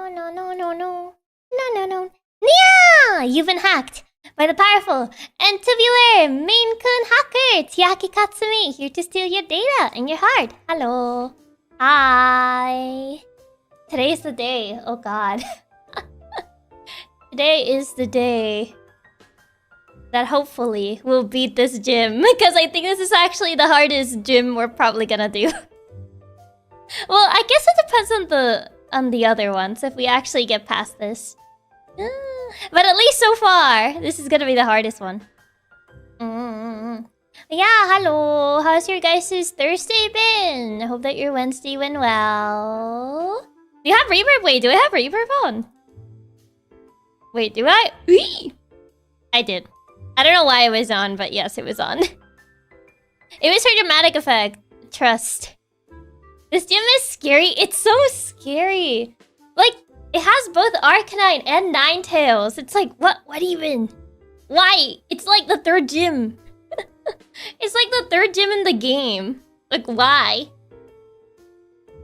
no, no, no, no. No, no, no. Nyaa! You've been hacked by the powerful and tubular Maine Coon hacker, Chiaki Katsumi, here to steal your data and your heart. Hello. Hi. Today's the day. Oh god. Today is the day that hopefully we'll beat this gym. Because I think this is actually the hardest gym we're probably gonna do. Well, I guess it depends on the other ones if we actually get past this. But at least so far, this is gonna be the hardest one. Yeah, hello. How's your guys' Thursday been? I hope that your Wednesday went well. Do you have reverb? Wait, do I have reverb on? Wait, do I? Whee! I did. I don't know why it was on, but yes, it was on. It was for dramatic effect. Trust. This gym is scary. It's so scary. Like, it has both Arcanine and Ninetales. It's like, what even? Why? It's like the third gym. It's like the third gym in the game. Like, why?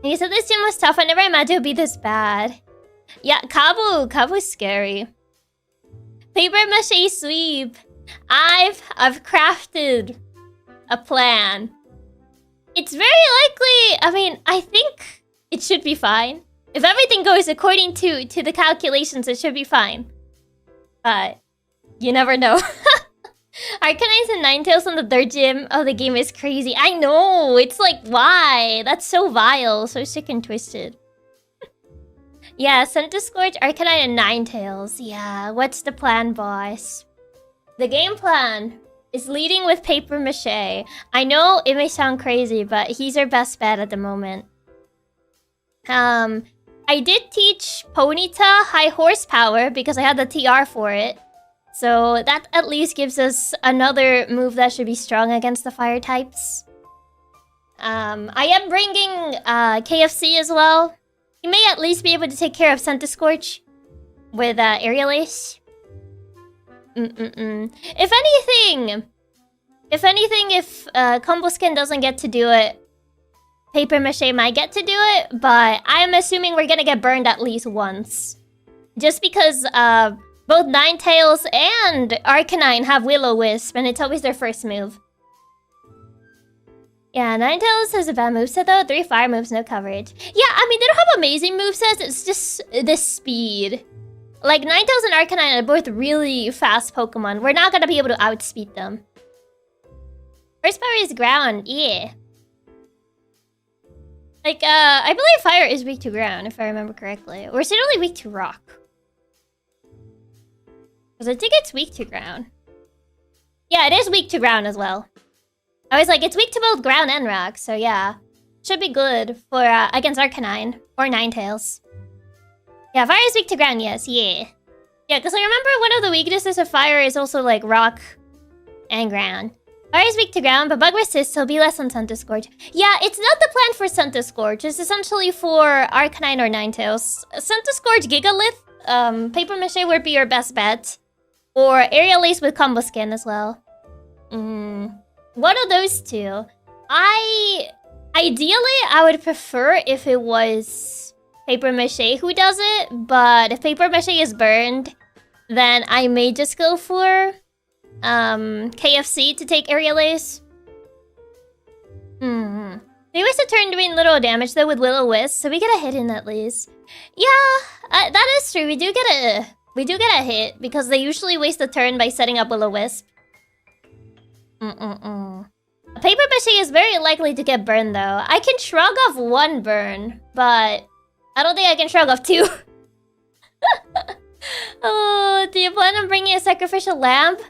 And you said this gym was tough. I never imagined it would be this bad. Yeah, Kabu's scary. Paper mache sweep. I've crafted a plan. It's very likely, I mean, I think it should be fine. If everything goes according to the calculations, it should be fine. But you never know. Arcanines and Ninetales on the third gym. Oh, the game is crazy. I know. It's like, why? That's so vile. So sick and twisted. Yeah, Centiskorch, Arcanine, and Ninetales. Yeah, what's the plan, boss? The game plan is leading with paper mache. I know it may sound crazy, but he's our best bet at the moment. I did teach Ponyta high horsepower because I had the TR for it. So that at least gives us another move that should be strong against the fire types. I am bringing KFC as well. He may at least be able to take care of Centiskorch with Aerial Ace. If anything, if Combo Skin doesn't get to do it, Paper Mache might get to do it, but I'm assuming we're gonna get burned at least once. Just because both Ninetales and Arcanine have Will-O-Wisp, and it's always their first move. Yeah, Ninetales has a bad moveset though. 3 fire moves, no coverage. Yeah, I mean, they don't have amazing movesets, it's just the speed. Like, Ninetales and Arcanine are both really fast Pokemon. We're not gonna be able to outspeed them. First power is ground, yeah. Like, I believe fire is weak to ground, if I remember correctly. Or is it only weak to rock? Because I think it's weak to ground. Yeah, it is weak to ground as well. I was like, it's weak to both ground and rock, so yeah. Should be good for, against Arcanine. Or Ninetales. Yeah, fire is weak to ground, yes, yeah. Yeah, because I remember one of the weaknesses of fire is also, like, rock and ground. Fire is weak to ground, but bug resist, so be less on Centiskorch. Yeah, it's not the plan for Centiskorch. It's essentially for Arcanine or Ninetales. Centiskorch Gigalith, Paper Mache would be your best bet. Or Aerial Ace with Combo Skin as well. One of those two. Ideally, I would prefer if it was Paper Mache who does it, but if Paper Mache is burned, then I may just go for KFC to take Aerial Ace. They waste a turn doing little damage though with Will-O-Wisp, so we get a hit in at least. Yeah, that is true. We do get a hit because they usually waste a turn by setting up Will-O-Wisp. Paper Mache is very likely to get burned though. I can shrug off 1 burn, but I don't think I can shrug off 2. Oh, do you plan on bringing a sacrificial lamp?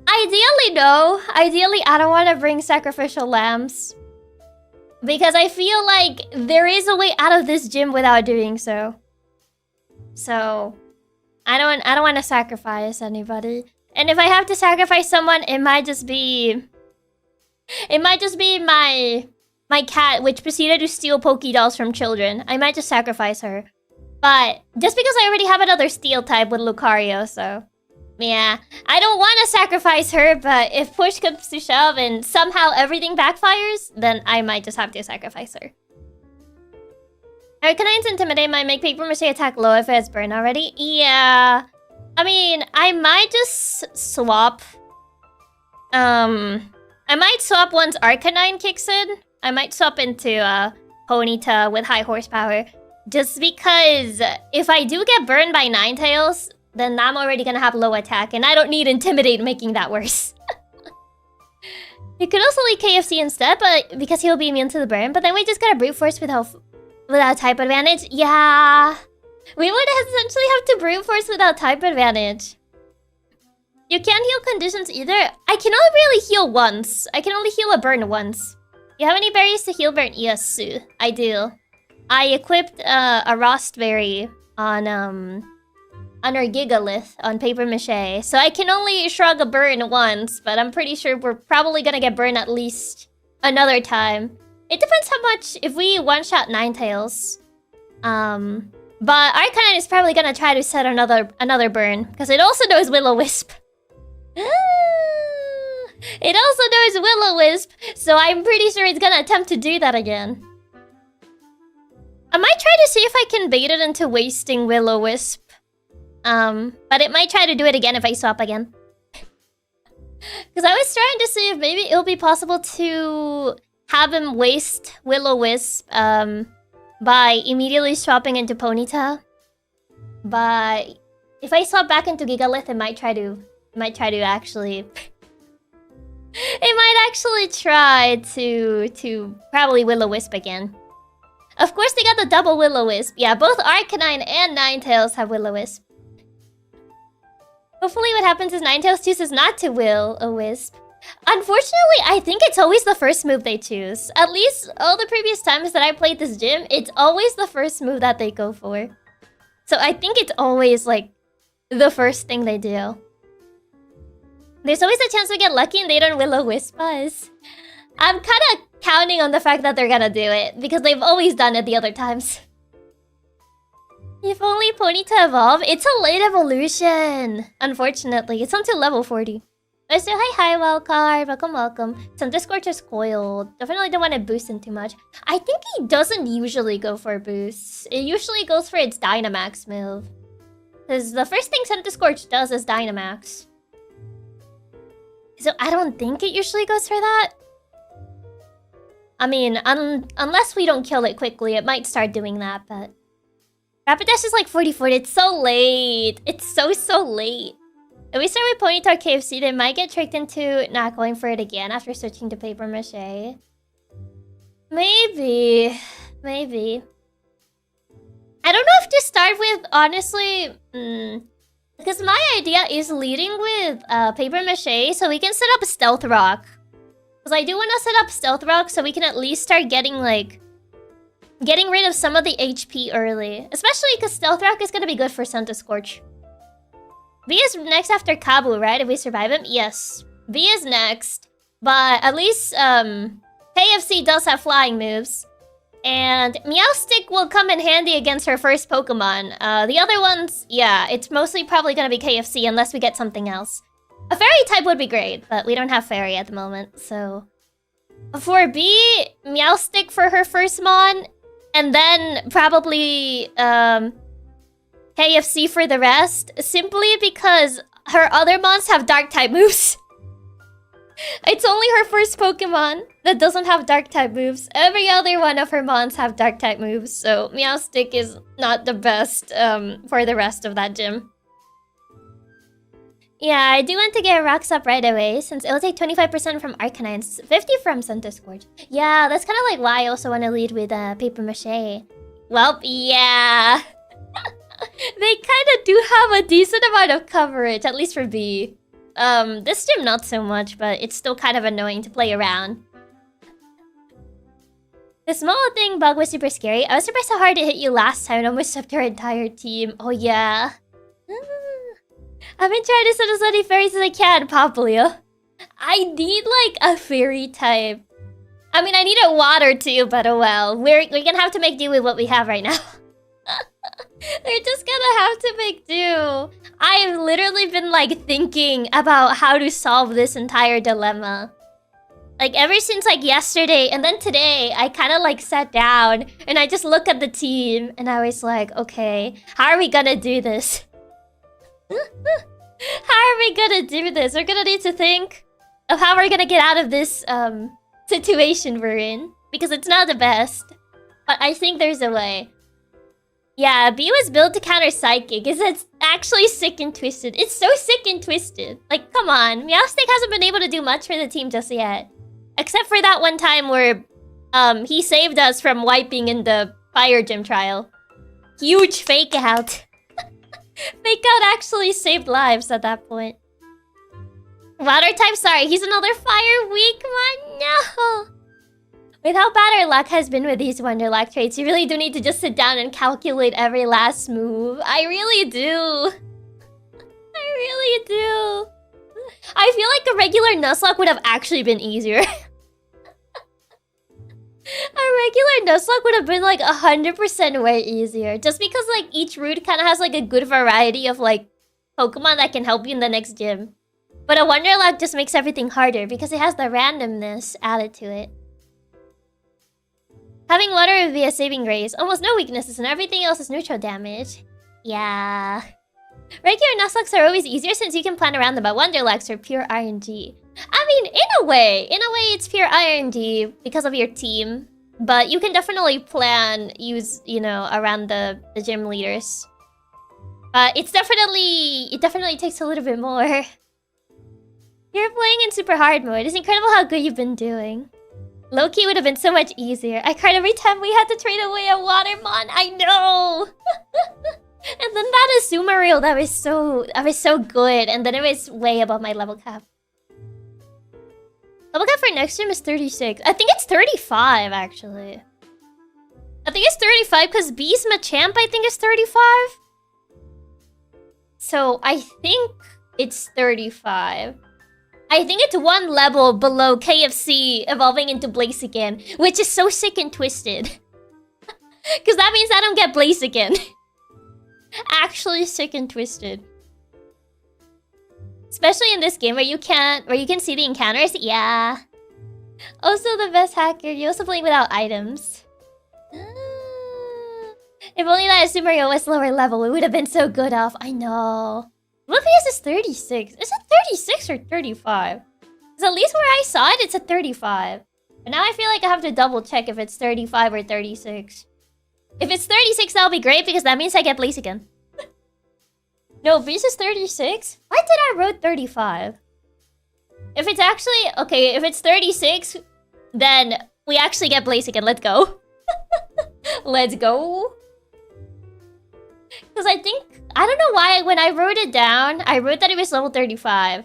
Ideally, no. Ideally, I don't want to bring sacrificial lamps. Because I feel like there is a way out of this gym without doing so. So, I don't want to sacrifice anybody. And if I have to sacrifice someone, it might just be my cat, which proceeded to steal Pokédolls from children. I might just sacrifice her. But just because I already have another steel type with Lucario, so yeah. I don't want to sacrifice her, but if push comes to shove and somehow everything backfires, then I might just have to sacrifice her. Arcanine's Intimidate might make Paper Mache attack low if it has burn already. Yeah. I mean, I might just swap. I might swap once Arcanine kicks in. I might swap into Ponyta with high horsepower. Just because if I do get burned by Ninetales, then I'm already gonna have low attack, and I don't need Intimidate making that worse. You could also lead KFC instead, but because he'll be immune to the burn. But then we just gotta brute force without type advantage. Yeah, we would essentially have to brute force without type advantage. You can't heal conditions either. I can only really heal once. I can only heal a burn once. You have any berries to heal burn? Yes, I do. I equipped a Rost berry on our Gigalith on Paper Mache. So I can only shrug a burn once, but I'm pretty sure we're probably gonna get burned at least another time. It depends how much, if we one-shot Ninetales. But Arcanine is probably gonna try to set another burn, because it also knows Will-O-Wisp. It also knows Will-O-Wisp, so I'm pretty sure it's gonna attempt to do that again. I might try to see if I can bait it into wasting Will-O-Wisp. But it might try to do it again if I swap again. Because I was trying to see if maybe it'll be possible to have him waste Will-O-Wisp by immediately swapping into Ponyta. But if I swap back into Gigalith, it might try to actually... It might actually try to probably Will-O-Wisp again. Of course, they got the double Will-O-Wisp. Yeah, both Arcanine and Ninetales have Will-O-Wisp. Hopefully what happens is Ninetales chooses not to Will-O-Wisp. Unfortunately, I think it's always the first move they choose. At least all the previous times that I played this gym, it's always the first move that they go for. So I think it's always, like, the first thing they do. There's always a chance we get lucky and they don't Will-O-Wisp us. I'm kind of counting on the fact that they're gonna do it, because they've always done it the other times. If only Ponyta evolve. It's a late evolution. Unfortunately, it's until level 40. So hi Wildcard, welcome. Some Discord is coiled. Definitely don't want to boost him too much. I think he doesn't usually go for boosts. It usually goes for its Dynamax move. Because the first thing Centiskorch does is Dynamax. So I don't think it usually goes for that. I mean, unless we don't kill it quickly, it might start doing that, but... Rapidash is like 44. It's so late. It's so late. If we start with Ponyta or KFC, they might get tricked into not going for it again after switching to Paper Mache. Maybe. I don't know if to start with, honestly... Because my idea is leading with Paper Mache so we can set up a Stealth Rock. Because I do want to set up Stealth Rock so we can at least start getting, like... Getting rid of some of the HP early. Especially because Stealth Rock is going to be good for Centiskorch. V is next after Kabu, right? If we survive him? Yes. V is next. But at least KFC does have flying moves. And Meowstic will come in handy against her first Pokemon. The other ones, yeah, it's mostly probably going to be KFC unless we get something else. A Fairy type would be great, but we don't have Fairy at the moment, so... For B, Meowstic for her first Mon. And then probably KFC for the rest. Simply because her other Mons have Dark-type moves. It's only her first Pokemon that doesn't have Dark-type moves. Every other one of her Mons have Dark-type moves. So Meowstic is not the best for the rest of that gym. Yeah, I do want to get rocks up right away, since it'll take 25% from Arcanines, 50 from Centiskorch. Yeah, that's kind of like why I also want to lead with Paper Mache. Well, yeah. They kind of do have a decent amount of coverage, at least for B. This gym not so much, but it's still kind of annoying to play around. The small thing bug was super scary. I was surprised how hard it hit you last time and almost swept our entire team. Oh yeah. I've been trying to set as many fairies as I can, Poplio. I need, like, a fairy type. I mean, I need a water too, but oh well. We're gonna have to make do with what we have right now. We're just gonna have to make do. I've literally been, like, thinking about how to solve this entire dilemma. Like, ever since, like, yesterday and then today, I kind of, like, sat down and I just look at the team and I was like, okay, how are we gonna do this? How are we gonna do this? We're gonna need to think of how we're gonna get out of this, situation we're in. Because it's not the best. But I think there's a way. Yeah, B was built to counter Psychic. It's actually sick and twisted. It's so sick and twisted. Like, come on. Meowstic hasn't been able to do much for the team just yet. Except for that one time where he saved us from wiping in the fire gym trial. Huge fake out. Fake out actually saved lives at that point. Water type, sorry, he's another fire weak one. No. With how bad our luck has been with these Wonderlocke traits, you really do need to just sit down and calculate every last move. I really do. I really do. I feel like a regular Nuzlocke would have actually been easier. A regular Nuzlocke would have been like 100% way easier. Just because like each route kind of has like a good variety of like Pokemon that can help you in the next gym. But a Wonderlocke just makes everything harder because it has the randomness added to it. Having water would be a saving grace. Almost no weaknesses and everything else is neutral damage. Yeah. Regular Nuzlocks are always easier since you can plan around them, but Wonderlocks are pure RNG. I mean, in a way it's pure RNG because of your team. But you can definitely plan, you know, around the gym leaders. It definitely takes a little bit more. You're playing in super hard mode. It's incredible how good you've been doing. Low-key would have been so much easier. I cried every time we had to trade away a Watermon. I know! And then that Azumarill, that was so good. And then it was way above my level cap. Level cap for next gym is 36. I think it's 35, actually. I think it's 35 because Beast Machamp, I think, is 35. So, I think it's 35. I think it's one level below KFC evolving into Blaziken, which is so sick and twisted. Because that means I don't get Blaziken. Actually sick and twisted. Especially in this game where you can see the encounters. Yeah. Also the best hacker. You're also playing without items. If only that Azumarill was lower level, it would have been so good off. I know. What PS is 36? Is it 36 or 35? Because at least where I saw it, it's a 35. But now I feel like I have to double check if it's 35 or 36. If it's 36, that'll be great because that means I get Blaziken. No, Beast is 36? Why did I wrote 35? If it's actually... Okay, if it's 36, then we actually get Blaziken. Let's go. Let's go. Because I think... I don't know why when I wrote it down, I wrote that it was level 35.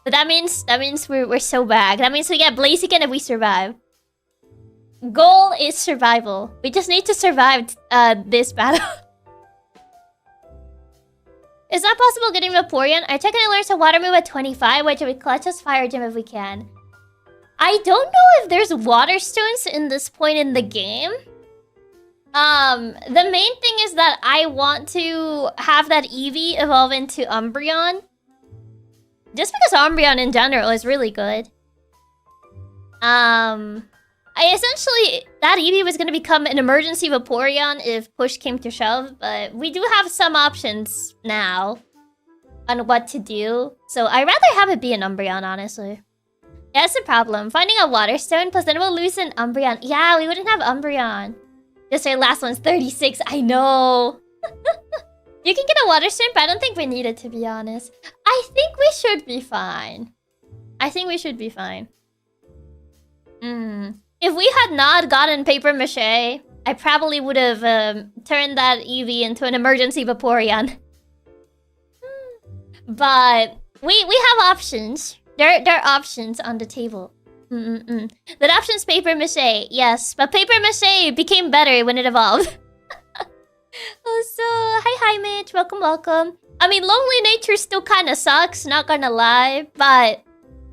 But that means we're so bad. That means we get Blaziken if we survive. Goal is survival. We just need to survive this battle. Is that possible getting Vaporeon? I technically learned a water move at 25, which would clutch us Fire Gym if we can. I don't know if there's water stones in this point in the game. The main thing is that I want to have that Eevee evolve into Umbreon. Just because Umbreon in general is really good. Essentially, that Eevee was going to become an emergency Vaporeon if push came to shove, but we do have some options now on what to do. So I'd rather have it be an Umbreon, honestly. Yeah, that's the problem. Finding a Water Stone, plus then we'll lose an Umbreon. Yeah, we wouldn't have Umbreon. Just our last one's 36, I know. You can get a Water Stone, but I don't think we need it, to be honest. I think we should be fine. I think we should be fine. If we had not gotten Paper Mache, I probably would have turned that Eevee into an emergency Vaporeon. But we have options. There are options on the table. That option's Paper Mache, yes. But Paper Mache became better when it evolved. Also, hi Mitch, welcome. I mean, Lonely Nature still kind of sucks, not gonna lie. But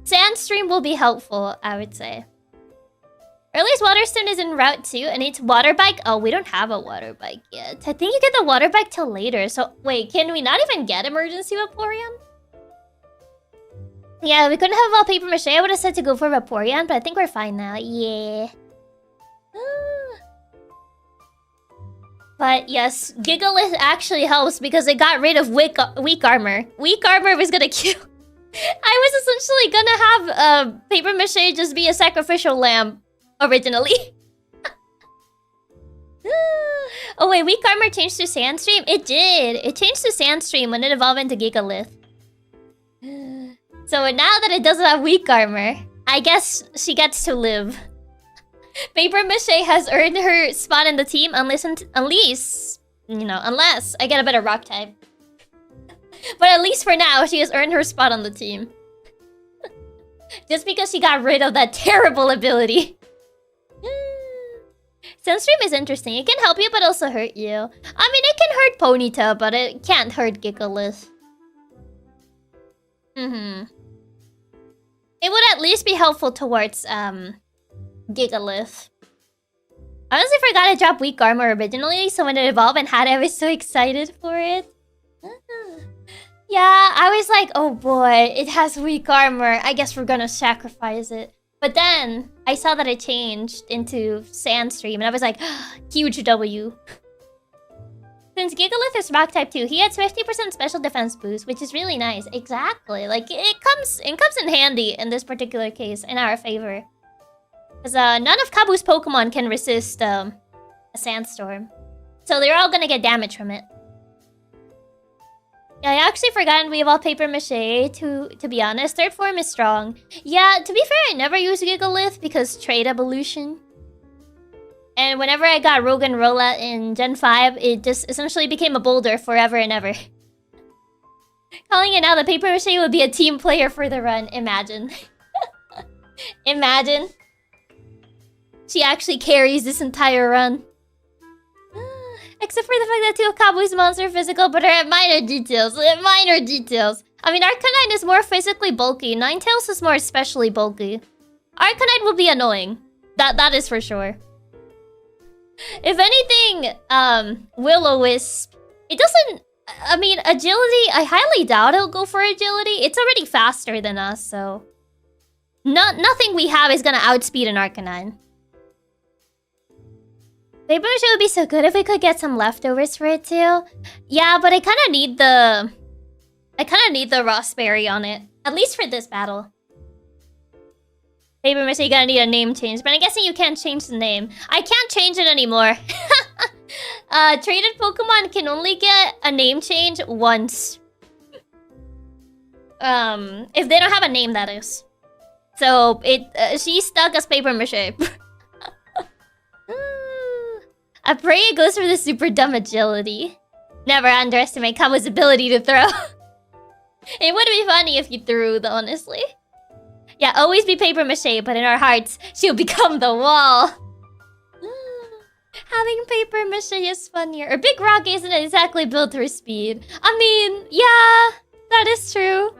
Sandstream will be helpful, I would say. Earliest Waterstone is en route 2 and it's Water Bike. Oh, we don't have a Water Bike yet. I think you get the Water Bike till later. So, wait, can we not even get Emergency Vaporeon? Yeah, we couldn't have all paper mache. I would have said to go for Vaporeon, but I think we're fine now. Yeah. But yes, Gigalith actually helps because it got rid of weak armor. Weak armor was gonna kill. I was essentially gonna have paper mache just be a sacrificial lamb originally. Oh wait, weak armor changed to Sandstream? It did. It changed to Sandstream when it evolved into Gigalith. So now that it doesn't have weak armor, I guess she gets to live. Paper Mache has earned her spot in the team unless I get a better rock type. But at least for now, she has earned her spot on the team. Just because she got rid of that terrible ability. Sunstream is interesting. It can help you, but also hurt you. I mean, it can hurt Ponyta, but it can't hurt Gigalith. It would at least be helpful towards, Gigalith. I honestly forgot I dropped weak armor originally, so when it evolved and had it, I was so excited for it. Yeah, I was like, oh boy, it has weak armor. I guess we're gonna sacrifice it. But then, I saw that it changed into Sandstream, and I was like, huge W. Since Gigalith is rock type 2, he has 50% special defense boost, which is really nice. Exactly, like, it comes in handy in this particular case, in our favor. Because none of Kabu's Pokemon can resist a Sandstorm. So they're all gonna get damage from it. Yeah, I actually forgot we evolved Paper Mache, to be honest. Third form is strong. Yeah, to be fair, I never used Gigalith because trade evolution. And whenever I got Rogan Rolla in Gen 5, it just essentially became a boulder forever and ever. Calling it now, the Paper Mache would be a team player for the run. Imagine. Imagine. She actually carries this entire run. Except for the fact that two of Kabu's monsters are physical, but are minor details. Minor details. I mean, Arcanine is more physically bulky. Ninetales is more especially bulky. Arcanine will be annoying. That is for sure. If anything, Will-O-Wisp, it doesn't... I mean, agility, I highly doubt it'll go for agility. It's already faster than us, so... Nothing we have is gonna outspeed an Arcanine. Paper Mache would be so good if we could get some leftovers for it too. Yeah, but I kind of need the Rossberry on it. At least for this battle. Paper Mache, you're gonna need a name change. But I'm guessing you can't change the name. I can't change it anymore. Traded Pokemon can only get a name change once. If they don't have a name, that is. So, she's stuck as Paper Mache. I pray it goes for the super dumb agility. Never underestimate Kabu's ability to throw. It would be funny if you threw, though, honestly. Yeah, always be Paper Mache, but in our hearts, she'll become the wall. Having Paper Mache is funnier. Or Big Rock isn't exactly built for speed. I mean, yeah, that is true.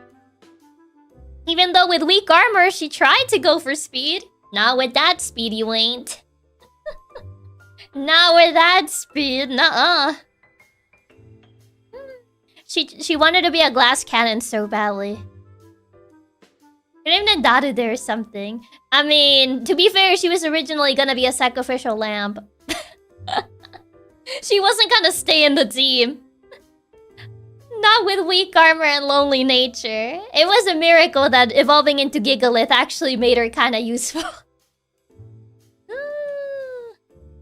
Even though with weak armor, she tried to go for speed. Not with that speed, you ain't. Not with that speed, nuh-uh. She wanted to be a glass cannon so badly. Could have even dotted there or something. I mean, to be fair, she was originally gonna be a sacrificial lamb. She wasn't gonna stay in the team. Not with weak armor and lonely nature. It was a miracle that evolving into Gigalith actually made her kinda useful.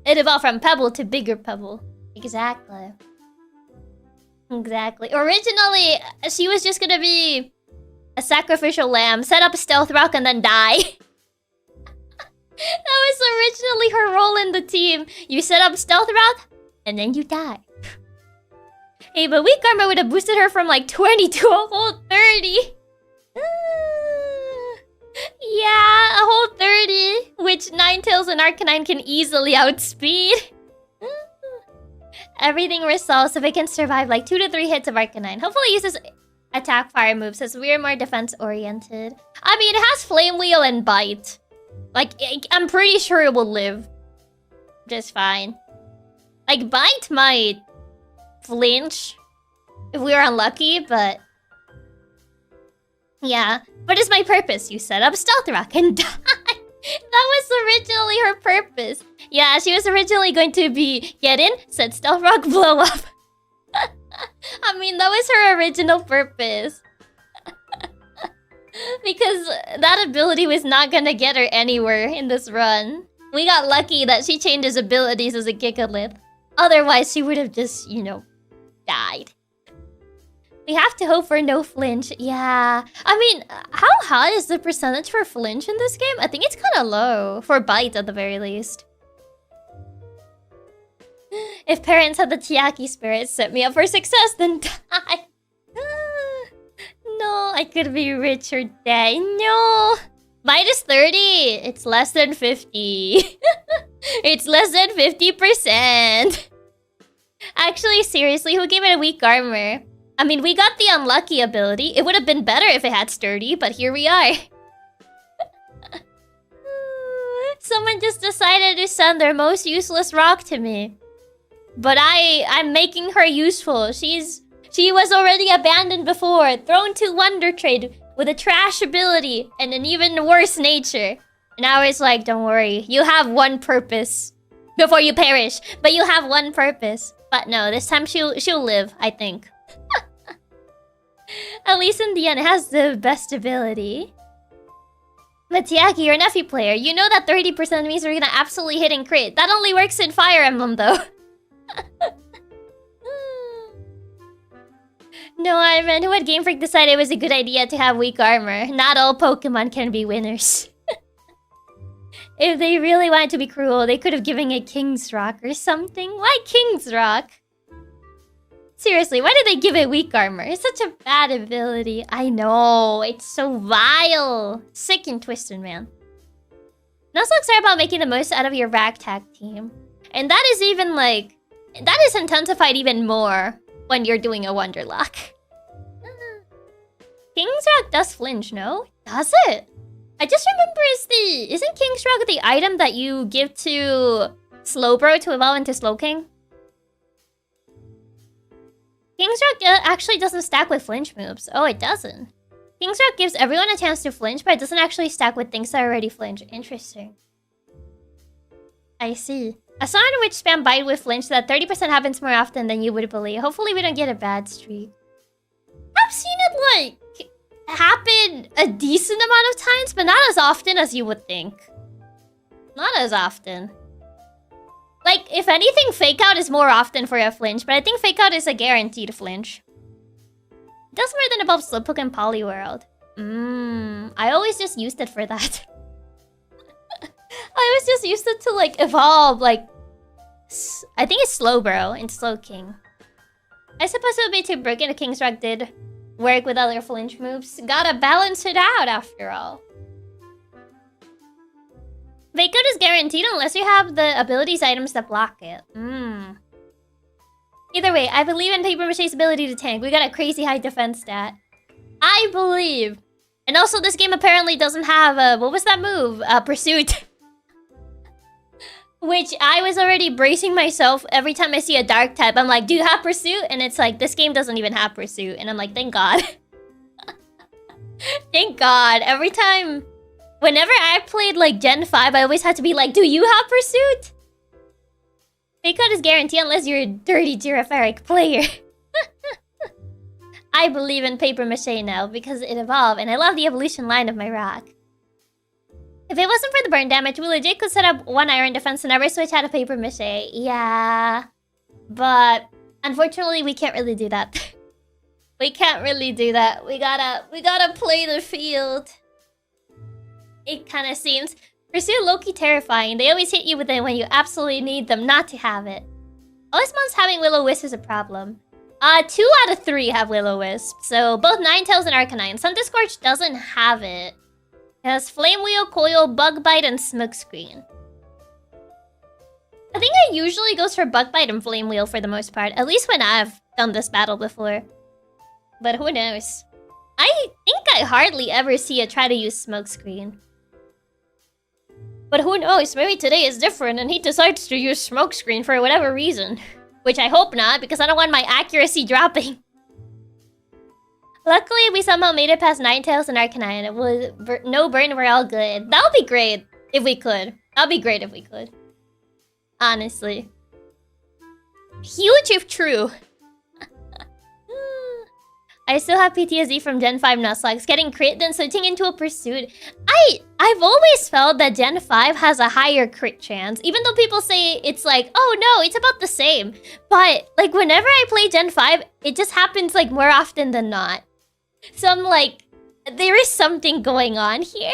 It evolved from Pebble to bigger Pebble. Exactly. Exactly. Originally, she was just gonna be a sacrificial lamb, set up a stealth rock, and then die. That was originally her role in the team. You set up stealth rock, and then you die. Hey, but weak armor would have boosted her from like 20 to a whole 30. Yeah, a whole 30, which Ninetales and Arcanine can easily outspeed. Everything resolves if it can survive like 2 to 3 hits of Arcanine. Hopefully it uses attack fire moves as we're more defense oriented. I mean, it has Flame Wheel and Bite. Like, I'm pretty sure it will live just fine. Like, Bite might flinch if we're unlucky, but... Yeah. What is my purpose? You set up Stealth Rock and die. That was originally her purpose. Yeah, she was originally going to be get in, set Stealth Rock, blow up. I mean, that was her original purpose. Because that ability was not gonna get her anywhere in this run. We got lucky that she changes abilities as a Gigalith. Otherwise, she would have just, you know, died. We have to hope for no flinch. Yeah. I mean, how high is the percentage for flinch in this game? I think it's kind of low. For bites, at the very least. If parents had the Chiaki spirit, set me up for success, then die. No, I could be rich or die. No. Minus 30. It's less than 50. It's less than 50%. Actually, seriously, who gave it a weak armor? I mean, we got the unlucky ability. It would have been better if it had sturdy, but here we are. Someone just decided to send their most useless rock to me. But I'm making her useful. She was already abandoned before, thrown to Wonder Trade with a trash ability and an even worse nature. And I was like, don't worry, you have one purpose before you perish. But you have one purpose. But no, this time she'll live, I think. At least in the end, it has the best ability. But Chiaki, you're an Effie player. You know that 30% means we're gonna absolutely hit and crit. That only works in Fire Emblem, though. No, I meant what Game Freak decided it was a good idea to have weak armor. Not all Pokemon can be winners. If they really wanted to be cruel, they could have given it King's Rock or something. Why King's Rock? Seriously, why did they give it weak armor? It's such a bad ability. I know, it's so vile. Sick and twisted, man. I'm also excited about making the most out of your ragtag team. And that is even like... that is intensified even more when you're doing a Wonderlocke. King's Rock does flinch, no? Does it? I just remember isn't King's Rock the item that you give to Slowbro to evolve into Slowking? King's Rock actually doesn't stack with flinch moves. Oh, it doesn't. King's Rock gives everyone a chance to flinch, but it doesn't actually stack with things that already flinch. Interesting. I see. I saw in which spam bite with flinch that 30% happens more often than you would believe. Hopefully we don't get a bad streak. I've seen it, like, happen a decent amount of times, but not as often as you would think. Not as often. Like, if anything, Fake Out is more often for a flinch, but I think Fake Out is a guaranteed flinch. It does more than above Slowpoke and Poliwhirl. I always just used it for that. I always just used it to, like, evolve, like... I think it's Slowbro and Slowking. I suppose it would be too broken if King's Rock did work with other flinch moves. Gotta balance it out, after all. Fake Out is guaranteed unless you have the abilities items that block it. Either way, I believe in Paper Mache's ability to tank. We got a crazy high defense stat. I believe. And also, this game apparently doesn't have a... what was that move? Pursuit. Which I was already bracing myself every time I see a dark type. I'm like, do you have Pursuit? And it's like, this game doesn't even have Pursuit. And I'm like, thank God. Thank God. Every time... whenever I played, like, Gen 5, I always had to be like, do you have Pursuit? Fake Out is guaranteed unless you're a dirty Girafarik player. I believe in Paper Mache now because it evolved, and I love the evolution line of my rock. If it wasn't for the burn damage, we legit could set up one iron defense and never switch out of Paper Mache. Yeah. But, unfortunately, we can't really do that. We can't really do that. We gotta play the field. It kind of seems. Pursue Loki terrifying. They always hit you with it when you absolutely need them not to have it. Osmon's having Will-O-Wisp is a problem. 2 out of 3 have Will-O-Wisp. So both Ninetales and Arcanine. Thunderscorch doesn't have it. It has Flame Wheel, Coil, Bug Bite, and Smokescreen. I think it usually goes for Bug Bite and Flame Wheel for the most part. At least when I've done this battle before. But who knows? I think I hardly ever see it try to use Smokescreen. But who knows, maybe today is different and he decides to use Smokescreen for whatever reason. Which I hope not, because I don't want my accuracy dropping. Luckily, we somehow made it past Ninetales and Arcanine. It was no burn, we're all good. That would be great if we could. That would be great if we could. Honestly. Huge if true. I still have PTSD from Gen 5 Nuzlocke. Getting crit then switching into a pursuit. I've always felt that Gen 5 has a higher crit chance. Even though people say it's like, oh no, it's about the same. But like whenever I play Gen 5, it just happens like more often than not. So I'm like, there is something going on here.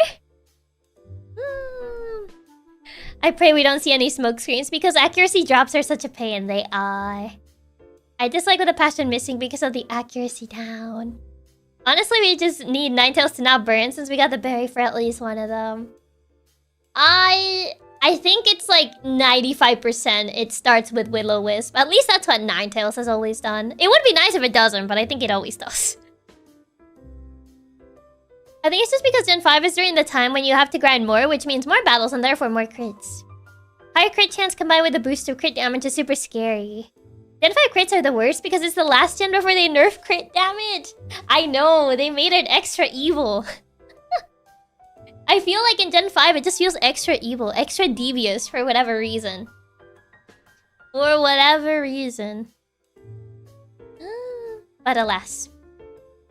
I pray we don't see any smoke screens because accuracy drops are such a pain. They are. I dislike with a passion missing because of the accuracy down. Honestly, we just need Ninetales to not burn since we got the berry for at least one of them. I think it's like 95% it starts with Will-O-Wisp. At least that's what Ninetales has always done. It would be nice if it doesn't, but I think it always does. I think it's just because Gen 5 is during the time when you have to grind more, which means more battles and therefore more crits. Higher crit chance combined with a boost of crit damage is super scary. Gen 5 crits are the worst because it's the last gen before they nerf crit damage. I know, they made it extra evil. I feel like in Gen 5 it just feels extra evil, extra devious for whatever reason. For whatever reason. But alas.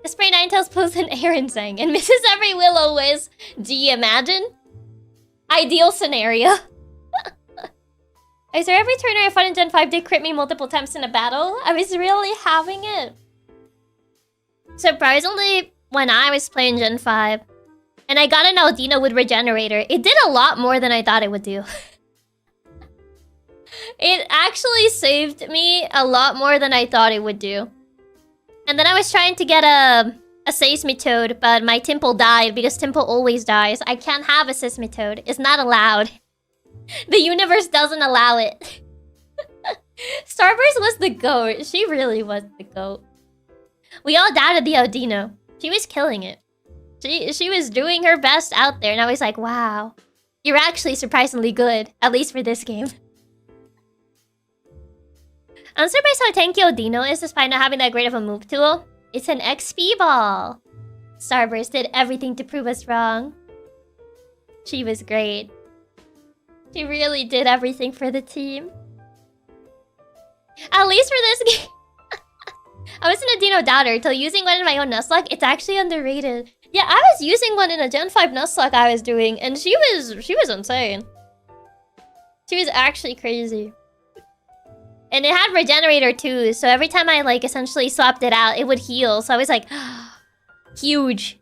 The spray Ninetales pulls an Erensang and misses every Will-O-Wisp. Do you imagine? Ideal scenario. I swear every turn I fought in Gen 5 did crit me multiple times in a battle. I was really having it. Surprisingly, when I was playing Gen 5, and I got an Aldino with Regenerator, it did a lot more than I thought it would do. It actually saved me a lot more than I thought it would do. And then I was trying to get a Seismitoad, but my Timple died because Timple always dies. I can't have a Seismitoad. It's not allowed. The universe doesn't allow it. Starburst was the GOAT. She really was the GOAT. We all doubted the Aldino. She was killing it. She was doing her best out there, and I was like, wow. You're actually surprisingly good, at least for this game. I'm surprised how tanky Aldino is despite not having that great of a move tool. It's an XP ball. Starburst did everything to prove us wrong. She was great. She really did everything for the team. At least for this game. I wasn't a Dino doubter until using one in my own Nuzlocke. It's actually underrated. Yeah, I was using one in a Gen 5 Nuzlocke I was doing, and she was insane. She was actually crazy. And it had Regenerator too, so every time I like essentially swapped it out, it would heal. So I was like, huge.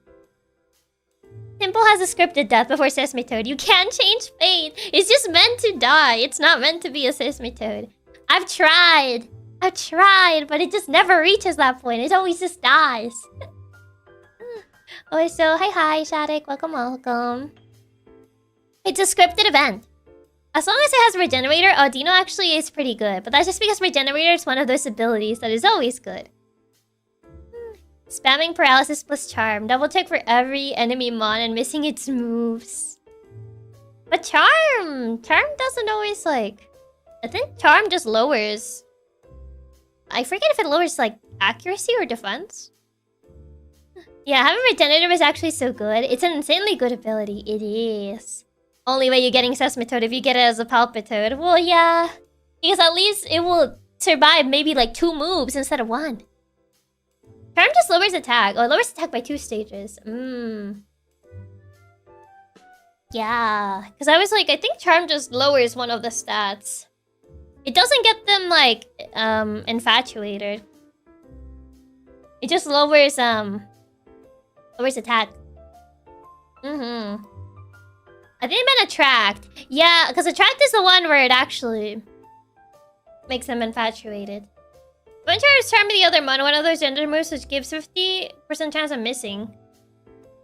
Timple has a scripted death before Seismitoad. You can't change fate. It's just meant to die. It's not meant to be a Seismitoad. I've tried, but it just never reaches that point. It always just dies. Oh, so hi, Shadik. Welcome. It's a scripted event. As long as it has Regenerator, Aldino actually is pretty good. But that's just because Regenerator is one of those abilities that is always good. Spamming Paralysis plus Charm. Double check for every enemy mon and missing its moves. But Charm doesn't always like... I think Charm just lowers... I forget if it lowers like accuracy or defense. Yeah, having Regenerator is actually so good. It's an insanely good ability. It is. Only way you're getting Seismitoad if you get it as a Palpitoad. Well, yeah. Because at least it will survive maybe like 2 moves instead of 1. Charm just lowers attack. Oh, it lowers attack by 2 stages. Yeah. Because I was like, I think Charm just lowers one of the stats. It doesn't get them, like, infatuated. It just lowers, lowers attack. I think it meant Attract. Yeah, because Attract is the one where it actually makes them infatuated. Banter is Charm the other mon, one of those gender moves which gives 50% chance of missing.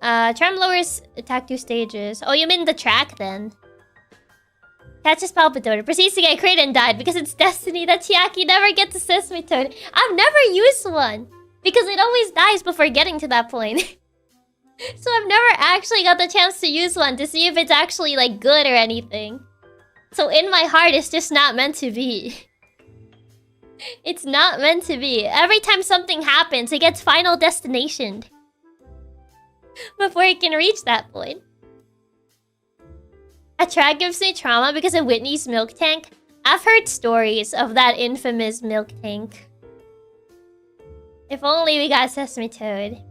Charm lowers attack 2 stages. Oh, you mean the track then? Catches Palpitoad. Proceeds to get crit and died because it's destiny that Chiaki never gets a Seismitoad. I've never used one because it always dies before getting to that point. So I've never actually got the chance to use one to see if it's actually like good or anything. So in my heart, it's just not meant to be. It's not meant to be. Every time something happens, it gets final destinationed. Before it can reach that point. A track gives me trauma because of Whitney's milk tank. I've heard stories of that infamous milk tank. If only we got Sesame Toad.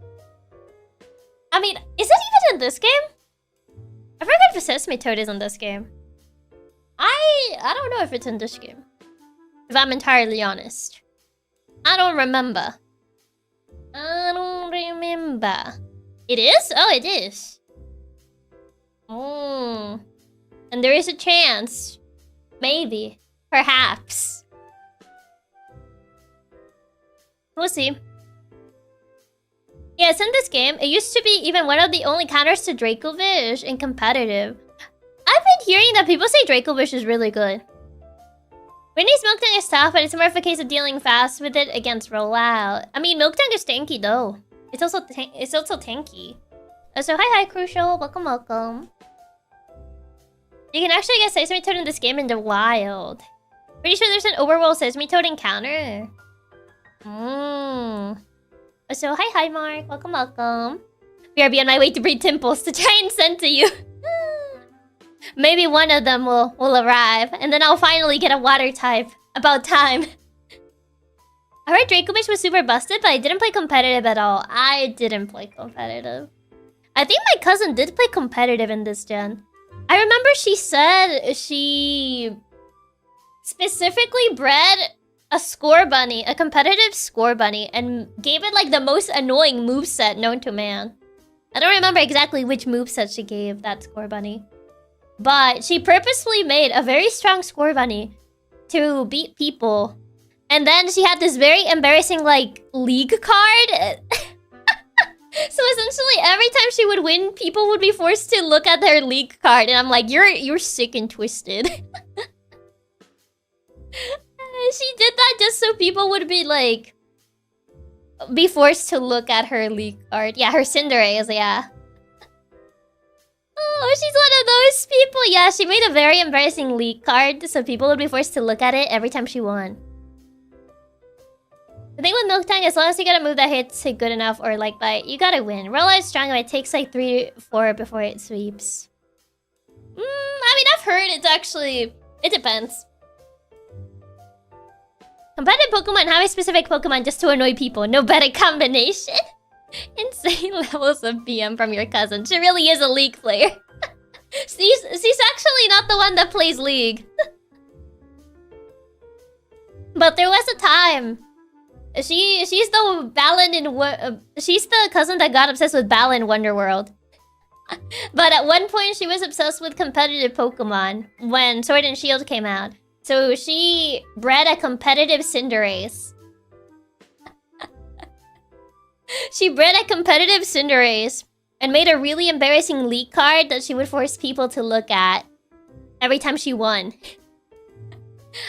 I mean, is it even in this game? I forgot if Sesame Toad is in this game. I don't know if it's in this game. If I'm entirely honest. I don't remember. I don't remember. It is? Oh, it is. Oh. And there is a chance. Maybe. Perhaps. We'll see. Yes, in this game, it used to be even one of the only counters to Dracovish in competitive. I've been hearing that people say Dracovish is really good. Whitney's Milk Tank is tough, but it's more of a case of dealing fast with it against rollout. I mean, Milk Tank is tanky though. It's also tanky. So hi Crucial, welcome. You can actually get Sesame Toad in this game in the wild. Pretty sure there's an overworld Sesame Toad encounter. So hi Mark, welcome. BRB on my way to breed Timples to try and send to you. Maybe one of them will arrive, and then I'll finally get a water type. About time. I heard Dracovish was super busted, but I didn't play competitive at all. I didn't play competitive. I think my cousin did play competitive in this gen. I remember she said she specifically bred a score bunny, a competitive score bunny, and gave it like the most annoying moveset known to man. I don't remember exactly which moveset she gave that score bunny. But she purposefully made a very strong score bunny to beat people. And then she had this very embarrassing, like, league card. So essentially, every time she would win, people would be forced to look at their league card. And I'm like, you're sick and twisted. She did that just so people would be, like... be forced to look at her league card. Yeah, her Cinderace, yeah. Oh, she's one of those people. Yeah, she made a very embarrassing league card, so people would be forced to look at it every time she won. The thing with Milk Tank, as long as you get a move that hits it good enough or like bite, you gotta win. Roll out strong, but it takes like 3-4 before it sweeps. I mean, I've heard it's actually... it depends. Competitive Pokemon have a specific Pokemon just to annoy people. No better combination. Insane levels of BM from your cousin. She really is a League player. she's actually not the one that plays League. But there was a time. She's the Balan in she's the cousin that got obsessed with Balan Wonderworld. But at one point she was obsessed with competitive Pokemon when Sword and Shield came out. So she bred a competitive Cinderace. She bred a competitive Cinderace and made a really embarrassing league card that she would force people to look at every time she won.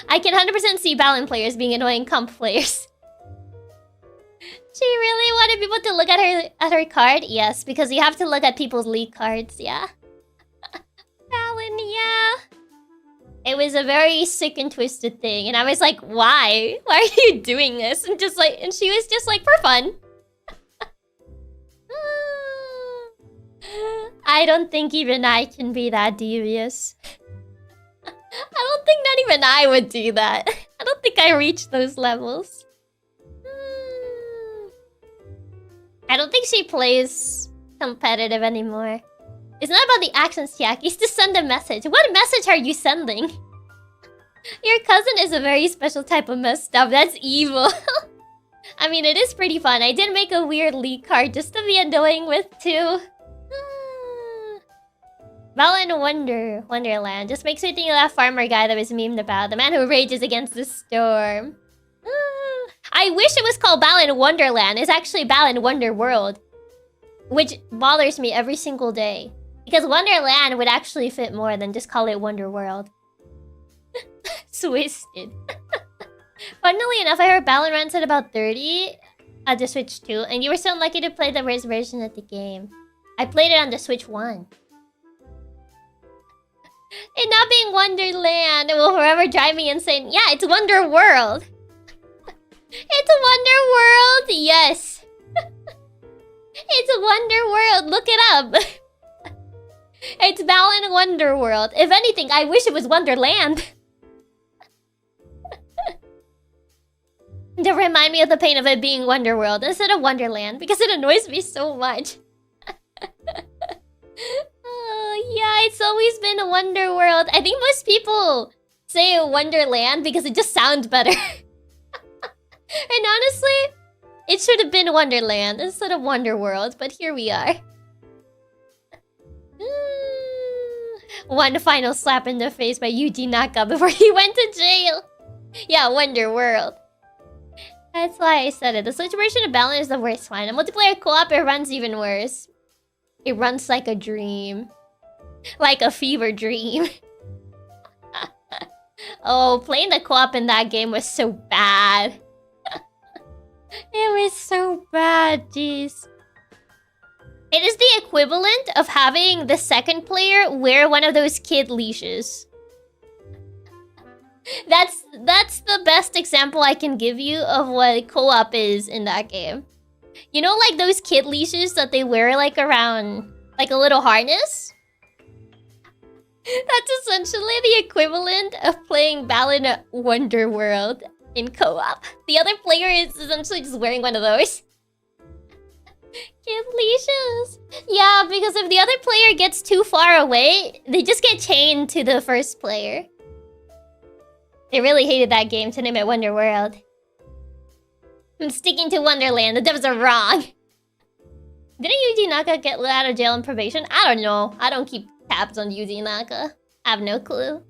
I can 100% see Balan players being annoying comp players. She really wanted people to look at her card? Yes, because you have to look at people's league cards, yeah. Balan, yeah. It was a very sick and twisted thing, and I was like, why? Why are you doing this? And she was just like, for fun. I don't think even I can be that devious. I don't think not even I would do that. I don't think I reached those levels. I don't think she plays competitive anymore. It's not about the actions, Chiaki. It's to send a message. What message are you sending? Your cousin is a very special type of messed up. That's evil. I mean, it is pretty fun. I did make a weird league card just to be annoying with, too. Balan Wonderland just makes me think of that farmer guy that was memed about. The man who rages against the storm. I wish it was called Balan Wonderland. It's actually Balan Wonderworld. Which bothers me every single day. Because Wonderland would actually fit more than just call it Wonderworld. Twisted. Funnily enough, I heard Balan runs at about 30 at the Switch 2. And you were so lucky to play the worst version of the game. I played it on the Switch 1. It not being Wonderland, it will forever drive me insane. Yeah, it's Wonder World. It's Wonder World! Yes! It's Wonder World! Look it up! It's Balan Wonder World. If anything, I wish it was Wonderland. To remind me of the pain of it being Wonder World instead of Wonderland, because it annoys me so much. Yeah, it's always been a Wonder World. I think most people say Wonderland because it just sounds better. And honestly, it should have been Wonderland instead of Wonder World, but here we are. One final slap in the face by Yuji Naka before he went to jail. Yeah, Wonder World. That's why I said it. The Switch version of Balan is the worst one. The multiplayer co-op, it runs even worse. It runs like a dream. Like a fever dream. Oh, playing the co-op in that game was so bad. It was so bad, jeez. It is the equivalent of having the second player wear one of those kid leashes. That's the best example I can give you of what co-op is in that game. You know, like those kid leashes that they wear like around like a little harness? That's essentially the equivalent of playing Balan Wonder World in co-op. The other player is essentially just wearing one of those. Kid leashes. Yeah, because if the other player gets too far away, they just get chained to the first player. They really hated that game to name it Wonder World. I'm sticking to Wonderland. The devs are wrong. Didn't Yuji Naka get let out of jail on probation? I don't know. I don't keep tabs on Yuji Naka. I have no clue.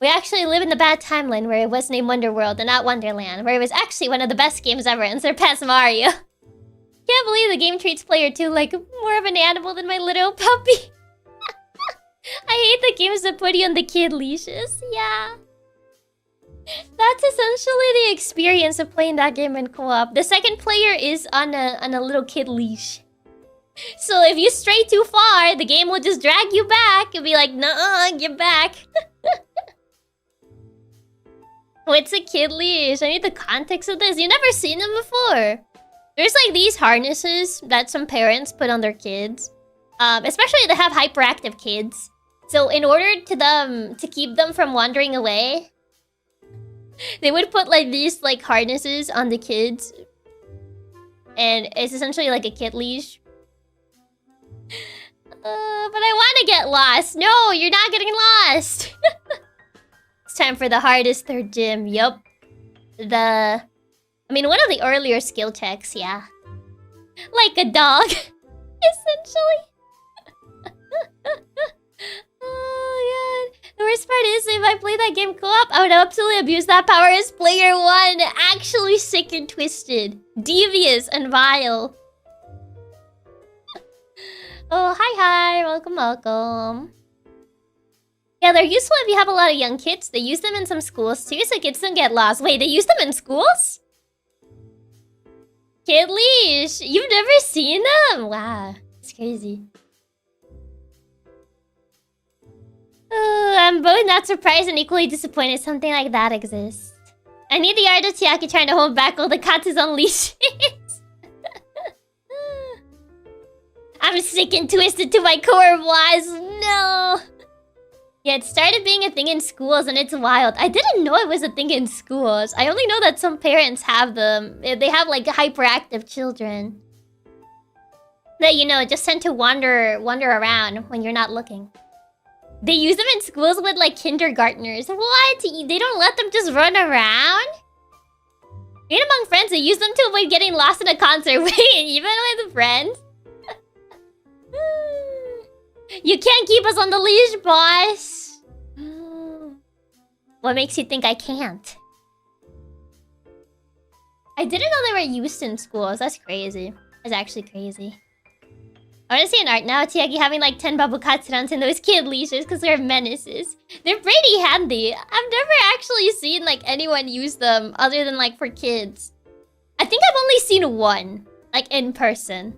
We actually live in the bad timeline where it was named Wonder World and not Wonderland, where it was actually one of the best games ever and surpassed Mario. Can't believe the game treats player 2 like more of an animal than my little puppy. I hate the games that put you on the kid leashes. Yeah. That's essentially the experience of playing that game in co-op. The second player is on a little kid leash. So if you stray too far, the game will just drag you back and be like, "Nuh-uh, get back." What's a kid leash? I need the context of this. You've never seen them before. There's like these harnesses that some parents put on their kids. Especially if they have hyperactive kids. So in order to keep them from wandering away, they would put like these like harnesses on the kids. And it's essentially like a kid leash. But I want to get lost. No, you're not getting lost. It's time for the hardest third gym. Yup. I mean, one of the earlier skill checks, yeah. Like a dog. Essentially. Oh, God. The worst part is, if I play that game co-op, I would absolutely abuse that power as player 1. Actually sick and twisted. Devious and vile. Oh, hi. Welcome, welcome. Yeah, they're useful if you have a lot of young kids. They use them in some schools too, so kids don't get lost. Wait, they use them in schools? Kid leash. You've never seen them? Wow, it's crazy. I'm both not surprised and equally disappointed something like that exists. I need the art of Chiaki trying to hold back all the Katsu's on leashes. I'm sick and twisted to my core, boys. No. Yeah, it started being a thing in schools and it's wild. I didn't know it was a thing in schools. I only know that some parents have them. They have like hyperactive children that, you know, just tend to wander around when you're not looking. They use them in schools with like kindergartners. What? They don't let them just run around? Even among friends, they use them to avoid getting lost in a concert. Wait, even with friends? You can't keep us on the leash, boss. What makes you think I can't? I didn't know they were used in schools. That's crazy. That's actually crazy. I want to see an art now. Chiaki having like 10 Babukatsurans in those kid leashes because they're menaces. They're pretty handy. I've never actually seen like anyone use them other than like for kids. I think I've only seen one, like in person.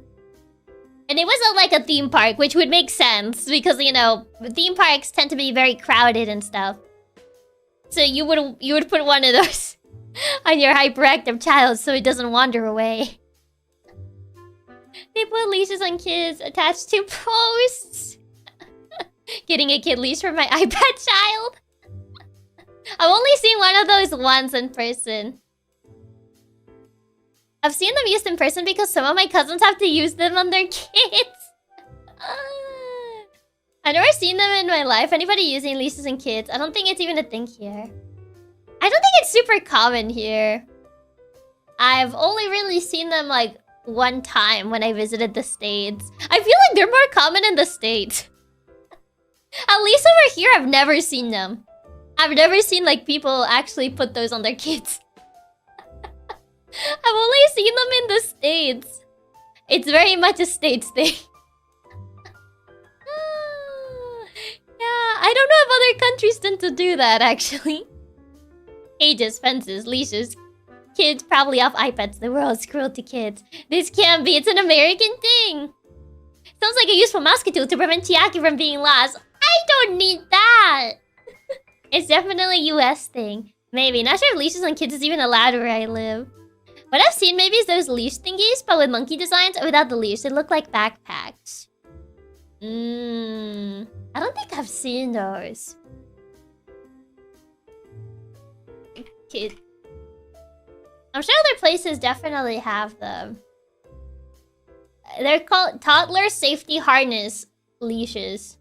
And it wasn't like a theme park, which would make sense because, you know, theme parks tend to be very crowded and stuff. So you would put one of those on your hyperactive child so it doesn't wander away. They put leashes on kids attached to posts. Getting a kid leash for my iPad child. I've only seen one of those once in person. I've seen them used in person because some of my cousins have to use them on their kids. I've never seen them in my life. Anybody using leashes on kids? I don't think it's even a thing here. I don't think it's super common here. I've only really seen them like one time when I visited the States. I feel like they're more common in the States. At least over here, I've never seen them. I've never seen like people actually put those on their kids. I've only seen them in the States. It's very much a States thing. Yeah, I don't know if other countries tend to do that actually. Cages, fences, leashes. Kids probably off iPads. The world is cruel to kids. This can't be. It's an American thing. Sounds like a useful mosquito to prevent Chiaki from being lost. I don't need that. It's definitely a US thing. Maybe. Not sure if leashes on kids is even allowed where I live. What I've seen maybe is those leash thingies, but with monkey designs or without the leash. They look like backpacks. I don't think I've seen those. Kid. I'm sure other places definitely have them. They're called toddler safety harness leashes.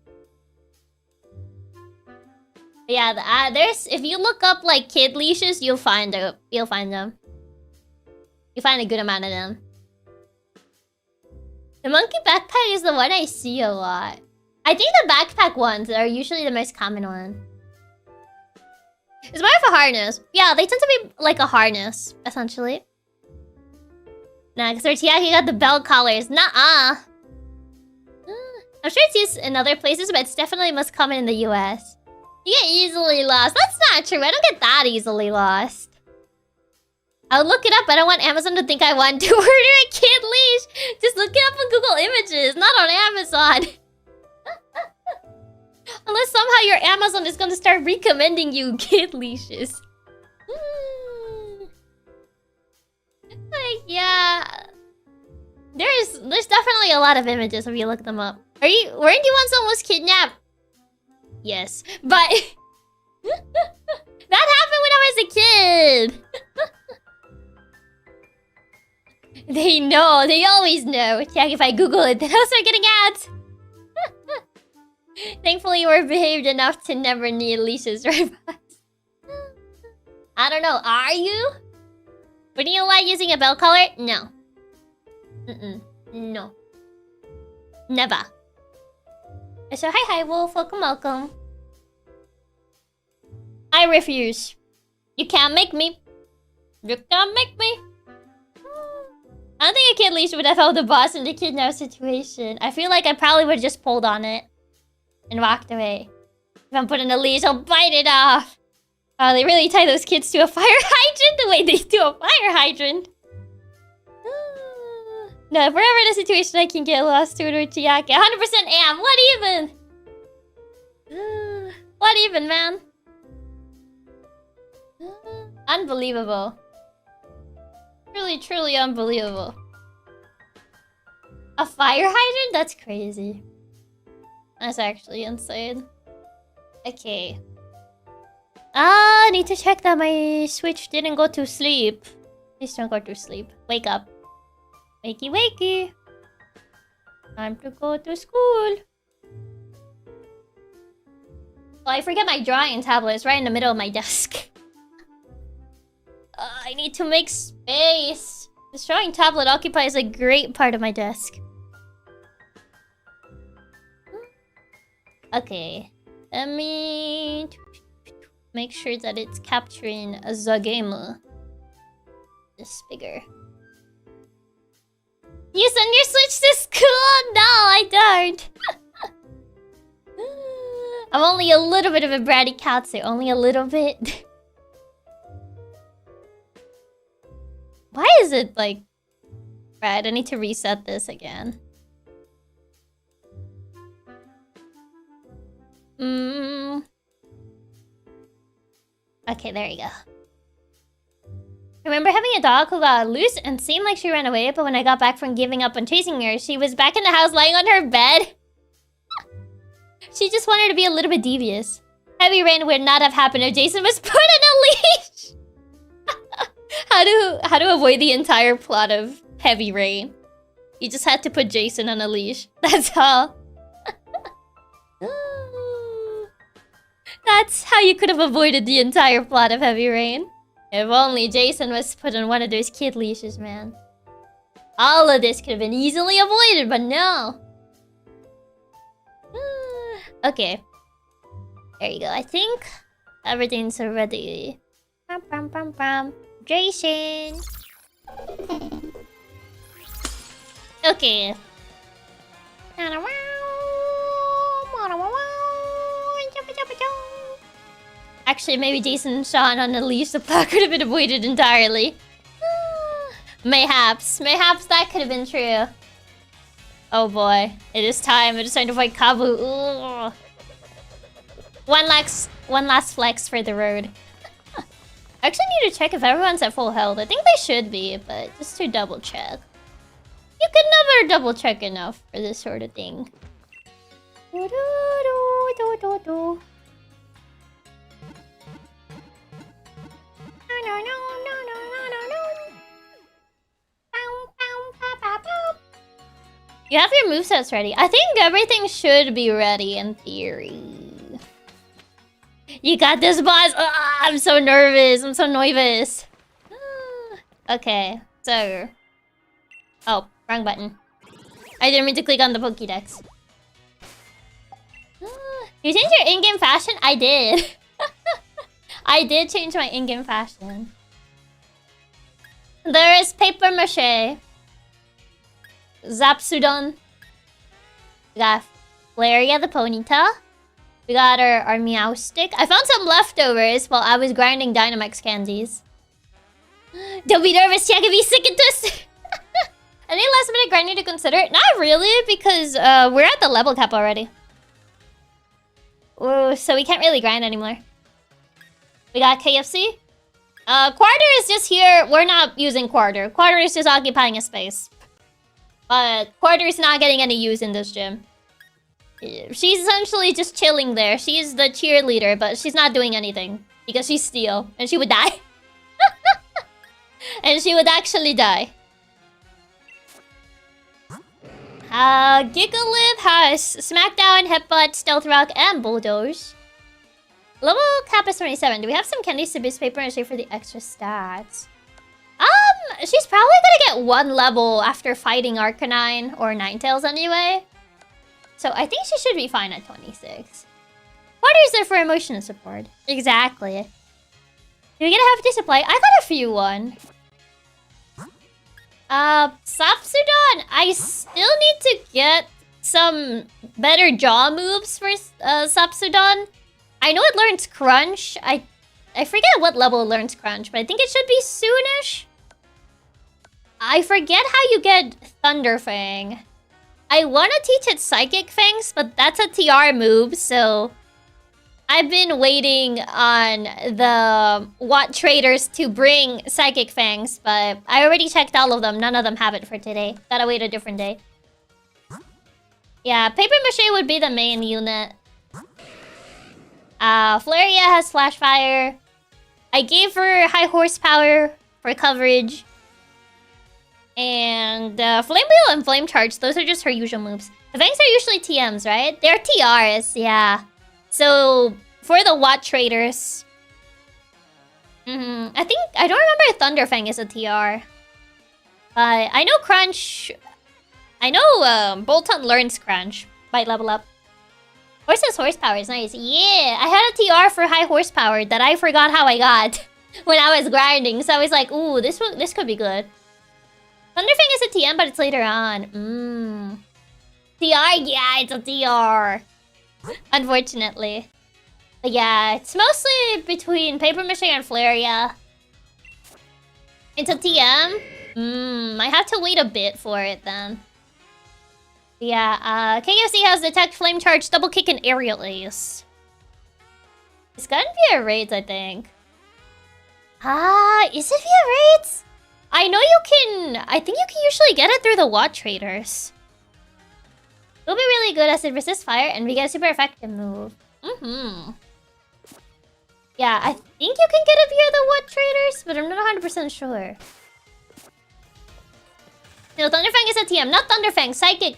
Yeah, there's if you look up like kid leashes, you'll find them. You'll find a good amount of them. The monkey backpack is the one I see a lot. I think the backpack ones are usually the most common one. It's more of a harness. Yeah, they tend to be like a harness, essentially. Nah, because our Chiaki got the bell collars. Nuh-uh. I'm sure it's used in other places, but it's definitely most common in the US. You get easily lost. That's not true. I don't get that easily lost. I'll look it up. I don't want Amazon to think I want to order a kid leash. Just look it up on Google Images, not on Amazon. Unless somehow your Amazon is gonna start recommending you kid leashes. Like, yeah. There's definitely a lot of images if you look them up. Weren't you once almost kidnapped? Yes. But that happened when I was a kid. They know. They always know. Check if I Google it, then I'll start getting ads. Thankfully, you were behaved enough to never need leashes, right? I don't know. Are you? Wouldn't you like using a bell collar? No. No. Never. So, hi, Wolf. Welcome. I refuse. You can't make me. You can't make me. I don't think a kid leash would have held the boss in the kidnap situation. I feel like I probably would have just pulled on it and walked away. If I'm putting a leash, I'll bite it off. Oh, they really tie those kids to a fire hydrant the way they do a fire hydrant. No, if we're ever in a situation I can get lost to it or Chiaki. 100% am. What even? What even, man? Unbelievable. Really, truly unbelievable. A fire hydrant? That's crazy. That's actually insane. Okay. I need to check that my Switch didn't go to sleep. Please don't go to sleep. Wake up. Wakey, wakey. Time to go to school. Oh, I forget my drawing tablet. It's right in the middle of my desk. I need to make space. This drawing tablet occupies a great part of my desk. Okay. Let me make sure that it's capturing the game. This bigger. You send your Switch to school? No, I don't. I'm only a little bit of a bratty katsu. Only a little bit. Why is it like... Right, I need to reset this again. Okay, there you go. I remember having a dog who got loose and seemed like she ran away, but when I got back from giving up on chasing her, she was back in the house lying on her bed. She just wanted to be a little bit devious. Heavy rain would not have happened if Jason was put in a leash. How to avoid the entire plot of Heavy Rain. You just had to put Jason on a leash. That's all. That's how you could have avoided the entire plot of Heavy Rain. If only Jason was put on one of those kid leashes, man. All of this could have been easily avoided, but no. Okay. There you go. I think everything's ready. Jason. Okay. Actually, maybe Jason and Sean on the leash, the plot could have been avoided entirely. Mayhaps. Mayhaps that could have been true. Oh boy. It is time. It is time to fight Kabu. Ooh. One last flex for the road. I actually need to check if everyone's at full health. I think they should be, but just to double check. You can never double check enough for this sort of thing. You have your movesets ready. I think everything should be ready in theory. You got this, boss! I'm so nervous. I'm so nervous. Okay, so... Oh, wrong button. I didn't mean to click on the Pokédex. You changed your in-game fashion? I did. I did change my in-game fashion. There is paper mache. Zapsudon. We got Flaria the Ponyta. We got our Meow Stick. I found some leftovers while I was grinding Dynamax candies. Don't be nervous, Chiaki, be sick at this. Any last minute grinding to consider? Not really, because we're at the level cap already. Ooh, so we can't really grind anymore. We got KFC. Quarter is just here. We're not using Quarter. Quarter is just occupying a space. But Quarter is not getting any use in this gym. She's essentially just chilling there. She's the cheerleader, but she's not doing anything. Because she's steel. And she would die. And she would actually die. Gigalith has Smackdown, Headbutt, Stealth Rock, and Bulldoze. Level cap is 27. Do we have some candies to boost paper and shape for the extra stats? She's probably gonna get one level after fighting Arcanine or Ninetales anyway. So I think she should be fine at 26. What is there for emotional support? Exactly. Do we get a hefty supply? I got a few one. Sapsudon, I still need to get some better jaw moves for Sapsudon. I know it learns Crunch. I forget what level it learns Crunch, but I think it should be soonish. I forget how you get Thunder Fang. I want to teach it Psychic Fangs, but that's a TR move, so... I've been waiting on the Watt traders to bring Psychic Fangs, but I already checked all of them. None of them have it for today. Gotta wait a different day. Yeah, Paper Mache would be the main unit. Flaria has Flash Fire. I gave her High Horsepower for coverage. And Flame Wheel and Flame Charge, those are just her usual moves. The Fangs are usually TMs, right? They're TRs, yeah. So, for the Watt traders... I don't remember if Thunderfang is a TR. But I know Crunch... I know Bolton learns Crunch by level up. Horse's Horsepower is nice. Yeah, I had a TR for High Horsepower that I forgot how I got when I was grinding. So I was like, ooh, this could be good. Thunderfang is a TM, but it's later on. TR? Yeah, it's a TR. Unfortunately. But yeah, it's mostly between Paper Mache and Flaria. It's a TM? I have to wait a bit for it then. Yeah, KFC has Detect, Flame Charge, Double Kick, and Aerial Ace. It's gonna be a raid, I think. Is it via raids? I know you can... I think you can usually get it through the Watt traders. It'll be really good as it resists fire and we get a super effective move. Yeah, I think you can get it via the Watt traders, but I'm not 100% sure. No, Thunderfang is a TM, not Thunderfang, Psychic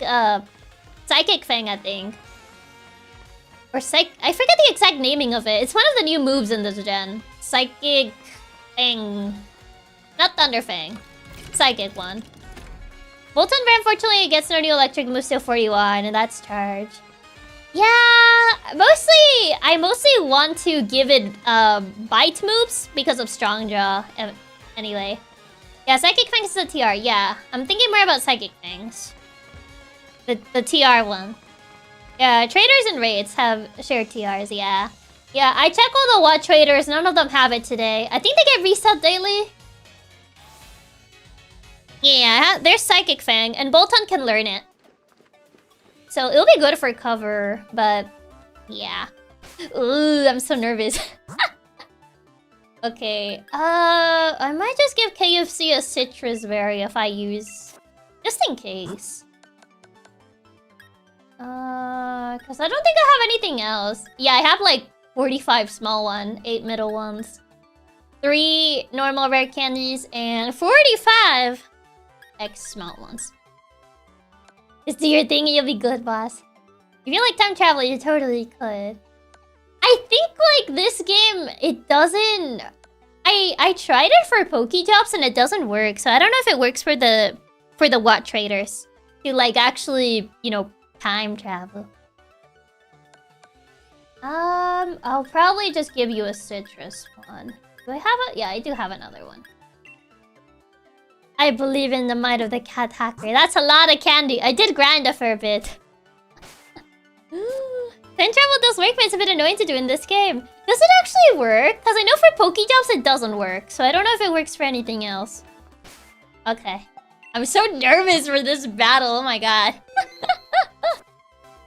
Fang, I think. Or I forget the exact naming of it. It's one of the new moves in this gen. Psychic Fang. Not Thunderfang. Psychic one. Bolton, very unfortunately, gets no new electric moves till 41, and that's charge. Yeah, I mostly want to give it bite moves because of Strong Jaw. Anyway. Yeah, Psychic Fangs is a TR, yeah. I'm thinking more about Psychic Fangs. The TR one. Yeah, traders and raids have shared TRs, yeah. Yeah, I check all the Watt traders, none of them have it today. I think they get reset daily. Yeah, there's Psychic Fang, and Bolton can learn it. So it'll be good for cover, but yeah. Ooh, I'm so nervous. Okay, I might just give KFC a citrus berry if I use... Just in case. Cause I don't think I have anything else. Yeah, I have like 45 small ones, 8 middle ones, 3 normal rare candies, and 45 X small ones. Just do your thing and you'll be good, boss. If you like time travel, you totally could. I think like this game, it doesn't... I tried it for Pokéjobs and it doesn't work, so I don't know if it works for the Watt traders to like actually, you know, time travel. I'll probably just give you a citrus one. Do I have a... Yeah, I do have another one. I believe in the might of the cat hacker. That's a lot of candy. I did grind a fair bit. Time travel does work, but it's a bit annoying to do in this game. Does it actually work? Because I know for Pokéjobs it doesn't work. So I don't know if it works for anything else. Okay. I'm so nervous for this battle. Oh my god.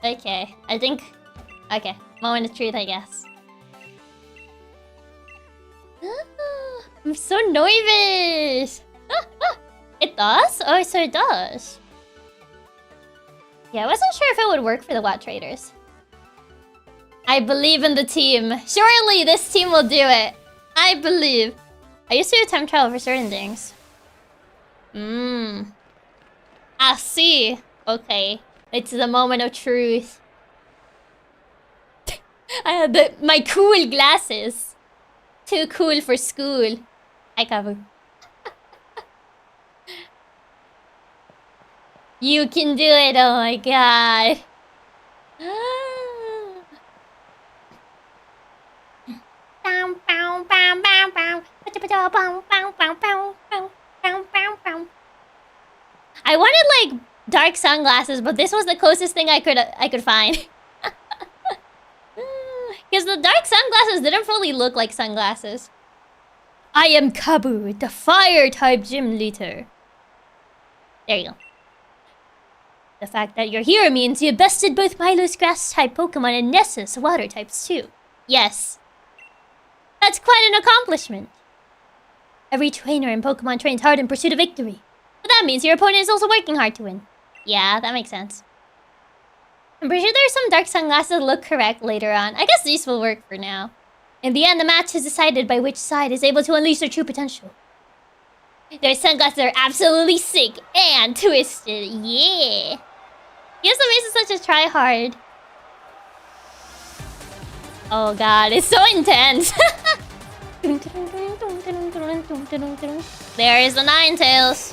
Okay. I think... Okay. Moment of truth, I guess. I'm so nervous. It does? Oh, so it does. Yeah, I wasn't sure if it would work for the Watt traders. I believe in the team. Surely this team will do it. I believe. I used to do time travel for certain things. I see. Okay. It's the moment of truth. I had my cool glasses. Too cool for school. Hi, Kabu. You can do it, oh my god. I wanted like dark sunglasses, but this was the closest thing I could find. Because the dark sunglasses didn't fully look like sunglasses. I am Kabu, the fire-type gym leader. There you go. The fact that you're here means you bested both Milo's grass-type Pokemon and Nessa's water types too. Yes. That's quite an accomplishment. Every trainer in Pokemon trains hard in pursuit of victory. But that means your opponent is also working hard to win. Yeah, that makes sense. I'm pretty sure there's some dark sunglasses that look correct later on. I guess these will work for now. In the end, the match is decided by which side is able to unleash their true potential. Their sunglasses are absolutely sick and twisted. Yeah. Yes, the base is such a try-hard. Oh god, it's so intense. There is the Ninetales.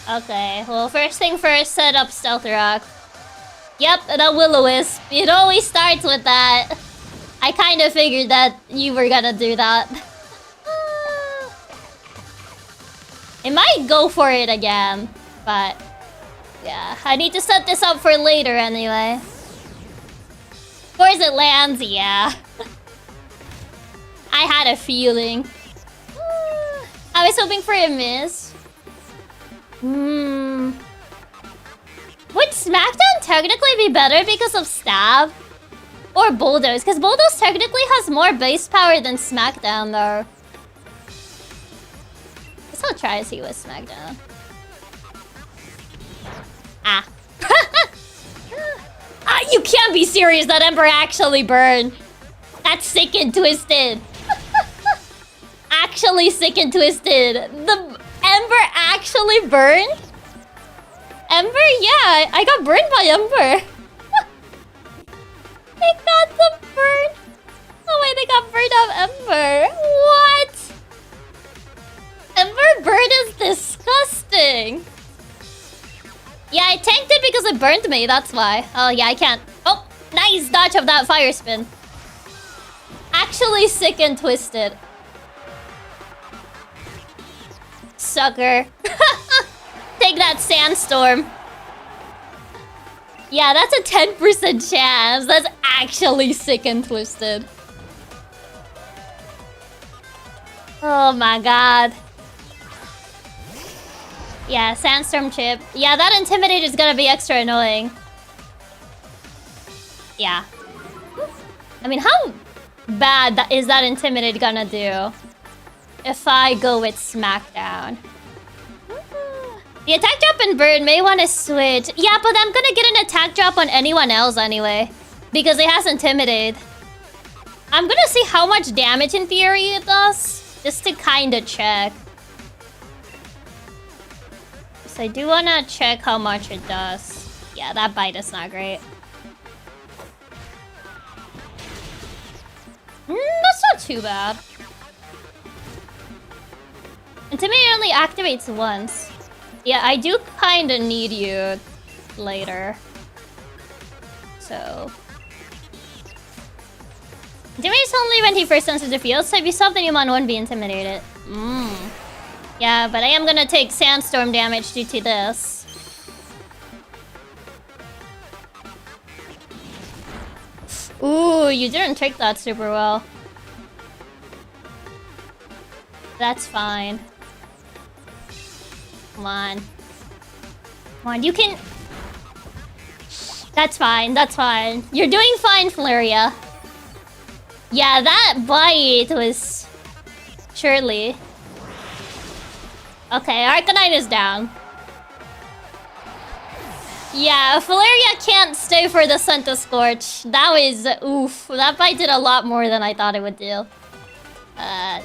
Okay, well, first thing first, set up Stealth Rock. Yep, the Will-O-Wisp. It always starts with that. I kind of figured that you were gonna do that. It might go for it again, but yeah, I need to set this up for later anyway. Of course it lands, yeah. I had a feeling. I was hoping for a miss. Would SmackDown technically be better because of Stab? Or Bulldoze? Because Bulldoze technically has more base power than SmackDown, though. Guess I'll try to see with SmackDown. Ah. Ah, you can't be serious that Ember actually burned. That's sick and twisted. Actually sick and twisted. The Ember actually burned? Ember? Yeah, I got burned by Ember. They got them burned. Oh wait, they got burned off Ember. What? Ember burn is disgusting. Yeah, I tanked it because it burned me, that's why. Oh yeah, I can't. Oh, nice dodge of that fire spin. Actually sick and twisted. Sucker. Take that sandstorm. Yeah, that's a 10% chance. That's actually sick and twisted. Oh my god. Yeah, sandstorm chip. Yeah, that intimidate is gonna be extra annoying. Yeah. I mean, how bad is that intimidate gonna do if I go with SmackDown? The attack drop and burn may want to switch. Yeah, but I'm gonna get an attack drop on anyone else anyway, because it has intimidate. I'm gonna see how much damage in theory it does, just to kind of check. So I do want to check how much it does. Yeah, that bite is not great. That's not too bad. Intimidate only activates once. Yeah, I do kind of need you later. So... Intimidate's only when he first enters the field, so if you stop the Newman won't be intimidated. Yeah, but I am gonna take sandstorm damage due to this. Ooh, you didn't trick that super well. That's fine. Come on. Come on, you can... That's fine, that's fine. You're doing fine, Flaria. Yeah, that bite was... Surely. Okay, Arcanine is down. Yeah, Flaria can't stay for the Sun to Scorch. That was... Oof. That bite did a lot more than I thought it would do.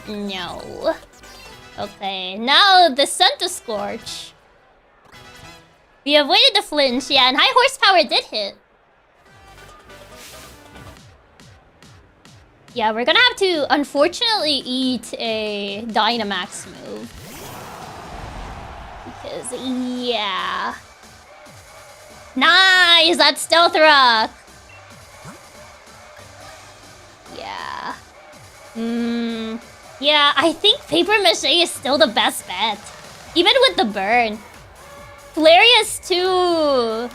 No. Okay, now the Sun to Scorch. We avoided the flinch, yeah, and high horsepower did hit. Yeah, we're gonna have to, unfortunately, eat a Dynamax move. Because, yeah. Nice! That's Stealth Rock! Yeah. Yeah, I think Paper Mache is still the best bet. Even with the burn. Flaria is too...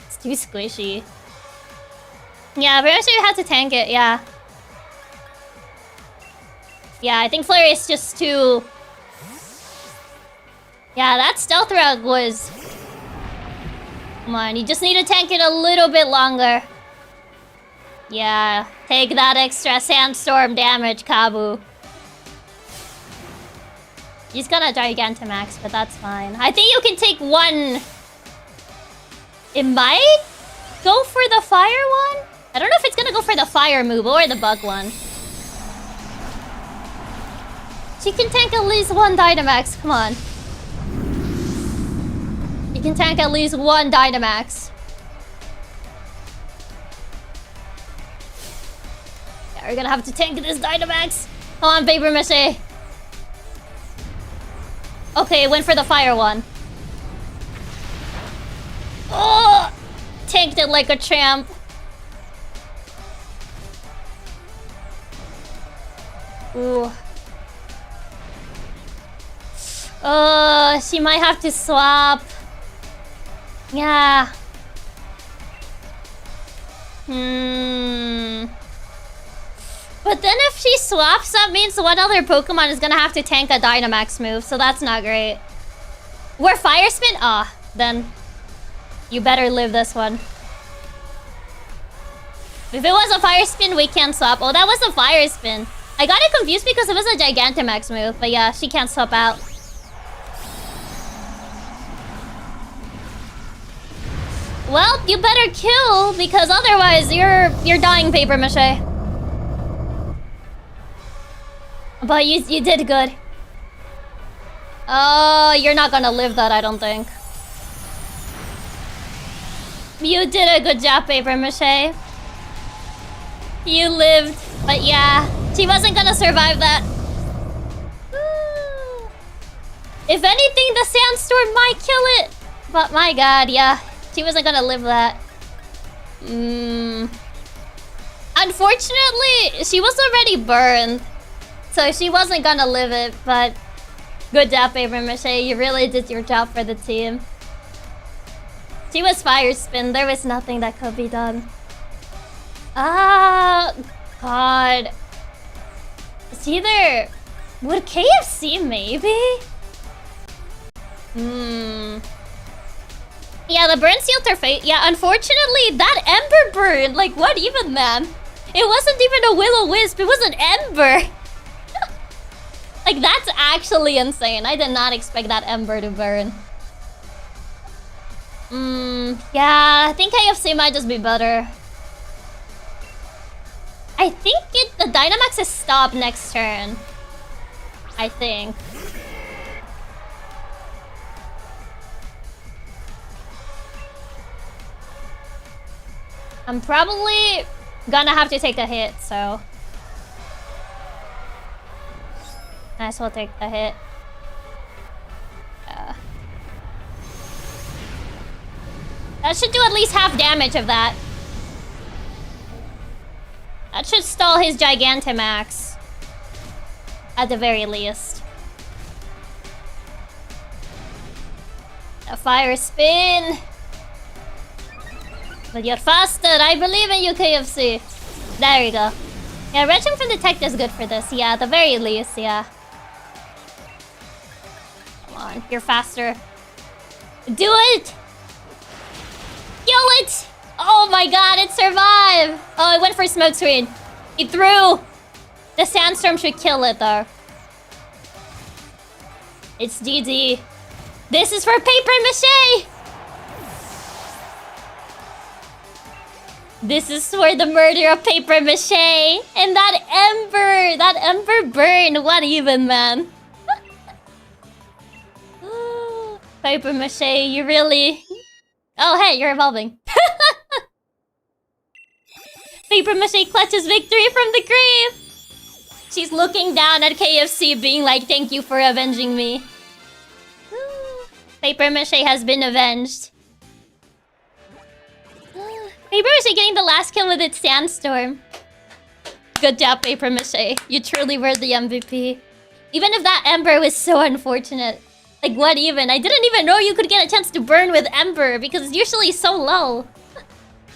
It's too squishy. Yeah, Paper Mache had to tank it, yeah. Yeah, I think Flaria is just too... Yeah, that Stealth Rock was... Come on, you just need to tank it a little bit longer. Yeah, take that extra sandstorm damage, Kabu. He's gonna Gigantamax, but that's fine. I think you can take one. It might go for the fire one? I don't know if it's gonna go for the fire move or the bug one. She can tank at least one Dynamax, come on. You can tank at least one Dynamax. Yeah, we're gonna have to tank this Dynamax. Come on, Paper Mache. Okay, went for the fire one. Oh! Tanked it like a champ. Ooh. She might have to swap. Yeah. But then if she swaps, that means one other Pokemon is gonna have to tank a Dynamax move, so that's not great. We're Fire Spin? Ah, then you better live this one. If it was a Fire Spin, we can't swap. Oh, that was a Fire Spin. I got it confused because it was a Gigantamax move, but yeah, she can't swap out. Well, you better kill, because otherwise you're dying, Paper Mache. But you did good. Oh, you're not gonna live that, I don't think. You did a good job, Paper Mache. You lived, but yeah, she wasn't gonna survive that. If anything, the sandstorm might kill it. But my god, yeah, she wasn't gonna live that. Unfortunately, she was already burned. So she wasn't gonna live it, but good job, Paper Mache. You really did your job for the team. She was Fire Spin. There was nothing that could be done. Ah, God. It's either... Would KFC maybe? Yeah, the burn sealed her fate. Yeah, unfortunately, that Ember burn. Like, what even, man? It wasn't even a Will-O-Wisp. It was an Ember. Like, that's actually insane. I did not expect that Ember to burn. Yeah, I think KFC might just be better. I think the Dynamax is stopped next turn. I think. I'm probably gonna have to take a hit, so... Might as well take a hit. That should do at least half damage of that. That should stall his Gigantamax. At the very least. A Fire Spin. But you're faster. I believe in you, KFC. There you go. Yeah, Retching from the Tech is good for this. Yeah, at the very least, yeah. Come on, you're faster. Do it! Kill it! Oh my god, it survived! Oh, it went for Smoke Screen. He threw! The Sandstorm should kill it, though. It's GG. This is for Paper Mache! This is for the murder of Paper Mache! And that Ember burn! What even, man? Paper Mache, you really... Oh, hey, you're evolving. Paper Mache clutches victory from the grave! She's looking down at KFC being like, thank you for avenging me. Paper Mache has been avenged. Paper Mache getting the last kill with its Sandstorm. Good job, Paper Mache. You truly were the MVP. Even if that Ember was so unfortunate. Like, what even? I didn't even know you could get a chance to burn with Ember because it's usually so low.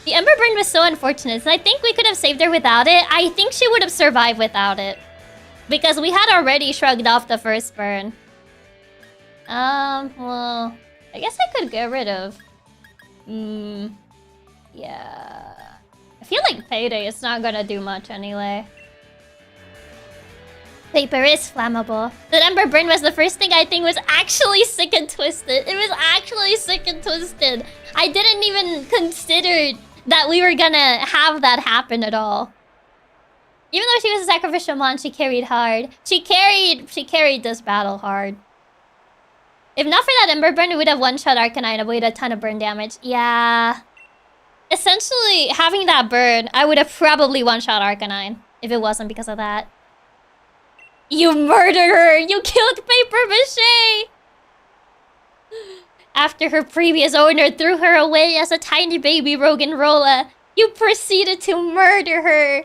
The Ember burn was so unfortunate, and I think we could have saved her without it. I think she would have survived without it. Because we had already shrugged off the first burn. Well... I guess I could get rid of... Yeah... I feel like Payday is not gonna do much anyway. Paper is flammable. The Ember burn was the first thing I think was actually sick and twisted. It was actually sick and twisted. I didn't even consider that we were gonna have that happen at all. Even though she was a sacrificial mon, she carried hard. She carried this battle hard. If not for that Ember burn, we would have one-shot Arcanine and avoided a ton of burn damage. Yeah. Essentially, having that burn, I would have probably one-shot Arcanine if it wasn't because of that. You murdered her! You killed Paper Mache! After her previous owner threw her away as a tiny baby Roggenrola, you proceeded to murder her!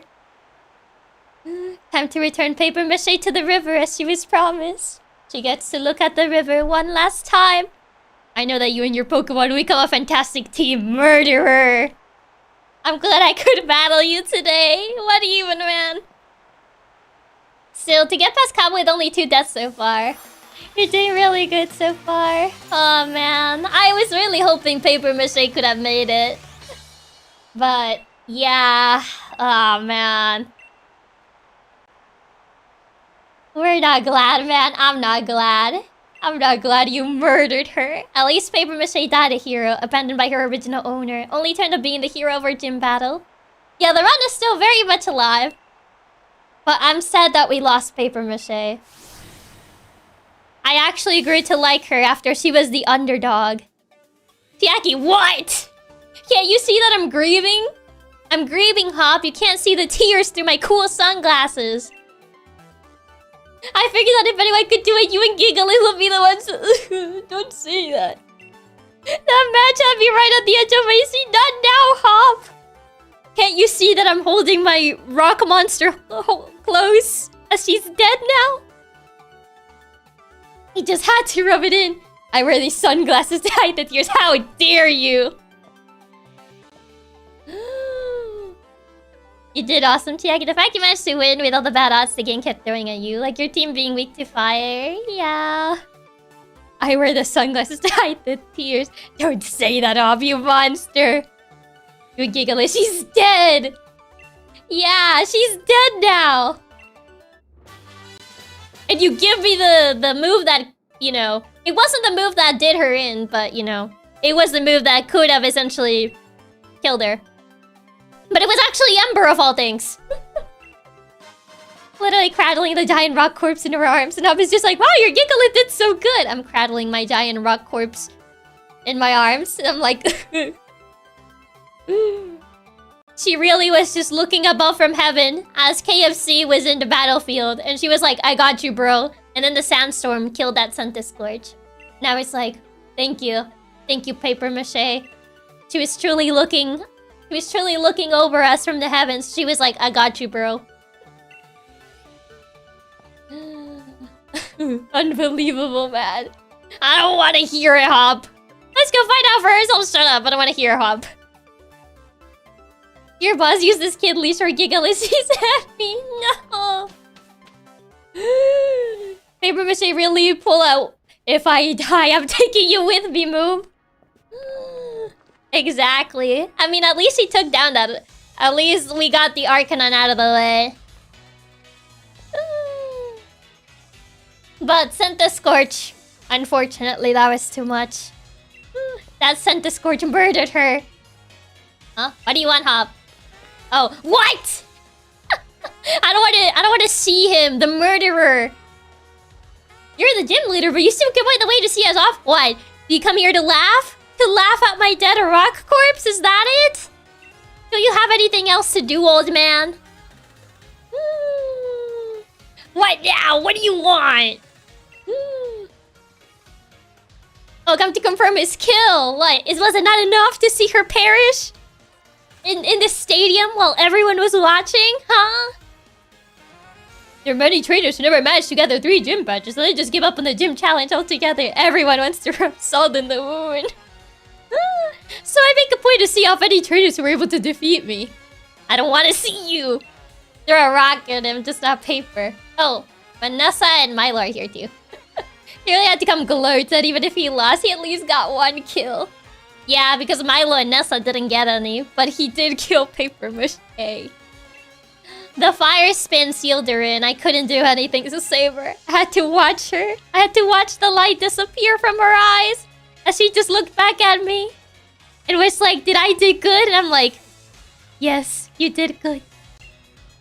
Time to return Paper Mache to the river as she was promised. She gets to look at the river one last time. I know that you and your Pokemon become a fantastic team, murderer! I'm glad I could battle you today. What even, man? Still, to get past Cabo with only 2 deaths so far. You're doing really good so far. Oh man, I was really hoping Paper Mache could have made it. But, yeah. Oh man. We're not glad, man. I'm not glad. I'm not glad you murdered her. At least Paper Mache died a hero, abandoned by her original owner. Only turned up being the hero of our gym battle. Yeah, the run is still very much alive. But I'm sad that we lost Paper Mache. I actually grew to like her after she was the underdog. Chiaki, what? Can't you see that I'm grieving? I'm grieving, Hop. You can't see the tears through my cool sunglasses. I figured that if anyone could do it, you and Giggly will be the ones. Don't say that. That match had me right at the edge of my seat. Not now, Hop. Can't you see that I'm holding my rock monster close as she's dead now? He just had to rub it in. I wear these sunglasses to hide the tears. How dare you? You did awesome, Chiaki. The fact you managed to win with all the bad odds the game kept throwing at you, like your team being weak to fire. Yeah. I wear the sunglasses to hide the tears. Don't say that, Ob, you monster. You giggle. She's dead. Yeah, she's dead now. And you give me the move that, you know, it wasn't the move that did her in, but, you know, it was the move that could have essentially killed her. But it was actually Ember of all things. Literally cradling the giant rock corpse in her arms, and I was just like, wow, your Gigglet did so good. I'm cradling my giant rock corpse in my arms, and I'm like... She really was just looking above from heaven as KFC was in the battlefield, and she was like, I got you, bro. And then the sandstorm killed that Centiscorch. Now it's like, thank you. Thank you, Paper Mache. She was truly looking over us from the heavens. She was like, I got you, bro. Unbelievable, man. I don't want to hear it, Hop. Let's go find out first. I'll shut up. I don't want to hear Hop. Your boss used this kid leash or giggle as he's happy. No. Paper Mache really pull out. If I die, I'm taking you with me move. Exactly. I mean, at least he took down that. At least we got the Arcanon out of the way. But Centiscorch, unfortunately, that was too much. That Centiscorch murdered her. Huh? What do you want, Hop? Oh, what? I don't want to see him, the murderer. You're the gym leader, but you still can't wait the way to see us off. What? Do you come here to laugh? To laugh at my dead rock corpse? Is that it? Do you have anything else to do, old man? What now? What do you want? Oh, come to confirm his kill. What? Was it not enough to see her perish? In the stadium while everyone was watching? Huh? There are many trainers who never managed to gather 3 gym badges, so they just give up on the gym challenge altogether. Everyone wants to rub salt in the wound. So I make a point to see off any trainers who were able to defeat me. I don't want to see you. Throw a rock at him, just not paper. Oh, Vanessa and Milo are here too. He really had to come gloat that even if he lost, he at least got 1 kill. Yeah, because Milo and Nessa didn't get any, but he did kill Paper Mache. The fire spin sealed her in. I couldn't do anything to save her. I had to watch her. I had to watch the light disappear from her eyes as she just looked back at me. It was like, did I do good? And I'm like, yes, you did good.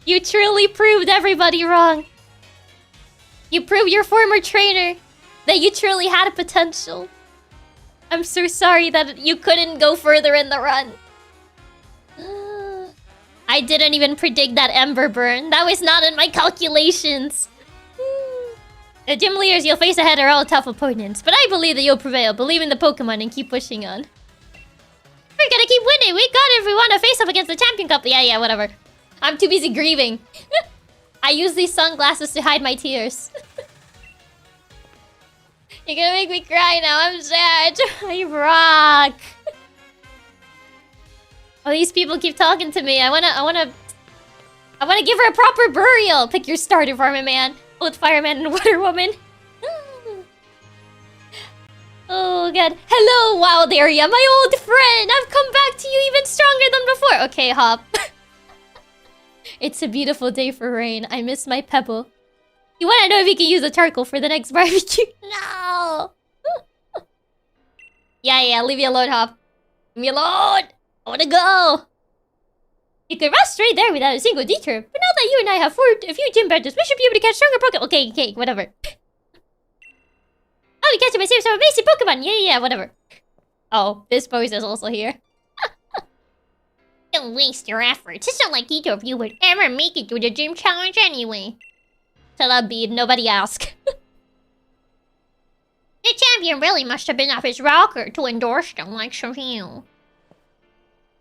You truly proved everybody wrong. You proved your former trainer that you truly had a potential. I'm so sorry that you couldn't go further in the run. I didn't even predict that Ember burn. That was not in my calculations. The gym leaders you'll face ahead are all tough opponents, but I believe that you'll prevail. Believe in the Pokemon and keep pushing on. We're gonna keep winning. We got it if we want to face up against the Champion Cup. Yeah, whatever. I'm too busy grieving. I use these sunglasses to hide my tears. You're gonna make me cry now. I'm sad. I rock. Oh, these people keep talking to me. I wanna I want to give her a proper burial. Pick your starter, Farmer Man. Old Fireman and Water Woman. Oh god. Hello, Wild Area, my old friend. I've come back to you even stronger than before. Okay, Hop. It's a beautiful day for rain. I miss my pebble. You want to know if you can use the charcoal for the next barbecue? No. Yeah, leave me alone, Hop. Leave me alone. I want to go. You can rush straight there without a single detour. But now that you and I have formed a few gym badges, we should be able to catch stronger Pokemon. Okay, whatever. I'll be catching my saves from amazing Pokemon. Yeah, whatever. Oh, this pose is also here. Don't waste your efforts. It's not like either of you would ever make it through the gym challenge anyway. Tell that bead, nobody ask. The champion really must have been off his rocker to endorse them like you.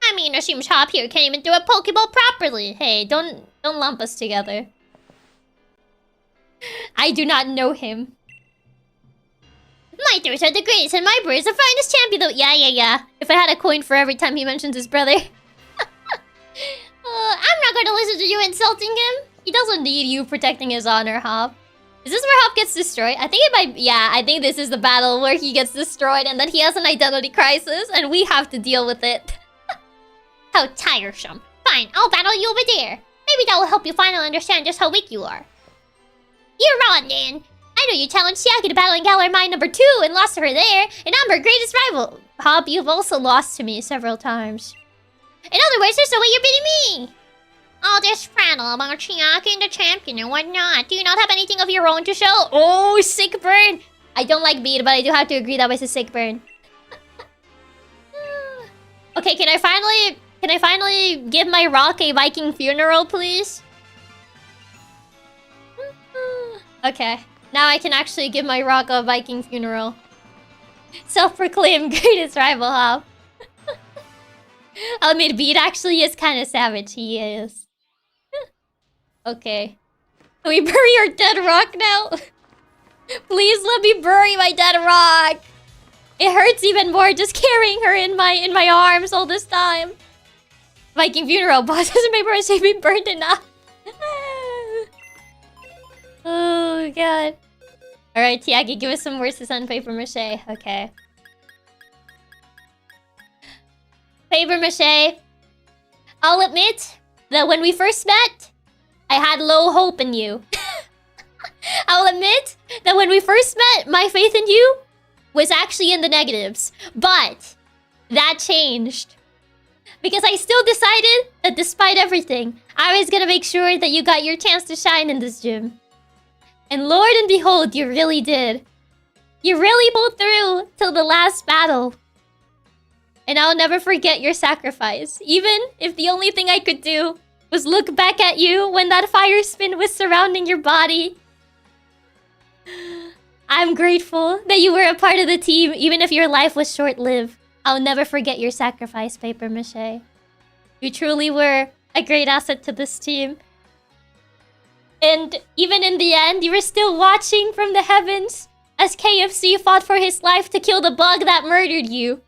I mean, it seems Hop here can't even throw a Pokeball properly. Hey, don't lump us together. I do not know him. My throws are the greatest and my bird is the finest champion though. Yeah. If I had a coin for every time he mentions his brother. I'm not going to listen to you insulting him. He doesn't need you protecting his honor, Hop. Is this where Hop gets destroyed? I think it might... Yeah, I think this is the battle where he gets destroyed and then he has an identity crisis and we have to deal with it. How tiresome. Fine, I'll battle you over there. Maybe that will help you finally understand just how weak you are. You're on, then. I know you challenged Chiaki to battle in Galar Mine number 2 and lost to her there, and I'm her greatest rival. Hop, you've also lost to me several times. In other words, there's no way you're beating me. All this prattle about Chiaki and the champion and whatnot. Do you not have anything of your own to show? Oh, sick burn. I don't like beat, but I do have to agree that was a sick burn. Okay, can I finally give my rock a Viking funeral, please? Okay. Now I can actually give my rock a Viking funeral. Self-proclaimed greatest rival, Hop. I'll admit, Beat actually is kind of savage. He is. Okay. Can we bury our dead rock now? Please let me bury my dead rock. It hurts even more just carrying her in my arms all this time. Viking funeral, boss doesn't make her say me burned enough. Oh god. Alright, Chiaki, give us some verses on paper mache. Okay. Paper mache. I'll admit that when we first met, I had low hope in you. I'll admit that when we first met, my faith in you was actually in the negatives. But that changed. Because I still decided that despite everything, I was gonna make sure that you got your chance to shine in this gym. And Lord and behold, you really did. You really pulled through till the last battle. And I'll never forget your sacrifice. Even if the only thing I could do was look back at you when that fire spin was surrounding your body. I'm grateful that you were a part of the team, even if your life was short-lived. I'll never forget your sacrifice, Paper Mache. You truly were a great asset to this team. And even in the end, you were still watching from the heavens as KFC fought for his life to kill the bug that murdered you.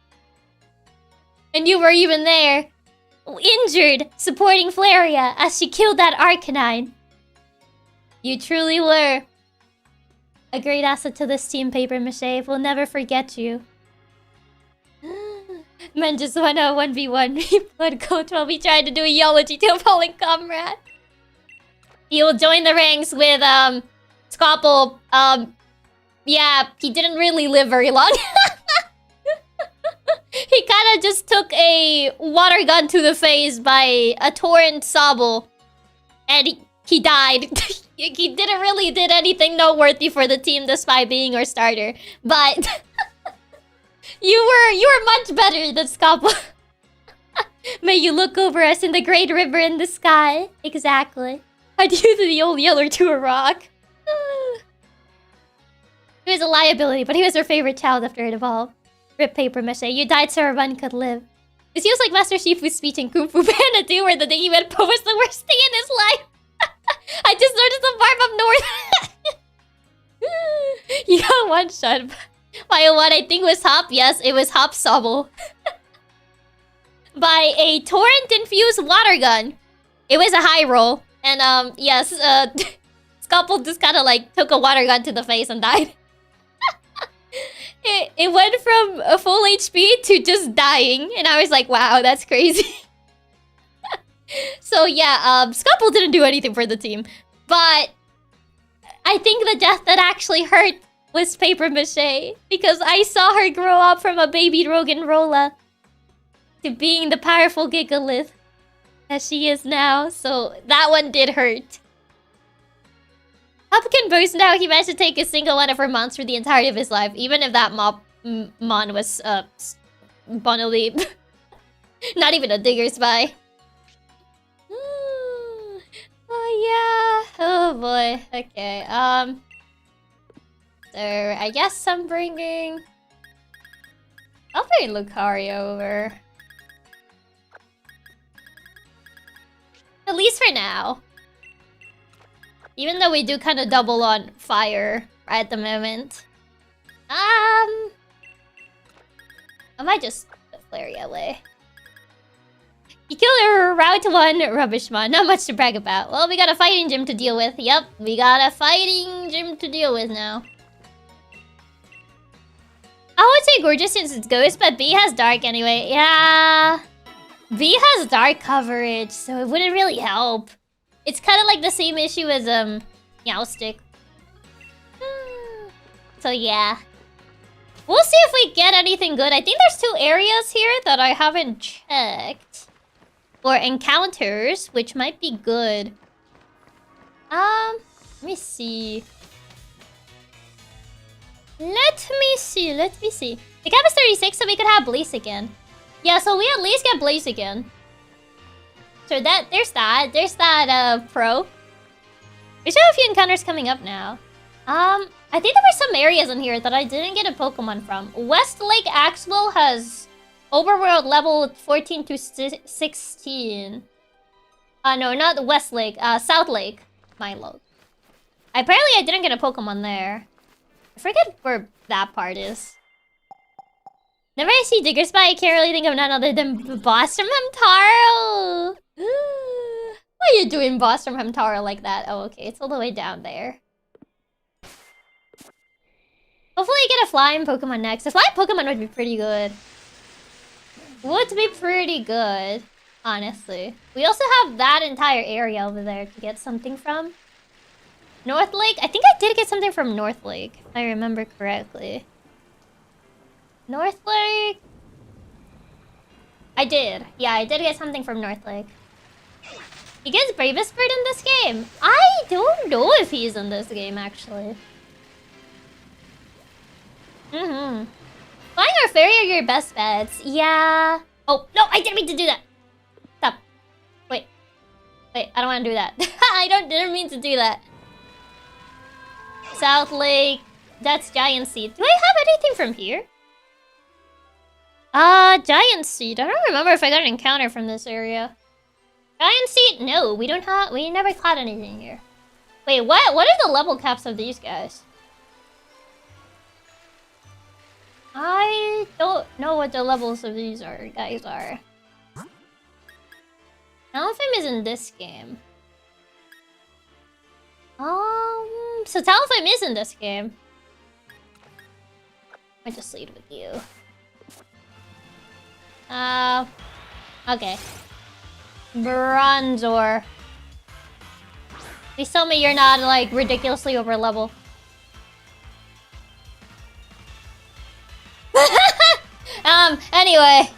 And you were even there, injured, supporting Flaria as she killed that Arcanine. You truly were a great asset to this team, Paper Mache. We'll never forget you. Men just wanna 1v1 blood coach while we tried to do a eulogy to a fallen comrade. He'll join the ranks with, Scopple. Yeah, he didn't really live very long. He kinda just took a water gun to the face by a torrent Sobble. And he died. He didn't really did anything noteworthy for the team despite being our starter. But you were much better than Scopple. May you look over us in the great river in the sky. Exactly. I'd use the old yeller to a rock. He was a liability, but he was our favorite child after it evolved. Rip Paper Mache, you died so our run could live. This feels like Master Shifu's speech in Kung Fu Panda 2 where the day he went po was the worst thing in his life. I just noticed the farm up north. You got one shot. By what I think was Hop, yes, it was Hop Sobble. By a torrent-infused water gun. It was a high roll. And yes, Scalpel just kind of like took a water gun to the face and died. It went from a full HP to just dying, and I was like, wow, that's crazy. So yeah, Scalpel didn't do anything for the team, but I think the death that actually hurt was Paper Mache, because I saw her grow up from a baby Roggenrola to being the powerful Gigalith that she is now, so that one did hurt. Pumpkin boasts now he managed to take a single one of her mons for the entirety of his life, even if that mon was, Bonoli. Not even a digger spy. Oh yeah, oh boy, okay, so I guess I'm bringing... I'll bring Lucario over. At least for now. Even though we do kind of double on fire right at the moment. I might just put Flurry away. You killed a Route 1 Rubbishmon. Not much to brag about. Well, we got a fighting gym to deal with. Yep, we got a fighting gym to deal with now. I would say Gorgeous since it's Ghost, but B has Dark anyway. Yeah. B has Dark coverage, so it wouldn't really help. It's kind of like the same issue as, Meowstick. So yeah. We'll see if we get anything good. I think there's 2 areas here that I haven't checked. Or encounters, which might be good. Let me see. Let me see. The cap is 36, so we could have Blaze again. Yeah, so we at least get Blaze again. So there's that pro. We still have a few encounters coming up now. I think there were some areas in here that I didn't get a Pokemon from. Westlake Axwell has overworld level 14 to 16. No, not Westlake. South Lake. Milo. Apparently I didn't get a Pokemon there. I forget where that part is. Whenever I see Digger Spy, I can't really think of none other than Boss from Hamtaro. Why are you doing Boss from Hamtaro like that? Oh, okay. It's all the way down there. Hopefully I get a flying Pokemon next. A flying Pokemon would be pretty good. Would be pretty good, honestly. We also have that entire area over there to get something from. North Lake? I think I did get something from North Lake, if I remember correctly. North Lake? I did. Yeah, I did get something from North Lake. He gets Bravest Bird in this game. I don't know if he's in this game, actually. Flying or Fairy are your best bets. Yeah. Oh, no, I didn't mean to do that. Stop. Wait, I don't want to do that. I didn't mean to do that. South Lake. That's Giant Seed. Do I have anything from here? Giant Seed. I don't remember if I got an encounter from this area. Giant Seed? No, we don't have... We never caught anything here. Wait, what? What are the level caps of these guys? I don't know what the levels of these guys are. Talonflame is in this game. So Talonflame is in this game. I just lead with you. Okay. Bronzor. Please tell me you're not, like, ridiculously over level. Anyway.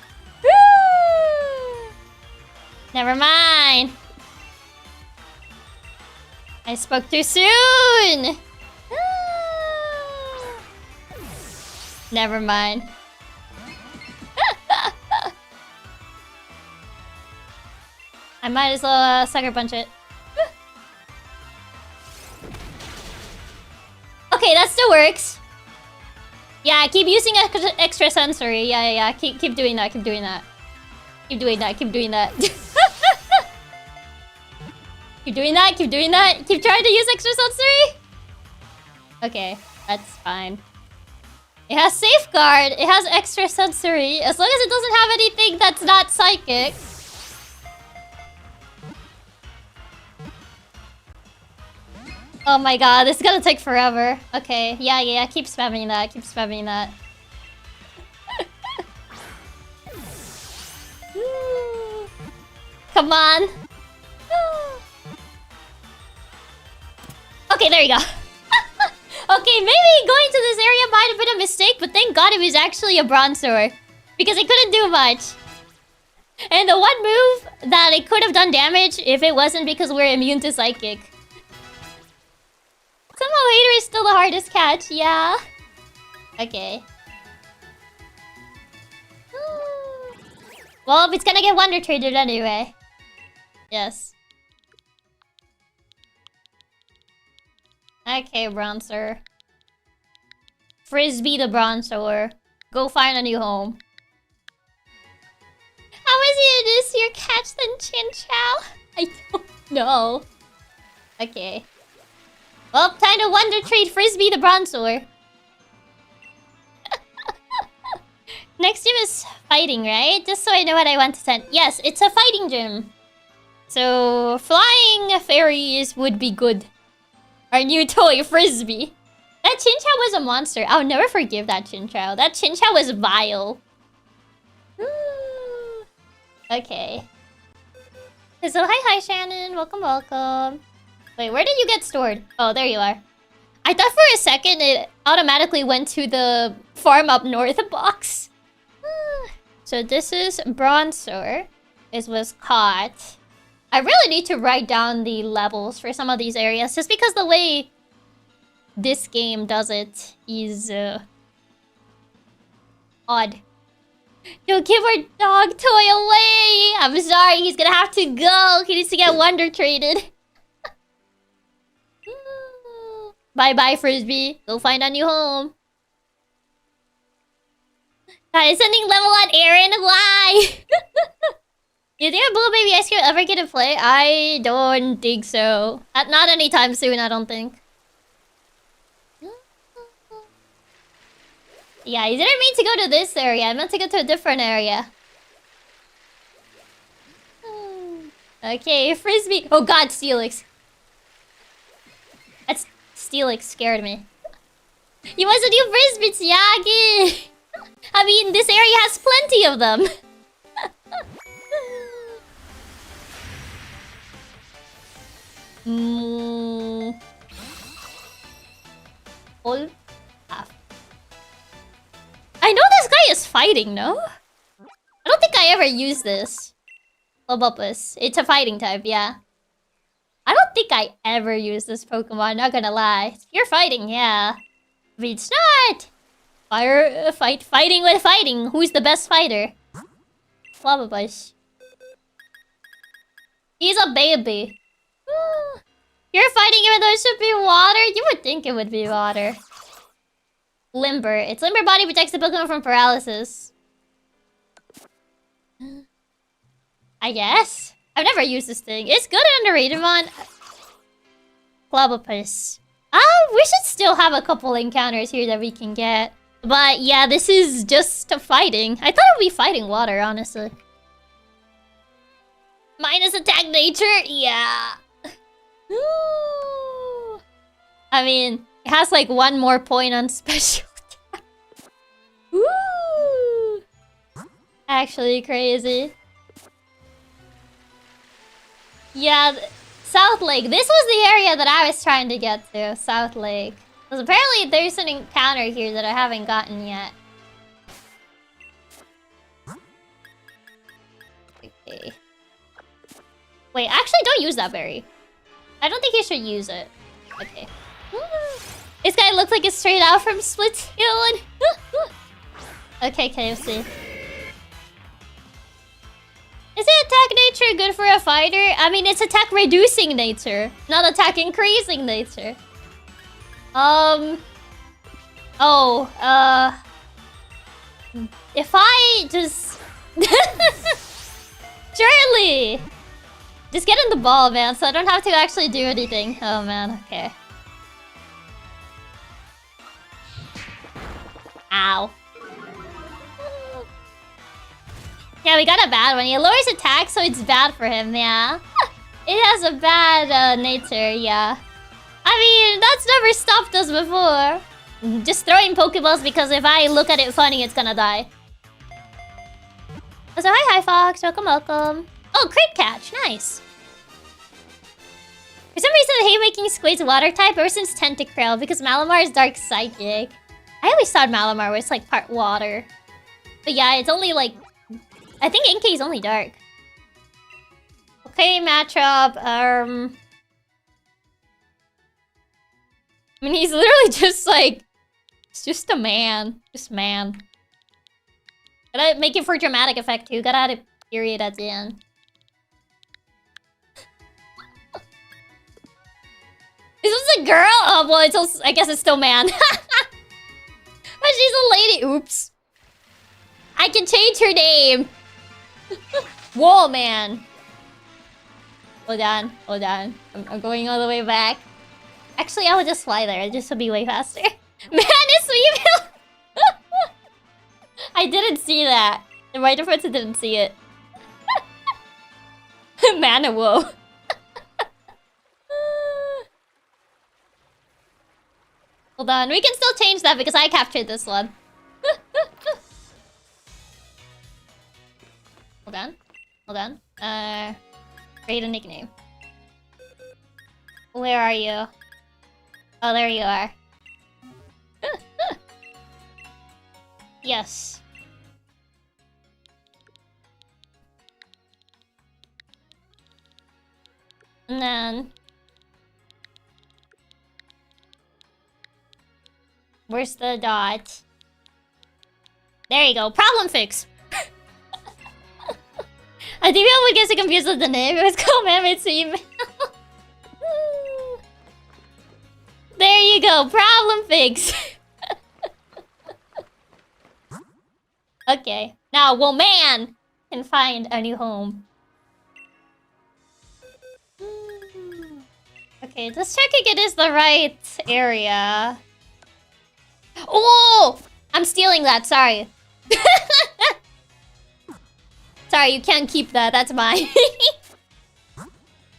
Never mind. I spoke too soon. Never mind. I might as well sucker punch it. Okay, that still works. Yeah, keep using extra sensory. Yeah. Keep doing that. Keep doing that. Keep doing that. Keep doing that. Keep doing that. Keep doing that. Keep trying to use extra sensory. Okay, that's fine. It has safeguard. It has extra sensory. As long as it doesn't have anything that's not psychic. Oh my god, this is gonna take forever. Okay, yeah, keep spamming that, keep spamming that. Come on. Okay, there you go. Okay, maybe going to this area might have been a mistake, but thank god it was actually a Bronzor. Because it couldn't do much. And the one move that it could have done damage if it wasn't because we're immune to Psychic. Somehow Hater is still the hardest catch, yeah. Okay. Well, it's gonna get Wonder Traded anyway. Yes. Okay, Bronzor. Frisbee the Bronzor. Go find a new home. How is it easier catch than Chinchou? I don't know. Okay. Well, time to Wonder Trade Frisbee the Bronzor. Next gym is fighting, right? Just so I know what I want to send. Yes, it's a fighting gym. So, flying fairies would be good. Our new toy, Frisbee. That Chinchou was a monster. I'll never forgive that Chinchou. That Chinchou was vile. Okay. So, hi, Shannon. Welcome, welcome. Wait, where did you get stored? Oh, there you are. I thought for a second it automatically went to the farm up north box. So this is Bronzor. This was caught. I really need to write down the levels for some of these areas, just because the way this game does it is odd. Don't give our dog toy away! I'm sorry, he's gonna have to go. He needs to get Wonder Traded. Bye-bye, Frisbee. Go find a new home. Guys, sending level on Aaron. Why? You think a Blue Baby Ice Cream ever get to play? I don't think so. Not anytime soon, I don't think. Yeah, I didn't mean to go to this area. I meant to go to a different area. Okay, Frisbee. Oh god, Steelix. That's... Steelix scared me. You want to do Frisbee, Chiaki? I mean, this area has plenty of them. All half. I know this guy is fighting, no? I don't think I ever used this. Lobopus. It's a fighting type, yeah. I don't think I ever used this Pokemon, not gonna lie. You're fighting, yeah. But it's not! Fighting with fighting. Who's the best fighter? Flabberbush. He's a baby. You're fighting even though it should be water? You would think it would be water. Limber. Its limber body protects the Pokemon from paralysis. I guess. I've never used this thing. It's good and underrated, man. Flabberbush. We should still have a couple encounters here that we can get. But yeah, this is just fighting. I thought it would be fighting water, honestly. Minus attack nature? Yeah. I mean, it has like one more point on special attack. Woo! Actually crazy. Yeah, South Lake. This was the area that I was trying to get to. South Lake. Because apparently there's an encounter here that I haven't gotten yet. Okay. Wait, actually don't use that berry. I don't think you should use it. Okay. This guy looks like it's straight out from Splatoon. Okay, KFC. Is it attack nature good for a fighter? I mean, it's attack reducing nature, not attack increasing nature. If I just... Surely! Just get in the ball, man, so I don't have to actually do anything. Oh, man, okay. Ow. Yeah, we got a bad one. He lowers attack, so it's bad for him, yeah. It has a bad nature, yeah. I mean, that's never stopped us before. Just throwing Pokeballs because if I look at it funny, it's gonna die. So hi Fox, welcome. Oh, crit catch, nice. For some reason, I hate making squids water type ever since Tentacruel because Malamar is dark psychic. I always thought Malamar was like part water. But yeah, it's only like... I think Inkay is only dark. Okay, matchup, I mean, he's literally just like... It's just a man. Just man. Gotta make it for dramatic effect too. Gotta add a period at the end. Is this a girl? Oh, well, it's also, I guess it's still man. But she's a lady. Oops. I can change her name. Whoa, man. Hold on. Hold on. I'm going all the way back. Actually, I would just fly there. Just to be way faster. Man, it's female. I didn't see that. The writer person didn't see it. Man, whoa. Hold on, we can still change that because I captured this one. Hold on. Hold on. Create a nickname. Where are you? Oh, there you are. Yes. And then... Where's the dot? There you go. Problem fix. I think people would get so confused with the name. It was called Man-Made Female. There you go. Problem fix. Okay. Now, well, man can find a new home. Okay, let's check if it is the right area. Oh! I'm stealing that, sorry. Sorry, you can't keep that. That's mine.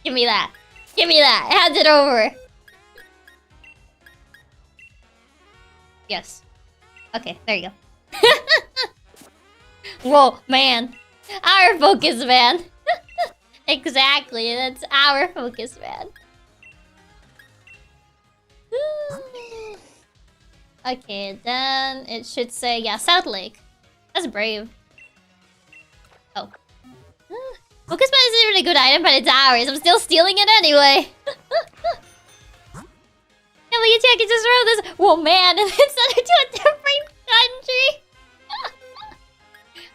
Give me that. Give me that. Hand it over. Yes. Okay, there you go. Whoa, man. Our focus, man. Exactly, that's our focus, man. Okay, then it should say, yeah, South Lake. That's brave. Oh. Focus Pad isn't even a good item, but it's ours. I'm still stealing it anyway. Yeah, but you check, it just wrote this. Whoa, man, and then sent it to a different country.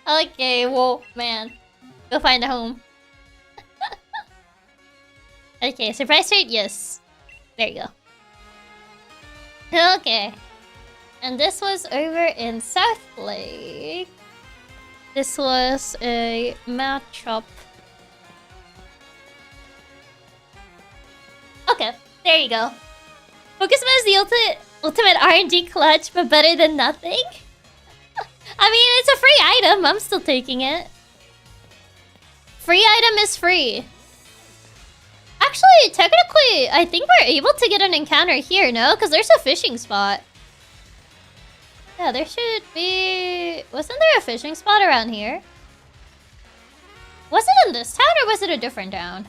Okay, whoa, man. Go find a home. Okay, surprise rate, yes. There you go. Okay. And this was over in South Lake. This was a matchup. Okay, there you go. Focus Man is the ultimate RNG clutch, but better than nothing. I mean, it's a free item. I'm still taking it. Free item is free. Actually, technically, I think we're able to get an encounter here, no? Because there's a fishing spot. Yeah, there should be... Wasn't there a fishing spot around here? Was it in this town or was it a different town?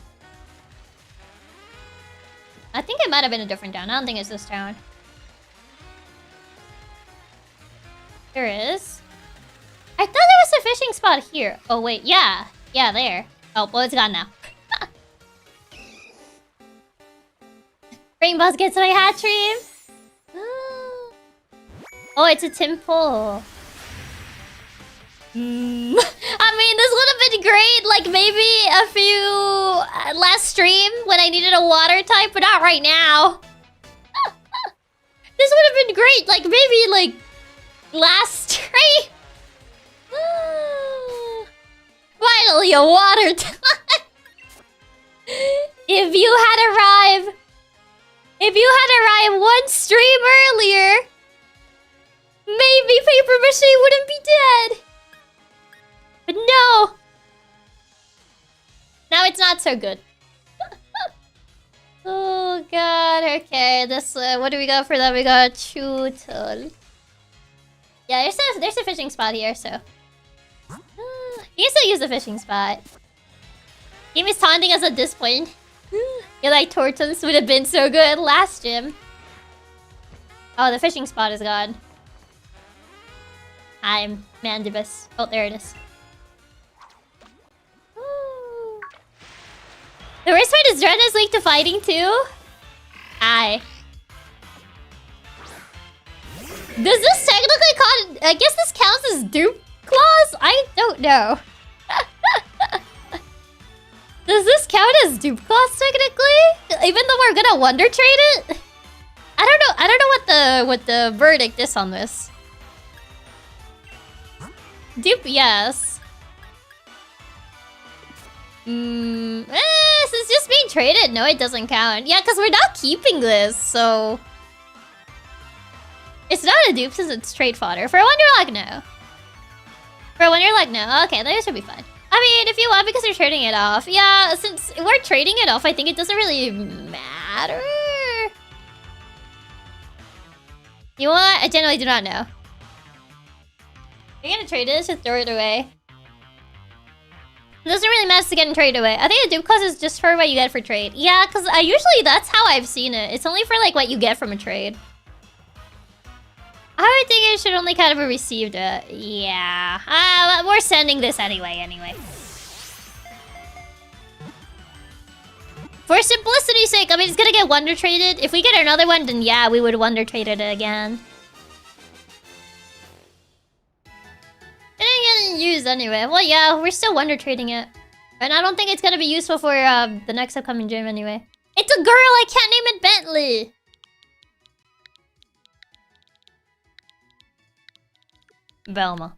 I think it might have been a different town. I don't think it's this town. There is. I thought there was a fishing spot here. Oh, wait. Yeah. Yeah, there. Oh, well, it's gone now. Rainbows gets my hat trim. Oh, it's a temple. I mean, this would have been great, like, maybe a few... last stream, when I needed a water type, but not right now. This would have been great, like, maybe, like... last stream? Finally, a water type! If you had arrived... If you had arrived one stream earlier... maybe Paper Mache wouldn't be dead. But no! Now it's not so good. Oh god, Okay, this what do we got for that? We got Chutul. Yeah, there's a fishing spot here, so you can still use the fishing spot. Game is taunting us at this point. You're like Tortoise would have been so good last gym. Oh, the fishing spot is gone. I'm Mandibus. Oh, there it is. Ooh. The worst part is Dren is linked to fighting too. Aye. Does this technically count? I guess this counts as dupe clause? I don't know. Does this count as dupe clause technically? Even though we're gonna wonder trade it? I don't know what the verdict is on this. Dupe, yes. Since it's just being traded, no, it doesn't count. Yeah, because we're not keeping this, so it's not a dupe since it's trade fodder. For a Wonderlocke, no. For a Wonderlocke, no. Okay, that should be fine. I mean, if you want, because you're trading it off. Yeah, since we're trading it off, I think it doesn't really matter. You want? I generally do not know. You're gonna trade it, just throw it away. It doesn't really matter to get and trade away. I think the dupe clause is just for what you get for trade. Yeah, because usually that's how I've seen it. It's only for like what you get from a trade. I would think it should only kind of be received. Yeah. We're sending this anyway. For simplicity's sake, I mean, it's gonna get wonder traded. If we get another one, then yeah, we would wonder trade it again. It ain't getting used anyway. Well, yeah, we're still wonder trading it. And I don't think it's gonna be useful for the next upcoming gym anyway. It's a girl, I can't name it Bentley! Velma.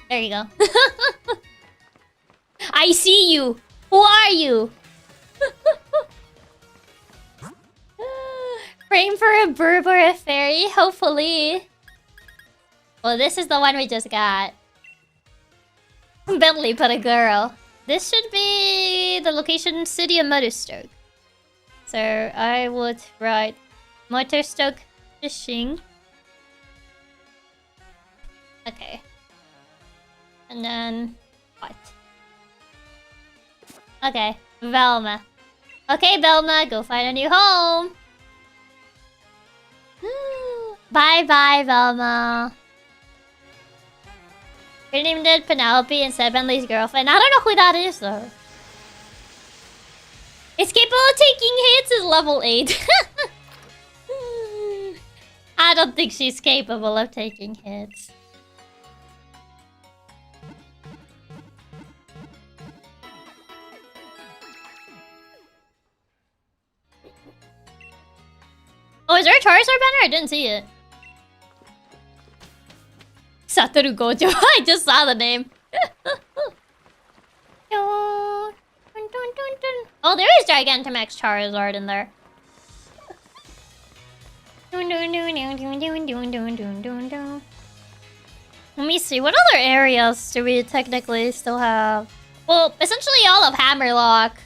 There you go. I see you! Who are you? Frame for a burb or a fairy, hopefully. Well, this is the one we just got. Bentley put a girl. This should be the location city of Motorstoke. So I would write Motorstoke fishing. Okay. And then what? Okay, Velma. Okay, Velma, go find a new home. Bye-bye, Velma. Your name did Penelope instead of Bentley's girlfriend. I don't know who that is, though. It's capable of taking hits is level 8. I don't think she's capable of taking hits. Oh, is there a Charizard banner? I didn't see it. Satoru Gojo. I just saw the name. Oh, there is Gigantamax Charizard in there. Let me see. What other areas do we technically still have? Well, essentially all of Hammerlock.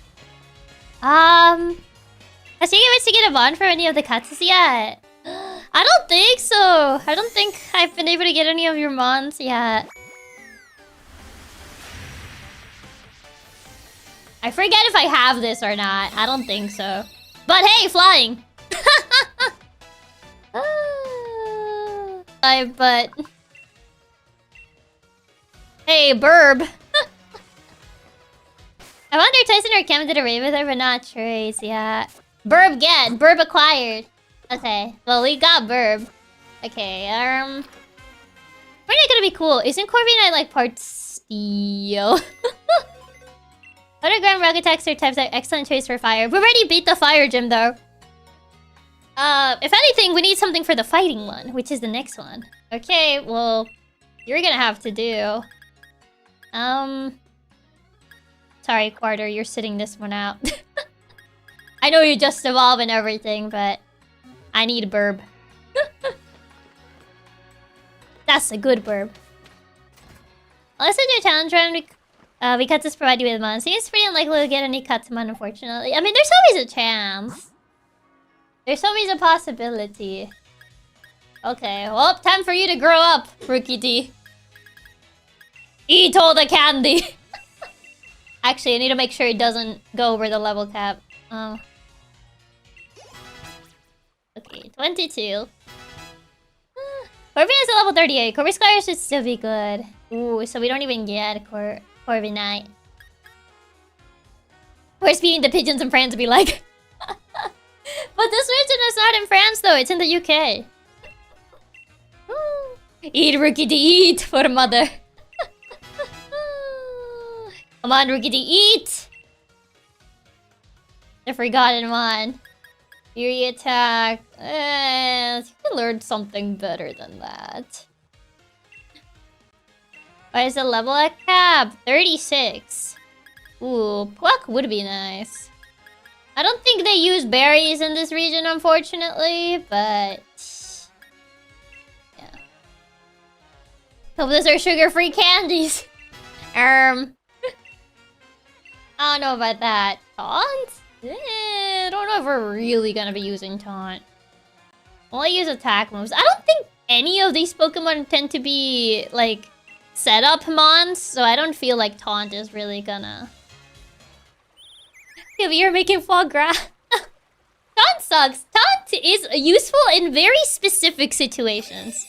Has he managed to get a bond for any of the cuts yet? I don't think so. I don't think I've been able to get any of your mons yet. I forget if I have this or not. I don't think so. But hey, flying! But... Hey, Burb. I wonder if Tyson or Cam did a raid with her, but not Trace yet. Burb get! Burb acquired! Okay, well, we got Burb. Okay, Where's it gonna be cool? Isn't Corviknight like part steel? Autogram rocket attacks are types are excellent choice for fire. We already beat the fire gym though. If anything, we need something for the fighting one, which is the next one. Okay, well, you're gonna have to do. Sorry, Quarter, you're sitting this one out. I know you just evolve and everything, but I need a burb. That's a good burb. Let's do a challenge round. Because it's provided with mon. Seems pretty unlikely we'll get any Katsumon, unfortunately. I mean, there's always a chance. There's always a possibility. Okay, well, time for you to grow up, Rookie D. Eat all the candy! Actually, I need to make sure it doesn't go over the level cap. Oh. Okay, 22. Corby is a level 38. Corby Squire should still be good. Ooh, so we don't even get Corby Knight. We're speaking to pigeons in France to be like... But this region is not in France though, it's in the UK. Eat, Rookie D, eat for mother. Come on, Rookie D, eat! The forgotten one. Fury attack. You can learn something better than that. Why is the level at cap? 36. Ooh, Pluck would be nice. I don't think they use berries in this region, unfortunately, but... yeah. Hope those are sugar-free candies. I don't know about that. Taunt? I don't know if we're really gonna be using Taunt. Only use attack moves. I don't think any of these Pokemon tend to be, like, setup mons, so I don't feel like Taunt is really gonna... You're making foie gras. Taunt sucks. Taunt is useful in very specific situations.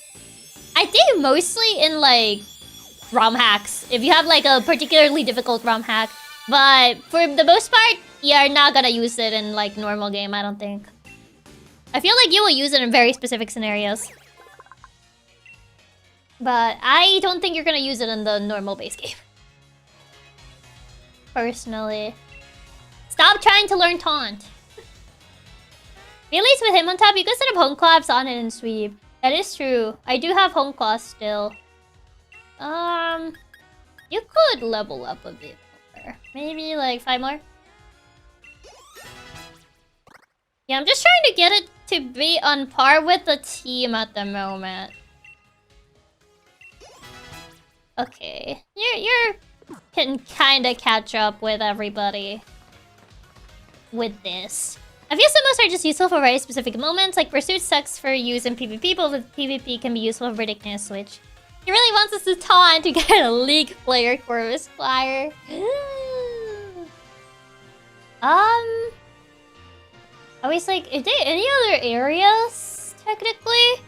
I think mostly in, like, ROM hacks. If you have, like, a particularly difficult ROM hack. But for the most part, you're not gonna use it in, like, normal game, I don't think. I feel like you will use it in very specific scenarios. But I don't think you're gonna use it in the normal base game. Personally. Stop trying to learn Taunt. At least with him on top, you could set up Home Claps on it and sweep. That is true. I do have Home Claws still. You could level up a bit more. Maybe like 5 more? Yeah, I'm just trying to get it to be on par with the team at the moment. Okay. You can kinda catch up with everybody. With this. I feel some moves are just useful for very specific moments, like Pursuit sucks for use in PvP, but with PvP can be useful for predicting a switch. He really wants us to taunt to get a League player Corvus Flyer. I was like, is there any other areas, technically?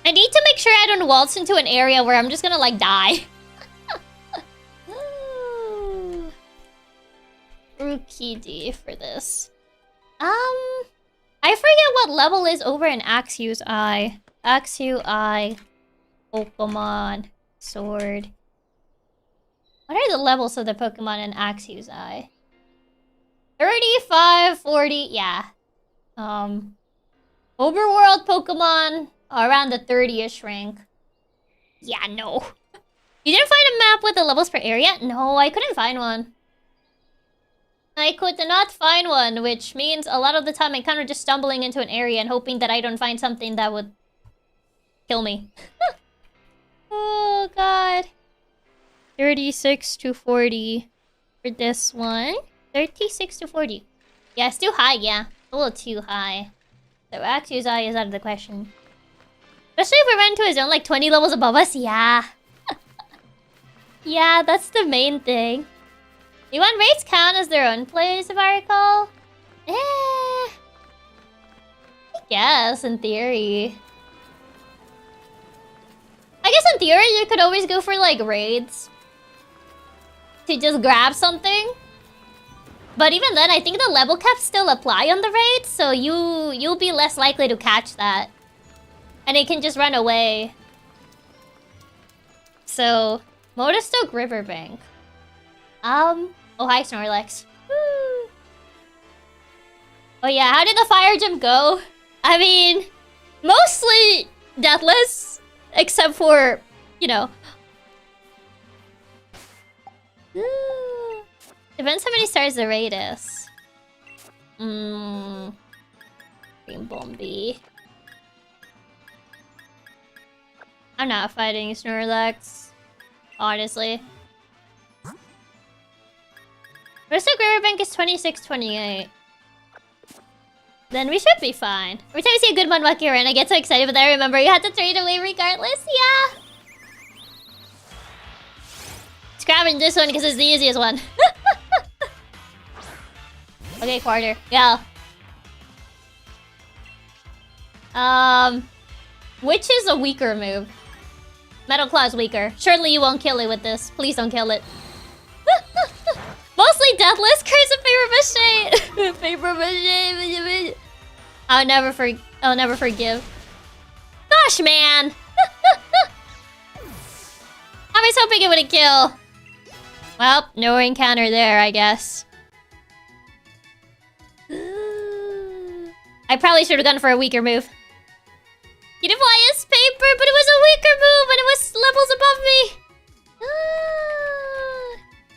I need to make sure I don't waltz into an area where I'm just gonna, like, die. Rookie D for this. I forget what level is over in Axew's Eye. Axew Eye. Pokemon. Sword. What are the levels of the Pokemon in Axew's Eye? 35, 40, yeah. Overworld Pokemon around the 30-ish rank. Yeah, no. You didn't find a map with the levels per area? No, I couldn't find one. I could not find one, which means a lot of the time I'm kind of just stumbling into an area and hoping that I don't find something that would kill me. Oh, God. 36 to 40 for this one. 36 to 40. Yeah, it's too high, yeah. A little too high. So Axew's Eye is out of the question. Especially if we run into a zone like 20 levels above us, yeah. Yeah, that's the main thing. D1 raids count as their own plays, if I recall? I guess, in theory. I guess in theory, you could always go for, like, raids. To just grab something. But even then, I think the level caps still apply on the raids, so you'll be less likely to catch that. And it can just run away. So, Motostoke Riverbank. Oh, hi, Snorlax. Woo. Oh yeah, how did the fire gym go? I mean, mostly deathless, except for, you know. Depends how many stars the raid is. Green Bombi. I'm not fighting Snorlax, honestly. Mystic Riverbank is 26-28. Then we should be fine. Every time I see a good Moonwalker and I get so excited, but then I remember you had to trade away regardless. Yeah. Grabbing this one because it's the easiest one. Okay, quarter. Yeah. Which is a weaker move? Metal Claw is weaker. Surely you won't kill it with this. Please don't kill it. Mostly deathless. Curse of paper mache. Paper mache. I'll never forgive. Gosh, man. I was hoping it would kill. Well, no encounter there, I guess. I probably should have gone for a weaker move. You didn't fly is paper, but it was a weaker move and it was levels above me.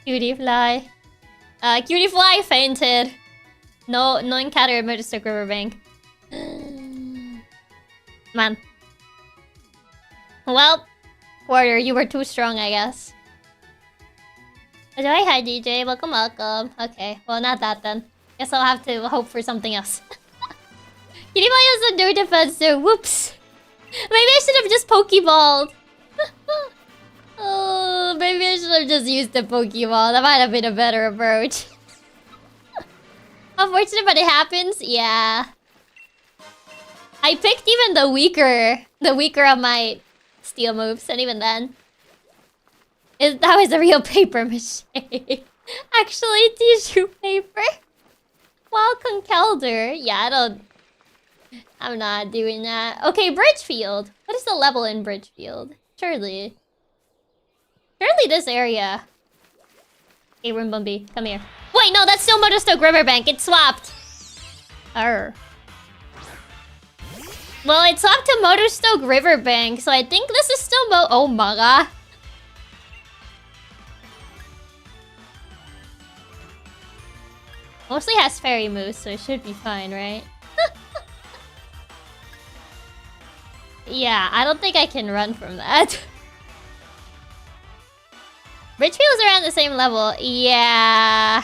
Cutie fly. Cutie fly fainted. No encounter at Majestic Riverbank. Man. Well, Warrior, you were too strong, I guess. Hi, DJ. Welcome. Okay, well, not that then. Guess I'll have to hope for something else. Cutie fly has a no defense, so whoops. Maybe I should have just Pokeballed. Oh, maybe I should have just used the Pokeball. That might have been a better approach. Unfortunate, but it happens. Yeah. I picked even the weaker of my steel moves, and even then, that was a real paper mache. Actually, tissue paper. Welcome, Kelder. Yeah, I'm not doing that. Okay, Bridgefield. What is the level in Bridgefield? Surely this area. Hey, Rimbumby, come here. Wait, no, that's still Motostoke Riverbank. It swapped. Arr. Well, it swapped to Motostoke Riverbank, so I think this is still oh my god. Mostly has fairy moves, so it should be fine, right? Yeah, I don't think I can run from that. Richfield's around the same level. Yeah.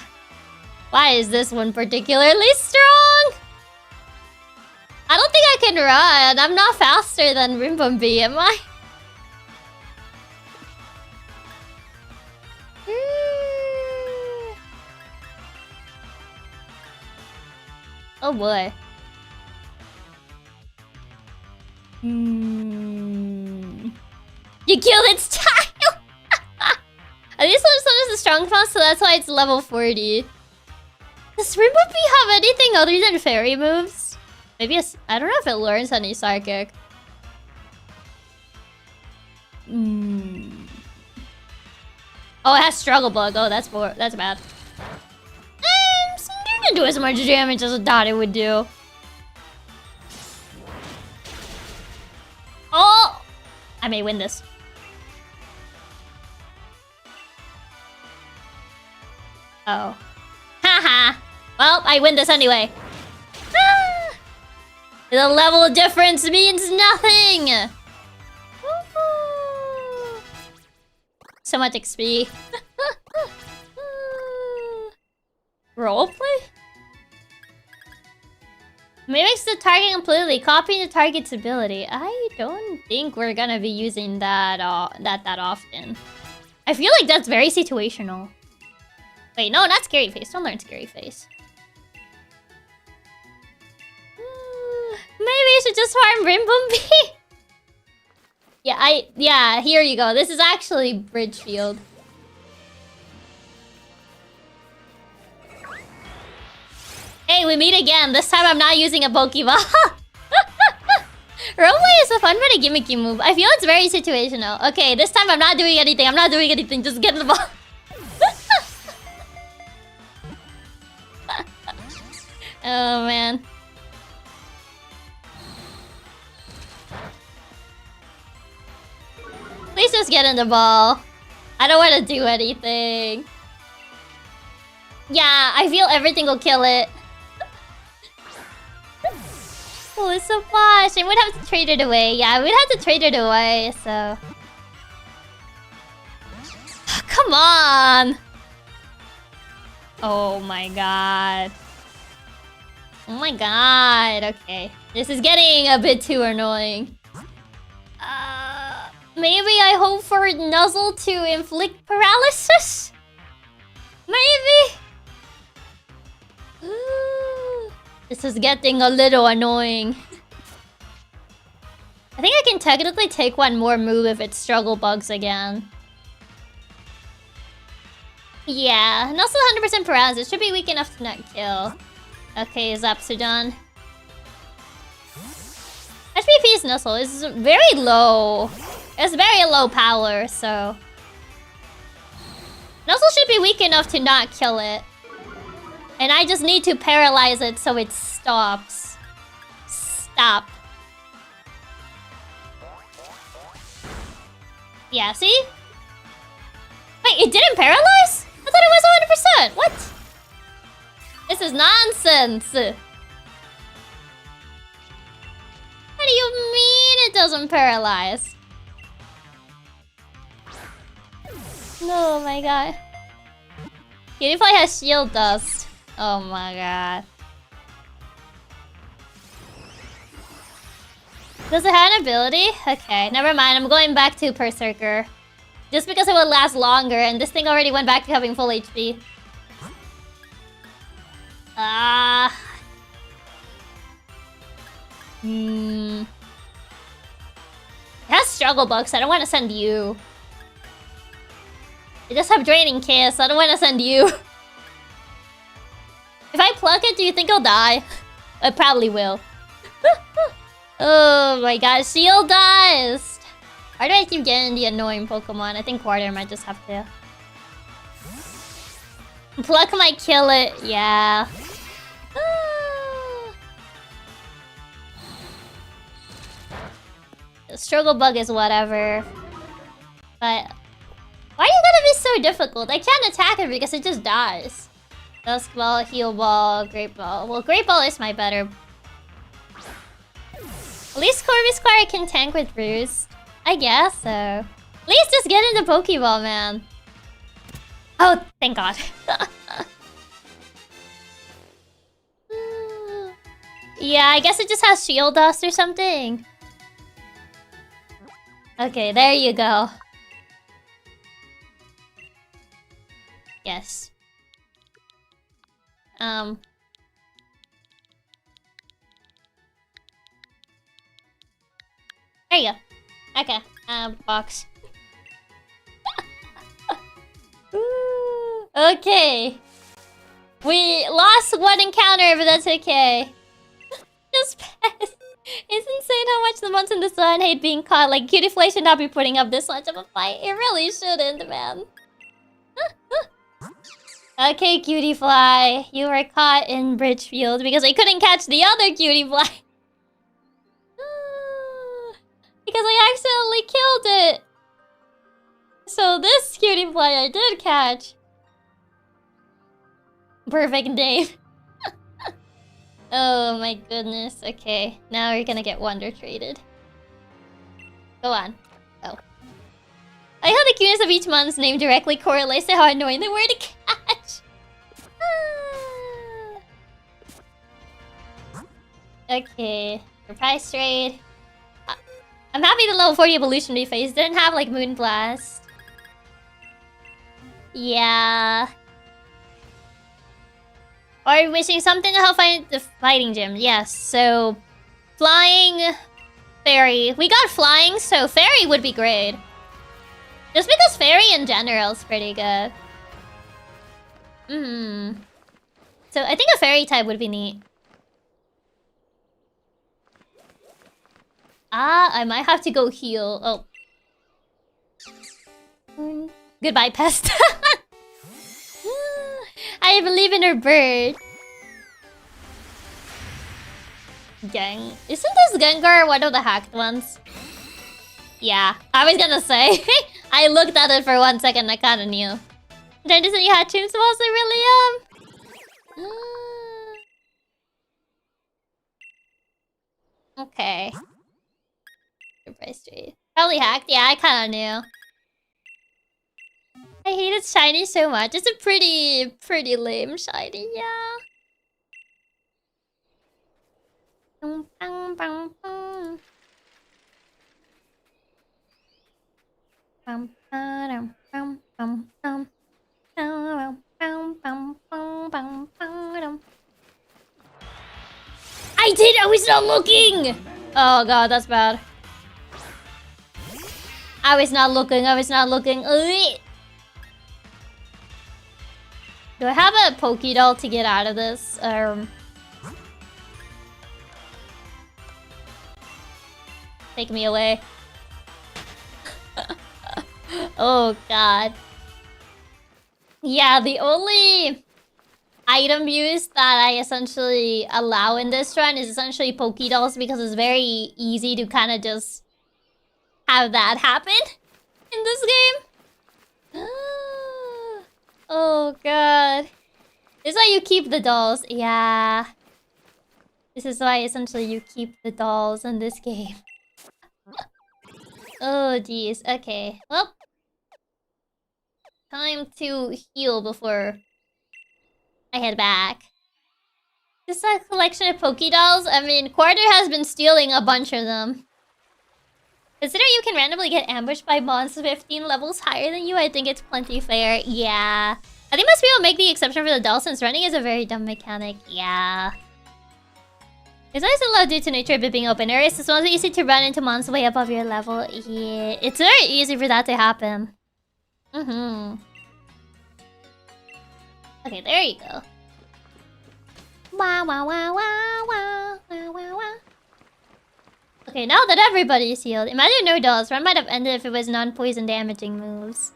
Why is this one particularly strong? I don't think I can run. I'm not faster than Rimbumby, am I? Oh boy. You killed its child! At least one is a strong class, so that's why it's level 40. Does Rimbumby have anything other than fairy moves? Maybe I don't know if it learns any psychic. Oh, it has Struggle Bug. Oh, that's bad. It didn't do as much damage as I thought it would do. Oh! I may win this. Oh. Haha. Well, I win this anyway. Ah! The level difference means nothing! So much XP. Roleplay? Mimics the target completely, copying the target's ability. I don't think we're gonna be using that that often. I feel like that's very situational. Wait, no, not Scary Face. Don't learn Scary Face. Maybe I should just farm Rimbumby. Yeah, here you go. This is actually Bridgefield. Hey, we meet again. This time I'm not using a Pokeball. Roleplay is a fun but a gimmicky move. I feel it's very situational. Okay, this time I'm not doing anything. I'm not doing anything. Just get the ball. Oh, man. Please just get in the ball. I don't want to do anything. Yeah, I feel everything will kill it. Oh, it's so flash. I would have to trade it away. Yeah, we'd have to trade it away, so... Come on! Oh my god. Oh my god. Okay. This is getting a bit too annoying. Maybe I hope for Nuzzle to inflict paralysis? Maybe? This is getting a little annoying. I think I can technically take one more move if it struggle bugs again. Yeah, Nuzzle 100% paralysis. Should be weak enough to not kill. Okay, Zapsudon. HPP's Nuzzle is very low. It's very low power, so... Nuzzle should be weak enough to not kill it. And I just need to paralyze it so it stops. Stop. Yeah, see? Wait, it didn't paralyze? I thought it was 100%. What? This is nonsense. What do you mean it doesn't paralyze? Oh my god. Cutifly has shield dust. Oh my god. Does it have an ability? Okay, never mind. I'm going back to Berserker. Just because it will last longer, and this thing already went back to having full HP. It has struggle bugs. I don't want to send you. You just have draining kiss. I don't want to send you. If I pluck it, do you think it'll die? It probably will. Oh my god, shield dust! Why do I keep getting the annoying Pokemon? I think Quarter might just have to. Pluck might kill it, yeah. The struggle bug is whatever. But why are you gonna be so difficult? I can't attack it because it just dies. Dusk Ball, Heal Ball, Great Ball. Well, Great Ball is my better. At least Corvisquire can tank with Roost. I guess so. At least just get into Pokeball, man. Oh, thank God. Yeah, I guess it just has Shield Dust or something. Okay, there you go. Yes. There you go. Okay. Box. Okay. We lost one encounter, but that's okay. Just pass. It's insane how much the months in the sun hate being caught. Like, Cutifly should not be putting up this much of a fight. It really shouldn't, man. Okay, Cutifly. You were caught in Bridgefield because I couldn't catch the other Cutifly. Because I accidentally killed it. So this Cutifly I did catch. Perfect name. Oh my goodness. Okay, now we're gonna get Wonder traded. Go on. Oh. I how the cuteness of each month's name directly correlates to how annoying they were to catch. Okay. Surprise trade. I'm happy the level 40 evolutionary phase didn't have like Moonblast. Yeah. Or wishing something to help fight the fighting gym. Yes, so flying, fairy. We got flying, so fairy would be great. Just because fairy in general is pretty good. So I think a fairy type would be neat. I might have to go heal. Oh. Goodbye, pest. I believe in her bird. Gang. Isn't this Gengar one of the hacked ones? Yeah, I was gonna say. I looked at it for 1 second, I kinda knew. Then you said you had Tombs Balls, they really Okay. Surprise trade. Probably hacked, yeah, I kinda knew. I hate its shiny so much. It's a pretty lame shiny, yeah. I was not looking! Oh god, that's bad. I was not looking. Ugh. Do I have a Pokédoll to get out of this? Take me away. Oh god. Yeah, the only item use that I essentially allow in this run is essentially Pokédolls because it's very easy to kind of just have that happen in this game. Oh god. This is why you keep the dolls. Yeah. This is why essentially you keep the dolls in this game. Oh geez. Okay. Well. Time to heal before I head back. This is a collection of Pokédolls. I mean, Quarter has been stealing a bunch of them. Consider you can randomly get ambushed by monsters 15 levels higher than you. I think it's plenty fair. Yeah. I think most people make the exception for the doll since running is a very dumb mechanic. Yeah. It's nice and low due to nature of it being open areas. It's also easy to run into monsters way above your level. Yeah. It's very easy for that to happen. Okay, there you go. Wow, wow, wow, wow, wow, wow, wow, wow. Okay, now that everybody's healed, imagine no dolls. Run might have ended if it was non-poison damaging moves.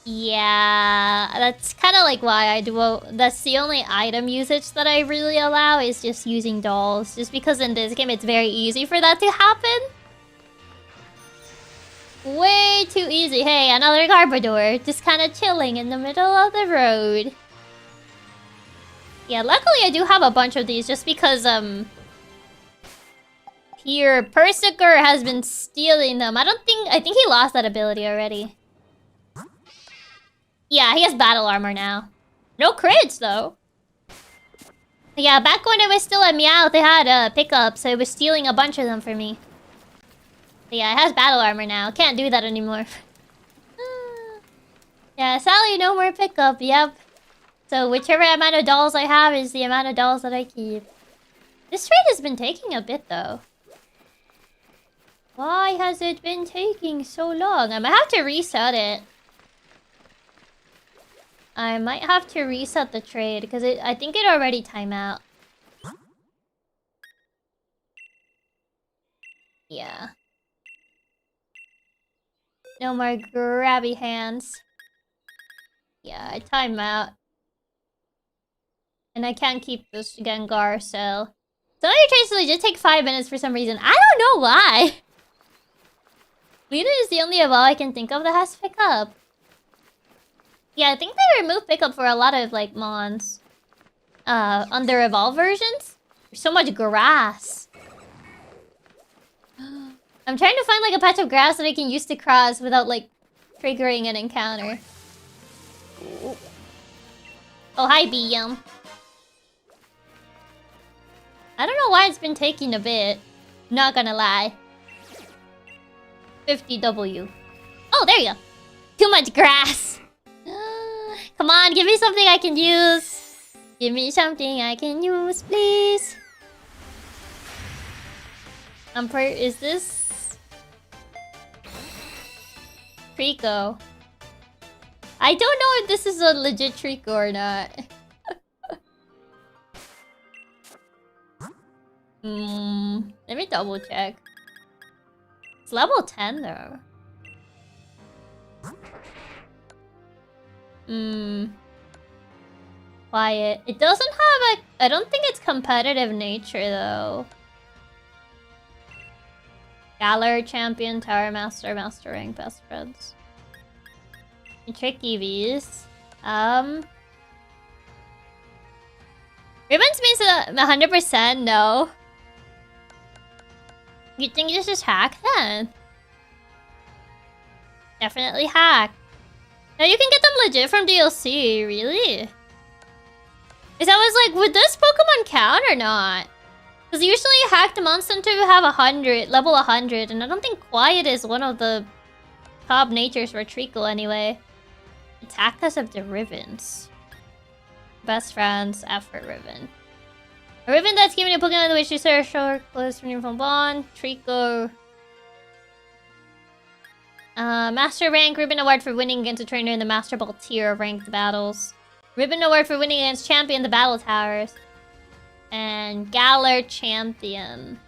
Yeah, that's kind of like why I do. That's the only item usage that I really allow is just using dolls. Just because in this game it's very easy for that to happen. Way too easy. Hey, another Garbodor. Just kind of chilling in the middle of the road. Yeah, luckily I do have a bunch of these just because, here, Persiker has been stealing them. I think he lost that ability already. Yeah, he has battle armor now. No crits, though. Yeah, back when it was still a Meowth, they had a pickup, so it was stealing a bunch of them for me. But yeah, it has battle armor now. Can't do that anymore. Yeah, sadly, no more pickup. Yep. So whichever amount of dolls I have is the amount of dolls that I keep. This trade has been taking a bit, though. Why has it been taking so long? I might have to reset it. I might have to reset the trade because I think it already timed out. Yeah. No more grabby hands. Yeah, I timed out. And I can't keep this Gengar, so... Some of your trades legit take 5 minutes for some reason. I don't know why! Lita is the only evolve I can think of that has pickup. Yeah, I think they removed pickup for a lot of, like, mons. Under evolve versions? There's so much grass. I'm trying to find, like, a patch of grass that I can use to cross without, like, triggering an encounter. Ooh. Oh, hi, BM. I don't know why it's been taking a bit. Not gonna lie. 50W. Oh, there you go. Too much grass. Come on, give me something I can use. Give me something I can use, please. Is this... Trico? I don't know if this is a legit Trico or not. Let me double check. It's level 10 though. Quiet. It doesn't have a... I don't think it's competitive nature though. Galar, Champion, Tower Master, Master Rank, Best Friends. Tricky V's. Ribbons means 100% no. You think this is hack then? Definitely hack. No, you can get them legit from DLC, really? Because I was like, would this Pokemon count or not? Because usually hacked monster to have 100, level 100, and I don't think Quiet is one of the top natures for Treecko anyway. Attack us of the ribbons. Best friends, effort ribbon. A ribbon that's given a Pokemon the which you serve short close from Bond, Treecko. Master rank ribbon award for winning against a trainer in the Master Ball tier of ranked battles. Ribbon award for winning against champion in the battle towers. And Galar champion.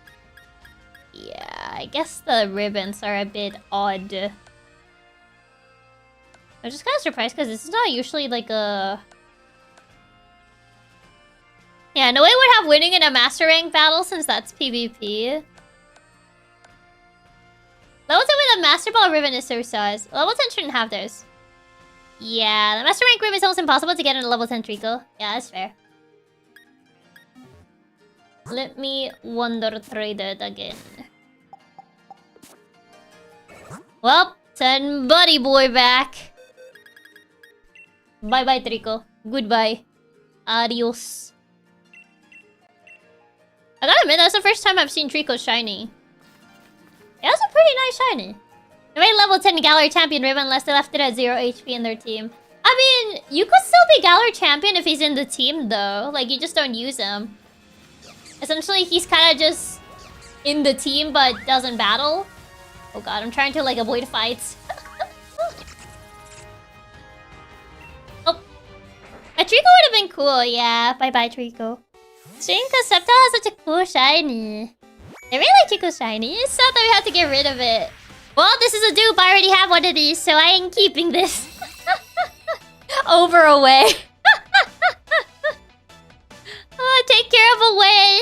Yeah, I guess the ribbons are a bit odd. I'm just kind of surprised because this is not usually like a... Yeah, no way would have winning in a Master Rank battle since that's PvP. Level 10 with a Master Ball ribbon is so sus. Level 10 shouldn't have those. Yeah, the Master Rank ribbon is almost impossible to get in a level 10 Treecko. Yeah, that's fair. Let me wonder trade it again. Well, send Buddy Boy back. Bye-bye, Treecko. Goodbye. Adios. I gotta admit, that's the first time I've seen Treecko shiny. It was a pretty nice shiny. They made level 10 Galar champion ribbon unless they left it at 0 HP in their team. I mean, you could still be Galar champion if he's in the team though. Like, you just don't use him. Essentially, he's kind of just in the team but doesn't battle. Oh god, I'm trying to like avoid fights. Oh. A Treecko would have been cool, yeah. Bye-bye, Treecko. String Concepta has such a cool shiny. I really like Treecko shiny. It's sad that we have to get rid of it. Well, this is a dupe. I already have one of these, so I ain't keeping this. Over away. Oh, take care of away.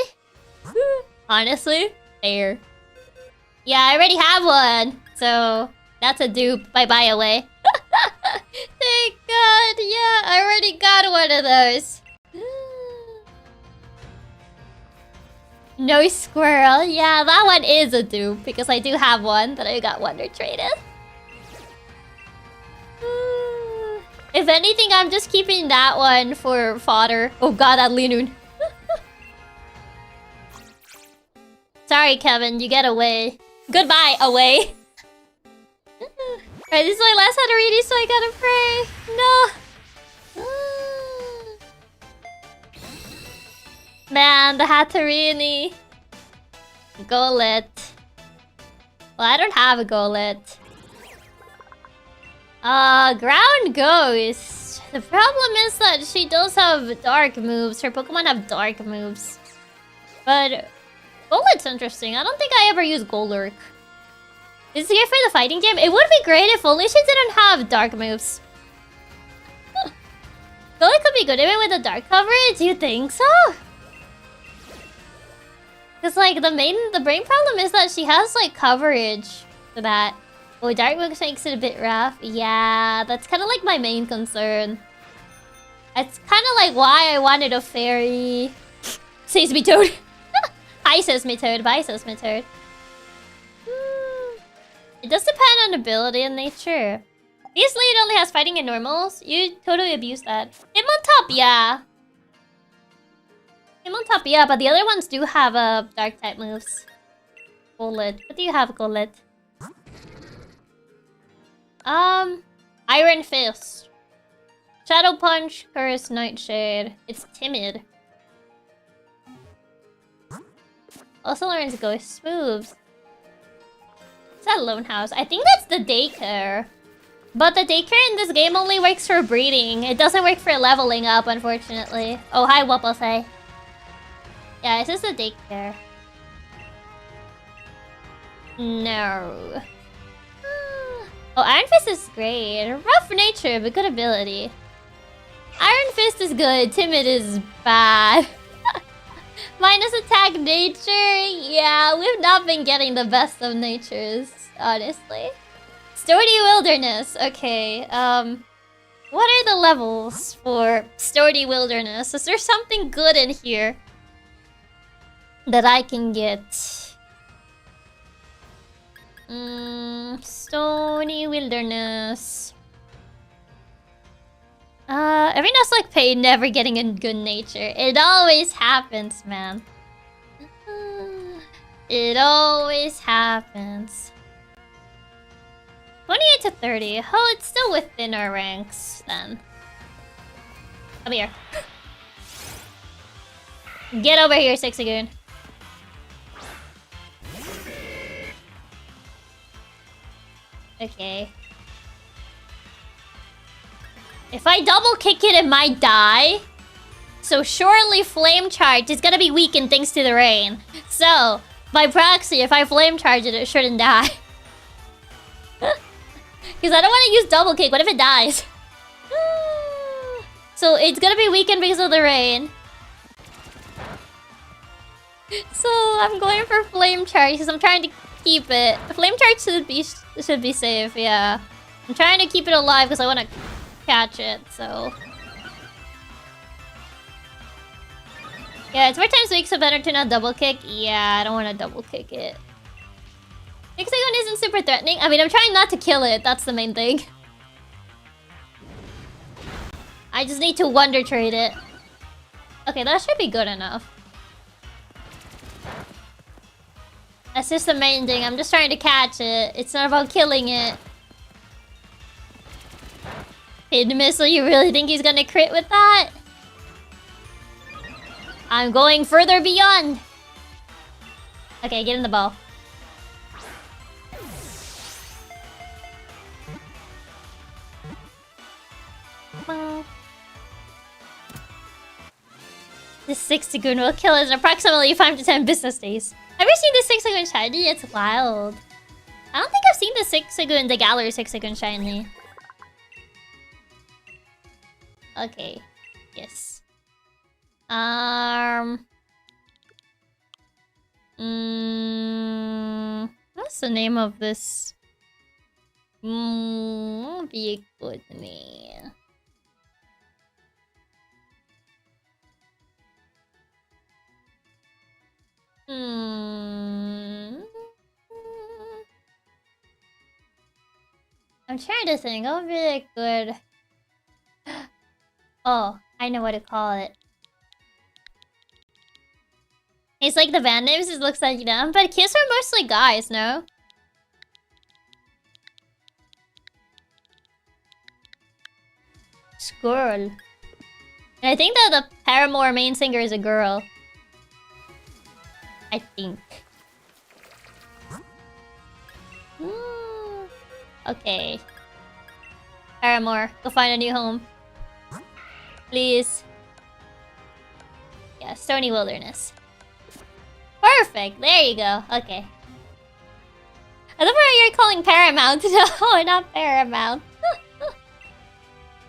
Honestly, fair. Yeah, I already have one. So, that's a dupe. Bye-bye away. Thank God. Yeah, I already got one of those. No squirrel. Yeah, that one is a dupe because I do have one that I got Wonder Traded. If anything, I'm just keeping that one for fodder. Oh god, that Linoon. Sorry, Kevin, you get away. Goodbye, away. Alright, this is my last Hatterene, so I gotta pray. No. Man, the Hatterene. Golett. Well, I don't have a Golett. Ground Ghost. The problem is that she does have dark moves. Her Pokemon have dark moves. But Golett's interesting. I don't think I ever use Golurk. Is it here for the fighting game? It would be great if only she didn't have dark moves. Golett could be good even with the dark coverage. Do you think so? Because like the brain problem is that she has like coverage for that. Oh, dark moves makes it a bit rough. Yeah, that's kind of like my main concern. It's kind of like why I wanted a fairy. Says me Toad. Hi, says me Toad. Bye, says me Toad. It does depend on ability and nature. Obviously, it only has fighting and normals. You totally abuse that. Him on top, yeah. Him on top, yeah, but the other ones do have dark type moves. Golett. What do you have, Golett? Iron Fist. Shadow Punch, Curse, Nightshade. It's timid. Also learns Ghost moves. Is that Lone House? I think that's the daycare. But the daycare in this game only works for breeding. It doesn't work for leveling up, unfortunately. Oh, hi, Wapasai. Yeah, this is the daycare. No. Oh, Iron Fist is great. Rough nature, but good ability. Iron Fist is good. Timid is bad. Minus attack nature. Yeah, we've not been getting the best of natures, honestly. Sturdy Wilderness. Okay, what are the levels for Sturdy Wilderness? Is there something good in here that I can get? Stony Wilderness. Everything's like pain, never getting in good nature. It always happens, man. It always happens. 28 to 30. Oh, it's still within our ranks, then. Come here. Get over here, Sixagoon. Okay. If I double kick it, it might die. So surely Flame Charge is gonna be weakened thanks to the rain. So, by proxy, if I Flame Charge it, it shouldn't die. Because I don't want to use double kick. What if it dies? So it's gonna be weakened because of the rain. So I'm going for Flame Charge because I'm trying to keep it. Flame Charge should be safe, yeah. I'm trying to keep it alive because I want to catch it, so... Yeah, it's 4 times weak, so better to not double kick. Yeah, I don't want to double kick it. Hexagon isn't super threatening. I mean, I'm trying not to kill it. That's the main thing. I just need to Wonder Trade it. Okay, that should be good enough. That's just the main thing. I'm just trying to catch it. It's not about killing it. Hidden Missile, you really think he's gonna crit with that? I'm going further beyond. Okay, get in the ball. This Sixagoon will kill us in approximately 5 to 10 business days. Have you seen the Sixagoon shiny? It's wild. I don't think I've seen the Sixagoon, the Gallery Sixagoon shiny. Okay. Yes. What's the name of this? Won't be a good name. I'm trying to think. What would be like good? Oh, I know what to call it. It's like the band names. It looks like them, but kids are mostly guys, no? Squirrel. And I think that the Paramore main singer is a girl. I think. Okay. Paramore, go find a new home. Please. Yeah, Stony Wilderness. Perfect, there you go. Okay. I love what you're calling Paramount. No, not Paramount.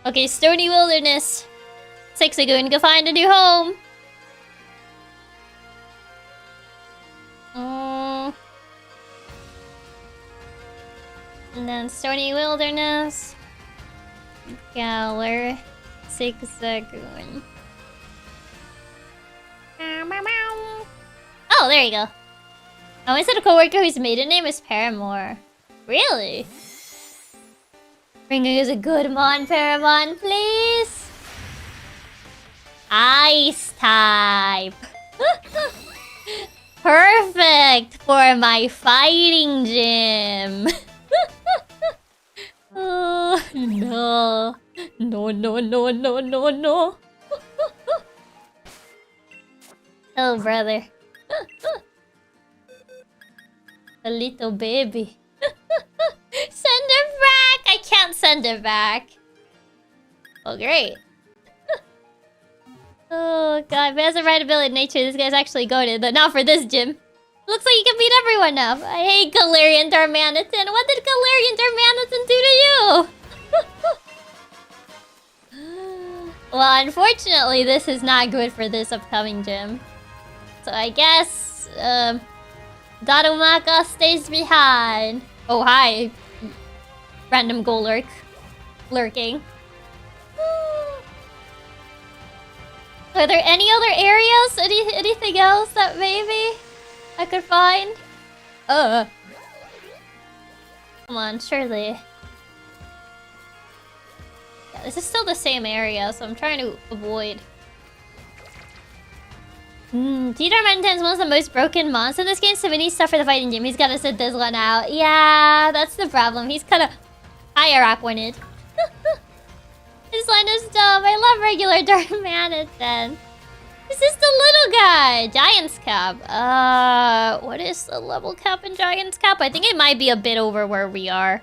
Okay, Stony Wilderness. Sixagoon, go find a new home. And then Stony Wilderness. Galler. Sixagoon. Oh, there you go. I once had a coworker whose maiden name is Paramore. Really? Bringing us a good Mon Paramon, please. Ice type. Perfect for my fighting gym. Oh, no. No, no, no, no, no, no. Oh, brother. A little baby. Send it back! I can't send it back. Oh, great. Oh, God. If he has a right ability in nature, this guy's actually goated, but not for this gym. Looks like he can beat everyone up. I hate Galarian Darmanitan. What did Galarian Darmanitan do to you? Well, unfortunately, this is not good for this upcoming gym. So I guess, Darumaka stays behind. Oh, hi. Random Golurk. Lurking. Are there any other areas? Anything else that maybe I could find? Come on, surely. This is still the same area, so I'm trying to avoid. Theodore Menten's one of the most broken monsters in this game, so we need stuff for the fighting gym. He's gotta sit this one out. Yeah, that's the problem. He's kind of higher up when it. This line is dumb. I love regular Dark Mantis then. This is the little guy. Giant's Cap. What is the level cap in Giant's Cap? I think it might be a bit over where we are.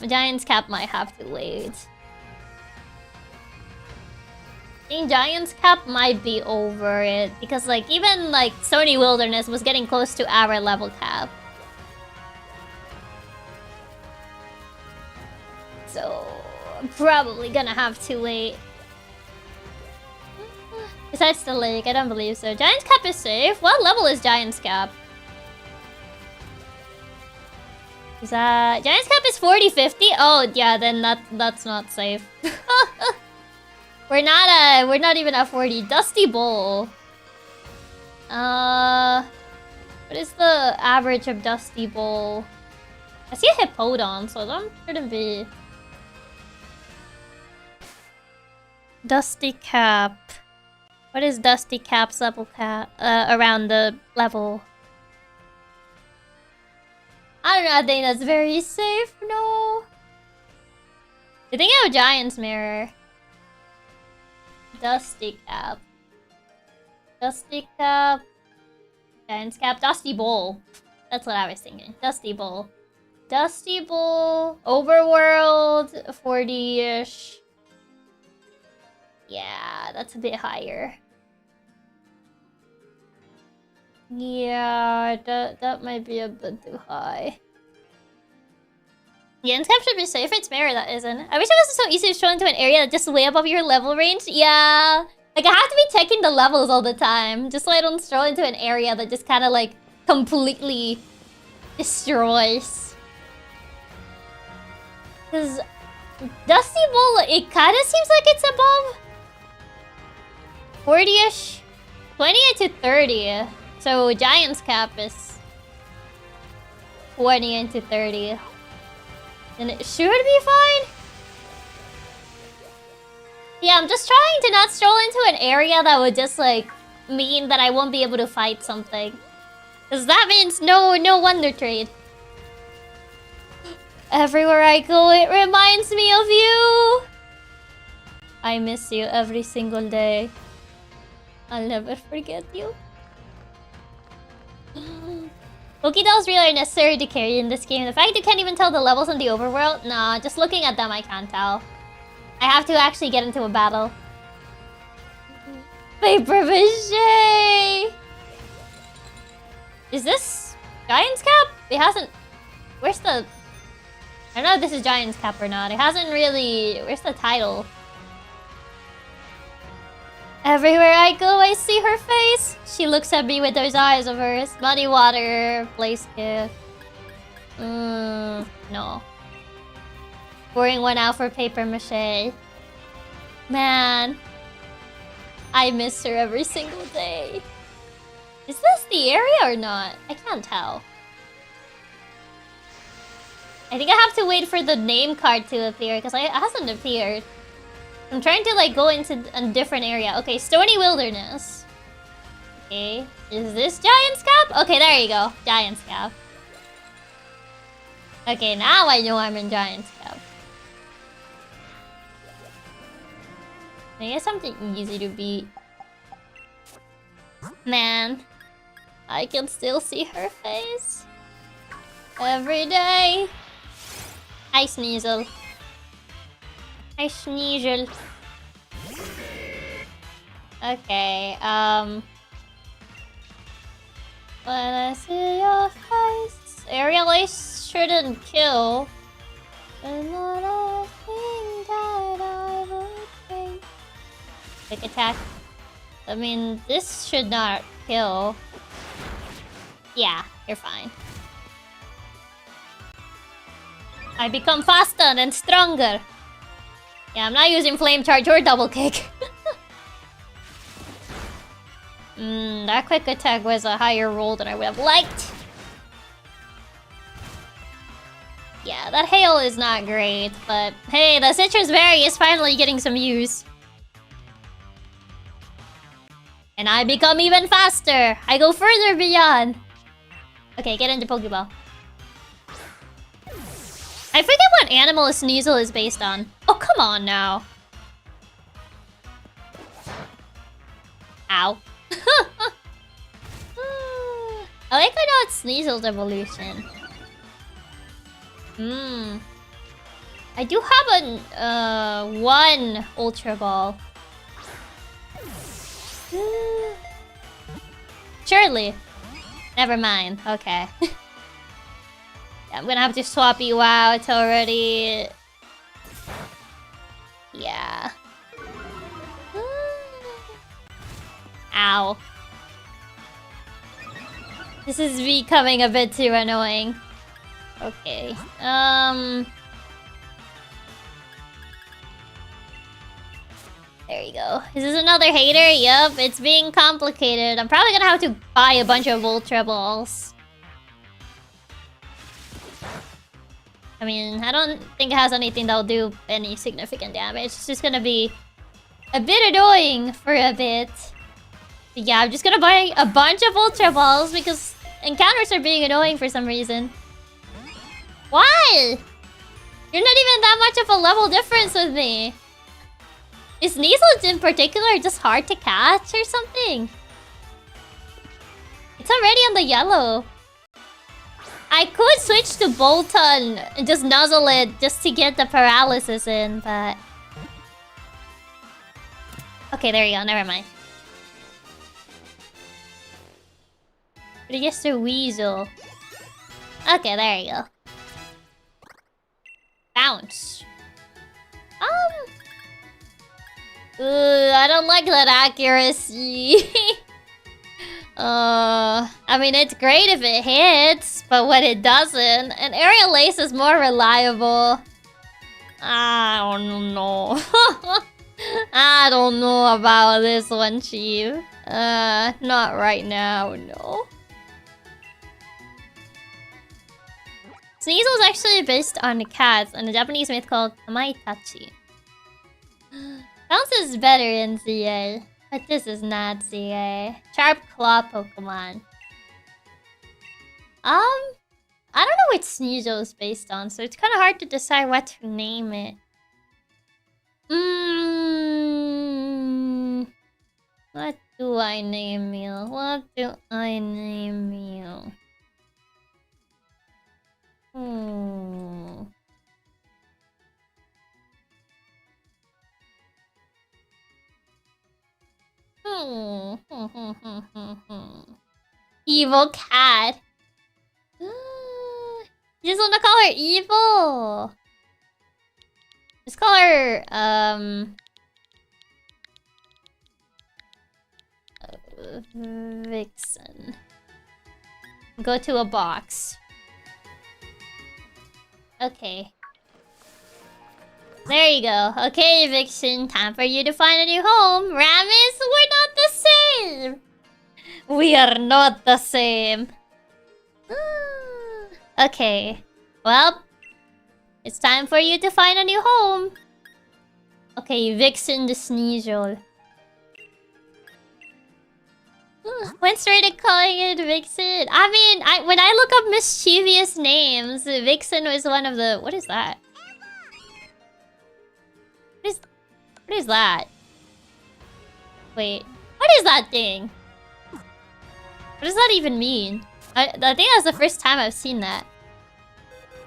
Giant's Cap might have to wait. I think Giant's Cap might be over it. Because like even like Stony Wilderness was getting close to our level cap. So I'm probably gonna have to wait. Besides the lake, I don't believe so. Giant's Cap is safe. What level is Giant's Cap? Is that Giant's Cap is 40-50? Oh yeah, then that's not safe. We're not even at 40. Dusty Bowl. What is the average of Dusty Bowl? I see a Hippodon, so that shouldn't be. Dusty Cap. What is Dusty Cap's level cap? Around the level. I don't know, I think that's very safe. No. I think I have Giant's Mirror. Dusty Cap. Dusty Cap. Giant's Cap. Dusty Bowl. That's what I was thinking. Dusty Bowl. Dusty Bowl. Overworld. 40-ish. Yeah, that's a bit higher. Yeah, that might be a bit too high. Giant's Cap should be safe. It's Mirror that isn't. I wish it was so easy to stroll into an area that's just way above your level range. Yeah. Like, I have to be checking the levels all the time. Just so I don't stroll into an area that just kind of, like, completely destroys. Because Dusty Bowl, it kind of seems like it's above 40-ish. 20 to 30. So Giant's Cap is 20 into 30. And it should be fine. Yeah, I'm just trying to not stroll into an area that would just like mean that I won't be able to fight something. Because that means no Wonder Trade. Everywhere I go, it reminds me of you. I miss you every single day. I'll never forget you. Pokidolls really are necessary to carry in this game. The fact you can't even tell the levels in the overworld? Nah, just looking at them I can't tell. I have to actually get into a battle. Paper mache! Is this Giant's Cap? It hasn't... Where's the... I don't know if this is Giant's Cap or not. It hasn't really... Where's the title? Everywhere I go, I see her face. She looks at me with those eyes of hers. Muddy water, place gift. No. Pouring one out for paper mache. Man. I miss her every single day. Is this the area or not? I can't tell. I think I have to wait for the name card to appear because it hasn't appeared. I'm trying to like go into a different area. Okay, Stony Wilderness. Okay, is this Giant's Cap? Okay, there you go. Giant's Cap. Okay, now I know I'm in Giant's Cap. I guess something easy to beat. Man, I can still see her face. Every day. I sneasel. I sneasel. Okay, when I see your face, aerial ace shouldn't kill. And not a thing that I would think. Quick attack. I mean, this should not kill. Yeah, you're fine. I become faster and stronger. Yeah, I'm not using flame charge or double kick. That quick attack was a higher roll than I would have liked. Yeah, That hail is not great, but hey, the citrus berry is finally getting some use. And I become even faster! I go further beyond! Okay, get into Pokeball. I forget what animal Sneasel is based on. Oh, come on now. Ow. I like I know it's Sneasel's evolution. I do have one Ultra Ball. Surely. Never mind. Okay. I'm gonna have to swap you out already. Yeah. Ow. This is becoming a bit too annoying. Okay. There you go. Is this another hater? Yup, it's being complicated. I'm probably gonna have to buy a bunch of Ultra Balls. I mean, I don't think it has anything that'll do any significant damage. It's just gonna be a bit annoying for a bit. But yeah, I'm just gonna buy a bunch of Ultra Balls because encounters are being annoying for some reason. Why? You're not even that much of a level difference with me. Is Sneasel in particular just hard to catch or something? It's already on the yellow. I could switch to Bolton and just nuzzle it just to get the paralysis in, but... Okay, there you go. Never mind. But I guess they're Weasel. Okay, there you go. Bounce. I don't like that accuracy. I mean, it's great if it hits, but when it doesn't, an Aerial Ace is more reliable. I don't know. I don't know about this one, Chief. Not right now, no. Sneasel is actually based on the cats and a Japanese myth called Kamaitachi. Bounce is better in ZA, but this is not ZA. Sharp Claw Pokemon. I don't know what Sneasel is based on, so it's kind of hard to decide what to name it. What do I name you? What do I name you? Evil cat. You just wanna call her evil. Just call her Vixen. Go to a box. Okay. There you go. Okay, Vixen. Time for you to find a new home. Ramis, we're not the same. We are not the same. Okay. Well, it's time for you to find a new home. Okay, Vixen the Sneasel. Went straight to calling it Vixen. I mean, when I look up mischievous names, Vixen was one of the... What is that? What is that? Wait. What is that thing? What does that even mean? I think that's the first time I've seen that.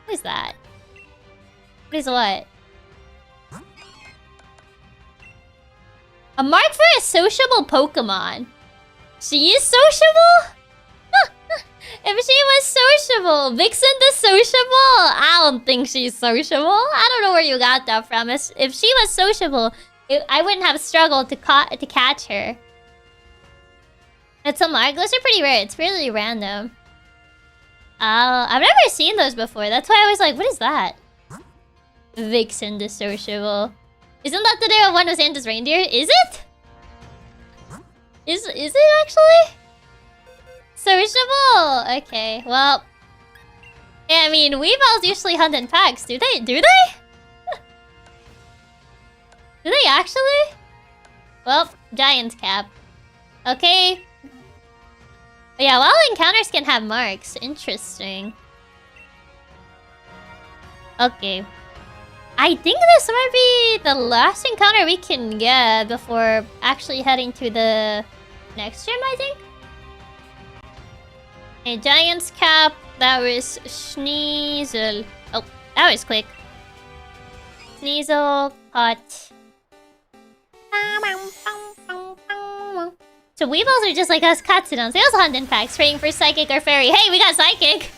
What is that? What is what? A mark for a sociable Pokemon. She is sociable? If she was sociable, Vixen the sociable? I don't think she's sociable. I don't know where you got that from. If she was sociable, I wouldn't have struggled to catch her. It's a mark. Those are pretty rare. It's really random. I've never seen those before. That's why I was like, what is that? Vixen the sociable. Isn't that the name of one of Santa's reindeer? Is it? Is it actually? Sociable! Okay, well... Yeah, I mean, Weevilles usually hunt in packs. Do they? Do they? Do they actually? Well, giant cap. Okay. But yeah, wild encounters can have marks. Interesting. Okay. I think this might be the last encounter we can get before actually heading to the next gym, I think. A giant's cap. That was Sneasel. Oh, that was quick. Sneasel caught. So Weevilles are just like us Katsudons. They also hunt in packs, praying for Psychic or Fairy. Hey, we got Psychic!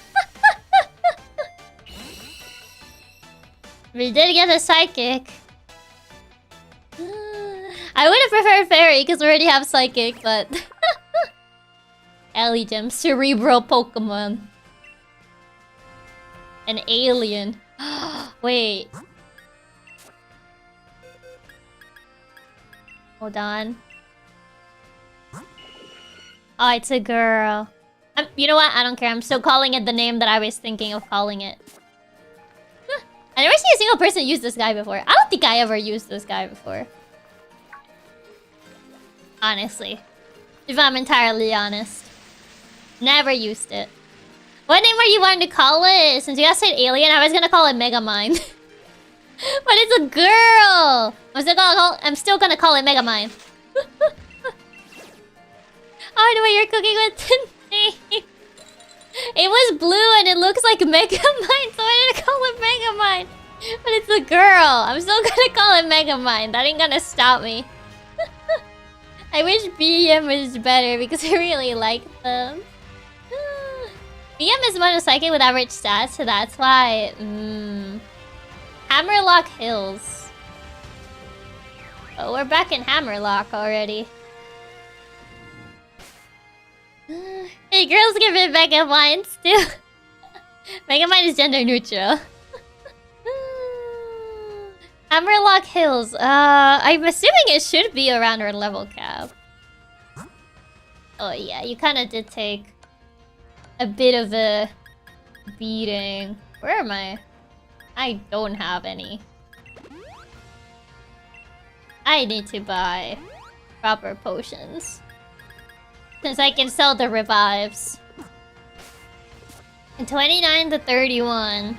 We did get a Psychic. I would have preferred Fairy because we already have Psychic, but... Ellie Gem, Cerebral Pokemon. An alien. Wait. Hold on. Oh, it's a girl. You know what? I don't care. I'm still calling it the name that I was thinking of calling it. I never seen a single person use this guy before. I don't think I ever used this guy before. Honestly. If I'm entirely honest. Never used it. What name were you wanting to call it? Since you guys said alien, I was gonna call it Megamind. But it's a girl! I'm still gonna call it Megamind. Oh, the way you're cooking with the name. It was blue and it looks like Megamind, so I didn't call it Megamind. But it's a girl. I'm still gonna call it Megamind. That ain't gonna stop me. I wish BM was better because I really like them. BM is monocyclic with average stats, so that's why... Hammerlock Hills. Oh, we're back in Hammerlock already. Hey, girls give it Megamind still. Megamind is gender neutral. Hammerlock Hills. I'm assuming it should be around our level cap. Oh yeah, you kind of did take a bit of a beating. Where am I? I don't have any. I need to buy proper potions. Since I can sell the revives. And 29 to 31.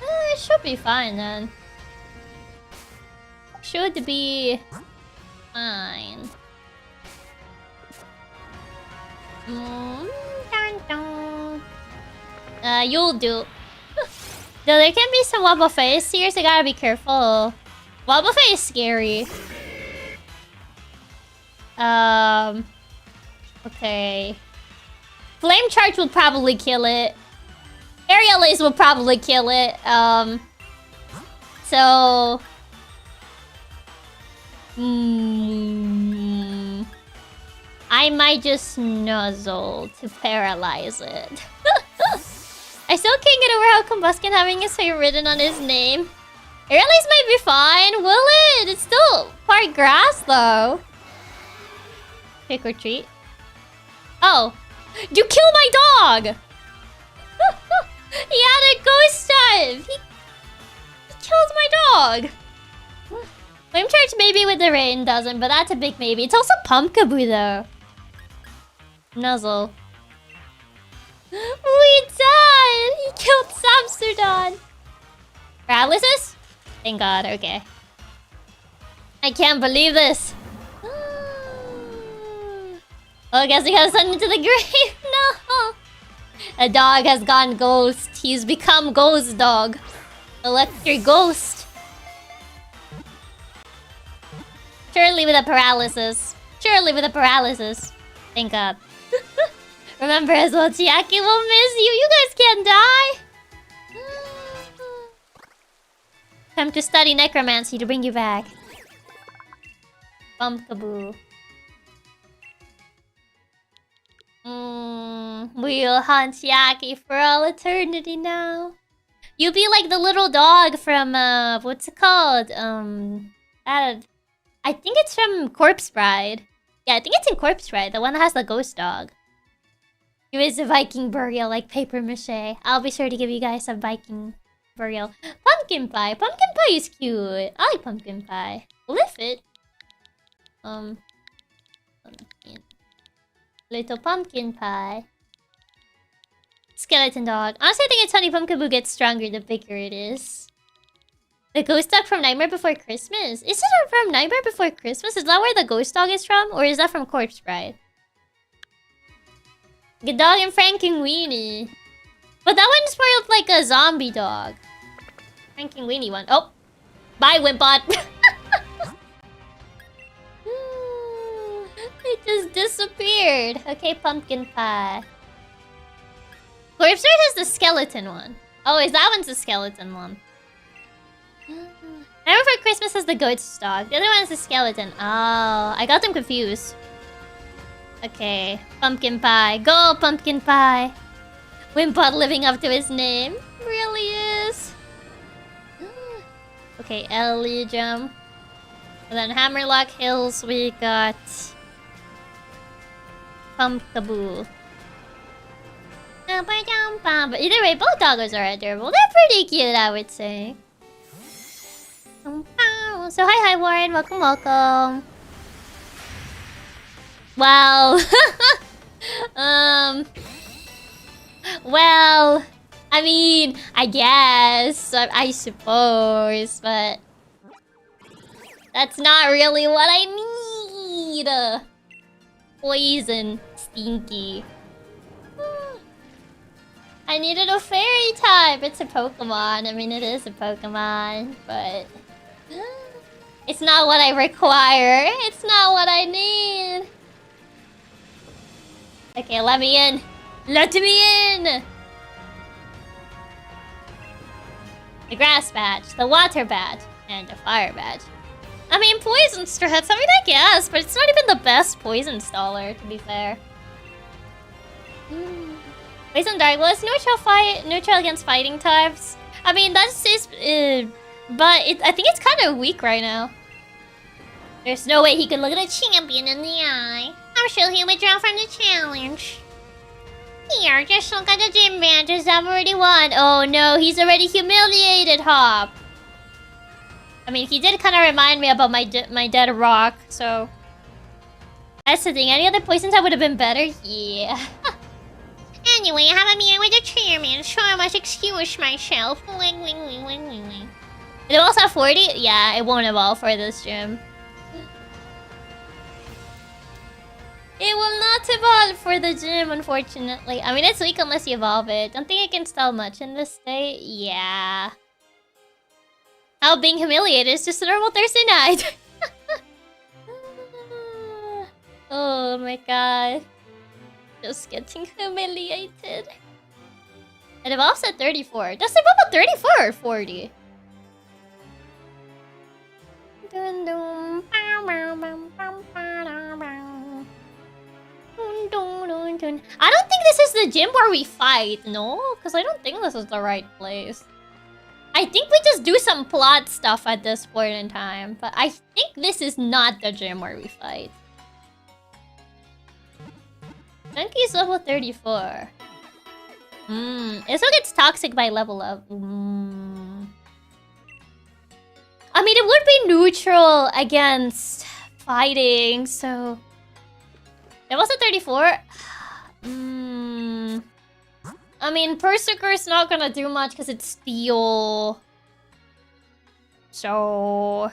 It should be fine then. Should be fine. You'll do. Though there can be some Wobble Face here, so you gotta be careful. Wobble Face is scary. Okay. Flame Charge will probably kill it. Aerial Ace will probably kill it. So... I might just Nuzzle to paralyze it. I still can't get over how Combuskin having his face written on his name. Aerial Ace might be fine, will it? It's still part grass though. Trick or treat. Oh, you killed my dog! He had a ghost type! He killed my dog! Flame Charge maybe with the rain doesn't, but that's a big maybe. It's also Pumpkaboo though. Nuzzle. We died! He killed Samsterdon! Paralysis? Thank God, okay. I can't believe this. Oh, I guess we gotta send him to the grave. No! A dog has gone ghost. He's become Ghost Dog. Electric Ghost. Surely with a paralysis. Surely with a paralysis. Thank God. Remember as well, Chiaki will miss you. You guys can't die. Time to study necromancy to bring you back. Bumpkaboo. We'll hunt Chiaki for all eternity now. You'll be like the little dog from, what's it called? I think it's from Corpse Bride. Yeah, I think it's in Corpse Bride, the one that has the ghost dog. Give us a Viking burial like paper mache. I'll be sure to give you guys a Viking burial. Pumpkin pie. Pumpkin pie is cute. I like pumpkin pie. Lift it. Little pumpkin pie. Skeleton dog. Honestly, I think it's funny Pumpkaboo gets stronger the bigger it is. The ghost dog from Nightmare Before Christmas? Is it from Nightmare Before Christmas? Is that where the ghost dog is from? Or is that from Corpse Bride? Good dog and Frankenweenie. But that one's more of like a zombie dog. Frankenweenie one. Oh! Bye, Wimpot! It just disappeared. Okay, pumpkin pie. Corpse Bride has the skeleton one. Oh, is that one's the skeleton one? Nightmare Before Christmas has the ghost dog. The other one is the skeleton. Oh, I got them confused. Okay, pumpkin pie. Go, pumpkin pie. Wimpot living up to his name. Really is. Okay, Elysium. And then Hammerlock Hills, we got... Pumpkaboo. But either way, both doggos are adorable. They're pretty cute, I would say. So hi Warren, welcome, welcome. Wow. Well, I mean, I guess, I suppose, but that's not really what I need. Poison, stinky. I needed a fairy type. It's a Pokemon. I mean, it is a Pokemon, but it's not what I require. It's not what I need. Okay, let me in. Let me in! The grass badge, the water badge, and the fire badge. I mean, poison strats, I mean, I guess, but it's not even the best poison staller, to be fair. Poison Dark, well, it's neutral against fighting types. I mean, that's his, but I think it's kind of weak right now. There's no way he could look at a champion in the eye. I'm sure he'll withdraw from the challenge. Here, just look at the gym badges. I've already won. Oh no, he's already humiliated Hop. I mean, he did kind of remind me about my dead rock, so... That's the thing. Any other poison type would have been better? Yeah. Anyway, I have a meeting with the chairman, so I must excuse myself. It also have 40? Yeah, it won't evolve for this gym. It will not evolve for the gym, unfortunately. I mean, it's weak unless you evolve it. Don't think it can stall much in this state. Yeah. How being humiliated is just a normal Thursday night. Oh my god. Just getting humiliated. It evolves at 34. Does it evolve at 34 or 40? I don't think this is the gym where we fight, no? Because I don't think this is the right place. I think we just do some plot stuff at this point in time. But I think this is not the gym where we fight. Donkey's level 34. This one gets toxic by level up. I mean, it would be neutral against fighting, so... It was a 34. I mean, Berserker's not gonna do much because it's steel. So...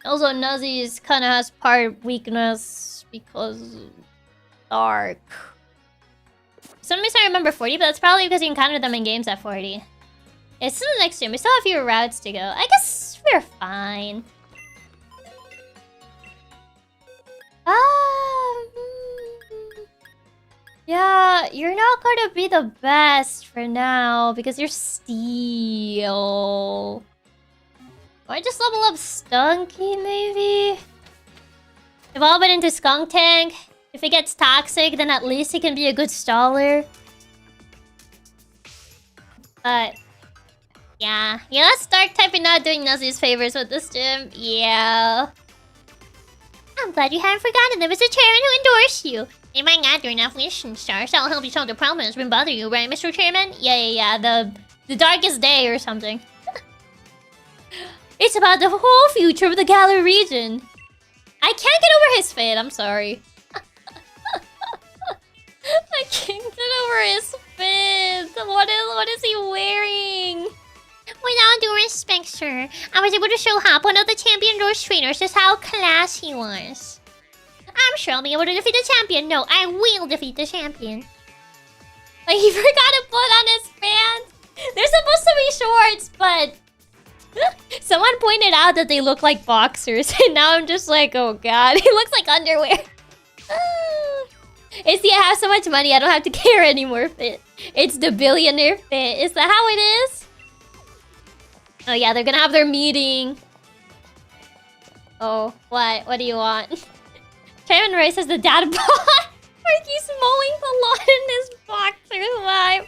Also, Nuzzy's kind of has part weakness because... Dark. Some reason I remember 40, but that's probably because you encounter them in games at 40. It's still the next gym. We still have a few routes to go. I guess we're fine. Yeah, you're not gonna be the best for now because you're steel. Or just level up Stunky, maybe? Evolve it into Skunk Tank. If it gets toxic, then at least it can be a good staller. But... yeah. Yeah, that's Dark type and not doing Nuzzy's favors with this gym. Yeah. I'm glad you haven't forgotten there was a chairman who endorsed you. You might not do enough wishing stars. That'll help you solve the problem that's been bothering you, right, Mr. Chairman? Yeah. The darkest day or something. It's about the whole future of the Galar region. I can't get over his fate. I'm sorry. I can't get over his fit. What is he wearing? With all due respect, sir, I was able to show Hop, one of the champion Rose trainers, just how class he was. I'm sure I'll be able to defeat the champion. No, I will defeat the champion. Like, he forgot to put on his pants. They're supposed to be shorts, but someone pointed out that they look like boxers, and now I'm just like, oh god, it looks like underwear. It's the I have so much money I don't have to care anymore fit. It's the billionaire fit. Is that how it is? Oh yeah, they're gonna have their meeting. Oh, what? What do you want? Chairman Roy says the dad bod. Like he's mowing the lawn in his boxers vibe.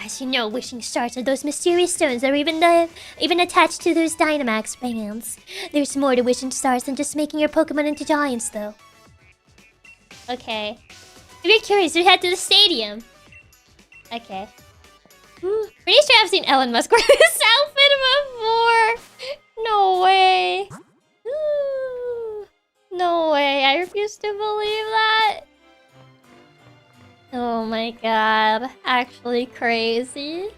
As you know, wishing stars are those mysterious stones that are even attached to those Dynamax bands. There's more to wishing stars than just making your Pokemon into giants, though. Okay. If you're curious, we head to the stadium. Okay. Pretty sure I've seen Elon Musk wear this outfit before. No way. No way. I refuse to believe that. Oh my god. Actually crazy.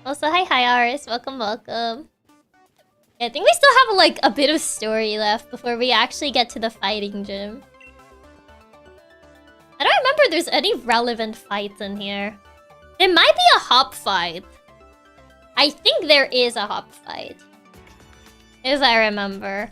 Also, hi Aris. Welcome. I think we still have like a bit of story left before we actually get to the fighting gym. I don't remember there's any relevant fights in here. There might be a hop fight. I think there is a hop fight. As I remember.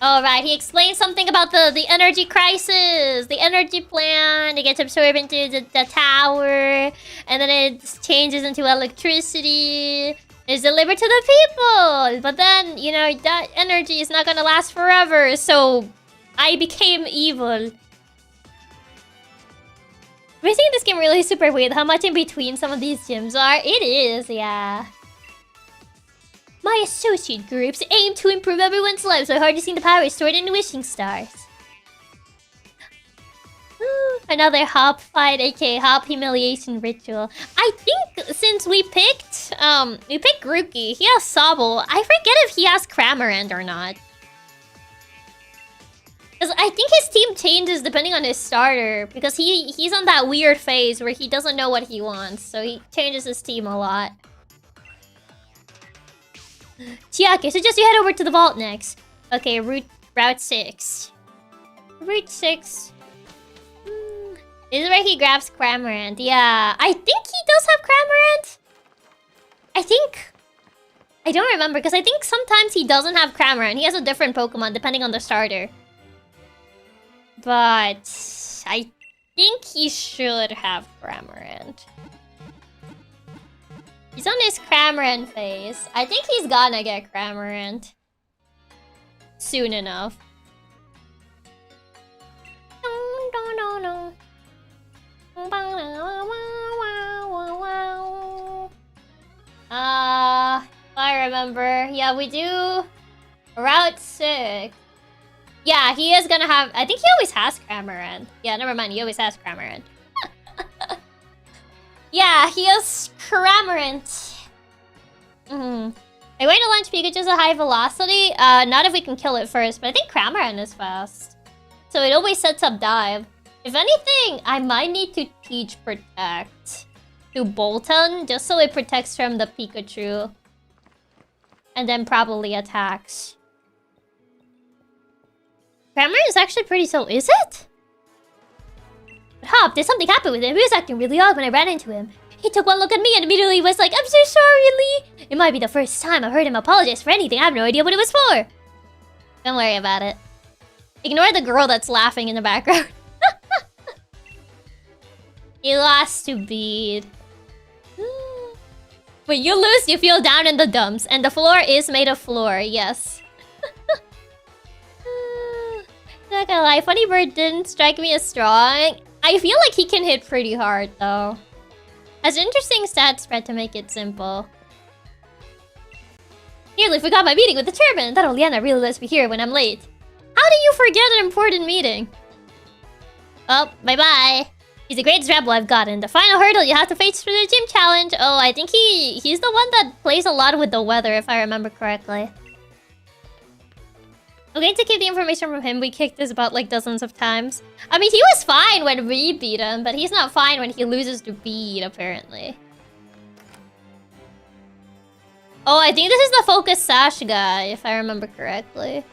Oh, right. He explained something about the energy crisis. The energy plant. It gets absorbed into the tower. And then it changes into electricity. It's delivered to the people. But then, you know, that energy is not gonna last forever. So, I became evil. We're seeing this game really super weird. How much in between some of these gyms are. It is, yeah. My associate groups aim to improve everyone's lives by harnessing the power stored in wishing stars. Another hop fight, aka hop humiliation ritual. I think since we picked Grookey, he has Sobble. I forget if he has Cramorant or not. Because I think his team changes depending on his starter. Because he's on that weird phase where he doesn't know what he wants. So he changes his team a lot. Chiaki, suggest you head over to the vault next. Okay, Route 6. Route 6. This is where he grabs Cramorant. Yeah, I think he does have Cramorant. I think... I don't remember because I think sometimes he doesn't have Cramorant. He has a different Pokemon depending on the starter. But I think he should have Cramorant. He's on his Cramorant phase. I think he's gonna get Cramorant soon enough. If I remember. Yeah, we do Route 6. Yeah, he is gonna have... I think he always has Cramorant. Yeah, never mind. He always has Cramorant. Yeah, he has Cramorant. Are you going to launch Pikachu's at high velocity? Not if we can kill it first, but I think Cramorant is fast. So it always sets up dive. If anything, I might need to teach Protect to Bolton, just so it protects from the Pikachu. And then probably attacks. Cramorant is actually pretty slow, is it? But Hop, did something happen with him? He was acting really odd when I ran into him. He took one look at me and immediately was like, I'm so sorry, Lee. It might be the first time I've heard him apologize for anything. I have no idea what it was for. Don't worry about it. Ignore the girl that's laughing in the background. He lost to Bede. When you lose, you feel down in the dumps. And the floor is made of floor, yes. Not gonna lie, Funny Bird didn't strike me as strong. I feel like he can hit pretty hard, though. Has interesting stat spread to make it simple. Nearly forgot my meeting with the chairman. That Oleana really lets me hear when I'm late. How do you forget an important meeting? Oh, bye-bye. He's the greatest rebel I've gotten. The final hurdle you have to face for the gym challenge. Oh, I think he's the one that plays a lot with the weather, if I remember correctly. I'm going to keep the information from him. We kicked this about like dozens of times. I mean, he was fine when we beat him, but he's not fine when he loses to beat, apparently. Oh, I think this is the Focus Sash guy, if I remember correctly.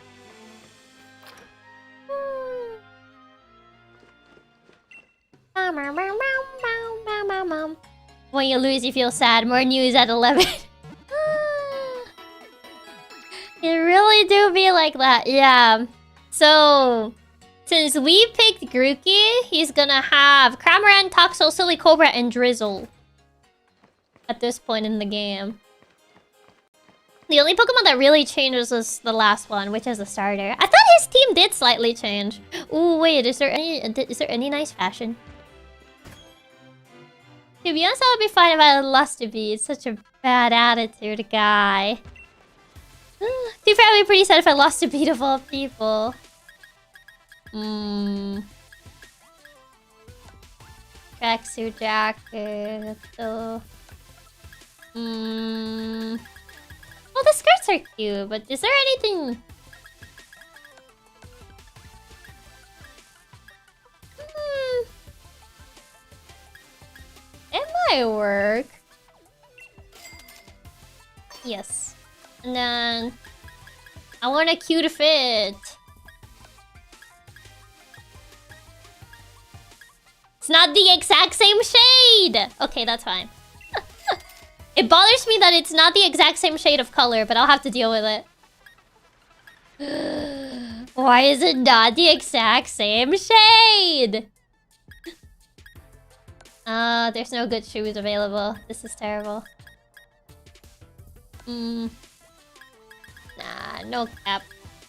When you lose, you feel sad. More news at 11. It really do be like that, yeah. So, since we picked Grookey, he's gonna have Cramorant, Toxel, Silly Cobra, and Drizzle. At this point in the game. The only Pokemon that really changes was the last one, which is a starter. I thought his team did slightly change. Ooh, wait, is there any nice fashion? To be honest, I would be fine if I lost to be. It's such a bad attitude guy. To be fair, I'd be pretty sad if I lost to beat of all people. Tracksuit jacket. Well, the skirts are cute, but is there anything... It might work. Yes. And then... I want a cute fit. It's not the exact same shade! Okay, that's fine. It bothers me that it's not the exact same shade of color, but I'll have to deal with it. Why is it not the exact same shade? There's no good shoes available. This is terrible. Nah, no cap.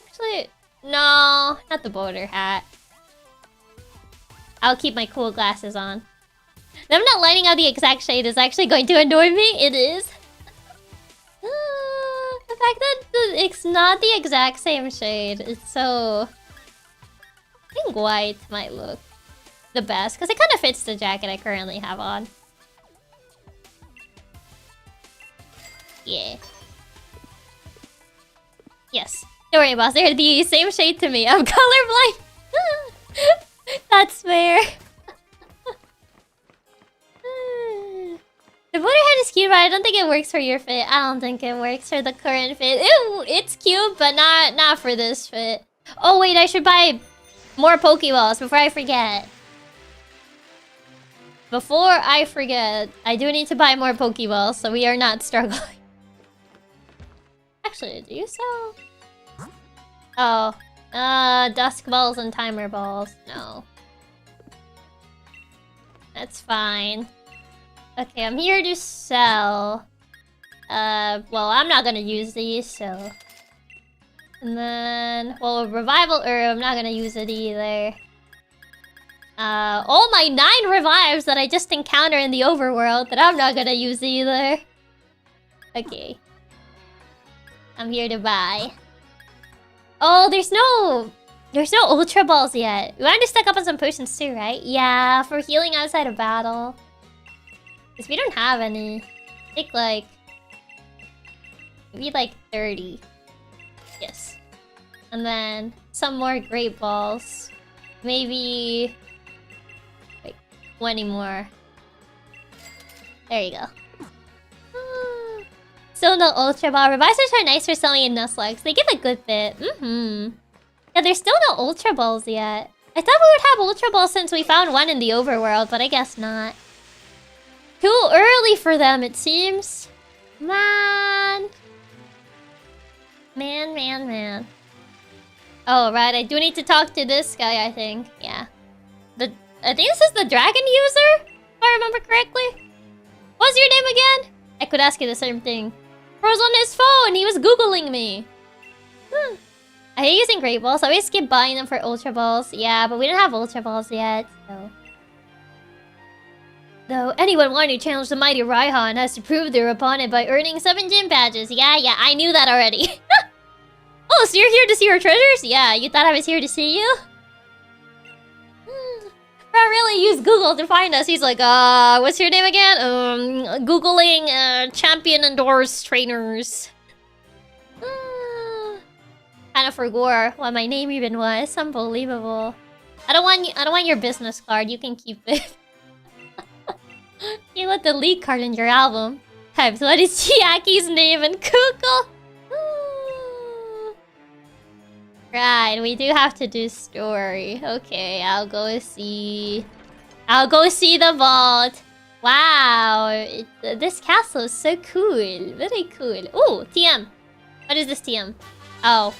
Actually, no, not the boater hat. I'll keep my cool glasses on. Them not lining out the exact shade is actually going to annoy me. It is. The fact that it's not the exact same shade is so... I think white might look the best, because it kind of fits the jacket I currently have on. Yeah. Yes. Don't worry, boss. They're the same shade to me. I'm colorblind. That's fair. The boater head is cute, but I don't think it works for your fit. I don't think it works for the current fit. Ew, it's cute, but not for this fit. Oh wait, I should buy more Pokeballs before I forget. Before I forget, I do need to buy more Pokeballs so we are not struggling. Actually, do you sell? Oh, Dusk Balls and Timer Balls. No. That's fine. Okay, I'm here to sell. Well, I'm not gonna use these, so... And then... Well, Revival Herb, I'm not gonna use it either. All my 9 revives that I just encountered in the overworld that I'm not gonna use either. Okay. I'm here to buy. Oh, there's no Ultra Balls yet. We wanted to stack up on some potions too, right? Yeah, for healing outside of battle. Because we don't have any. I think like... Maybe like 30. Yes. And then some more Great Balls. Maybe... like 20 more. There you go. Still no Ultra Ball. Revisers are nice for selling in Nuzlocke. They give a good bit. Yeah, there's still no Ultra Balls yet. I thought we would have Ultra Balls since we found one in the overworld, but I guess not. Too early for them, it seems. Man. Man. Oh, right. I do need to talk to this guy, I think. Yeah. I think this is the dragon user, if I remember correctly. What's your name again? I could ask you the same thing. Bro's on his phone. He was Googling me. I hate using Great Balls. I always skip buying them for Ultra Balls. Yeah, but we don't have Ultra Balls yet, so... Though anyone wanting to challenge the mighty Raihan has to prove their opponent by earning 7 gym badges. Yeah, I knew that already. Oh, so you're here to see our treasures? Yeah, you thought I was here to see you? I really use Google to find us. He's like, what's your name again? Googling champion endorsed trainers. Kinda forgot what my name even was. Unbelievable. I don't want your business card. You can keep it. You want the lead card in your album. Types, what is Chiaki's name in Google? Right, we do have to do story. Okay, I'll go see the vault. Wow, this castle is so cool. Very cool. Ooh, TM. What is this TM? Oh.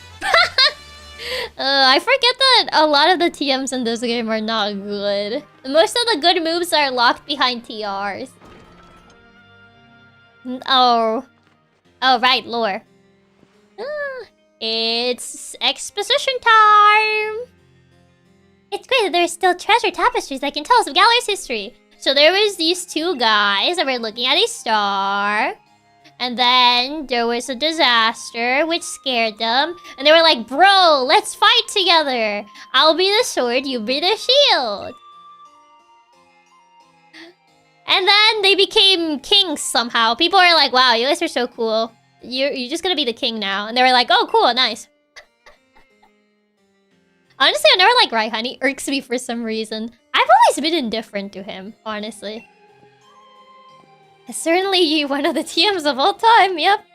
I forget that a lot of the TMs in this game are not good. Most of the good moves are locked behind TRs. Oh. Oh, right, lore. It's exposition time! It's great that there's still treasure tapestries that can tell us of Galler's history. So there was these two guys that were looking at a star. And then there was a disaster which scared them. And they were like, bro, let's fight together. I'll be the sword, you be the shield. And then they became kings somehow. People are like, wow, you guys are so cool. You're just gonna be the king now. And they were like, oh, cool, nice. Honestly, I never liked Raihan. He irks me for some reason. I've always been indifferent to him, honestly. Certainly one of the TMs of all time, yep.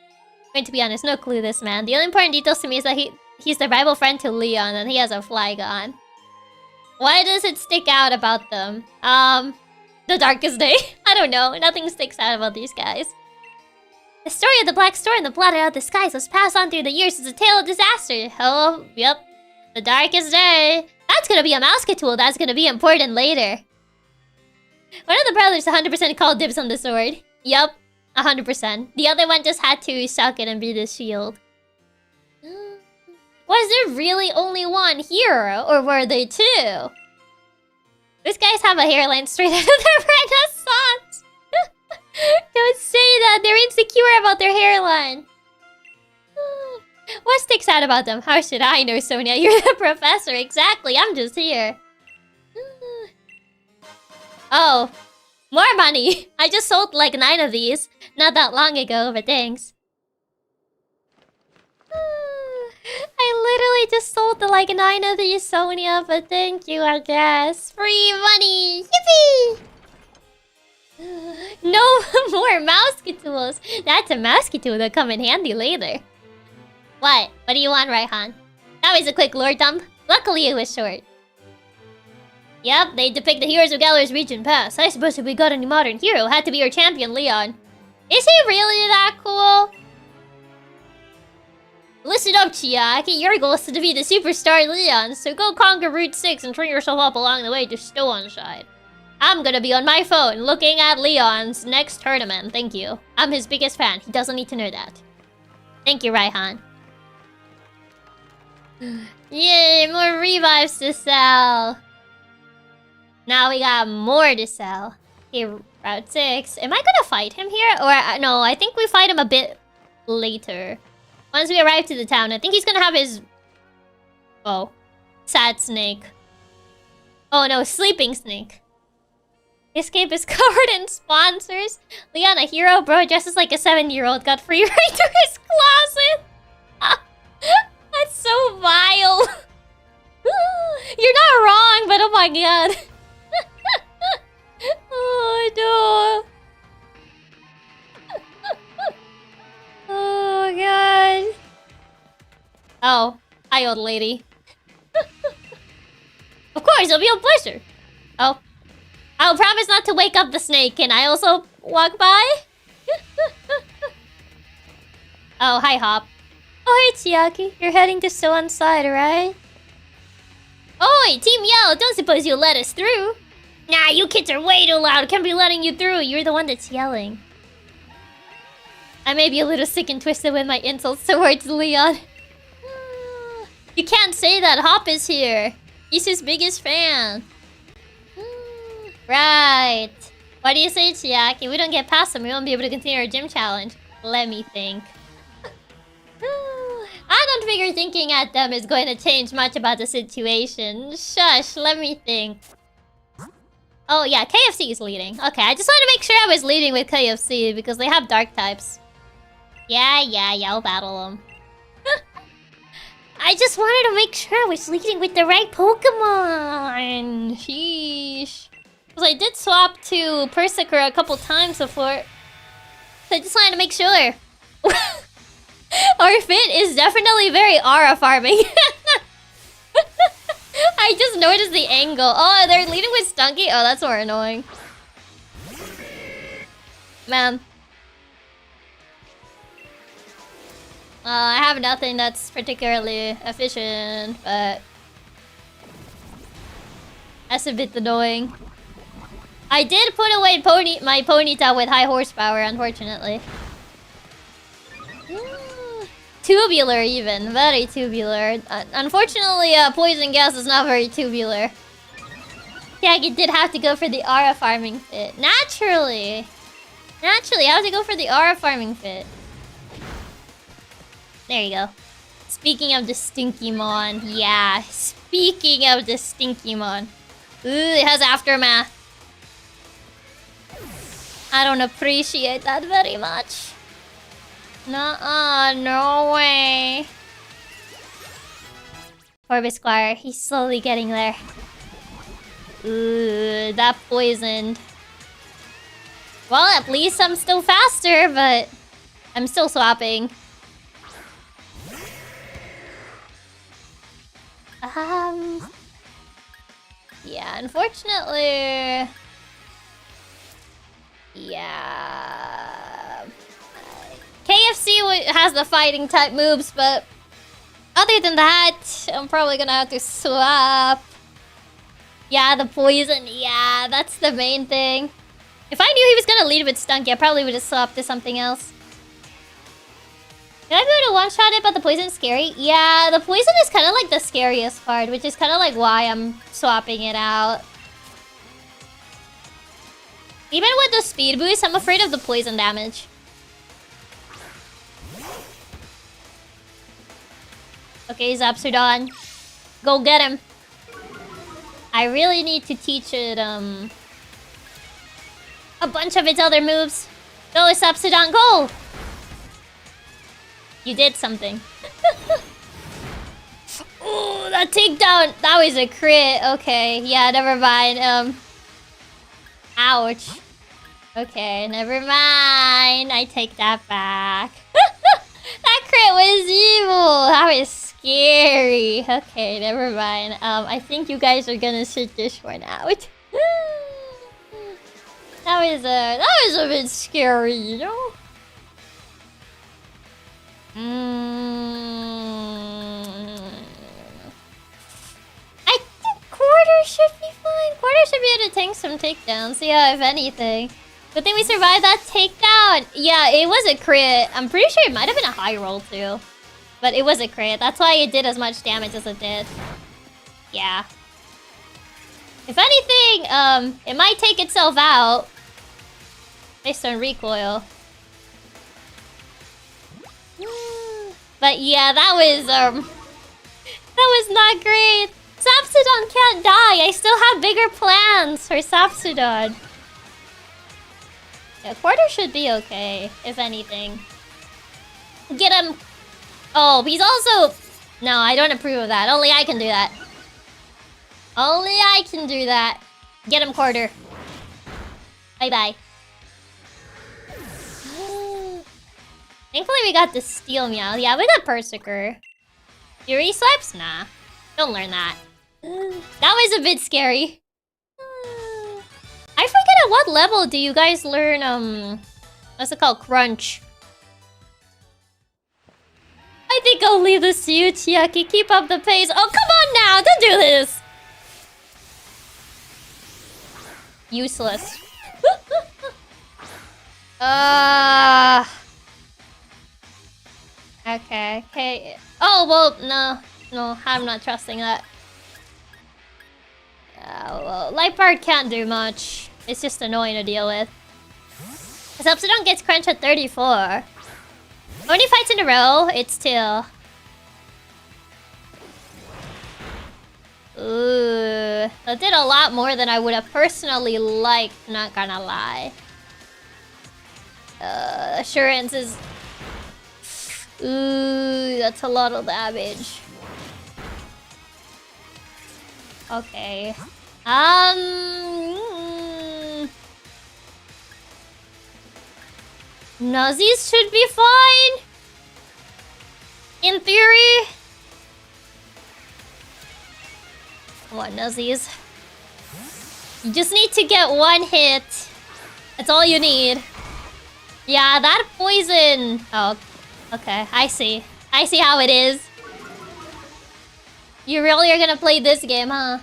Going to be honest, no clue this man. The only important details to me is that he's the rival friend to Leon and he has a Flygon. Why does it stick out about them? The darkest day? I don't know. Nothing sticks out about these guys. The story of the Black Storm and the blotted out the skies was passed on through the years as a tale of disaster. Oh, yep. The darkest day. That's gonna be a mouse tool. That's gonna be important later. One of the brothers 100% called dibs on the sword. Yup, 100%. The other one just had to suck it and be the shield. Was there really only one hero, or were they two? These guys have a hairline straight out of their Renaissance. Don't say that. They're insecure about their hairline. What sticks out about them? How should I know, Sonia? You're the professor. Exactly. I'm just here. Oh. More money. I just sold like 9 of these. Not that long ago, but thanks. I literally just sold like 9 of these, Sonia, but thank you, I guess. Free money! Yippee! No more mouse tools. That's a mouse tool that'll come in handy later. What? What do you want, Raihan? That was a quick lore dump. Luckily, it was short. Yep, they depict the heroes of Galler's region past. I suppose if we got a new modern hero, it had to be our champion, Leon. Is he really that cool? Listen up, Chiaki. Your goal is to defeat the superstar Leon, so go conquer Route 6 and train yourself up along the way to Stow-on-Side. I'm gonna be on my phone looking at Leon's next tournament, thank you. I'm his biggest fan, he doesn't need to know that. Thank you, Raihan. Yay, more revives to sell. Now we got more to sell. Okay, Route 6. Am I gonna fight him here? Or, no, I think we fight him a bit later. Once we arrive to the town, I think he's gonna have his... Oh. Sad snake. Oh no, sleeping snake. Escape is covered in sponsors. Leon, a hero, bro, dresses like a 7-year-old, got free right to his closet. That's so vile. You're not wrong, but oh my god. Oh no. Oh god. Oh, hi old lady. Of course, it'll be a pleasure. Oh. I'll promise not to wake up the snake. Can I also walk by? Oh, hi Hop. Oh, hey Chiaki. You're heading to Stow-on-Side, right? Oi, Team Yell, don't suppose you'll let us through. Nah, you kids are way too loud. Can't be letting you through. You're the one that's yelling. I may be a little sick and twisted with my insults towards Leon. You can't say that. Hop is here. He's his biggest fan. Right. What do you say, Chiaki? If we don't get past them, we won't be able to continue our gym challenge. Let me think. I don't figure thinking at them is going to change much about the situation. Shush, let me think. Oh yeah, KFC is leading. Okay, I just wanted to make sure I was leading with KFC because they have dark types. Yeah, I'll battle them. I just wanted to make sure I was leading with the right Pokemon. Sheesh. Because I did swap to Persiker a couple times before. So I just wanted to make sure. Our fit is definitely very aura farming. I just noticed the angle. Oh, they're leading with Stunky? Oh, that's more annoying. Man. I have nothing that's particularly efficient, but... that's a bit annoying. I did put away my Ponyta with high horsepower, unfortunately. Tubular even. Very tubular. Unfortunately, poison gas is not very tubular. Yeah, you did have to go for the aura farming fit. Naturally! Naturally, I have to go for the aura farming fit. There you go. Speaking of the Stinkymon. Yeah, speaking of the Stinkymon. Ooh, it has aftermath. I don't appreciate that very much. Nuh-uh, no way. Orbisquire, he's slowly getting there. Ooh, that poisoned. Well, at least I'm still faster, but I'm still swapping. Yeah, unfortunately... yeah... KFC has the fighting type moves, but... other than that, I'm probably gonna have to swap. Yeah, the poison. Yeah, that's the main thing. If I knew he was gonna lead with Stunky, I probably would have swapped to something else. Did I be able to one-shot it, but the poison's scary? Yeah, the poison is kind of like the scariest part, which is kind of like why I'm swapping it out. Even with the speed boost, I'm afraid of the poison damage. Okay, Zapsudon. Go get him. I really need to teach it, a bunch of its other moves. Go, Zapsudon, go! You did something. Ooh, that takedown! That was a crit. Okay, yeah, never mind. Ouch. Okay, never mind. I take that back. That crit was evil! That was scary. Okay, never mind. I think you guys are gonna sit this one out. That was a bit scary, you know? I think Quarter should be fine. Quarter should be able to tank some takedowns. Yeah, if anything. Good thing we survived that takedown. Yeah, it was a crit. I'm pretty sure it might have been a high roll too. But it was a crit. That's why it did as much damage as it did. Yeah. If anything, it might take itself out. Based on recoil. But yeah, that was not great. Sapsudon can't die. I still have bigger plans for Sapsudon. Yeah, Quarter should be okay, if anything. Get him. Oh, he's also... no, I don't approve of that. Only I can do that. Only I can do that. Get him, Quarter. Bye-bye. Thankfully, we got the Steel Meow. Yeah, we got Persiker. Fury Swipes? Nah. Don't learn that. That was a bit scary. I forget at what level do you guys learn, what's it called? Crunch. I think I'll leave this to you, Chiaki. Keep up the pace. Oh, come on now! Don't do this! Useless. Okay. Oh, well, no, I'm not trusting that. Well, Light Bar can't do much. It's just annoying to deal with. Because Upsidon gets crunched at 34. How many fights in a row? It's 2. Ooh. That did a lot more than I would have personally liked, not gonna lie. Assurance is... Ooh, that's a lot of damage. Okay. Nuzzies should be fine. In theory. What Nuzzies? You just need to get 1 hit. That's all you need. Yeah, that poison. Oh, okay. I see. I see how it is. You really are gonna play this game, huh?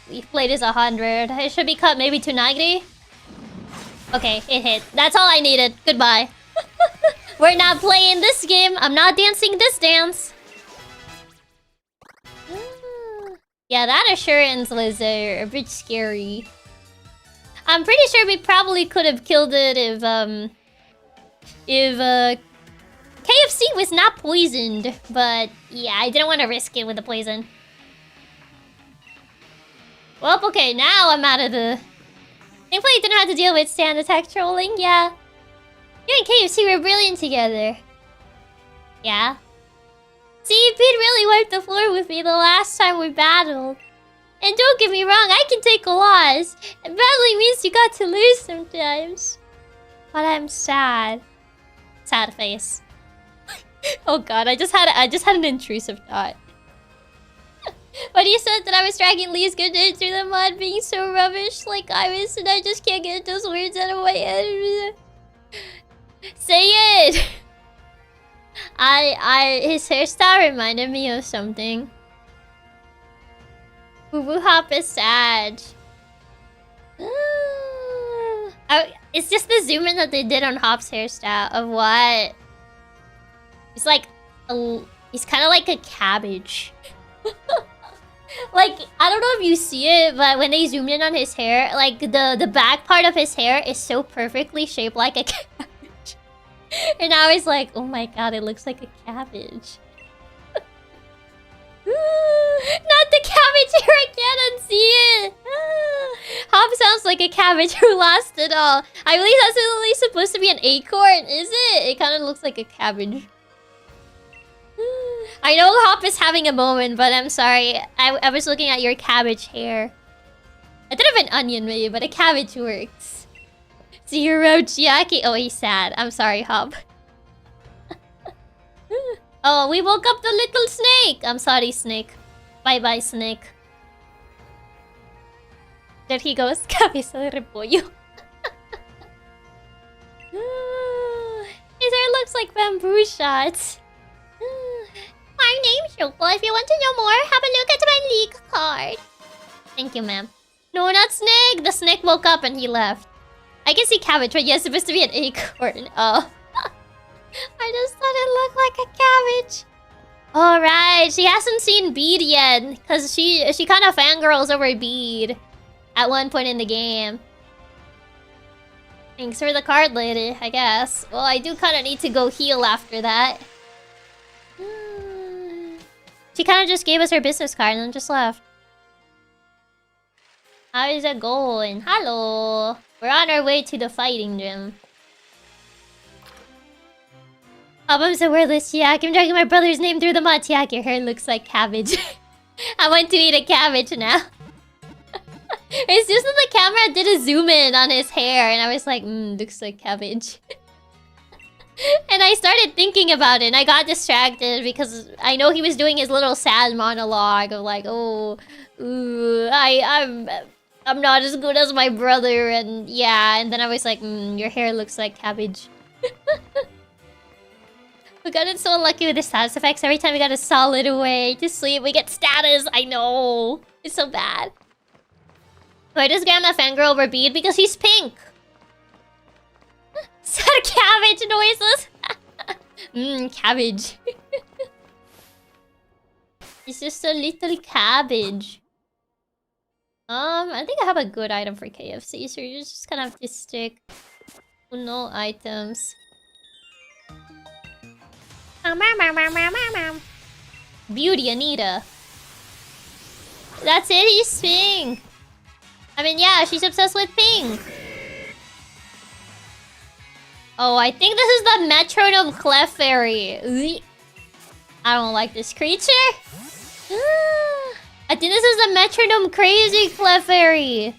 We've played as 100. It should be cut maybe to 90. Okay, it hit. That's all I needed. Goodbye. We're not playing this game. I'm not dancing this dance. Yeah, that assurance was a bit scary. I'm pretty sure we probably could have killed it if KFC was not poisoned. But yeah, I didn't want to risk it with the poison. Well, okay, now I'm out of the... Thankfully, I didn't have to deal with stand attack trolling, yeah. You and KFC were brilliant together. Yeah. See, Pete really wiped the floor with me the last time we battled. And don't get me wrong, I can take a loss. And battling means you got to lose sometimes. But I'm sad. Sad face. Oh god, I just had an intrusive thought. When you said that I was dragging Lee's good day through the mud, being so rubbish like I was, and I just can't get those words out of my head. Say it! His hairstyle reminded me of something. Boo Boo Hop is sad. It's just the zoom in that they did on Hop's hairstyle of what? It's like he's kind of like a cabbage. Like, I don't know if you see it, but when they zoomed in on his hair, like the back part of his hair is so perfectly shaped like a cabbage. And I was like, oh my god, it looks like a cabbage. Not the cabbage hair, I can't unsee it. Hop sounds like a cabbage who lost it all. I believe that's only supposed to be an acorn, is it? It kind of looks like a cabbage. I know Hop is having a moment, but I'm sorry. I was looking at your cabbage hair. I did have an onion maybe, but a cabbage works. Zero Chiaki. Oh, he's sad. I'm sorry, Hop. Oh, we woke up the little snake. I'm sorry, snake. Bye-bye, snake. There he goes. Cabeza de repollo. His hair looks like bamboo shots. My name's Shoko. If you want to know more, have a look at my league card. Thank you, ma'am. No, not Snake. The snake woke up and he left. I can see cabbage, but yeah, it's supposed to be an acorn. Oh. I just thought it looked like a cabbage. Alright, she hasn't seen Bead yet. Because she kind of fangirls over Bead at one point in the game. Thanks for the card, lady, I guess. Well, I do kind of need to go heal after that. She kind of just gave us her business card and then just left. How is it going? Hello! We're on our way to the fighting gym. I'm so wordless, Chiaki. I'm dragging my brother's name through the mud. Chiaki, your hair looks like cabbage. I want to eat a cabbage now. It's just that the camera did a zoom in on his hair and I was like, looks like cabbage. And I started thinking about it and I got distracted because I know he was doing his little sad monologue of like, oh, ooh, I'm not as good as my brother, and yeah, and then I was like, your hair looks like cabbage. We got so lucky with the status effects. Every time we got a solid way to sleep, we get status. I know. It's so bad. Why does Grandma fangirl over Bead? Because he's pink. Sad cabbage noises. Cabbage. It's just a little cabbage. I think I have a good item for KFC, so you just kind of have to stick to no items. Beauty Anita. That's it, he's pink. I mean, yeah, she's obsessed with pink. Oh, I think this is the Metronome Clef Fairy. I don't like this creature. I think this is the Metronome Crazy Clef Fairy.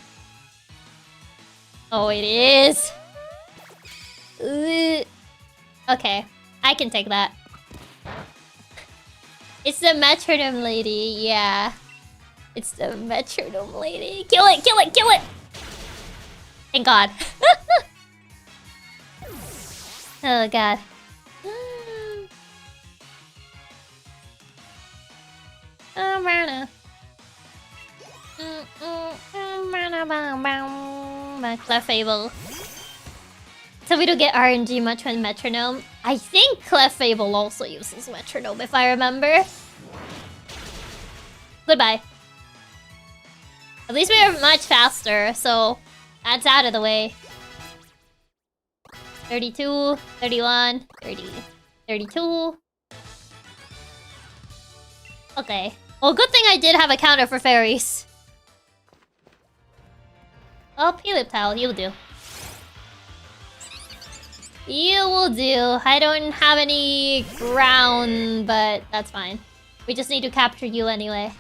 Oh, it is. Okay, I can take that. It's the Metronome Lady, yeah. It's the Metronome Lady. Kill it, kill it, kill it! Thank God. Oh God. Clefable. So we don't get RNG much with Metronome. I think Clefable also uses Metronome, if I remember. Goodbye. At least we are much faster, so that's out of the way. 32, 31, 30, 32. Okay. Well, good thing I did have a counter for fairies. Oh, Pelip Towel, you'll do. You will do. I don't have any ground, but that's fine. We just need to capture you anyway.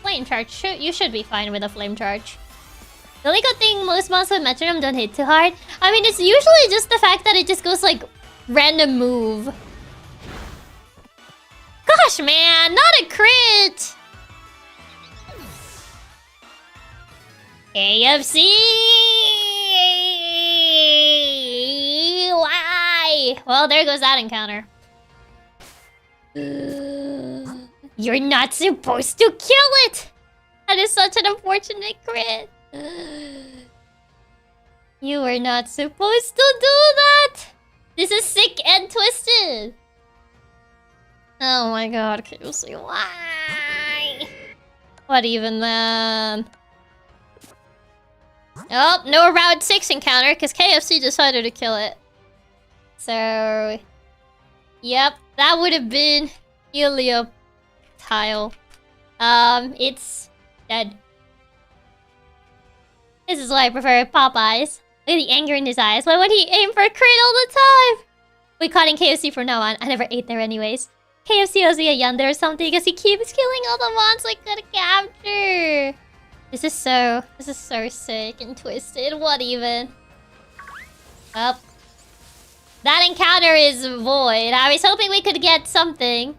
Flame charge. You should be fine with a flame charge. The only good thing, most monsters with Metronome don't hit too hard. I mean, it's usually just the fact that it just goes like random move. Gosh, man, not a crit. KFC! Why? Well, there goes that encounter. You're not supposed to kill it! That is such an unfortunate crit. You were not supposed to do that! This is sick and twisted! Oh my god, KFC, why? What even then? Oh, no round 6 encounter, because KFC decided to kill it. So... Yep, that would have been Helioptile. It's dead. This is why I prefer Popeyes. Look at the anger in his eyes. Why would he aim for a crit all the time? We caught in KFC from now on. I never ate there anyways. KFC owes me a yonder or something because he keeps killing all the monsters I could capture. This is so sick and twisted. What even? Well, that encounter is void. I was hoping we could get something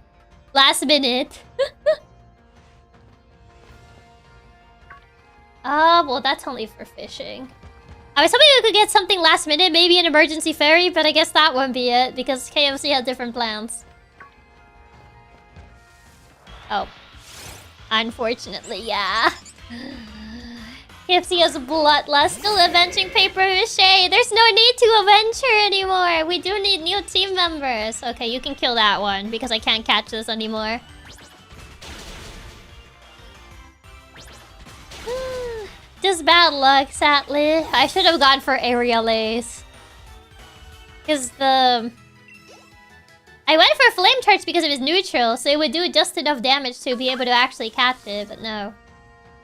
last minute. Well, that's only for fishing. I was hoping we could get something last minute, maybe an emergency ferry, but I guess that won't be it because KFC had different plans. Oh. Unfortunately, yeah. KFC has bloodlust, still avenging paper mache. There's no need to avenge her anymore. We do need new team members. Okay, you can kill that one because I can't catch this anymore. Just bad luck, sadly. I should have gone for aerial ace. Because I went for flame charge because it was neutral, so it would do just enough damage to be able to actually catch it, but no.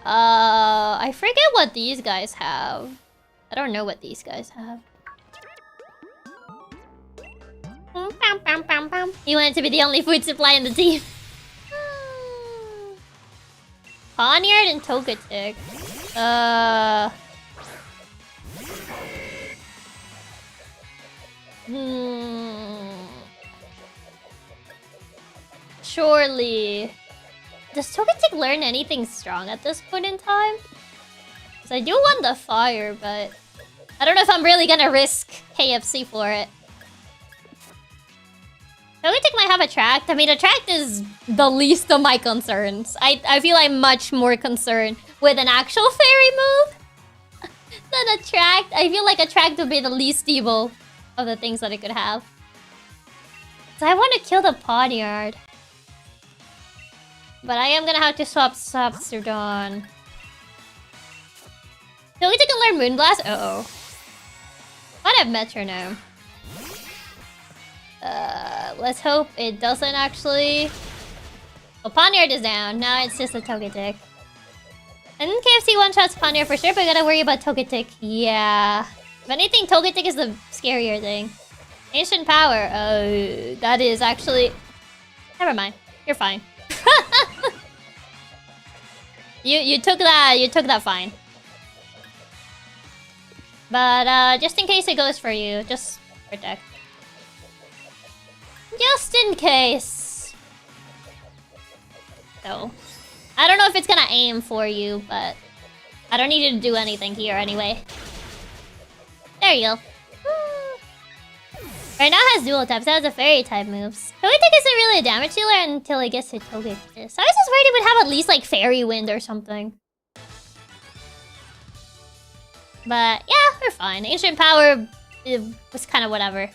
I forget what these guys have. I don't know what these guys have. You wanted to be the only food supply in the team. Poniard and Togetic. Surely. Does Togetic learn anything strong at this point in time? Because I do want the fire, but I don't know if I'm really gonna risk KFC for it. Togetic might have Attract. I mean, Attract is the least of my concerns. I feel I'm much more concerned with an actual fairy move than Attract. I feel like Attract would be the least evil of the things that it could have. So I want to kill the Poniard. But I am gonna have to swap Sardon. Togetic can learn Moonblast? Uh-oh. Might have Metronome. Let's hope it doesn't actually... Well, Poniard is down. Now it's just a Togetic. And KFC one-shots Poniard for sure, but I gotta worry about Togetic. Yeah. If anything, Togetic is the scarier thing. Ancient Power. Oh, that is actually... Never mind. You're fine. You took that fine. But just in case it goes for you, just protect. Just in case. So, I don't know if it's gonna aim for you, but I don't need you to do anything here anyway. There you go. Right now it has dual types. That has a fairy type moves. Togetic isn't really a damage dealer until it gets to Togekiss. I was just worried it would have at least like Fairy Wind or something. But yeah, we're fine. Ancient Power, it was kind of whatever.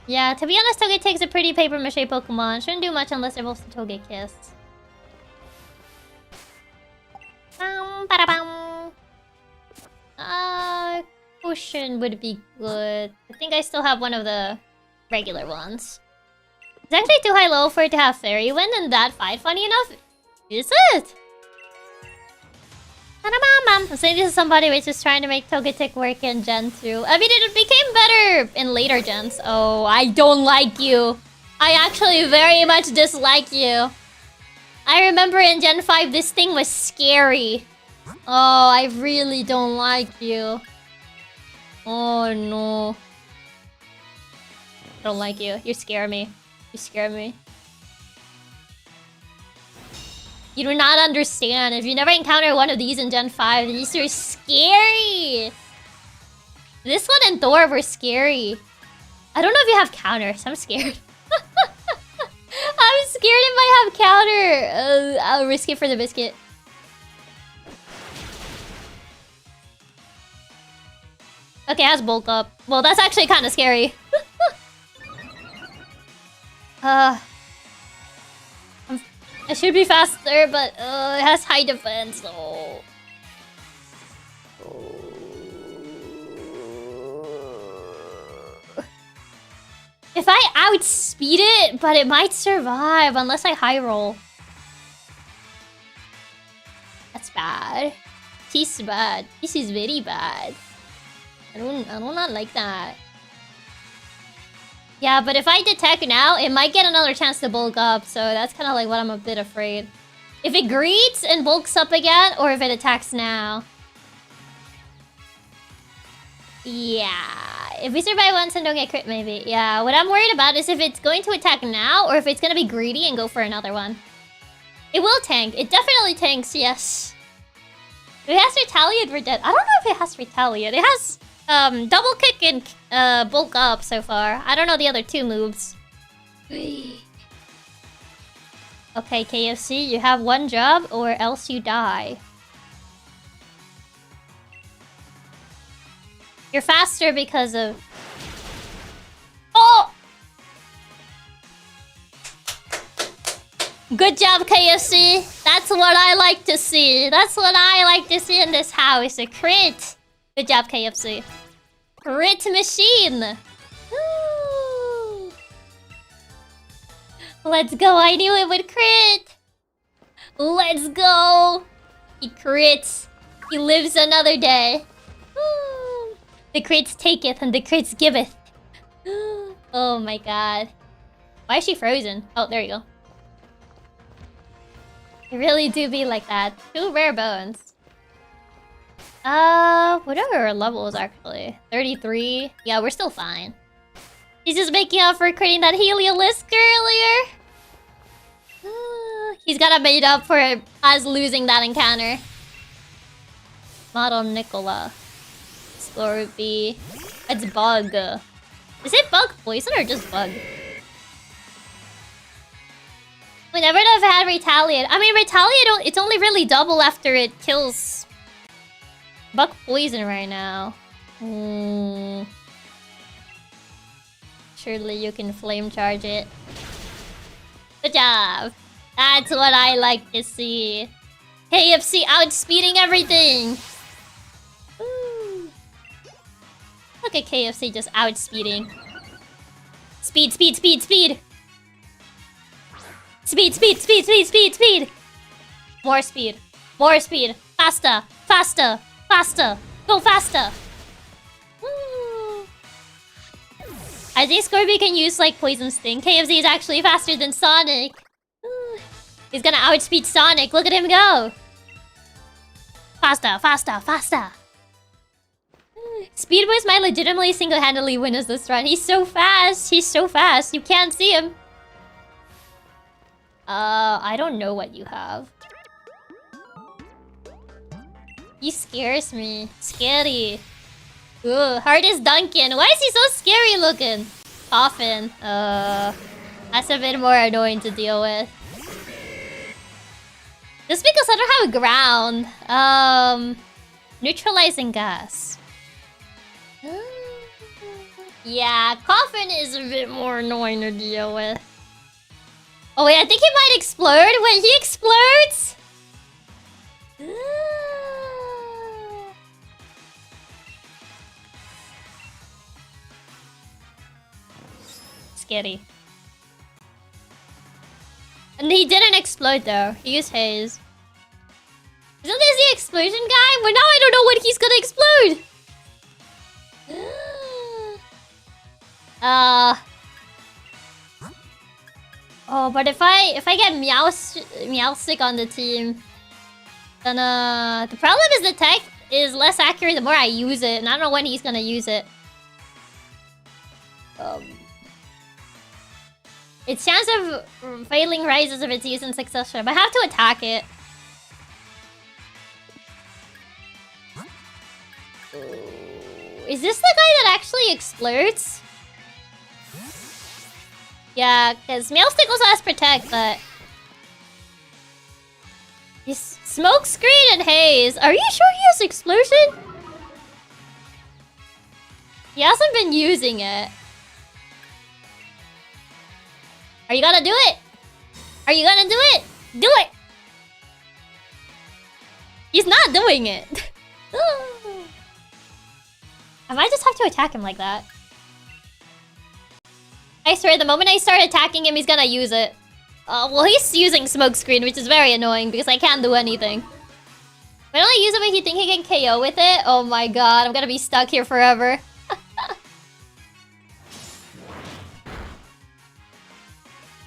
Yeah, to be honest, Togetic's a pretty paper mache Pokemon. Shouldn't do much unless it evolves to Togekiss. Potion would be good. I think I still have one of the regular ones. It's actually too high low for it to have Fairy Wind and that fight, funny enough. Is it? I'm saying this is somebody which is trying to make Togetic work in Gen 2. I mean, it became better in later gens. Oh, I don't like you. I actually very much dislike you. I remember in Gen 5, this thing was scary. Oh, I really don't like you. Oh, no. I don't like you. You scare me. You scare me. You do not understand. If you never encountered one of these in Gen 5, these are scary. This one and Thor were scary. I don't know if you have counters. I'm scared. I'm scared it might have counter. I'll risk it for the biscuit. Okay, it has bulk up. Well, that's actually kind of scary. I should be faster, but it has high defense, so... If I outspeed it, but it might survive unless I high roll. That's bad. This is bad. This is very bad. I do not like that. Yeah, but if I detect now, it might get another chance to bulk up, so that's kind of like what I'm a bit afraid. If it greets and bulks up again, or if it attacks now. Yeah, if we survive once and don't get crit, maybe. Yeah, what I'm worried about is if it's going to attack now, or if it's going to be greedy and go for another one. It will tank. It definitely tanks, yes. If it has Retaliate, we're dead. I don't know if it has Retaliate. It has... double kick and bulk up so far. I don't know the other two moves. Okay, KFC, you have one job or else you die. You're faster because of... Oh! Good job, KFC. That's what I like to see. That's what I like to see in this house. A crit. Good job, KFC. Crit machine! Woo. Let's go, I knew it would crit! Let's go! He crits. He lives another day. Woo. The crits taketh and the crits giveth. Oh my god. Why is she frozen? Oh, there you go. You really do be like that. 2 rare bones. What are our levels actually? 33? Yeah, we're still fine. He's just making up for critting that Heliolisk earlier. He's gotta made up for us losing that encounter. Model Nicola. Score would be... It's bug. Is it bug poison or just bug? We never know if it had Retaliate. I mean, Retaliate, it's only really double after it kills... Bug poison right now. Surely you can flame charge it. Good job. That's what I like to see. KFC outspeeding everything. Ooh. Look at KFC just outspeeding. Speed, speed, speed, speed. Speed, speed, speed, speed, speed, speed. More speed. More speed. Faster, faster, faster. Go faster. Woo. I think Scorpio can use like Poison Sting. KFC is actually faster than Sonic. He's gonna outspeed Sonic. Look at him go. Faster, faster, faster. Speedboys might legitimately single-handedly win us this run. He's so fast. He's so fast. You can't see him. I don't know what you have. He scares me. Scary. Ooh, hardest Duncan. Why is he so scary looking? Coffin. That's a bit more annoying to deal with. Just because I don't have ground. Neutralizing gas. Yeah, Coffin is a bit more annoying to deal with. Oh wait, I think he might explode. Wait, he explodes? Scary. And he didn't explode though. He used haze. Isn't this the explosion guy? Well, now I don't know when he's gonna explode. Oh, but if I get Meowstic on the team, then the problem is the tech is less accurate the more I use it, and I don't know when he's gonna use it. Its chance of failing rises if it's used in succession, but I have to attack it. Is this the guy that actually explodes? Yeah, because Meowstic also has Protect, but... He's Smoke Screen and Haze. Are you sure he has Explosion? He hasn't been using it. Are you gonna do it? Are you gonna do it? Do it! He's not doing it. I might just have to attack him like that. I swear, the moment I start attacking him, he's gonna use it. Well, he's using Smokescreen, which is very annoying because I can't do anything. When I use it, but you think he can KO with it? Oh my god, I'm gonna be stuck here forever.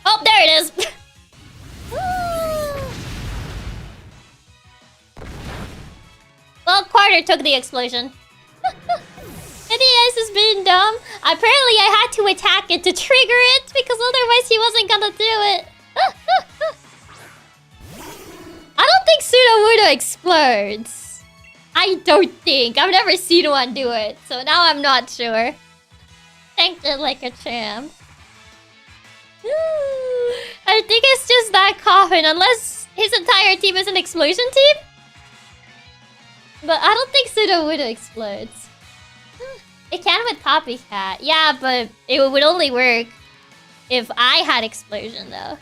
Oh, there it is! Well, Quarter took the explosion. NES is being dumb. Apparently, I had to attack it to trigger it because otherwise he wasn't gonna do it. I don't think Sudowoodo explodes. I don't think. I've never seen one do it, so now I'm not sure. Thanked it like a champ. I think it's just that Coffin, unless his entire team is an explosion team. But I don't think Sudowoodo explodes. It can with Copycat. Yeah, but it would only work if I had Explosion, though.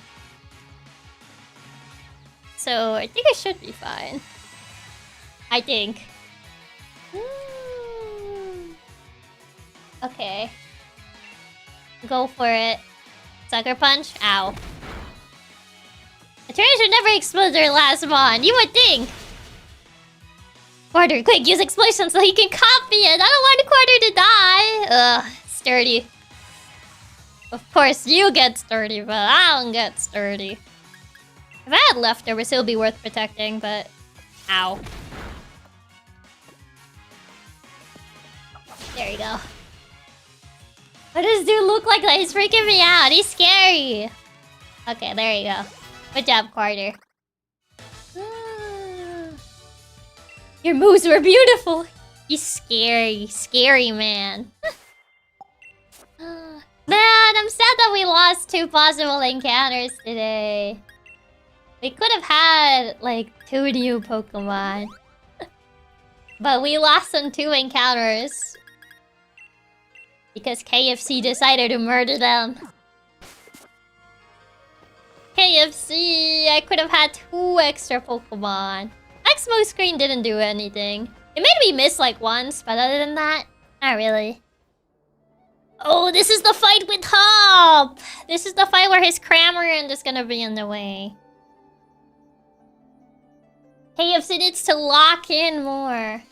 So I think it should be fine. I think. Okay. Go for it. Sucker Punch? Ow. Attorney should never explode their last bond. You would think. Quarter, quick, use Explosion so he can copy it. I don't want Quarter to die. Ugh, sturdy. Of course, you get sturdy, but I don't get sturdy. If I had leftovers, it would be worth protecting, but... Ow. There you go. What does this dude look like? He's freaking me out. He's scary. Okay, there you go. Good job, Quarter. Your moves were beautiful. He's scary. Scary, man. Man, I'm sad that we lost 2 possible encounters today. We could have had, like, 2 new Pokemon. But we lost on 2 encounters. Because KFC decided to murder them. KFC, I could have had 2 extra Pokemon. Exmo screen didn't do anything. It made me miss like once, but other than that, not really. Oh, this is the fight with Hop! This is the fight where his Cramorant is gonna be in the way. KFC needs to lock in more.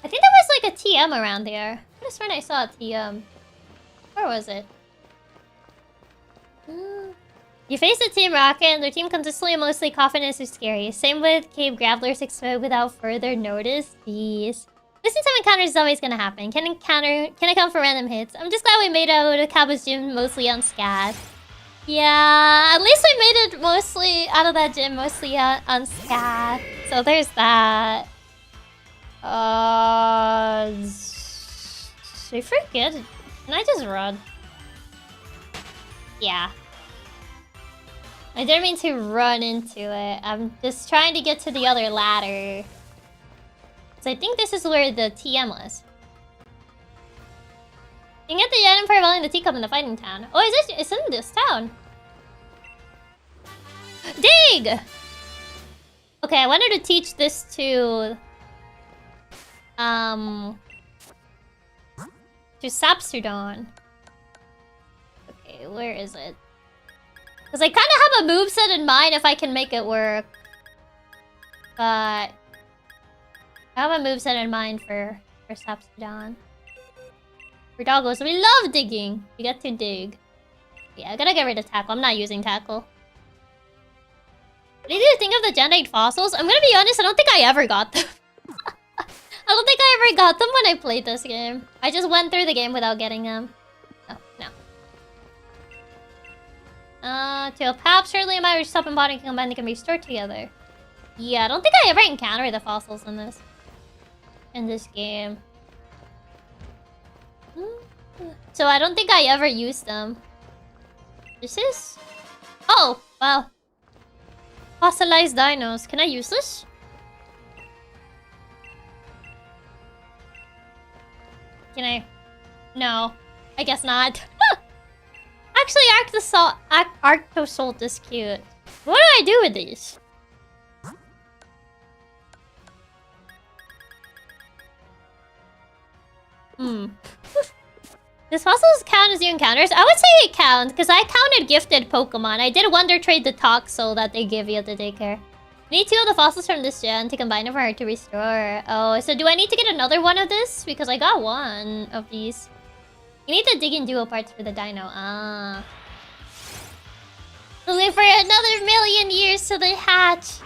I think there was like a TM around there. I could have sworn I saw a TM. Where was it? You face the Team Rocket and their team consistently and mostly confident is scary. Same with Cave Grabblers explode without further notice. Jeez. Missing some encounters is always gonna happen. Can account for random hits. I'm just glad we made out of Cabo's gym mostly unscathed. Yeah, at least we made it mostly out of that gym mostly unscathed. So there's that. I forget. Can I just run? Yeah. I didn't mean to run into it. I'm just trying to get to the other ladder. So I think this is where the TM was. You can get the item for rolling the teacup in the fighting town. Oh, it's in this town. Dig! Okay, I wanted to teach this to Sapsudon. Okay, where is it? Because I kind of have a moveset in mind if I can make it work. But I have a moveset in mind for Sapsudon. For doggos, we love digging. We get to dig. Yeah, I gotta get rid of tackle. I'm not using tackle. What do you think of the Genite fossils? I'm gonna be honest, I don't think I ever got them. I don't think I ever got them when I played this game. I just went through the game without getting them. Oh, no. To a pap, surely a matter of stop and body can combine, they can be stored together. Yeah, I don't think I ever encountered the fossils in this game. So I don't think I ever used them. This is... Oh, wow. Fossilized dinos. Can I use this? Can I? No. I guess not. Actually, Arctosalt is cute. What do I do with these? Does fossils count as your encounters? I would say it counts, because I counted gifted Pokemon. I did Wonder Trade the Toxel that they give you to take care. Need 2 of the fossils from this gen to combine them for her to restore. Oh, so do I need to get another one of this? Because I got 1 of these. You need to dig in duo parts for the dino. Ah. We'll live for another 1,000,000 years till they hatch.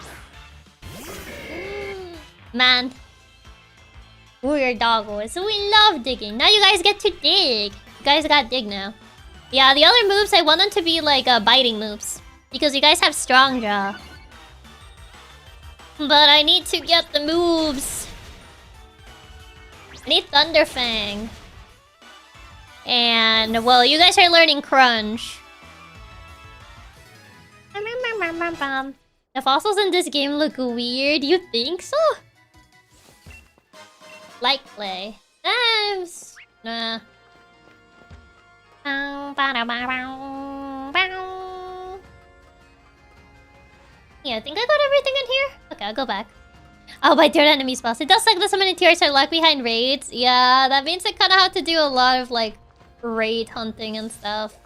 Man. We're doggos. So we love digging. Now you guys get to dig. You guys got dig now. Yeah, the other moves, I want them to be like biting moves. Because you guys have strong jaw. But I need to get the moves. I need Thunderfang. And, well, you guys are learning Crunch. The fossils in this game look weird. You think so? Like play. Nah. Yeah, I think I got everything in here. Okay, I'll go back. Oh, by third enemy spells. It does suck that so many tiers are locked behind raids. Yeah, that means I kind of have to do a lot of, like, raid hunting and stuff.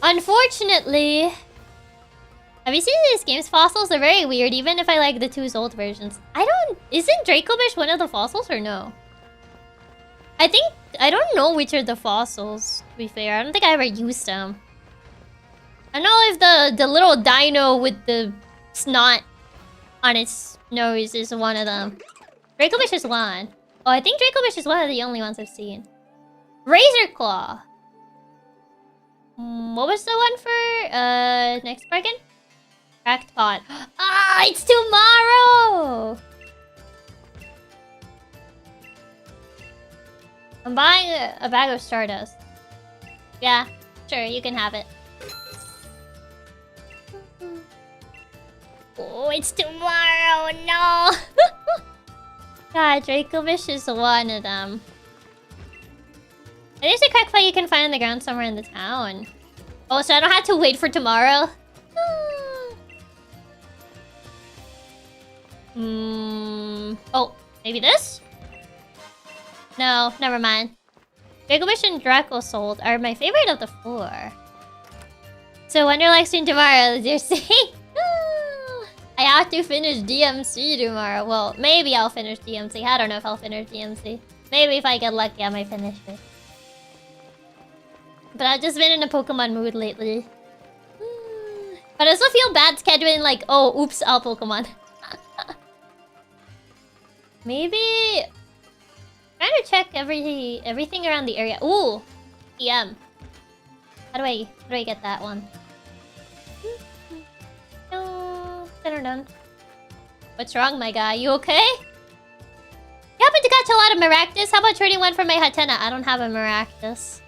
Unfortunately... Have you seen these games? Fossils are very weird, even if I like the 2 old versions. Isn't Dracovish one of the fossils or no? I don't know which are the fossils, to be fair. I don't think I ever used them. I know if the little dino with the snot on its nose is one of them. Dracovish is one. Oh, I think Dracovish is one of the only ones I've seen. Razor Claw. What was the one for next bargain? Cracked pot. Ah, it's tomorrow! I'm buying a bag of Stardust. Yeah, sure, you can have it. Oh, it's tomorrow! No! God, Dracovish is one of them. There's a crack fight you can find on the ground somewhere in the town. Oh, so I don't have to wait for tomorrow? Oh, maybe this? No, never mind. Bigwish and Dracosold are my favorite of the four. So Wonderlocke stream tomorrow, you're saying? I have to finish DMC tomorrow. Well, maybe I'll finish DMC. I don't know if I'll finish DMC. Maybe if I get lucky, I might finish it. But I've just been in a Pokemon mood lately. But I also feel bad scheduling like, oh, oops, all Pokemon. Maybe... trying to check everything around the area. Ooh! EM. How do I get that one? Dun. What's wrong, my guy? You okay? You happen to catch a lot of Maractus? How about trading one for my Hatena? I don't have a Maractus.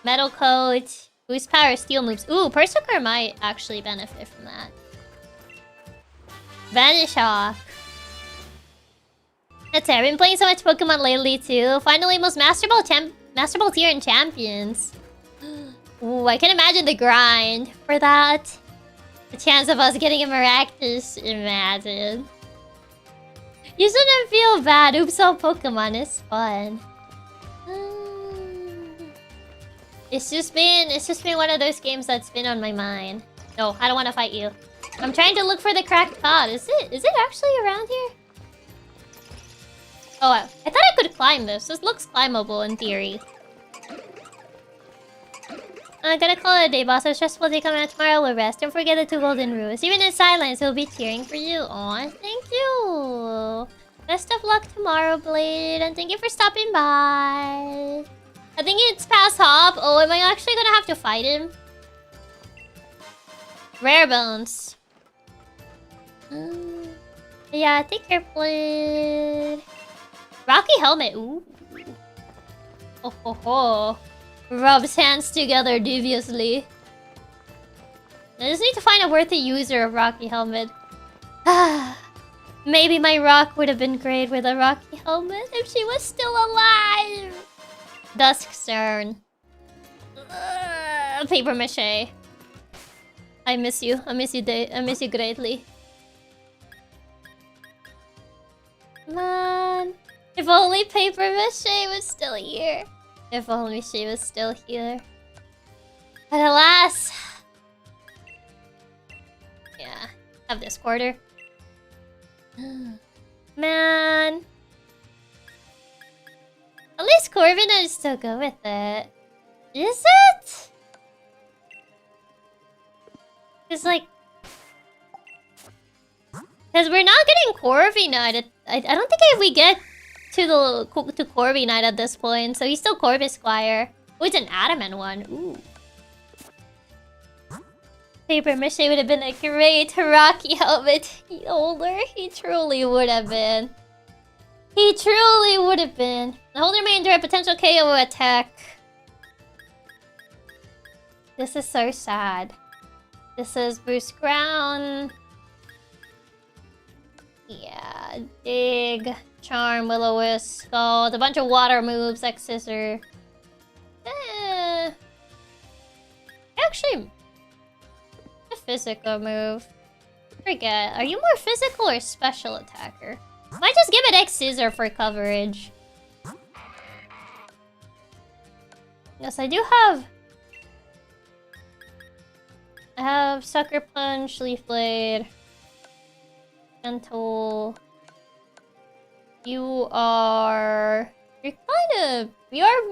Metal Coat. Boost power, steel moves. Ooh, Persicore might actually benefit from that. Vanish Hawk. That's it. I've been playing so much Pokemon lately too. Finally, most masterable tier in champions. Ooh, I can imagine the grind for that. The chance of us getting a Maractus, imagine. You shouldn't feel bad. Oops, all Pokemon is fun. It's just been one of those games that's been on my mind. No, I don't want to fight you. I'm trying to look for the cracked pod. Is it actually around here? Oh, I thought I could climb this. This looks climbable in theory. I'm gonna call it a day, boss. A stressful day coming out tomorrow. We'll rest. Don't forget the 2 golden rules. Even in silence, we'll be cheering for you. Aw, thank you. Best of luck tomorrow, Blade. And thank you for stopping by. I think it's past Hop. Oh, am I actually gonna have to fight him? Rare bones. Yeah, take care, Blade. Rocky helmet. Ooh. Oh ho ho. Rubs hands together deviously. I just need to find a worthy user of Rocky helmet. Maybe my rock would have been great with a Rocky helmet if she was still alive. Dusk's turn. Paper mache. I miss you. I miss you greatly. Man, if only paper mache was still here. If only she was still here. But alas. Yeah, have this quarter. Man. At least Corviknight is still good with it. Is it? It's like... because we're not getting Corviknight. I don't think if we get to Corviknight at this point, so he's still Corvisquire. Oh, it's an adamant one. Ooh. Paper mache would have been a great Rocky helmet holder. He truly would have been. He truly would have been. The holder may endure a potential KO attack. This is so sad. This is Boost Ground. Yeah, Dig, Charm, Will-O-Wisp, Scald, a bunch of water moves, like Scissor. Actually, a physical move. Forget. Are you more physical or special attacker? Might just give it X Scissor for coverage. Yes, I do have. I have Sucker Punch, Leaf Blade. Gentle. You are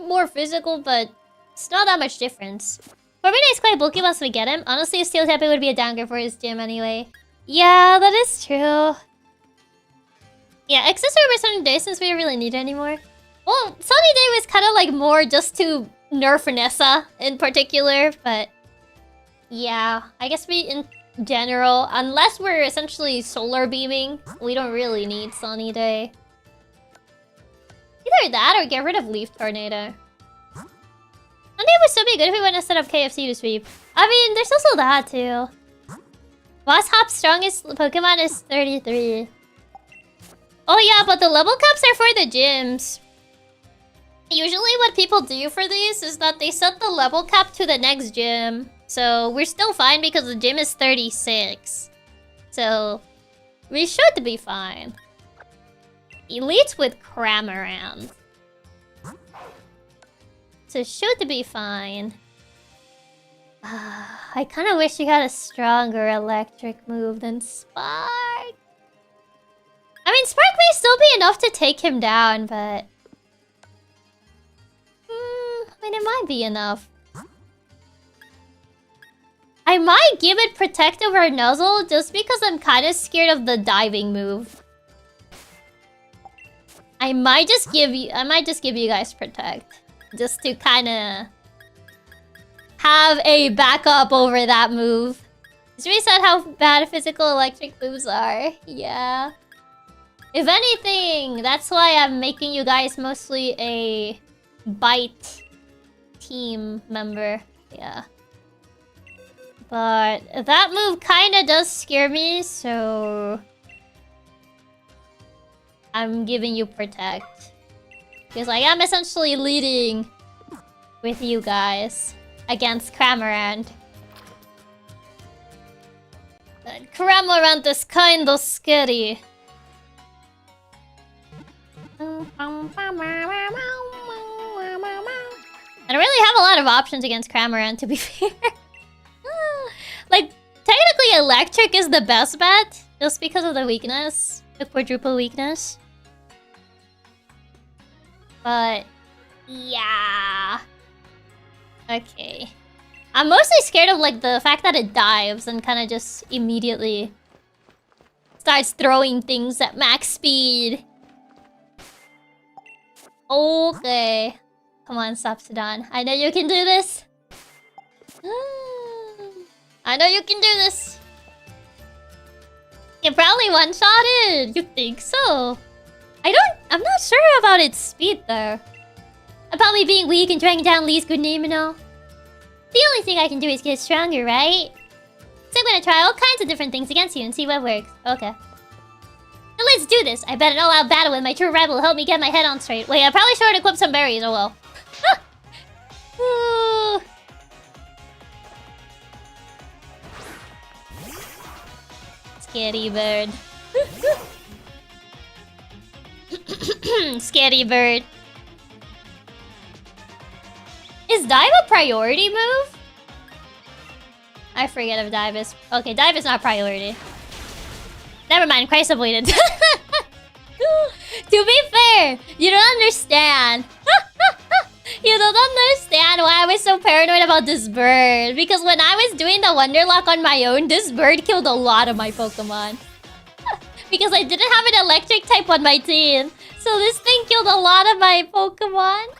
more physical, but it's not that much difference. Corviknight is quite bulky once we get him. Honestly, a steel tapping would be a downgrade for his gym anyway. Yeah, that is true. Yeah, X-Scissor over Sunny Day since we don't really need it anymore. Well, Sunny Day was kind of like more just to nerf Nessa in particular, but yeah, I guess we in general, unless we're essentially solar beaming, we don't really need Sunny Day. Either that or get rid of Leaf Tornado. Sunday would still be good if we went to set up KFC to sweep. I mean, there's also that too. Boss Hop's strongest Pokemon is 33. Oh yeah, but the level caps are for the gyms. Usually what people do for these is that they set the level cap to the next gym. So we're still fine because the gym is 36. So we should be fine. Elites with Cramorant. So should be fine. I kind of wish you had a stronger electric move than Spark. I mean, Spark may still be enough to take him down, but... I mean, it might be enough. I might give it Protect over Nuzzle just because I'm kind of scared of the diving move. I might just give you guys Protect. Just to kind of have a backup over that move. Just reset how bad physical electric moves are. Yeah. If anything, that's why I'm making you guys mostly a Bite team member. Yeah. But that move kinda does scare me, so... I'm giving you Protect. Because like, I'm essentially leading with you guys against Cramorant. But Cramorant is kinda scary. I don't really have a lot of options against Cramorant, to be fair. Like, technically Electric is the best bet, just because of the weakness. The quadruple weakness. But, yeah. Okay. I'm mostly scared of, like, the fact that it dives and kind of just immediately starts throwing things at max speed. Okay. Come on, Sapsidon. I know you can do this. I know you can do this. You probably one-shot it. You think so? I'm not sure about its speed, though. I'm probably being weak and dragging down Lee's good name and all. The only thing I can do is get stronger, right? So I'm gonna try all kinds of different things against you and see what works. Okay. So let's do this. I bet an all-out battle with my true rival will help me get my head on straight. Wait, I probably should equip some berries. Oh well. Ooh. Scary bird. Scary bird. Is dive a priority move? I forget if dive is... Okay, dive is not priority. Never mind, Christ avoided. To be fair, you don't understand. You don't understand why I was so paranoid about this bird. Because when I was doing the Wonderlocke on my own, this bird killed a lot of my Pokemon. Because I didn't have an electric type on my team. So this thing killed a lot of my Pokemon.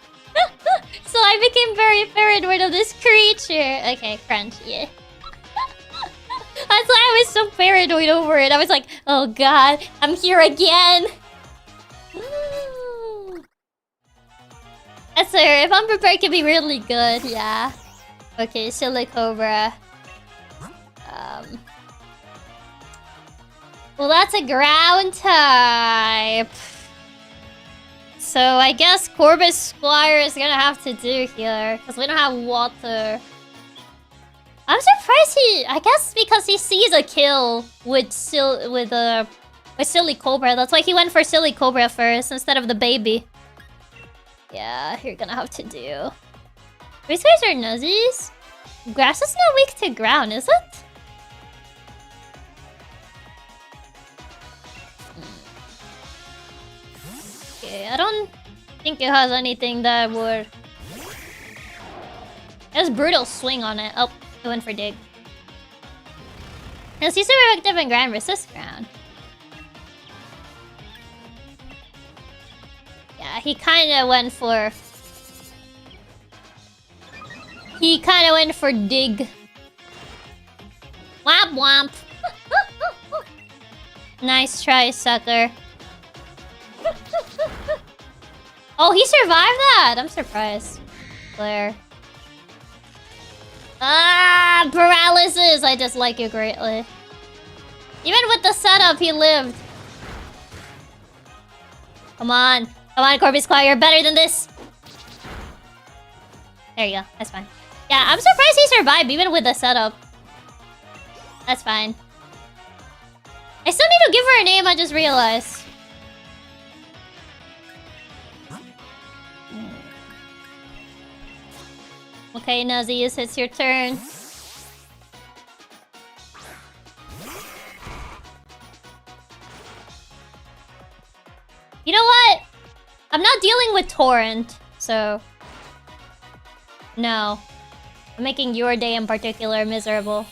So I became very paranoid of this creature. Okay, crunch, yeah. That's why I was so paranoid over it. I was like, oh god, I'm here again. Yes, sir. If I'm prepared, it can be really good. Yeah. Okay, Silicobra. Well, that's a ground type. So I guess Corvus Squire is gonna have to do here because we don't have water. I'm surprised he... I guess because he sees a kill with Silicobra. That's why he went for Silicobra first instead of the baby. Yeah, you're gonna have to do. These guys are nuzzies. Grass is not weak to ground, is it? Okay, I don't think it has anything that would... It has Brutal Swing on it. Oh, it went for Dig. And he's super active in ground resist ground. Yeah, he kinda went for... He kinda went for Dig. Womp womp. Nice try, sucker. Oh, he survived that! I'm surprised. Claire. Ah, paralysis! I dislike you greatly. Even with the setup, he lived. Come on. Come on, Corby Squire, you're better than this. There you go. That's fine. Yeah, I'm surprised he survived even with the setup. That's fine. I still need to give her a name, I just realized. Okay, Nazius, it's your turn. You know what? I'm not dealing with Torrent, so... No. I'm making your day in particular miserable.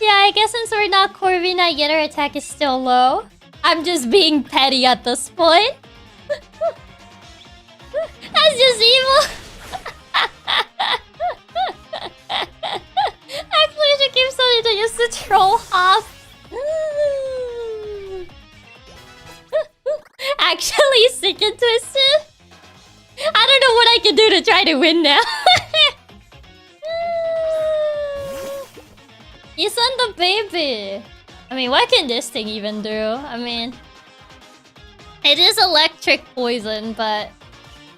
Yeah, I guess since we're not Corvina yet, our attack is still low. I'm just being petty at this point. That's just evil. Actually, I should keep something to use to troll Hop. Actually, sick and twisted. I don't know what I can do to try to win now. You sent the baby. I mean, what can this thing even do? I mean, it is electric poison, but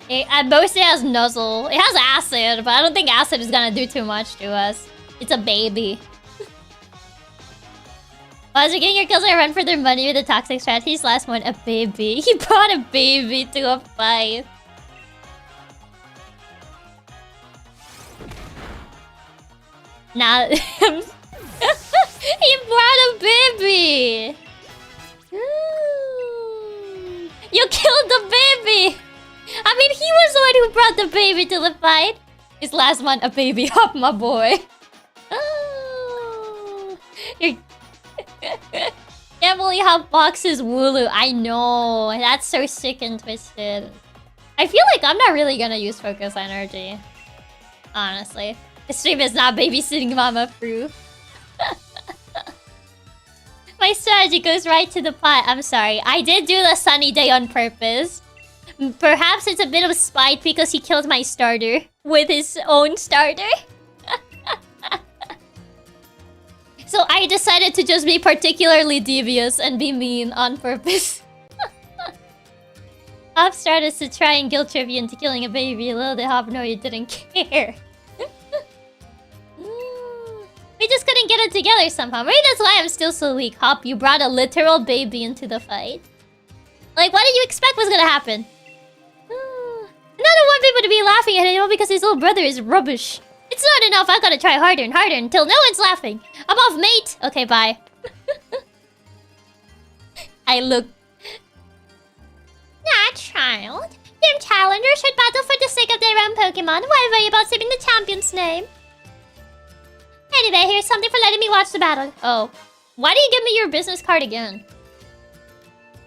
it at most it has nuzzle. It has acid, but I don't think acid is gonna do too much to us. It's a baby. As you're getting your kills, I run for their money with the toxic strategies. Last one, a baby. He brought a baby to a fight. Nah. He brought a baby! You killed the baby! I mean, he was the one who brought the baby to the fight. His last one, a baby. Hop, my boy. You're... Can't believe how Box is Wooloo. I know. That's so sick and twisted. I feel like I'm not really gonna use focus energy. Honestly. This stream is not babysitting mama proof. My strategy goes right to the pot. I'm sorry. I did do the sunny day on purpose. Perhaps it's a bit of spite because he killed my starter with his own starter. So I decided to just be particularly devious and be mean on purpose. Hop started to try and guilt trip you into killing a baby. Little did Hop know you didn't care. We just couldn't get it together somehow. Maybe that's why I'm still so weak. Hop, you brought a literal baby into the fight. Like, what did you expect was gonna happen? And I don't want people to be laughing at him because his little brother is rubbish. It's not enough. I gotta try harder and harder until no one's laughing. I'm off, mate. Okay, bye. I look... Nah, child. Them challengers should battle for the sake of their own Pokemon. Why worry about saving the champion's name? Anyway, here's something for letting me watch the battle. Oh. Why do you give me your business card again?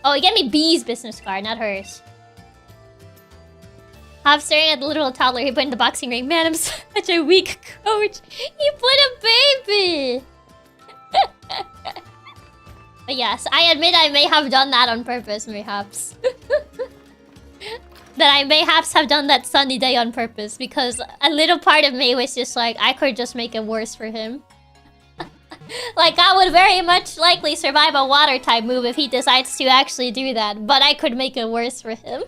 Oh, you gave me B's business card, not hers. I'm staring at the little toddler he put in the boxing ring. Man, I'm such a weak coach. He put a baby! But yes, I admit I may have done that on purpose, mayhaps. That I mayhaps have done that sunny day on purpose because a little part of me was just like, I could just make it worse for him. Like, I would very much likely survive a water type move if he decides to actually do that, but I could make it worse for him.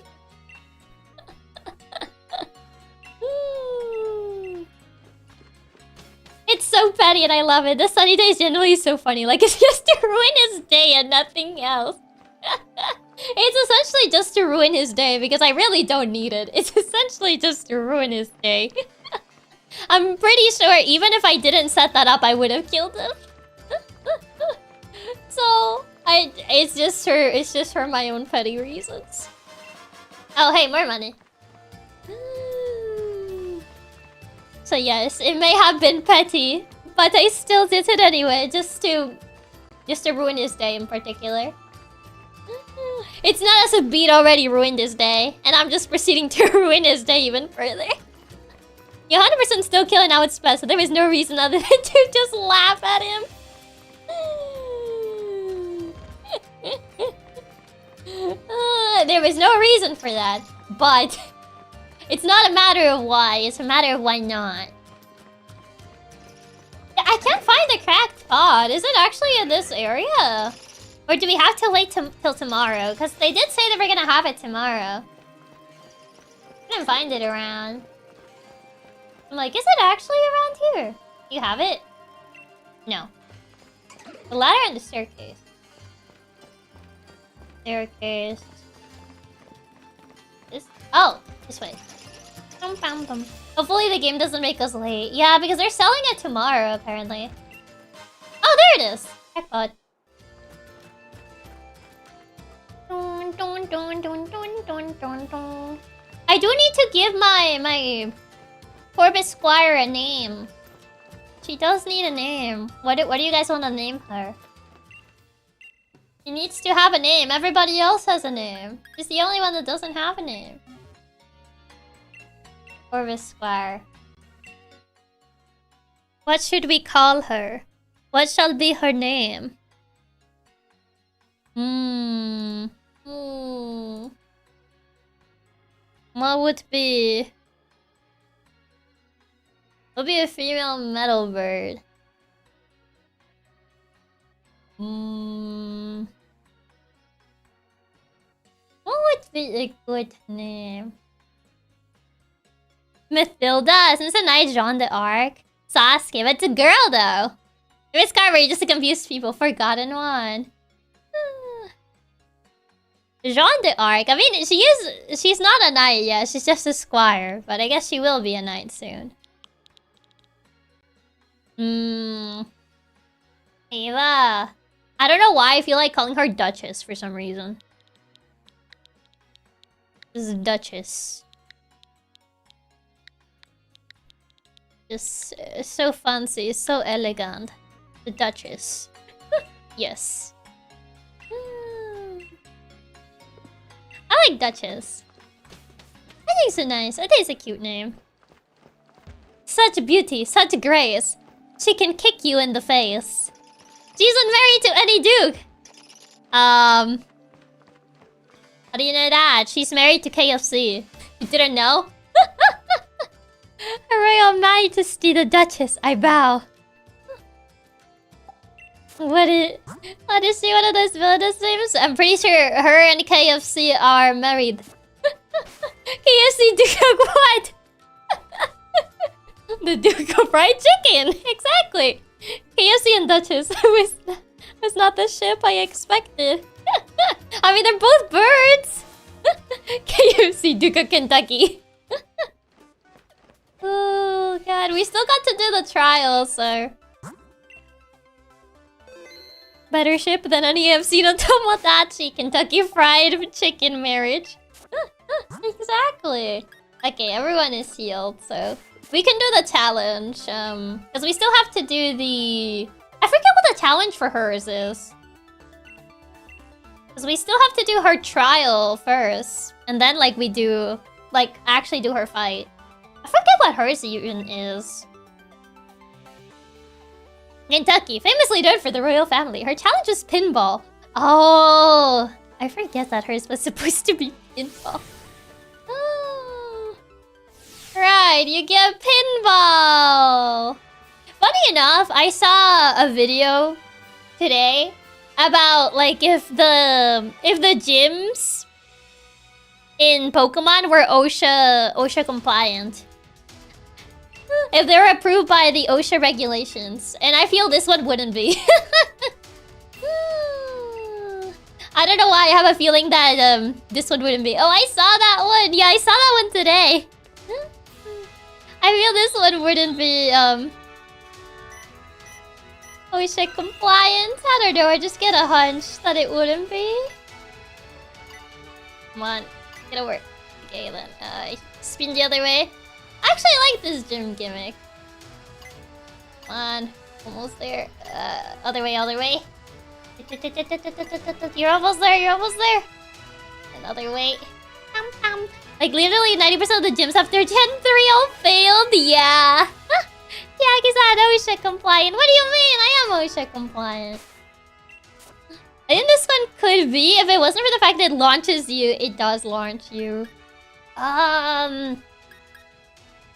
It's so petty and I love it. The sunny day is generally so funny. Like, it's just to ruin his day and nothing else. It's essentially just to ruin his day because I really don't need it. It's essentially just to ruin his day. I'm pretty sure even if I didn't set that up, I would have killed him. So, it's just for my own petty reasons. Oh, hey, more money. So yes, it may have been petty, but I still did it anyway, just to ruin his day in particular. It's not as if Beat already ruined his day, and I'm just proceeding to ruin his day even further. You're 100% still killing out its best, so there is no reason other than to just laugh at him. There is no reason for that, but it's not a matter of why, it's a matter of why not. I can't find the cracked pod. Is it actually in this area? Or do we have to wait till tomorrow? Because they did say that we're gonna have it tomorrow. Can't find it around. I'm like, is it actually around here? You have it? No. The ladder and the staircase. Staircase. This. Oh, this way. Hopefully the game doesn't make us late. Yeah, because they're selling it tomorrow, apparently. Oh, there it is! Jackpot. I do need to give my Corbett Squire a name. She does need a name. What do you guys want to name her? She needs to have a name. Everybody else has a name. She's the only one that doesn't have a name. Corbett Squire. What should we call her? What shall be her name? What would be... Would be a female metal bird. What would be a good name? Mathilda, isn't it a nice Jeanne d'Arc? Sasuke, but it's a girl though. It's Carver, just to confuse people. Forgotten one. Jeanne d'Arc. I mean, she's not a knight yet. She's just a squire, but I guess she will be a knight soon. Ava. I don't know why I feel like calling her Duchess for some reason. This is Duchess. Just so fancy, so elegant. The Duchess. Yes. I like Duchess. I think it's nice. I think it's a cute name. Such beauty, such grace. She can kick you in the face. She's unmarried to any duke. How do you know that? She's married to KFC. You didn't know? A royal majesty, the Duchess. I bow. What is she one of those villainous names? I'm pretty sure her and KFC are married. KFC Duke of what? The Duke of Fried Chicken! Exactly! KFC and Duchess was not the ship I expected. I mean, they're both birds! KFC Duke of Kentucky. Oh god, we still got to do the trial, so... Better ship than any I've seen on Tomodachi Kentucky Fried Chicken marriage. Exactly. Okay, everyone is healed, so... We can do the challenge, because we still have to do the... I forget what the challenge for hers is. Because we still have to do her trial first. And then, like, we do... Like, actually do her fight. I forget what hers even is. Kentucky, famously known for the royal family. Her challenge is pinball. Oh, I forget that hers was supposed to be pinball. Oh. Right, you get pinball. Funny enough, I saw a video today about like if the gyms in Pokemon were OSHA compliant. If they were approved by the OSHA regulations. And I feel this one wouldn't be. I don't know why, I have a feeling that this one wouldn't be. Oh, I saw that one! Yeah, I saw that one today. I feel this one wouldn't be OSHA compliant. I don't know, I just get a hunch that it wouldn't be. Come on, get over. Okay then, spin the other way. I actually like this gym gimmick. Come on, almost there. Other way, other way. You're almost there, you're almost there. Another way. Like literally 90% of the gyms after Gen 3 all failed. Yeah. Chiaki's not OSHA compliant. What do you mean? I am OSHA compliant. I think this one could be, if it wasn't for the fact that it launches you, it does launch you.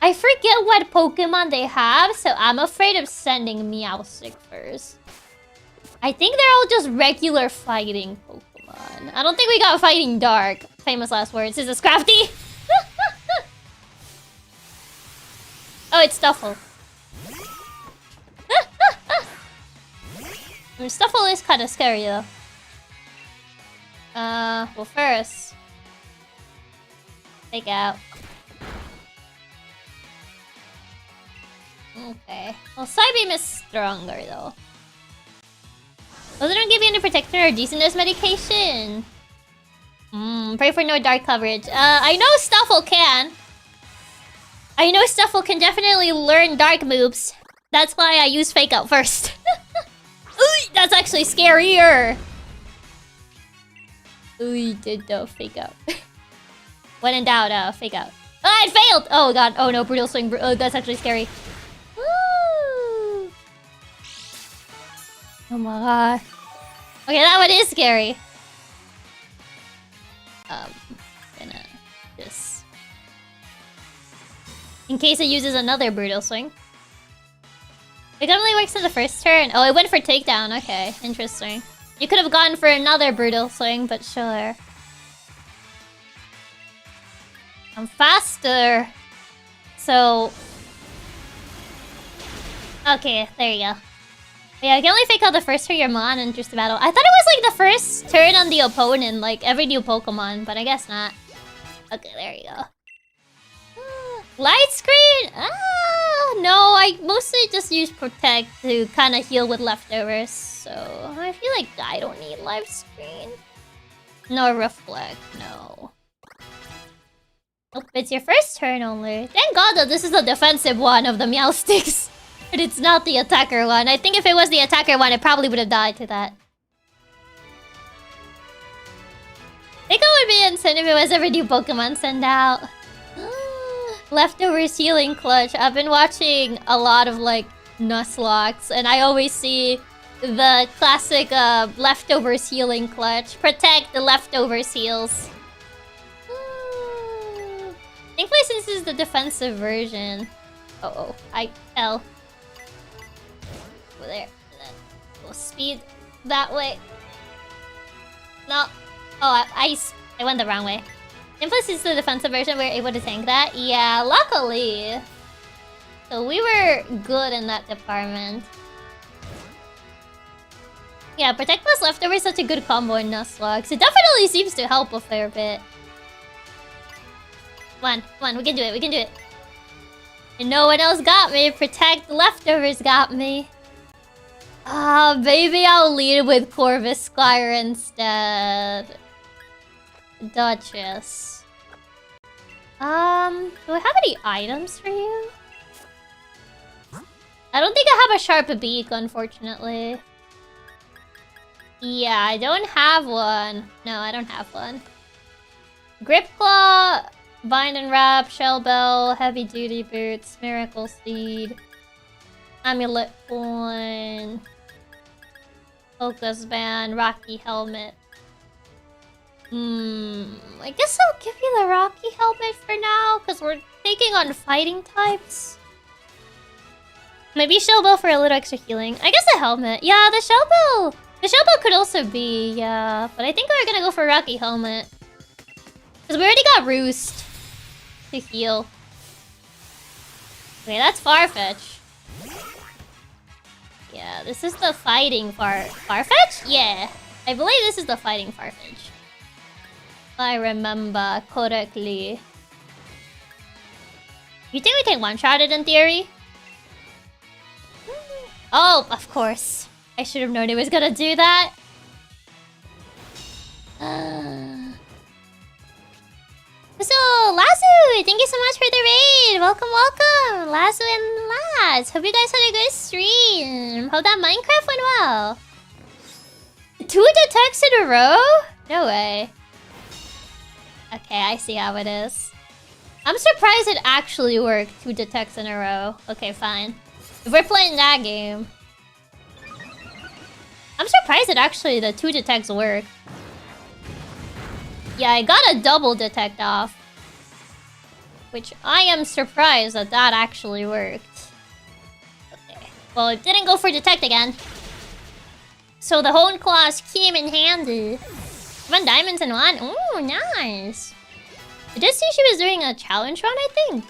I forget what Pokemon they have, so I'm afraid of sending Meowstic first. I think they're all just regular fighting Pokemon. I don't think we got Fighting Dark. Famous last words. Is this crafty? Oh, it's Stuffle. Stuffle is kind of scary though. Well first, take out. Okay. Well, Psybeam is stronger though. Well, they don't give you any protector or decentness medication. Pray for no dark coverage. I know Stuffle can. I know Stuffle can definitely learn dark moves. That's why I use Fake Out first. Ooh, that's actually scarier. Ooh, did the Fake Out. When in doubt, Fake Out. Oh, it failed! Oh god, oh no, Brutal Swing. Oh, that's actually scary. Woo. Oh my god. Okay, that one is scary. Gonna just... in case it uses another Brutal Swing. It only works in the first turn. Oh, it went for takedown. Okay, interesting. You could have gone for another Brutal Swing, but sure. I'm faster. So... okay, there you go. Yeah, I can only fake out the first turn your Mon enters the battle. I thought it was like the first turn on the opponent, like every new Pokemon, but I guess not. Okay, there you go. Light screen? No, I mostly just use Protect to kind of heal with leftovers. So I feel like I don't need live screen. No Reflect, no. Nope, it's your first turn only. Thank God that this is the defensive one of the Meowsticks. But it's not the attacker one. I think if it was the attacker one, it probably would have died to that. I think it would be insane if it was every new Pokemon send out. Leftovers healing clutch. I've been watching a lot of like Nuzlocks, and I always see the classic leftovers healing clutch. Protect the leftovers heals. Thankfully, since this is the defensive version. Uh-oh, I fell. Over there. We'll speed that way. No. Oh, I went the wrong way. And plus, it's the defensive version, we were able to tank that. Yeah, luckily. So we were good in that department. Yeah, Protect plus Leftover is such a good combo in Nuzlocke. It definitely seems to help a fair bit. Come on, we can do it, we can do it. And no one else got me. Protect Leftovers got me. Maybe I'll lead with Corvusclire instead. Duchess. Do I have any items for you? I don't think I have a sharp beak, unfortunately. Yeah, I don't have one. No, I don't have one. Grip Claw, Bind and Wrap, Shell Bell, Heavy Duty Boots, Miracle Seed, Amulet Coin, Focus Band, Rocky Helmet. I guess I'll give you the Rocky Helmet for now, because we're taking on fighting types. Maybe Shell Bell for a little extra healing. I guess the helmet. Yeah, the Shell Bell. The Shell Bell could also be, yeah. But I think we're gonna go for Rocky Helmet. Because we already got Roost to heal. Okay, that's Farfetch. Yeah, this is the fighting Farfetch? Yeah. I believe this is the fighting Farfetch. I remember correctly. You think we can one-shot it in theory? Oh, of course. I should have known it was gonna do that. So, Lazu, thank you so much for the raid. Welcome, welcome. Lazu and Laz. Hope you guys had a good stream. Hope that Minecraft went well. 2 detects in a row? No way. Okay, I see how it is. I'm surprised it actually worked. 2 detects in a row. Okay, fine. If we're playing that game. I'm surprised it actually, the 2 detects work. Yeah, I got a double detect off. Which I am surprised that that actually worked. Okay. Well, it didn't go for detect again. So the Hone Claws came in handy. 1 diamonds and 1. Ooh, nice. I just see she was doing a challenge run, I think.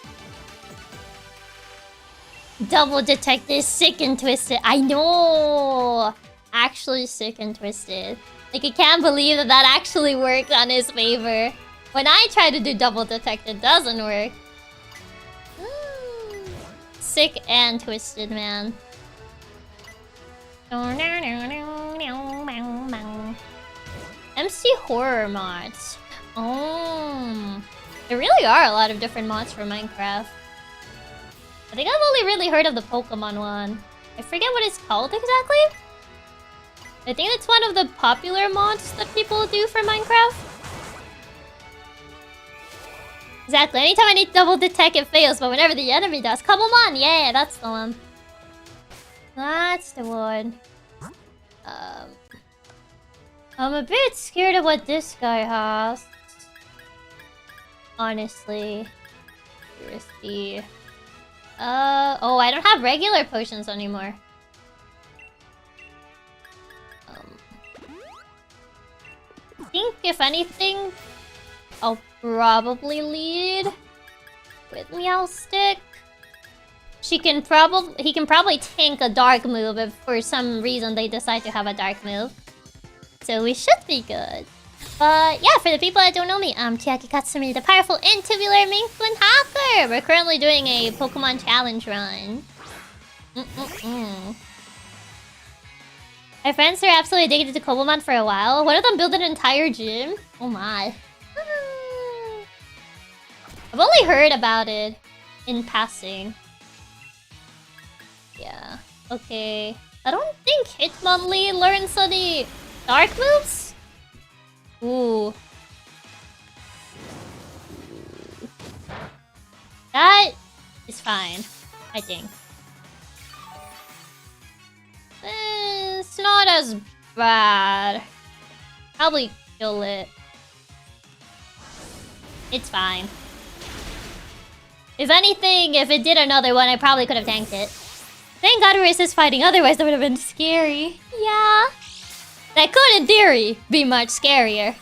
Double Detect is sick and twisted. I know! Actually sick and twisted. Like, I can't believe that that actually worked on his favor. When I try to do Double Detect, it doesn't work. Sick and twisted, man. MC horror mods. Oh, there really are a lot of different mods for Minecraft. I think I've only really heard of the Pokemon one. I forget what it's called exactly. I think it's one of the popular mods that people do for Minecraft. Exactly. Anytime I need Double Detect, it fails, but whenever the enemy does, come on! Yeah, that's the one. That's the one. I'm a bit scared of what this guy has. Honestly. Risky. Oh, I don't have regular potions anymore. I think, if anything, I'll probably lead with Meowstick. He can probably tank a dark move if for some reason they decide to have a dark move. So we should be good. But yeah, for the people that don't know me, I'm Chiaki Katsumi, the powerful and tubular Maine Coon hacker. We're currently doing a Pokemon challenge run. My friends are absolutely addicted to Kobomon for a while. One of them built an entire gym. Oh my. I've only heard about it in passing. Yeah. Okay. I don't think Hitmonlee learns any dark moves? Ooh. That is fine, I think. It's not as bad. Probably kill it. It's fine. If anything, if it did another one, I probably could have tanked it. Thank God we resist fighting, otherwise that would have been scary. Yeah. That could, in theory, be much scarier.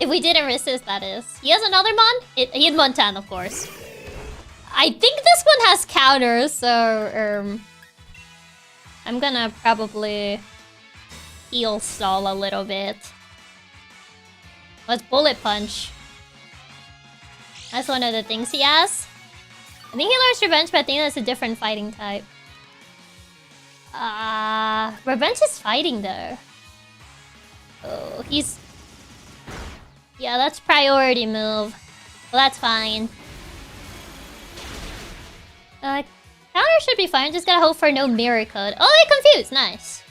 If we didn't resist, that is. He has another mon? He had Mon 10, of course. I think this one has counters, so... I'm gonna probably heal stall a little bit. Let's Bullet Punch. That's one of the things he has. I think he learns Revenge, but I think that's a different fighting type. Revenge is fighting though. Oh, he's... Yeah, that's priority move. Well, that's fine. Counter should be fine, just gotta hope for no mirror code. Oh, they confused, nice.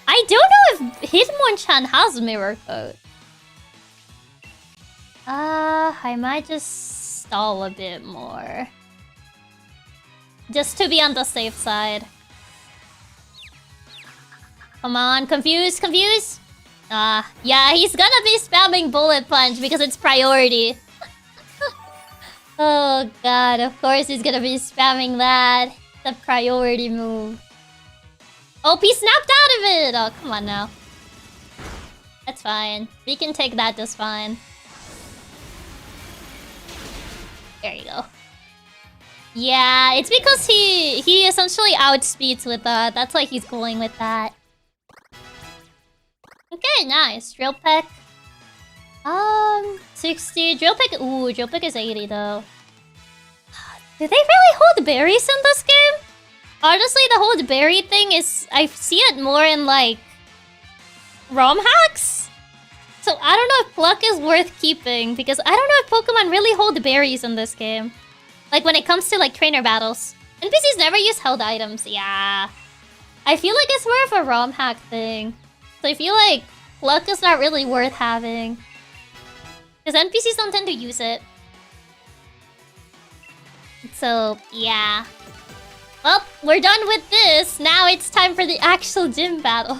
I don't know if Hitmonchan has mirror code. I might just stall a bit more. Just to be on the safe side. Come on, confuse, confuse! Yeah, he's gonna be spamming Bullet Punch because it's priority. Oh god, of course he's gonna be spamming that. The priority move. Oh, he snapped out of it! Oh, come on now. That's fine. We can take that just fine. There you go. Yeah, it's because he essentially outspeeds with that. That's why he's going with that. Okay, nice. Drill Peck. 60. Drill Peck. Ooh, Drill Peck is 80 though. Do they really hold berries in this game? Honestly, the whole berry thing is... I see it more in like... ROM hacks? So I don't know if Pluck is worth keeping, because I don't know if Pokemon really hold berries in this game. Like when it comes to like trainer battles. NPCs never use held items, yeah. I feel like it's more of a ROM hack thing. So I feel like Pluck is not really worth having. Because NPCs don't tend to use it. So, yeah. Well, we're done with this. Now it's time for the actual gym battle.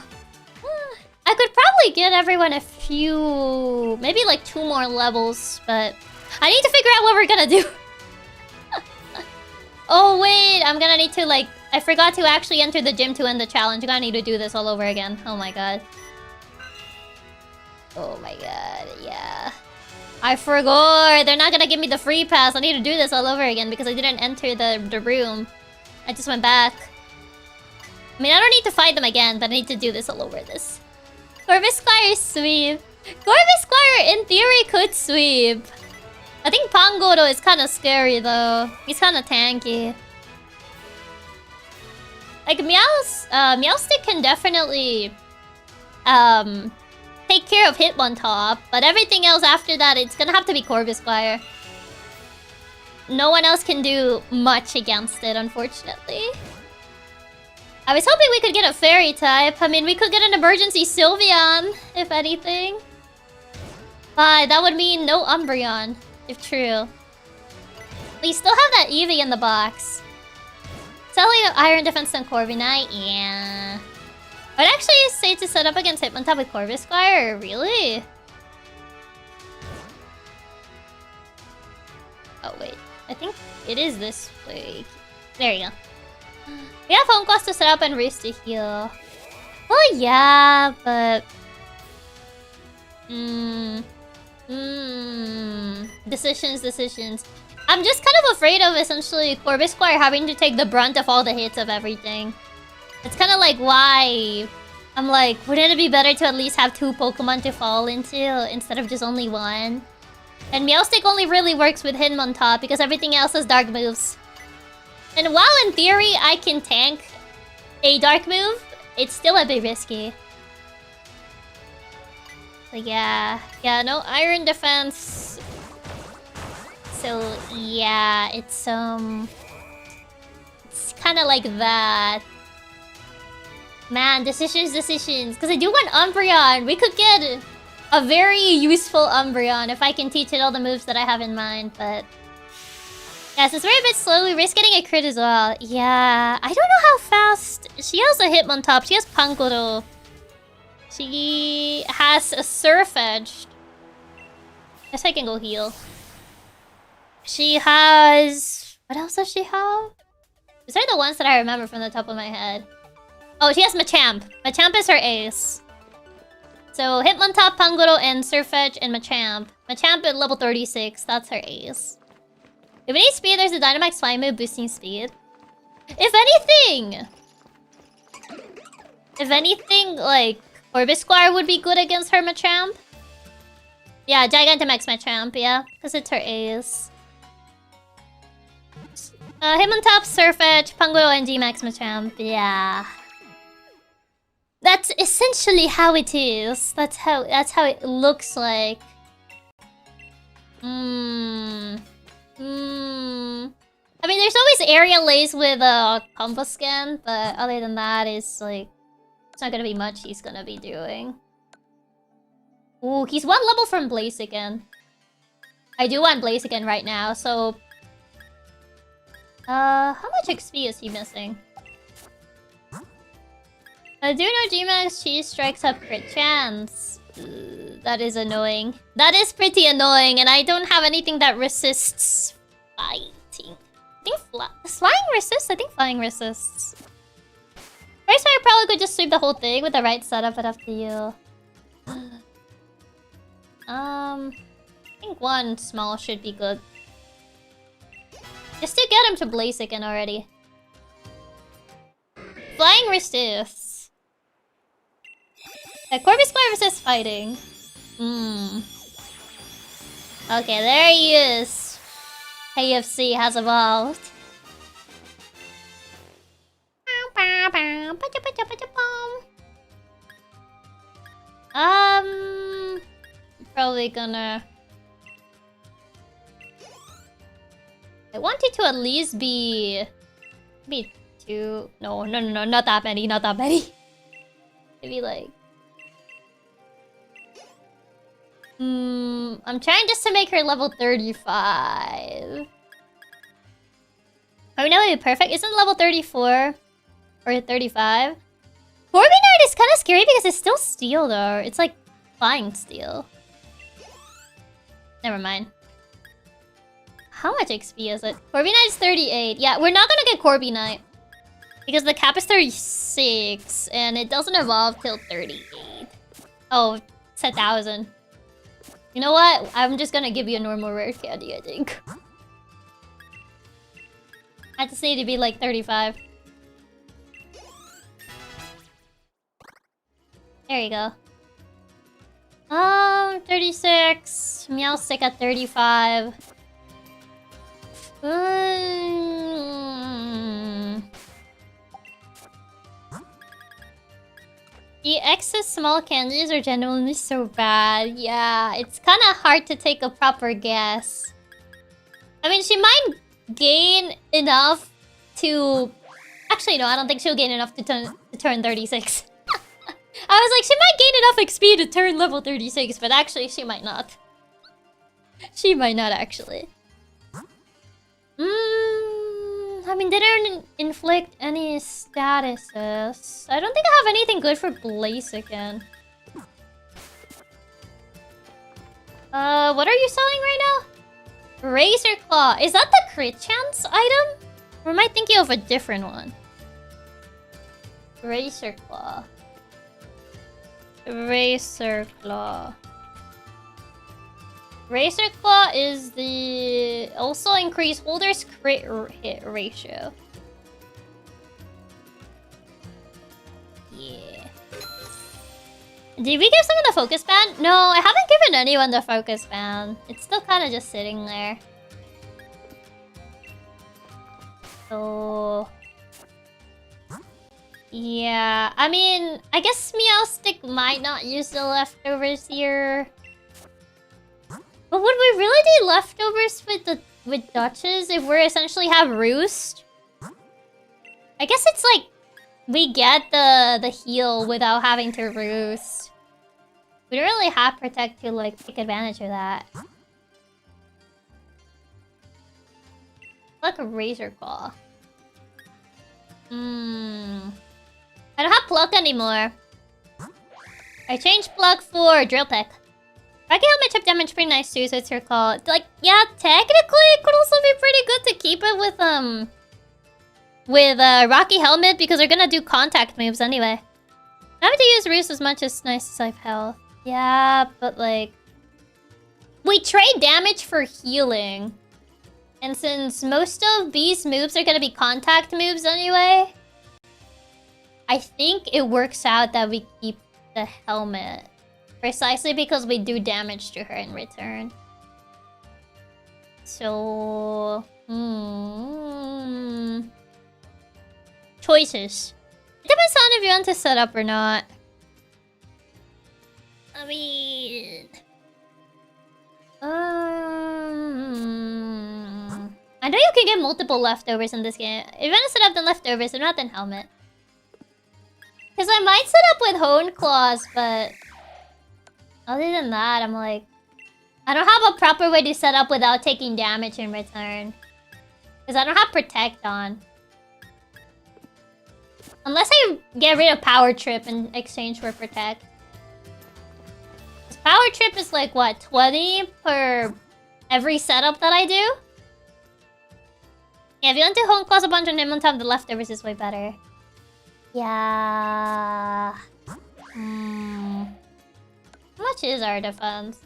I could probably get everyone a few... Maybe like 2 more levels, but... I need to figure out what we're gonna do. Oh, wait. I'm gonna need to like... I forgot to actually enter the gym to end the challenge. I'm gonna need to do this all over again. Oh my god. Oh my god, yeah. I forgot! They're not gonna give me the free pass. I need to do this all over again because I didn't enter the room. I just went back. I mean, I don't need to fight them again, but I need to do this all over this. Corvisquire sweep. Corvisquire, in theory, could sweep. I think Pangoro is kind of scary, though. He's kind of tanky. Like, Meowstic can definitely... take care of Hitmontop, but everything else after that, it's gonna have to be Corvisquire. No one else can do much against it, unfortunately. I was hoping we could get a fairy type. I mean, we could get an emergency Sylveon, if anything. But that would mean no Umbreon, if true. We still have that Eevee in the box. Selling Iron Defense and Corviknight, yeah. I would actually say to set up against Hitmontop with Corvisquire, really? Oh wait, I think it is this way. There you go. We have Home Quest to set up and Race to heal. Well, yeah, but... Decisions. I'm just kind of afraid of essentially Corvisquire having to take the brunt of all the hits of everything. It's kind of like why I'm like, wouldn't it be better to at least have 2 Pokemon to fall into instead of just only 1? And Meowstic only really works with Hitmontop because everything else has dark moves. And while in theory I can tank a dark move, it's still a bit risky. So yeah, no Iron Defense. So yeah, it's kind of like that. Man, decisions. Because I do want Umbreon. We could get a very useful Umbreon if I can teach it all the moves that I have in mind, but... Yes, it's very a bit slowly. Risk getting a crit as well. Yeah, I don't know how fast... She has a Hitmontop. She has Pangoro. She has a Surf Edge. Guess I can go heal. She has... What else does she have? These are the ones that I remember from the top of my head. Oh, she has Machamp. Machamp is her ace. So, Hitmontop, Pangoro, and Surfetch, and Machamp. Machamp at level 36. That's her ace. If we need speed, there's a Dynamax Flying move boosting speed. If anything, like, Corvisquire would be good against her Machamp. Yeah, Gigantamax Machamp, yeah. Because it's her ace. Hitmontop, Surfetch, Pangoro, and G-Max Machamp, yeah. That's essentially how it is. That's how it looks like. I mean, there's always area lace with combo scan, but other than that, it's like it's not gonna be much he's gonna be doing. Ooh, he's 1 level from Blaziken. I do want Blaziken right now, so how much XP is he missing? I do know G-Max Cheese Strikes have crit chance. That is annoying. That is pretty annoying, and I don't have anything that resists fighting. I think does flying resist? I think flying resists. First, I probably could just sweep the whole thing with the right setup, but up to you. I think 1 small should be good. Just to get him to Blaziken already. Flying resists. Corvisquire resists fighting. Okay, there he is. KFC has evolved. Probably gonna... I want it to at least be... Maybe 2... No, not that many, Maybe like... I'm trying just to make her level 35. I mean, that would be perfect. Isn't level 34 or 35? Corviknight is kind of scary because it's still steel though. It's like flying steel. Never mind. How much XP is it? Corviknight is 38. Yeah, we're not gonna get Corviknight because the cap is 36 and it doesn't evolve till 38. Oh, It's 1,000. You know what? I'm just gonna give you a normal rare candy, I think. I just need to be like 35. There you go. 36. Meowstick at 35. The excess small candies are genuinely so bad. Yeah, it's kind of hard to take a proper guess. I mean, she might gain enough to... Actually, no, I don't think she'll gain enough to turn 36. I was like, she might gain enough XP to turn level 36, but actually, she might not. She might not, actually. I mean, they didn't inflict any statuses. I don't think I have anything good for Blaziken. What are you selling right now? Razor Claw. Is that the crit chance item? Or am I thinking of a different one? Razor Claw. Razor Claw. Razor Claw is the... Also increase holder's crit hit ratio. Yeah. Did we give someone the focus band? No, I haven't given anyone the focus band. It's still kind of just sitting there. So... Yeah, I mean, I guess Meowstick might not use the leftovers here. But would we really need leftovers with Duchess if we're essentially have Roost? I guess it's like we get the heal without having to Roost. We don't really have Protect to like take advantage of that. Like a Razor Claw. I don't have Pluck anymore. I changed Pluck for Drill Peck. Rocky Helmet chip damage pretty nice too, so it's your call. Like, yeah, technically it could also be pretty good to keep it with Rocky Helmet because they're gonna do contact moves anyway. I have to use Roost as much as nice as I have health. Yeah, but like... We trade damage for healing. And since most of these moves are gonna be contact moves anyway, I think it works out that we keep the helmet. Precisely because we do damage to her in return. So... Choices. It depends on if you want to set up or not. I mean... I know you can get multiple leftovers in this game. If you want to set up the leftovers, they're not in helmet. Because I might set up with Hone Claws, but... Other than that, I'm like... I don't have a proper way to set up without taking damage in return. Because I don't have Protect on. Unless I get rid of Power Trip in exchange for Protect. Power Trip is like, what, 20 per every setup that I do? Yeah, if you want to Hone Claws a bunch on him on top of the leftovers is way better. Yeah... How much is our defense?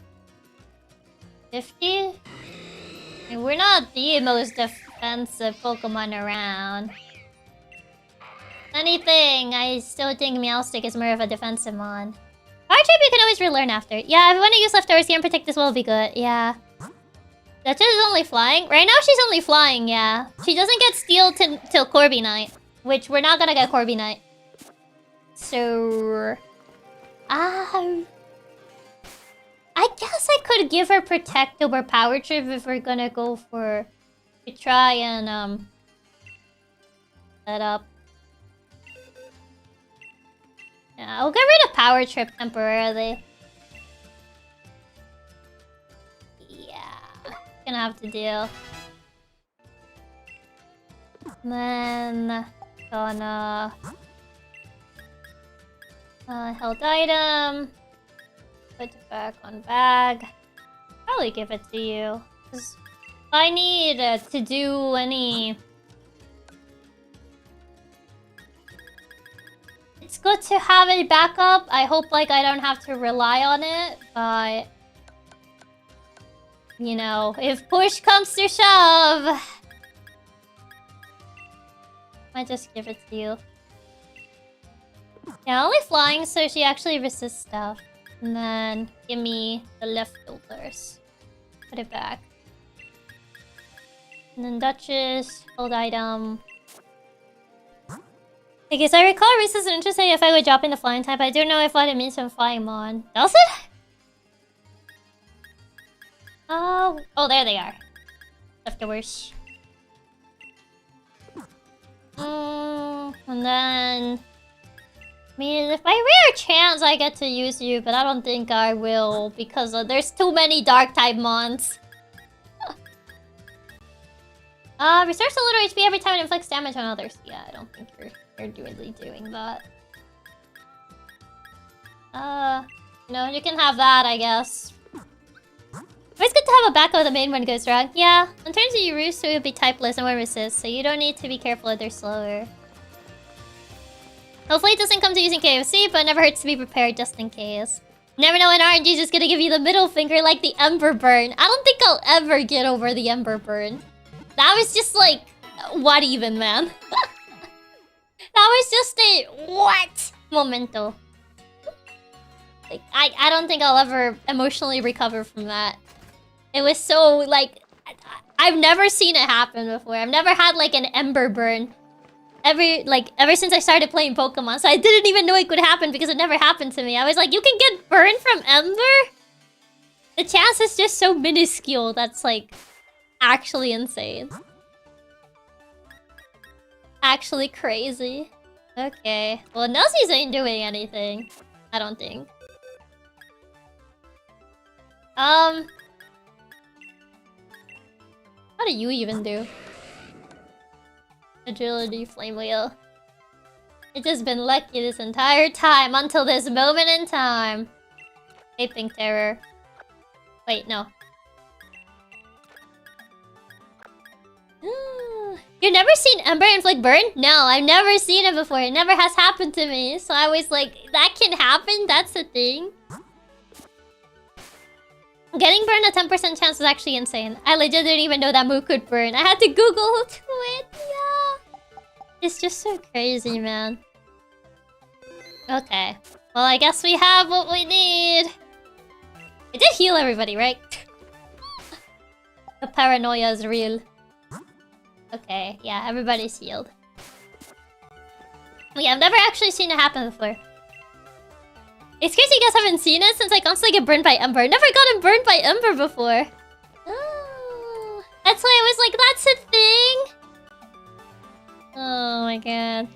50? And we're not the most defensive Pokemon around. Anything, I still think Meowstick is more of a defensive mon. Power Trip you can always relearn after. Yeah, if you want to use leftovers here and protect this will be good. Yeah. Duchess is only flying? Right now she's only flying, yeah. She doesn't get Steel till Corviknight. Which we're not gonna get Corviknight. So... I guess I could give her Protect over Power Trip if we're gonna go for... To try and, set up. Yeah, I'll get rid of Power Trip temporarily. Yeah, gonna have to deal. Then... Gonna... held item... Put it back on bag. Probably give it to you. 'Cause I need to do any... It's good good to have a backup. I hope like I don't have to rely on it, but you know, if push comes to shove, might just give it to you. Yeah, only flying, so she actually resists stuff. And then give me the leftovers. Put it back. And then Duchess, hold item. Okay, so I recall Reese is interesting if I would drop in the flying type. I don't know if what it means when flying mon. Does it? Oh, there they are. Leftovers. And then... I mean, if by rare chance I get to use you, but I don't think I will because there's too many dark type mons. Restores a little HP every time it inflicts damage on others. Yeah, I don't think you're really doing that. No, you can have that, I guess. It's good to have a backup of the main when it goes wrong. Yeah, in terms of your roost, it would be typeless and won't resist, so you don't need to be careful if they're slower. Hopefully it doesn't come to using KFC, but it never hurts to be prepared just in case. Never know when RNG is just gonna give you the middle finger like the Ember Burn. I don't think I'll ever get over the Ember Burn. That was just like... What even, man? That was just a... What? Momento. Like, I don't think I'll ever emotionally recover from that. It was so, like... I've never seen it happen before. I've never had, like, an Ember Burn. Ever since I started playing Pokemon. So I didn't even know it could happen because it never happened to me. I was like, you can get burned from Ember? The chance is just so minuscule. That's, like, actually insane. Actually crazy. Okay. Well, Nelsie's ain't doing anything. I don't think. How do you even do? Agility, Flame Wheel. It's just been lucky this entire time until this moment in time. Hey, Pink Terror. Wait, no. You've never seen Ember inflict burn? No, I've never seen it before. It never has happened to me. So I was like, that can happen? That's a thing. Getting burned a 10% chance is actually insane. I legit didn't even know that move could burn. I had to Google to it. Yeah. It's just so crazy, man. Okay. Well, I guess we have what we need. It did heal everybody, right? The paranoia is real. Okay, yeah, everybody's healed. Yeah, I've never actually seen it happen before. It's crazy you guys haven't seen it since I constantly get burned by Ember. Never gotten burned by Ember before. Oh, that's why I was like, that's a thing. Oh my god.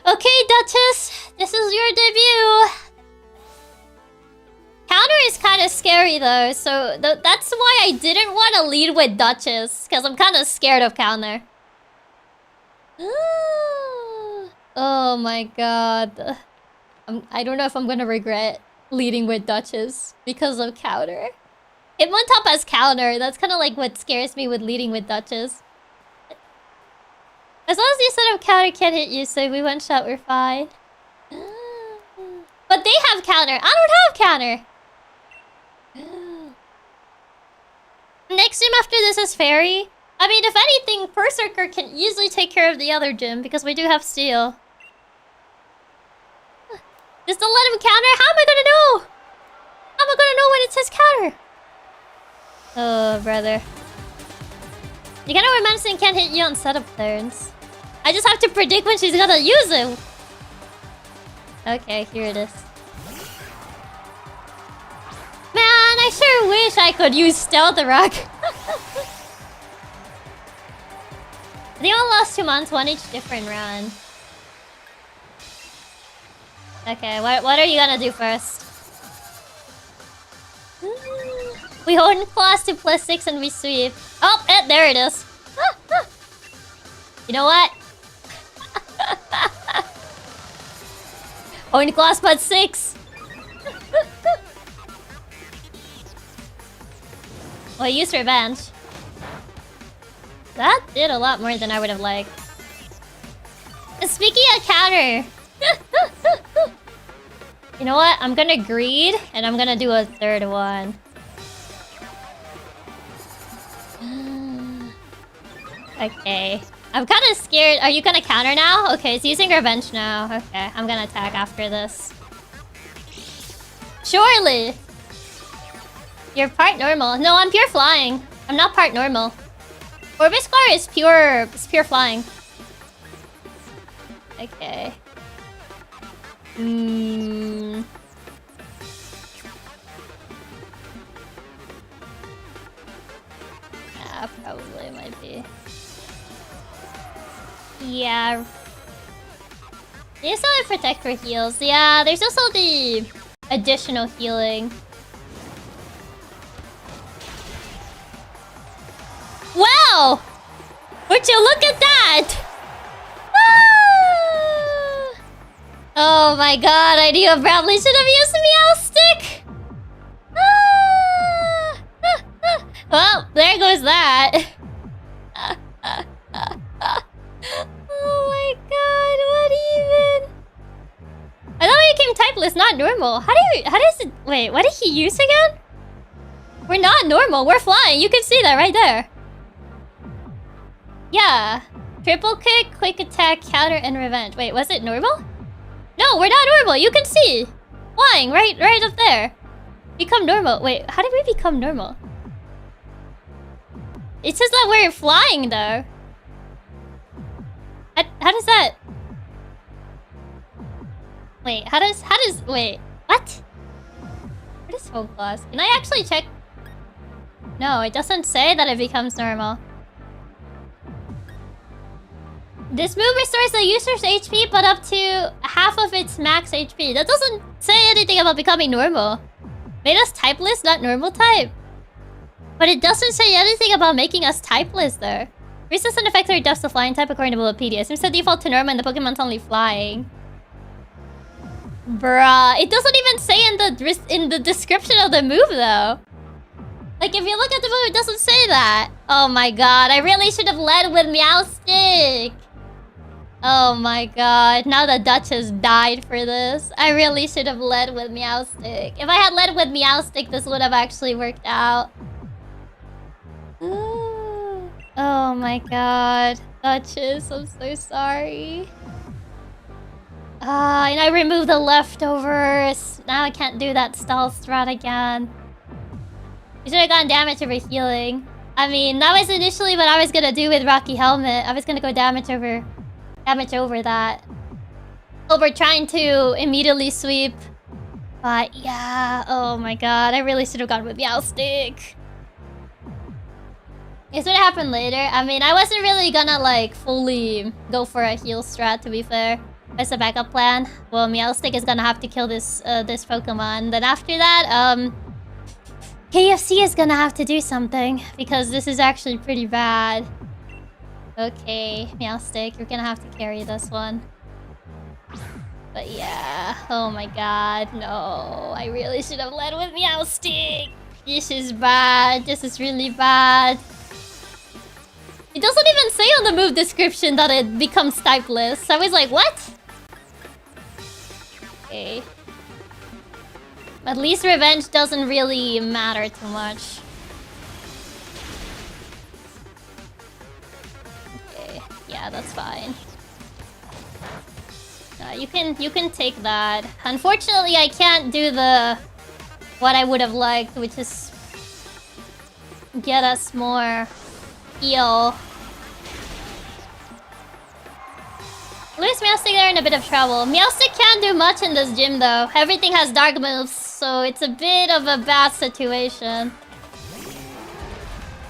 Okay, Duchess, this is your debut. Counter is kind of scary though, so that's why I didn't want to lead with Duchess, because I'm kind of scared of counter. Oh my god. I don't know if I'm gonna regret leading with Duchess because of counter. Hitmontop has counter. That's kind of like what scares me with leading with Duchess. As long as you set up counter can't hit you, so we one shot, we're fine. But they have counter. I don't have counter. Next gym after this is Fairy. I mean, if anything, Berserker can easily take care of the other gym because we do have Steel. Just don't let him counter? How am I gonna know? How am I gonna know when it says counter? Oh, brother. You gotta know where medicine can't hit you on setup turns. I just have to predict when she's gonna use it. Okay, here it is. Man, I sure wish I could use Stealth Rock. They all lost 2 months, one each different run. Okay, what are you gonna do first? We hold class to +6 and we sweep. Oh, there it is. You know what? Only class +6. Well, use revenge. That did a lot more than I would have liked. It's speaking of counter. You know what? I'm gonna greed, and I'm gonna do a third one. Okay. I'm kind of scared. Are you gonna counter now? Okay, it's using revenge now. Okay, I'm gonna attack after this. Surely! You're part normal. No, I'm pure flying. I'm not part normal. Orbiscar is pure flying. Okay. Yeah, probably might be. Yeah. They still have protect for heals. Yeah, there's also the additional healing. Wow! Would you look at that? Ah! Oh my god, I knew I probably should have used the Meow Stick! Ah! Well, there goes that. Oh my god, what even? I thought we became typeless, not normal. How does it... Wait, what did he use again? We're not normal, we're flying. You can see that right there. Yeah. Triple kick, quick attack, counter, and revenge. Wait, was it normal? No, we're not normal. You can see. Flying right up there. Become normal. Wait, how did we become normal? It says that we're flying though. How does that... Wait, how does... Wait, what? What is full class? Can I actually check? No, it doesn't say that it becomes normal. This move restores the user's HP, but up to half of its max HP. That doesn't say anything about becoming normal. Made us typeless, not normal type. But it doesn't say anything about making us typeless, though. Resistance effects are adjust to flying type according to Wikipedia. Seems to default to normal and the Pokemon's only flying. Bruh, it doesn't even say in the description of the move, though. Like, if you look at the move, it doesn't say that. Oh my god, I really should have led with Meowstic. Oh my god, now the Duchess died for this. I really should have led with Meowstic. If I had led with Meowstic, this would have actually worked out. Ooh. Oh my god. Duchess, I'm so sorry. And I removed the leftovers. Now I can't do that stall strat again. I should have gotten damage over healing. I mean, that was initially what I was gonna do with Rocky Helmet. I was gonna go damage over that. Over trying to immediately sweep. But yeah, oh my god, I really should have gone with Meowstic. This would have happened later. I mean, I wasn't really gonna like fully go for a heal strat, to be fair. As a backup plan. Well, Meowstic is gonna have to kill this Pokemon. Then after that, KFC is gonna have to do something because this is actually pretty bad. Okay, Meowstic, you're gonna have to carry this one. But yeah, oh my god, no. I really should have led with Meowstic. This is bad. This is really bad. It doesn't even say on the move description that it becomes typeless. I was like, what? Okay. At least revenge doesn't really matter too much. Okay, yeah, that's fine. You can take that. Unfortunately, I can't do what I would have liked, which is get us more heal. Lose Meowstic, they're in a bit of trouble. Meowstic can't do much in this gym though. Everything has dark moves, so it's a bit of a bad situation.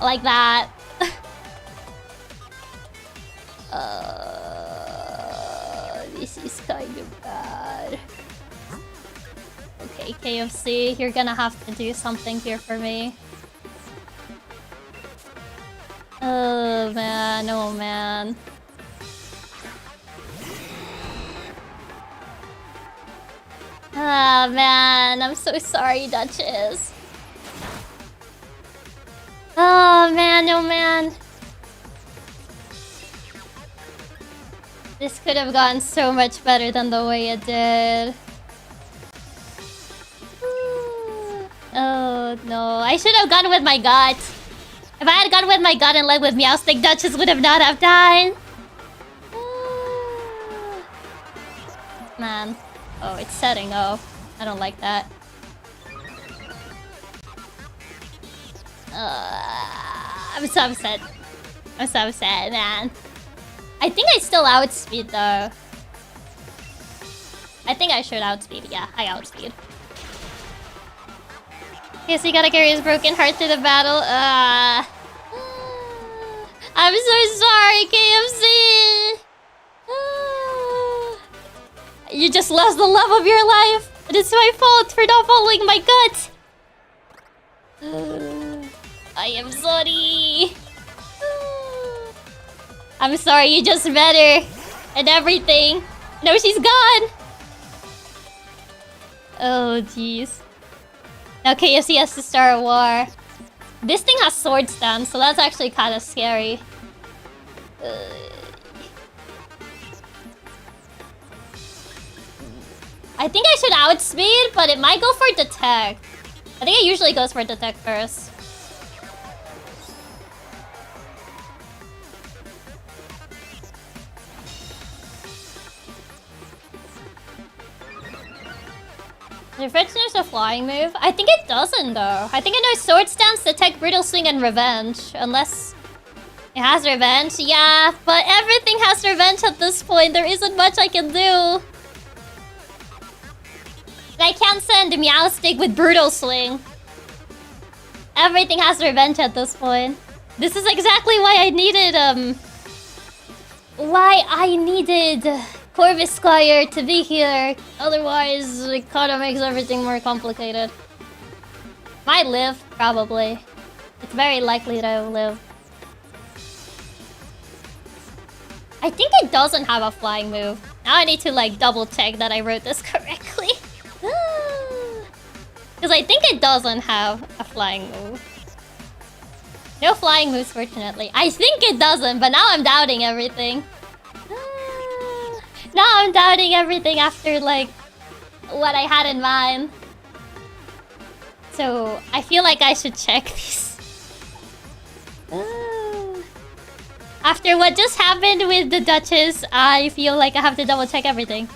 Like that. This is kind of bad. Okay, KFC, you're gonna have to do something here for me. Oh man, oh man. Ah man, I'm so sorry, Duchess. Oh man, oh man. This could have gone so much better than the way it did. Oh no, I should have gone with my gut. If I had gone with my gut and led with Meowstick, Duchess would have not have died. Man. Oh, it's setting up. I don't like that. I'm so upset. I'm so upset, man. I think I still outspeed though. I think I should outspeed. Yeah, I outspeed. Guess he gotta carry his broken heart through the battle. I'm so sorry, KFC. You just lost the love of your life. And it's my fault for not following my gut. I am sorry. I'm sorry, you just met her. And everything. No, she's gone. Oh, jeez. Now KFC has to start a war. This thing has sword stance, so that's actually kind of scary. I think I should outspeed, but it might go for detect. I think it usually goes for detect first. If it knows a flying move? I think it doesn't though. I think it knows sword stance, detect, brutal swing, and revenge. Unless it has revenge. Yeah, but everything has revenge at this point. There isn't much I can do. I can't send Meowstick with brutal swing. Everything has revenge at this point. This is exactly why I needed Corvusquire to be here. Otherwise, it kind of makes everything more complicated. Might live, probably. It's very likely that I will live. I think it doesn't have a flying move. Now I need to like double check that I wrote this correctly. Because I think it doesn't have a flying move. No flying moves, fortunately. I think it doesn't, but now I'm doubting everything. Now I'm doubting everything after, like, what I had in mind. So, I feel like I should check these. After what just happened with the Duchess, I feel like I have to double check everything.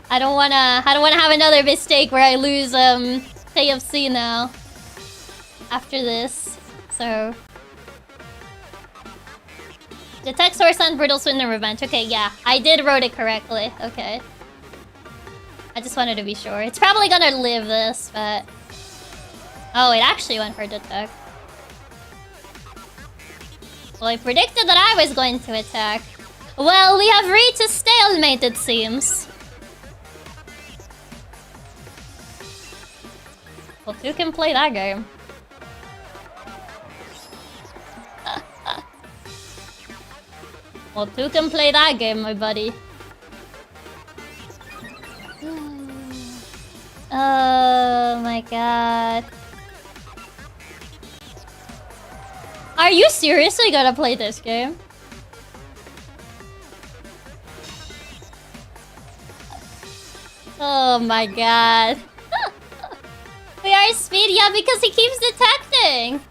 I don't wanna have another mistake where I lose, KFC now. After this. So... Detect, Sword Stance, Brutal Swing, and Revenge. Okay, yeah. I did wrote it correctly. Okay. I just wanted to be sure. It's probably gonna live this, but... Oh, it actually went for Detect. Well, I predicted that I was going to attack. Well, we have reached a stalemate, it seems. Well, who can play that game? Well, two can play that game, my buddy. Oh my god. Are you seriously gonna play this game? Oh my god. We are speed, yeah, because he keeps detecting.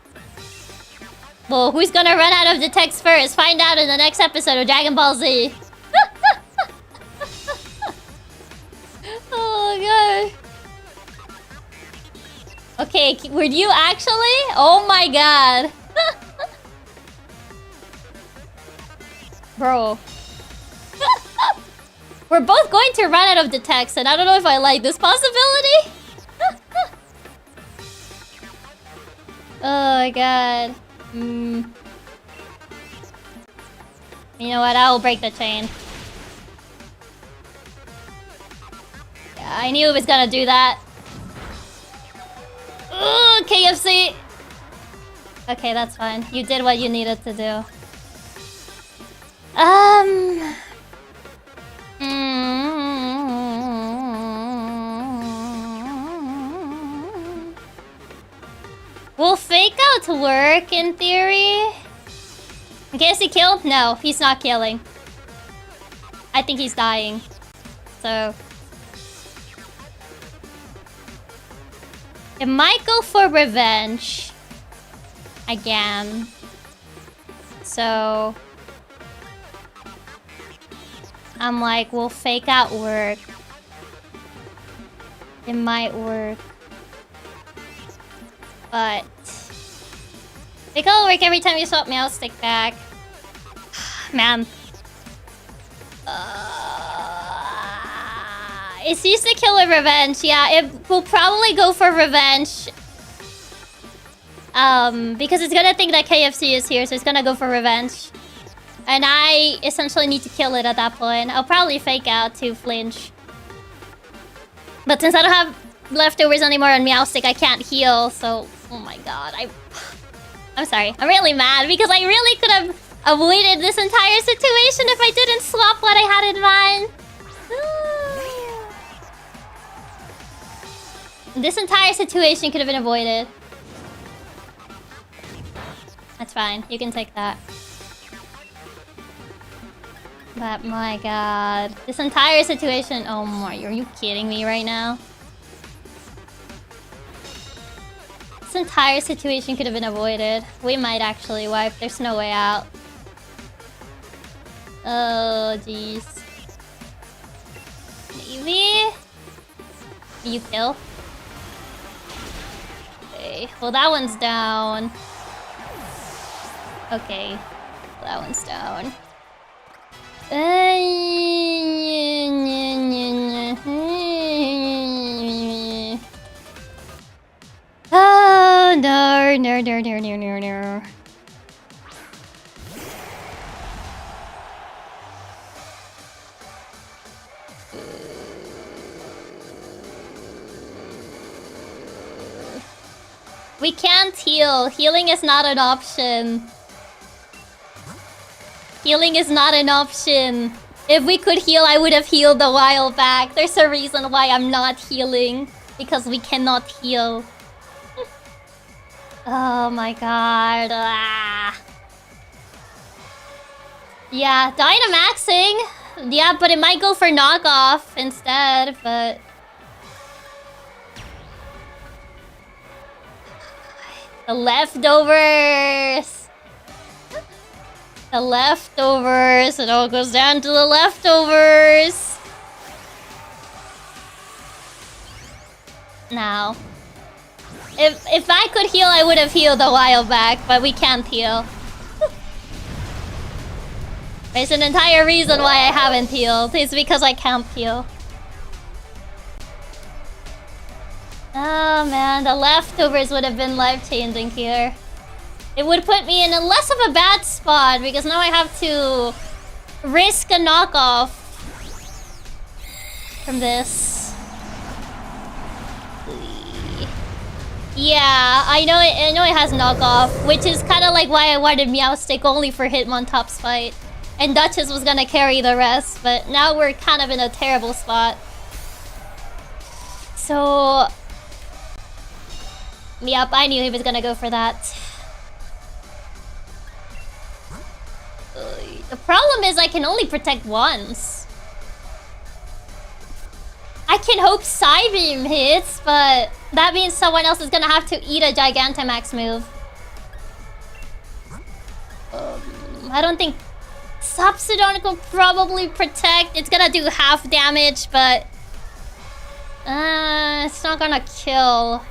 Well, who's gonna run out of detects first? Find out in the next episode of Dragon Ball Z. Oh god. Okay, were you actually? Oh my god. Bro. We're both going to run out of detects, and I don't know if I like this possibility. Oh my god. You know what? I will break the chain. Yeah, I knew it was gonna do that. Ooh, KFC! Okay, that's fine. You did what you needed to do. Will fake out work in theory? In case he killed? No, he's not killing. I think he's dying. So... it might go for revenge. Again. So... I'm like, we'll fake out work. It might work. But... fake out work every time you swap Meow Stick back. Man. It's used to kill with revenge. Yeah, it will probably go for revenge. Because it's gonna think that KFC is here, so it's gonna go for revenge. And I essentially need to kill it at that point. I'll probably fake out to flinch. But since I don't have leftovers anymore on Meow Stick, I can't heal, so... oh my god, I'm sorry. I'm really mad because I really could have avoided this entire situation if I didn't swap what I had in mind. This entire situation could have been avoided. That's fine. You can take that. But my god. This entire situation... oh my... are you kidding me right now? This entire situation could have been avoided. We might actually wipe. There's no way out. Oh, jeez. Maybe? You kill? Okay. Well, that one's down. Okay. Well, that one's down. Oh, no, no, no, no, no, no, no. We can't heal. Healing is not an option. Healing is not an option. If we could heal, I would have healed a while back. There's a reason why I'm not healing. Because we cannot heal. Oh my god. Ah. Yeah, Dynamaxing. Yeah, but it might go for knockoff instead, but... the leftovers! The leftovers! It all goes down to the leftovers! Now... If I could heal, I would have healed a while back, but we can't heal. There's an entire reason why I haven't healed. It's because I can't heal. Oh man, the leftovers would have been life-changing here. It would put me in a less of a bad spot, because now I have to risk a knockoff from this. Yeah, I know it has knockoff, which is kind of like why I wanted Meow Stick only for Hitmontop's fight. And Duchess was gonna carry the rest, but now we're kind of in a terrible spot. So... yep, I knew he was gonna go for that. The problem is I can only protect once. I can hope Psybeam hits, but that means someone else is gonna have to eat a Gigantamax move. I don't think Subsidonic will probably protect. It's gonna do half damage, but it's not gonna kill.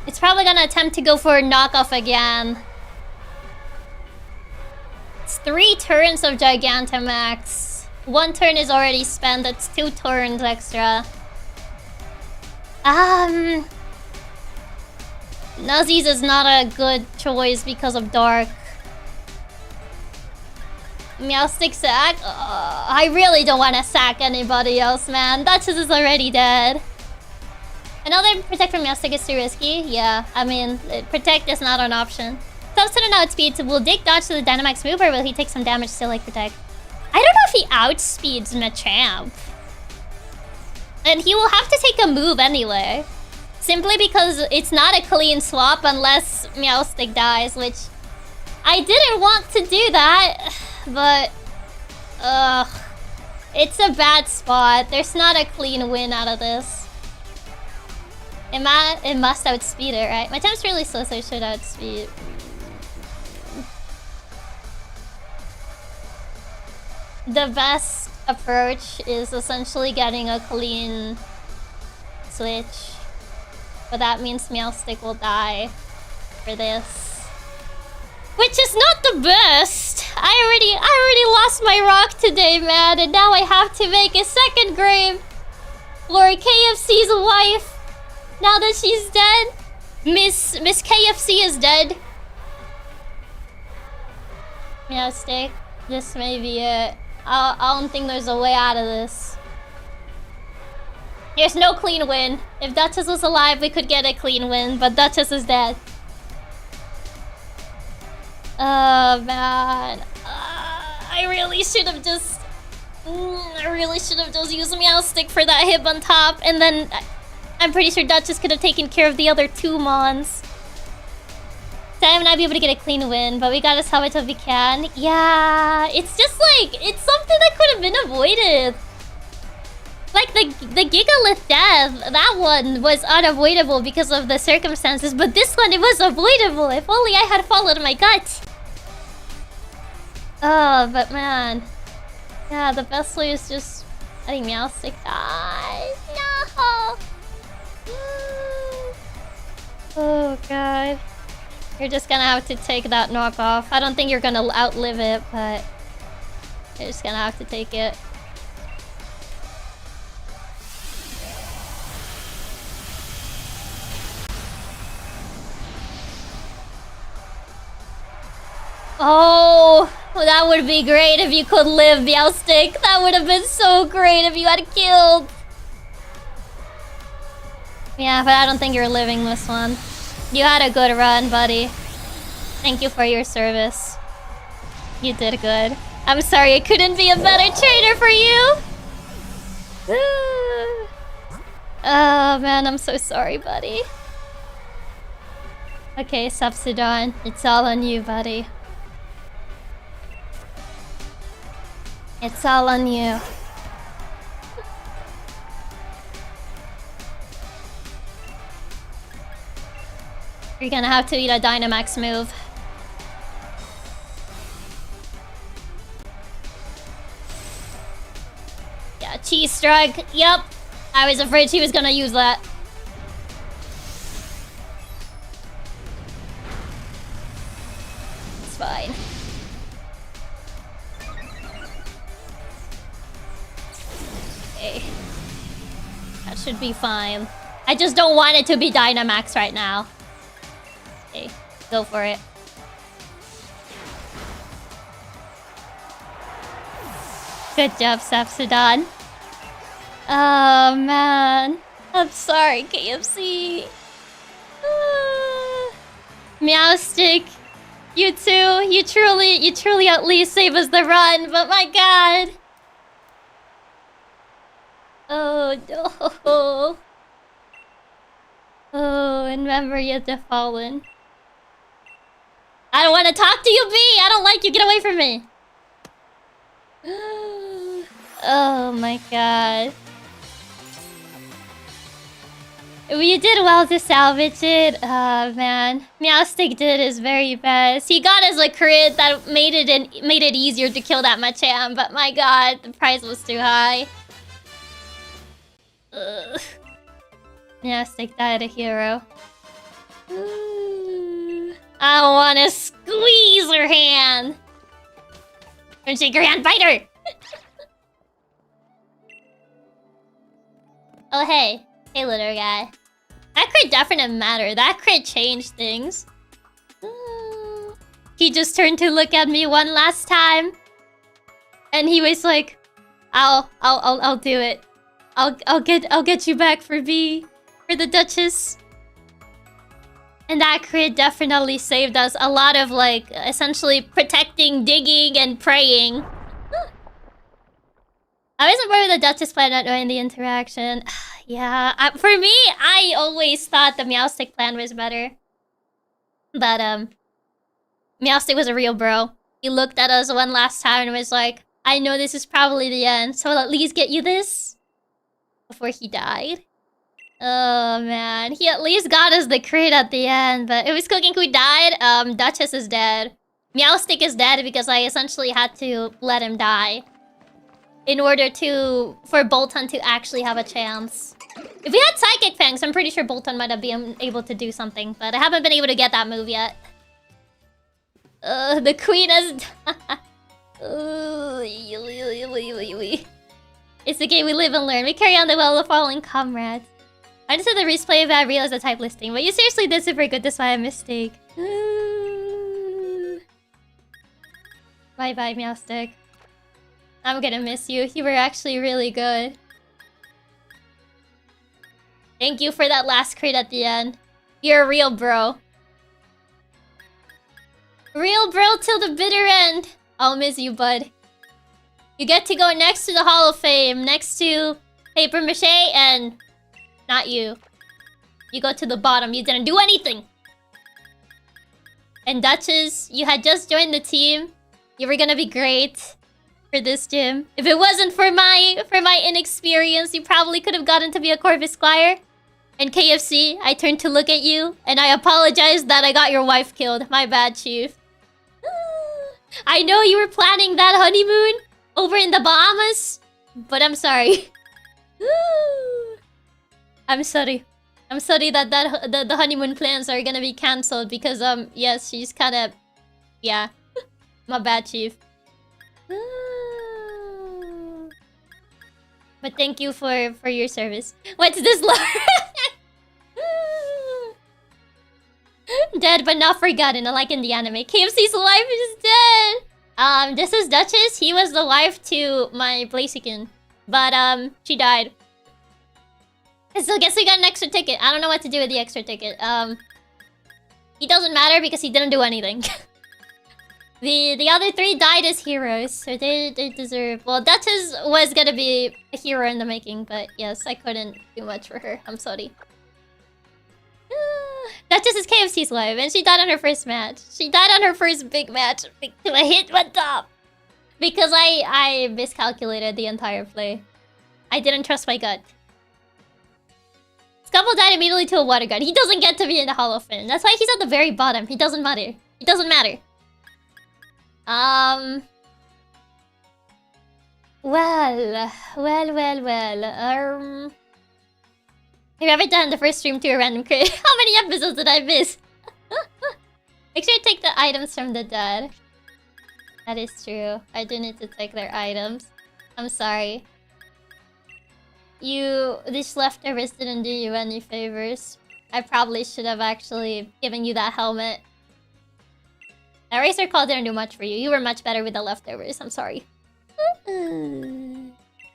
It's probably gonna attempt to go for a knockoff again. It's 3 turns of Gigantamax. 1 turn is already spent. That's 2 turns extra. Nuzzies is not a good choice because of Dark. Meowstick sack? I really don't want to sack anybody else, man. Duchess is already dead. Another Protect from Meowstick is too risky. Yeah, I mean, Protect is not an option. Substance outspeeds. Will Dick dodge to the Dynamax move, or will he take some damage still like Protect? I don't know if he outspeeds Machamp. And he will have to take a move anyway. Simply because it's not a clean swap unless Meowstick dies, which... I didn't want to do that, but... Ugh. It's a bad spot. There's not a clean win out of this. It must outspeed it, right? My time's really slow, so I should outspeed. The best approach is essentially getting a clean switch. But that means Meowstick will die for this. Which is not the best! I already lost my rock today, man, and now I have to make a second grave for KFC's wife. Now that she's dead. Miss KFC is dead. Meowstick, this may be it. I don't think there's a way out of this. There's no clean win. If Duchess was alive, we could get a clean win, but Duchess is dead. Oh, man. I really should have just... used Meowstick for that hip on top, and then... I'm pretty sure Duchess could have taken care of the other two Mons. So I might not be able to get a clean win, but we gotta salvage what we can. Yeah, it's just like... It's something that could have been avoided. Like, the Gigalith death, that one was unavoidable because of the circumstances, but this one, it was avoidable. If only I had followed my gut. Oh, but man. Yeah, the best way is just... I think Meowstick dies. No! Oh, God. You're just gonna have to take that knockoff. I don't think you're gonna outlive it, but... You're just gonna have to take it. Oh, that would be great if you could live, Meowstick. That would have been so great if you had killed. Yeah, but I don't think you're living this one. You had a good run, buddy. Thank you for your service. You did good. I'm sorry I couldn't be a better trainer for you. Oh, man, I'm so sorry, buddy. Okay, Subsidon, it's all on you, buddy. It's all on you. You're gonna have to eat a Dynamax move. Yeah, cheese strike. Yep. I was afraid she was gonna use that. It's fine. Okay. That should be fine. I just don't want it to be Dynamax right now. Okay, go for it. Good job, Sapsidon. Oh, man. I'm sorry, KFC. Meowstick. You too. You truly at least save us the run, but my god. Oh, no. Oh, and remember yet the fallen. I don't want to talk to you, B! I don't like you. Get away from me. Oh my god. You did well to salvage it. Oh man. Meowstick did his very best. He got us a crit that made it easier to kill that Machamp, but my god, the price was too high. Ugh. Meowstick died a hero. I want to squeeze her hand. Don't shake her hand, bite her. Oh, hey. Hey, little guy. That crit definitely mattered. That crit changed things. He just turned to look at me one last time. And he was like, I'll do it. I'll get you back for B. For the Duchess. And that crit definitely saved us a lot of, like, essentially protecting, digging, and praying. I wasn't bored with the Duchess plan not knowing the interaction. Yeah, for me, I always thought the Meowstick plan was better. But, Meowstick was a real bro. He looked at us one last time and was like, I know this is probably the end, so I'll at least get you this before he died. Oh man, he at least got us the crate at the end, but it was Cooking who died. Duchess is dead. Meowstick is dead because I essentially had to let him die in order for Bolton to actually have a chance. If we had Psychic Fangs, I'm pretty sure Bolton might have been able to do something, but I haven't been able to get that move yet. The queen has died. It's okay, we live and learn. We carry on the well of the fallen comrades. I just said the replay of that realized the type listing, but you seriously did super good. That's why a mistake. Bye bye, Meowstick. I'm gonna miss you. You were actually really good. Thank you for that last crate at the end. You're a real bro. Real bro till the bitter end. I'll miss you, bud. You get to go next to the Hall of Fame, next to Paper Mache, and not you. You go to the bottom. You didn't do anything. And Duchess, you had just joined the team. You were gonna be great for this gym. If it wasn't for my inexperience, you probably could have gotten to be a Corvus Squire. And KFC, I turned to look at you, and I apologize that I got your wife killed. My bad, Chief. I know you were planning that honeymoon over in the Bahamas, but I'm sorry. I'm sorry. I'm sorry that the honeymoon plans are gonna be cancelled because yes, she's kind of, yeah. My bad, Chief. But thank you for your service. What's this, Lord? Dead but not forgotten, like in the anime. KFC's wife is dead. This is Duchess. He was the wife to my Blaziken, but she died. So I guess we got an extra ticket. I don't know what to do with the extra ticket. He doesn't matter because he didn't do anything. The other three died as heroes, so they deserve... Well, Duchess was gonna be a hero in the making, but yes, I couldn't do much for her. I'm sorry. Duchess is KFC's wife, and she died on her first match. She died on her first big match because I hit one top. Because I miscalculated the entire play. I didn't trust my gut. Scubble died immediately to a water gun. He doesn't get to be in the Hall of Fame. That's why he's at the very bottom. He doesn't matter. He doesn't matter. Well. Have you ever done the first stream to a random crate? How many episodes did I miss? Make sure you take the items from the dead. That is true. I do need to take their items. I'm sorry. These leftovers didn't do you any favors. I probably should have actually given you that helmet. That Racer Call didn't do much for you. You were much better with the leftovers. I'm sorry.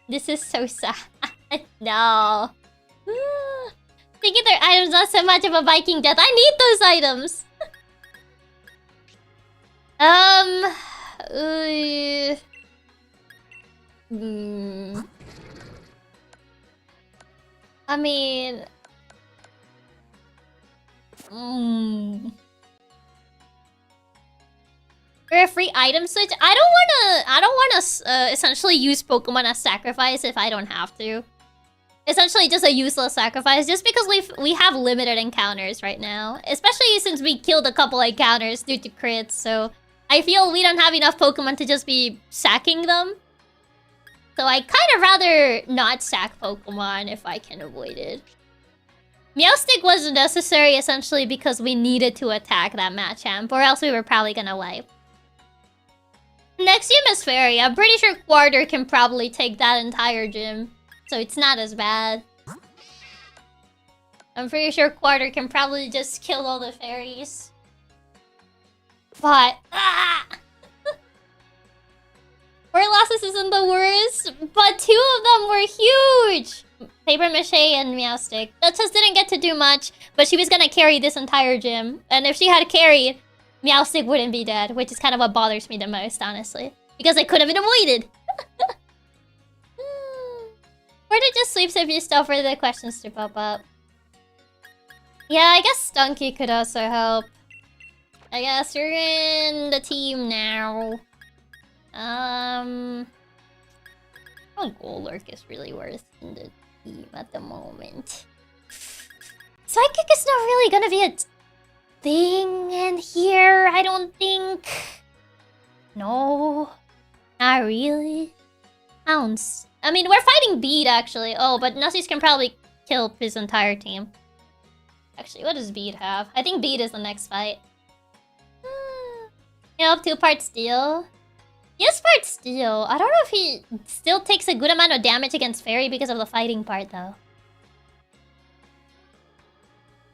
This is so sad. No. Taking their items not so much of a Viking death. I need those items. I mean... For a free item switch, I don't wanna essentially use Pokemon as sacrifice if I don't have to. Essentially just a useless sacrifice, just because we have limited encounters right now. Especially since we killed a couple encounters due to crits, so I feel we don't have enough Pokemon to just be sacking them. So I kind of rather not sack Pokemon if I can avoid it. Meowstick wasn't necessary essentially because we needed to attack that Machamp, or else we were probably gonna wipe. Next gym is Fairy. I'm pretty sure Quarter can probably take that entire gym, so it's not as bad. I'm pretty sure Quarter can probably just kill all the fairies. But... Orlasis isn't the worst, but two of them were huge! Paper Mache and Meowstick. Duchess didn't get to do much, but she was gonna carry this entire gym. And if she had carried, Meowstick wouldn't be dead, which is kind of what bothers me the most, honestly. Because I could have been avoided! Or it just sleeps if you still for the questions to pop up. Yeah, I guess Stunky could also help. I guess you're in the team now. Oh, Golurk is really worth in the team at the moment. Psychic is not really gonna be a thing in here, I don't think. No, not really. Ounce. I mean, we're fighting Beat, actually. Oh, but Nussis can probably kill his entire team. Actually, what does Beat have? I think Beat is the next fight. Yep, 2-part Steel. Yes, part Steel. I don't know if he still takes a good amount of damage against Fairy because of the fighting part, though.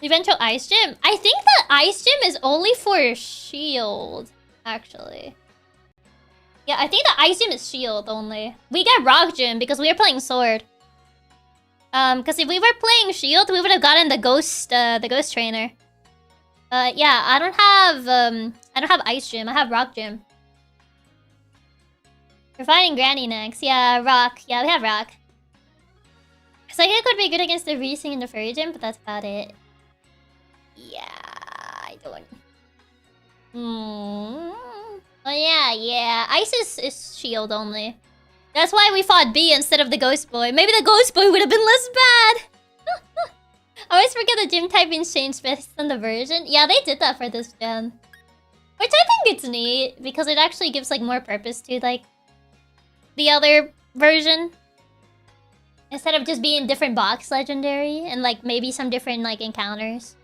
Eventual Ice Gym? I think the Ice Gym is only for Shield, actually. Yeah, I think the Ice Gym is Shield only. We get Rock Gym because we are playing Sword. Because if we were playing Shield, we would have gotten the Ghost Trainer. Yeah, I don't have Ice Gym. I have Rock Gym. We're fighting Granny next. Yeah, Rock. Yeah, we have Rock. Psychic could be good against the Reesing and the Fairy Gym, but that's about it. Yeah, I don't. Oh yeah. Ice is Shield only. That's why we fought B instead of the Ghost Boy. Maybe the Ghost Boy would have been less bad. I always forget the gym typings changed based on the version. Yeah, they did that for this gen. Which I think it's neat, because it actually gives like more purpose to like the other version. Instead of just being different box legendary and like maybe some different like encounters.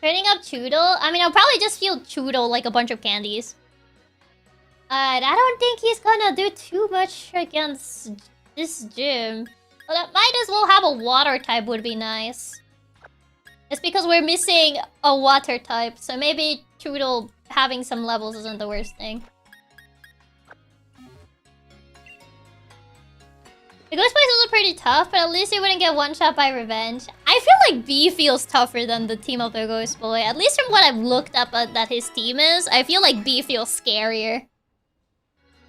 Turning up Choodle? I mean, I'll probably just feel Choodle like a bunch of candies. I don't think he's gonna do too much against this gym. Well, that might as well have a water type would be nice. It's because we're missing a water type, so maybe Choodle having some levels isn't the worst thing. The Ghost Boy is also pretty tough, but at least he wouldn't get one-shot by Revenge. I feel like B feels tougher than the team of the Ghost Boy. At least from what I've looked up that his team is, I feel like B feels scarier.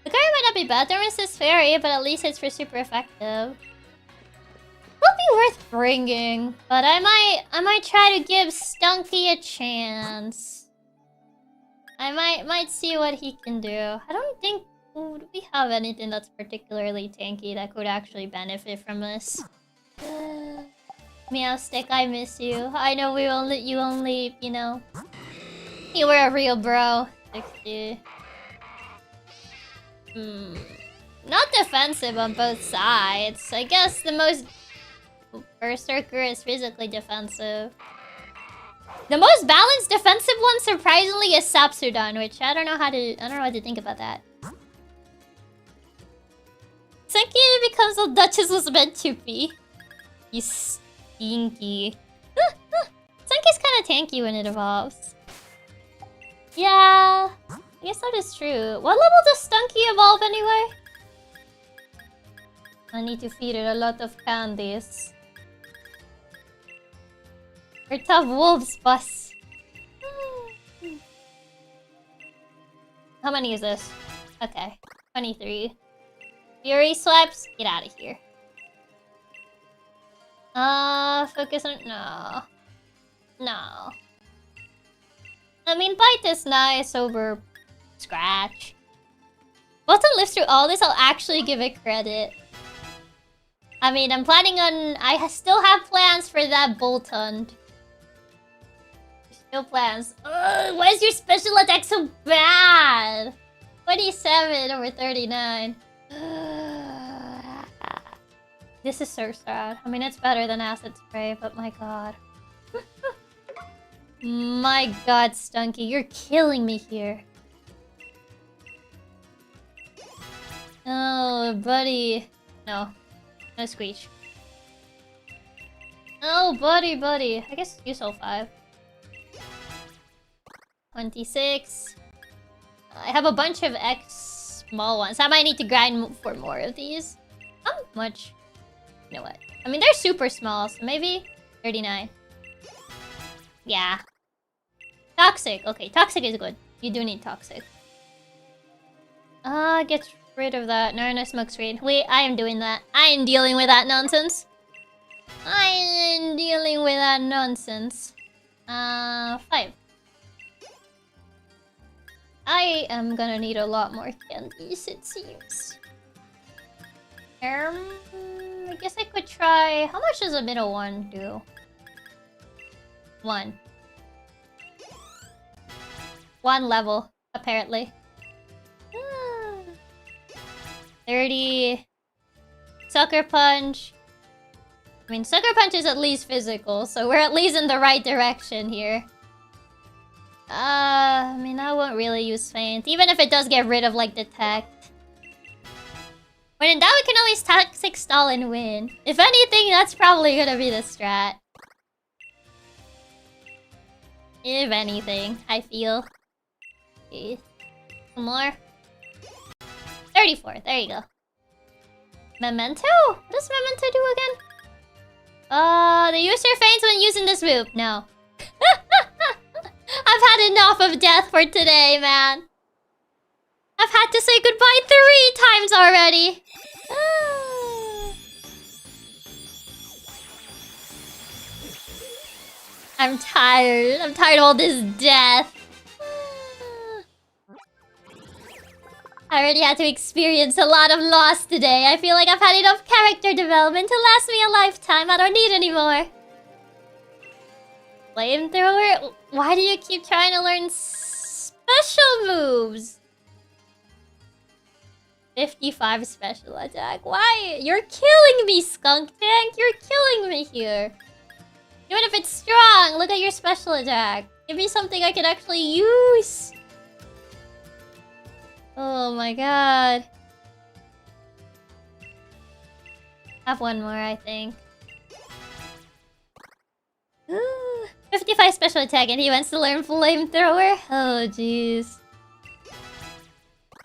The card might not be bad, there is this fairy, but at least it's for super effective. Will be worth bringing, but I might try to give Stunky a chance. I might see what he can do. I don't think do we have anything that's particularly tanky that could actually benefit from this. Meow Stick, I miss you. I know you only, you know, you were a real bro. 60. Not defensive on both sides. I guess the most Berserker is physically defensive. The most balanced defensive one, surprisingly, is Sapsudan, which I don't know what to think about that. Senki becomes a Duchess was meant to be. You stinky. Senki's kind of tanky when it evolves. Yeah, I guess that is true. What level does Stunky evolve anyway? I need to feed it a lot of candies. We're tough wolves, boss. How many is this? Okay, 23. Fury swipes, get out of here. Focus on... No. I mean, Bite is nice over Scratch. Bolton lives through all this, I'll actually give it credit. I mean, I'm planning on... I still have plans for that Bolton. Still plans. Ugh, why is your special attack so bad? 27 over 39. This is so sad. I mean, it's better than Acid Spray, but my god. My god, Stunky, you're killing me here. Oh, buddy. No. No Screech. Oh, buddy. I guess use all 5. 26. I have a bunch of X small ones. I might need to grind for more of these. How much? You know what? I mean, they're super small, so maybe 39. Yeah. Toxic. Okay, Toxic is good. You do need Toxic. Get rid of that. No smoke screen. Wait, I am doing that. I am dealing with that nonsense. 5. I am gonna need a lot more candies, it seems. I guess I could try... How much does a middle one do? 1. 1 level, apparently. 30... Sucker Punch. I mean, Sucker Punch is at least physical, so we're at least in the right direction here. I mean, I won't really use Feint, even if it does get rid of, like, Detect. When in doubt, we can always Toxic Stall and win. If anything, that's probably gonna be the strat. If anything, I feel. Okay. One more. 34, there you go. Memento? What does Memento do again? The user faints when using this move. No. I've had enough of death for today, man. I've had to say goodbye 3 times already. I'm tired. I'm tired of all this death. I already had to experience a lot of loss today. I feel like I've had enough character development to last me a lifetime. I don't need any more. Flamethrower? Why do you keep trying to learn special moves? 55 special attack. Why? You're killing me, Skunk Tank. You're killing me here. Even if it's strong, look at your special attack. Give me something I can actually use. Oh my god. I have one more, I think. Ooh, 55 special attack and he wants to learn Flamethrower? Oh, jeez.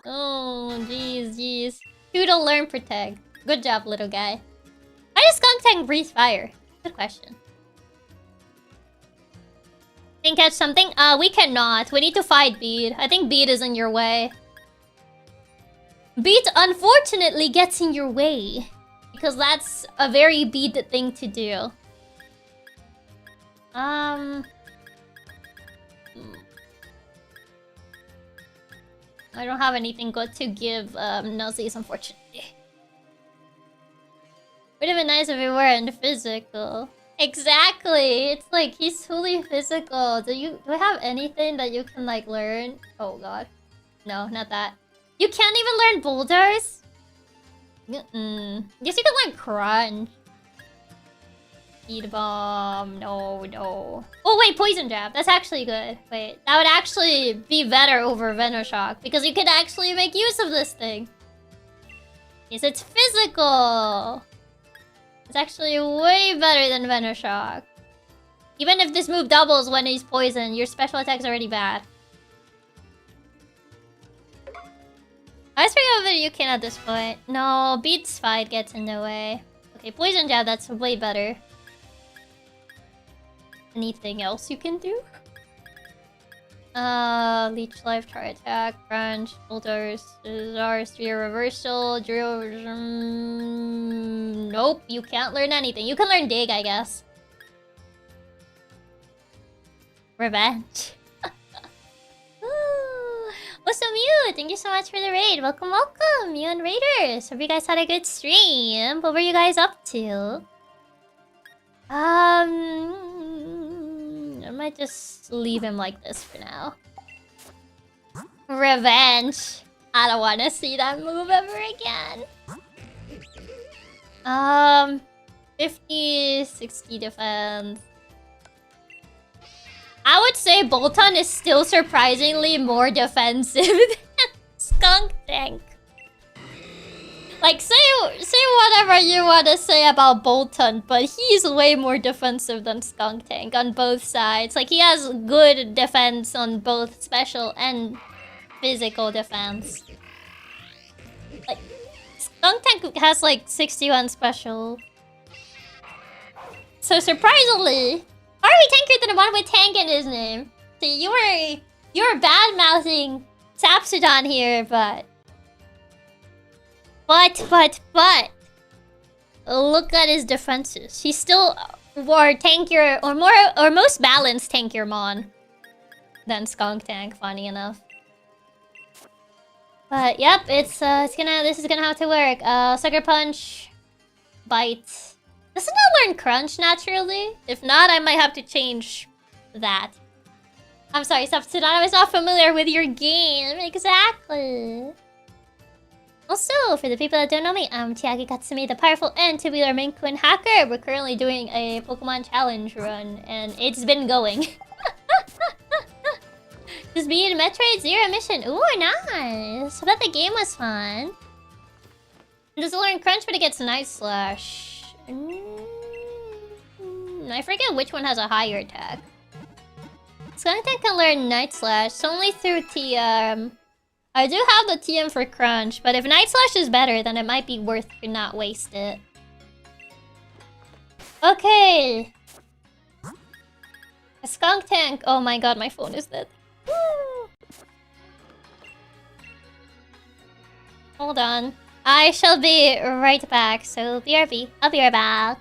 Oh, jeez. 2 to learn Protect. Good job, little guy. Why does Skunk Tank breathe fire? Good question. Can catch something? We cannot. We need to fight Beat. I think Beat is in your way. Beat unfortunately gets in your way. Because that's a very Beat thing to do. I don't have anything good to give Nuzzies, unfortunately. Would have been nice if we weren't physical. Exactly! It's like, he's fully physical. Do we have anything that you can, like, learn? Oh god. No, not that. You can't even learn boulders? Guess you can learn Crunch. Speed Bomb. No. Oh wait, Poison Jab. That's actually good. Wait, that would actually be better over Venoshock. Because you could actually make use of this thing. Yes, it's physical. It's actually way better than Venoshock. Even if this move doubles when he's poisoned, your special attack's already bad. I was forgetting whether you can at this point. No, Beat's fight gets in the way. Okay, Poison Jab, that's way better. Anything else you can do? Leech Life, Try Attack, Crunch, Boulders, Czar, Sphere Reversal, Drill... Nope, you can't learn anything. You can learn Dig, I guess. Revenge. What's up, Mew? Thank you so much for the raid. Welcome, Mew and Raiders. Hope you guys had a good stream. What were you guys up to? I might just leave him like this for now. Revenge. I don't want to see that move ever again. 50, 60 defense. I would say Bolton is still surprisingly more defensive than Skunk Tank. Like, say whatever you want to say about Bolton, but he's way more defensive than Skunk Tank on both sides. Like, he has good defense on both special and physical defense. Like, Skunk Tank has like 61 special. So surprisingly, Harvey Tanker than the one with tank in his name. See, you were bad-mouthing Sapsodon here, but look at his defenses. He's still more tankier or most balanced tankier mon than Skunk Tank, funny enough. But yep, this is gonna have to work. Sucker Punch, Bite. Doesn't it learn Crunch naturally? If not, I might have to change that. I'm sorry, Substitute, I was not familiar with your game. Exactly. Also, for the people that don't know me, I'm Chiaki Katsumi, the powerful and tubular Maine Coon hacker. We're currently doing a Pokemon challenge run, and it's been going. Just beat Metroid Zero mission. Ooh, nice. I bet the game was fun. It doesn't learn Crunch, but it gets Night Slash. I forget which one has a higher attack. Skunk Tank can learn Night Slash. It's only through TM. I do have the TM for Crunch, but if Night Slash is better, then it might be worth to not waste it. Okay. A Skunk Tank. Oh my god, my phone is dead. Woo. Hold on. I shall be right back, so BRB. I'll be right back.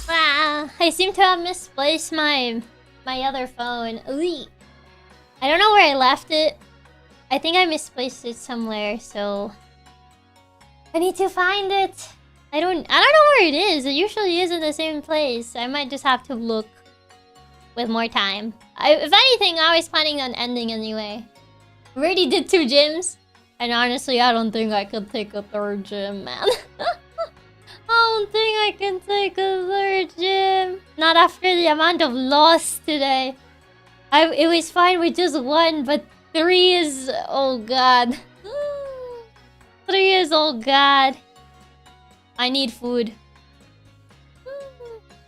Wow, I seem to have misplaced my other phone. Ooh. I don't know where I left it. I think I misplaced it somewhere, so I need to find it. I don't know where it is. It usually is in the same place. I might just have to look with more time. If anything, I was planning on ending anyway. We already did 2 gyms. And honestly, I don't think I could take a 3rd gym, man. I don't think I can take a 3rd gym. Not after the amount of loss today. It was fine with just 1, but 3 is... oh god. 3 is... oh god. I need food.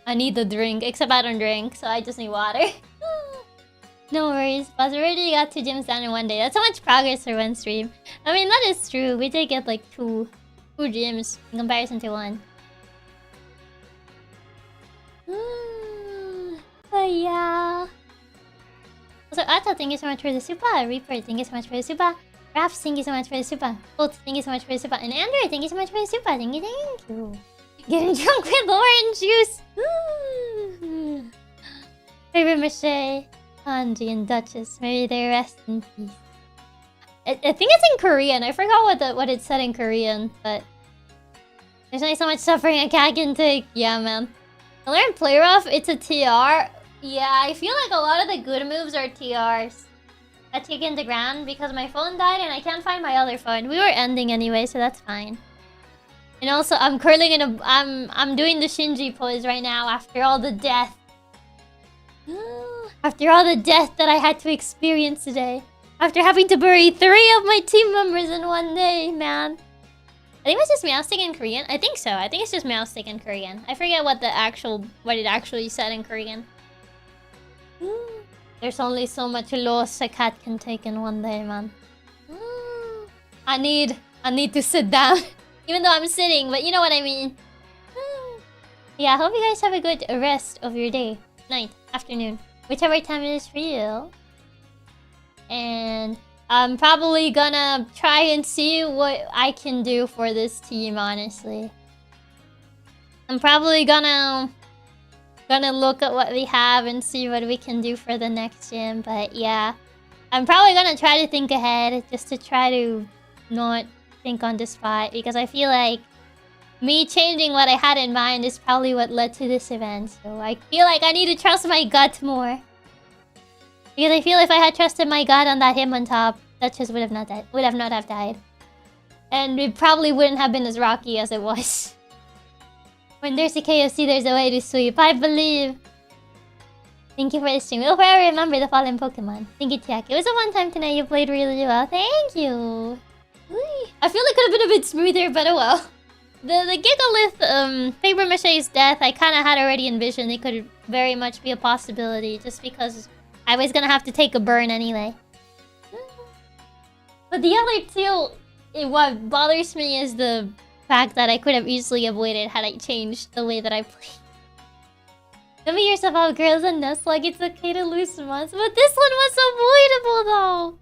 I need the drink, except I don't drink, so I just need water. No worries, but we already got 2 gyms done in 1 day. That's so much progress for 1 stream. I mean, that is true. We did get like 2 gyms in comparison to 1. But yeah. Also, Ato, thank you so much for the super. Reaper, thank you so much for the super. Raps, thank you so much for the super. Bolt, thank you so much for the super. And Andrew, thank you so much for the super. Thank you, thank you. Getting drunk with orange juice. Favorite Mache, Hanji, and Duchess. May they rest in peace. I think it's in Korean. I forgot what it said in Korean, but there's only so much suffering a cat can take. Yeah, man. I learned play rough. It's a TR. Yeah, I feel like a lot of the good moves are TRs. I take into ground because my phone died and I can't find my other phone. We were ending anyway, so that's fine. And also, I'm curling in a... I'm doing the Shinji pose right now after all the death. After all the death that I had to experience today. After having to bury 3 of my team members in 1 day, man. I think it's just Meowstick in Korean. I think so. I think it's just Meowstick in Korean. I forget what it actually said in Korean. There's only so much loss a cat can take in 1 day, man. I need to sit down. Even though I'm sitting, but you know what I mean. Yeah, I hope you guys have a good rest of your day. Night, afternoon. Whichever time it is for you. And I'm probably gonna try and see what I can do for this team, honestly. I'm probably gonna look at what we have and see what we can do for the next gym. But yeah, I'm probably gonna try to think ahead just to try to not think on the spot, because I feel like me changing what I had in mind is probably what led to this event. So I feel like I need to trust my gut more. Because I feel if I had trusted my gut on that him on top, Duchess would have not died. And it probably wouldn't have been as rocky as it was. When there's a KFC, there's a way to sweep. I believe. Thank you for the stream. We'll forever remember the fallen Pokemon. Thank you, Chiaki. It was a one-time tonight. You played really well. Thank you. I feel it could have been a bit smoother, but oh well. The Gigalith, Faber Mache's death, I kind of had already envisioned it could very much be a possibility, just because I was gonna have to take a burn anyway. But the other two, what bothers me is the fact that I could have easily avoided had I changed the way that I play. Don't beat yourself up, girls, and Nuzlocke. It's okay to lose once, but this one was avoidable, though.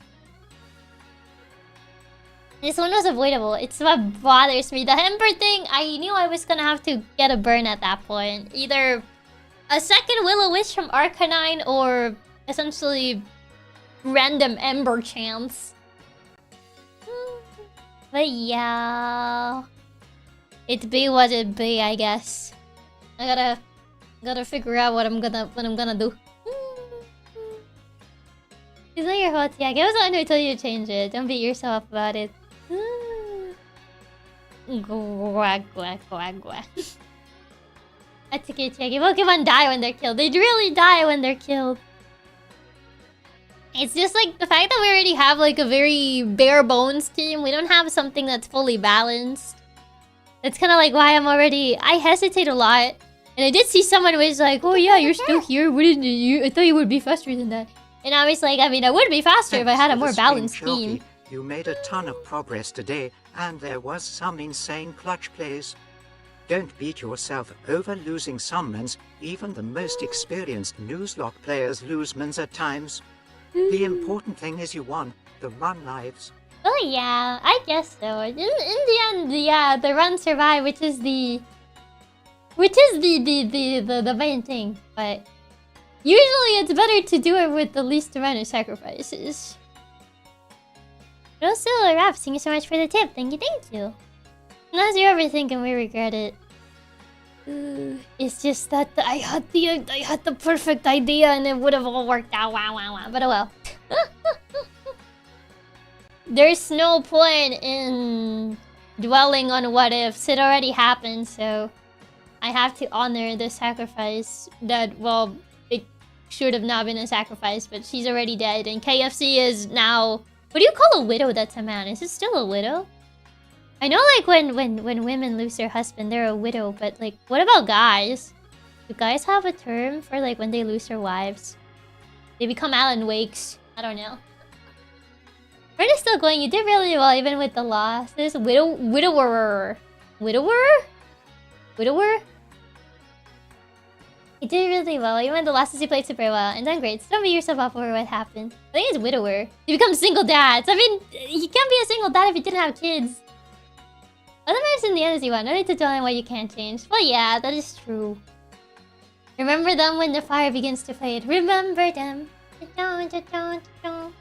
This one was avoidable. It's what bothers me. The Ember thing, I knew I was gonna have to get a burn at that point. Either a second Will-O-Wisp from Arcanine or essentially random Ember chance. But yeah, it be what it be, I guess. I gotta figure out what I'm gonna do. It's not your fault, yeah. It was the one who told you to change it. Don't beat yourself up about it. Gwag, gwag, gwag, gwag. That's okay, Chiaki. Pokemon die when they're killed. They really die when they're killed. It's just like the fact that we already have like a very bare bones team. We don't have something that's fully balanced. That's kind of like why I hesitate a lot. And I did see someone who was like, oh yeah, you're still here. Wouldn't you? I thought you would be faster than that. And I was like, I mean, I would be faster if I had a more balanced team. You made a ton of progress today, and there was some insane clutch plays. Don't beat yourself over losing summons. Even the most experienced Nuzlocke players lose mons at times. The important thing is you won the run lives. Oh yeah, I guess so. In the end, yeah, the run survived, which is the Which is the main thing, but usually it's better to do it with the least amount of sacrifices. But also, Raph, thank you so much for the tip. Thank you. Unless you're overthinking, we regret it. It's just that I had the perfect idea and it would have all worked out. Wow. But oh well. There's no point in dwelling on what ifs. It already happened, so I have to honor the sacrifice that, well, it should have not been a sacrifice, but she's already dead, and KFC is now... What do you call a widow that's a man? Is it still a widow? I know, like, when women lose their husband, they're a widow, but, like, what about guys? Do guys have a term for, like, when they lose their wives? They become Alan Wakes. I don't know. We're just still going. You did really well, even with the loss. There's widower. You did really well, even the losses you played super well. And done great. So don't beat yourself up over what happened. I think it's widower. You become single dads. I mean, you can't be a single dad if you didn't have kids. Other matters in the end as you want. No need to dwell on what you can't change. Well, yeah, that is true. Remember them when the fire begins to fade. Remember them. Remember them.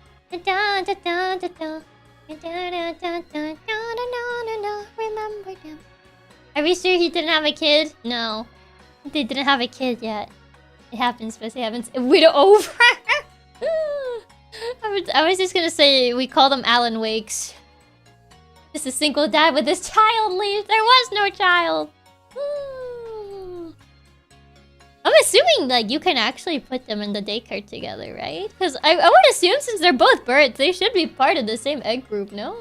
Are we sure he didn't have a kid? No. They didn't have a kid yet. It happens, but it happens. Widow over. I was just gonna say we call them Alan Wakes. Just a single dad with his child leaves. There was no child. I'm assuming like you can actually put them in the daycare together, right? Because I would assume since they're both birds, they should be part of the same egg group, no?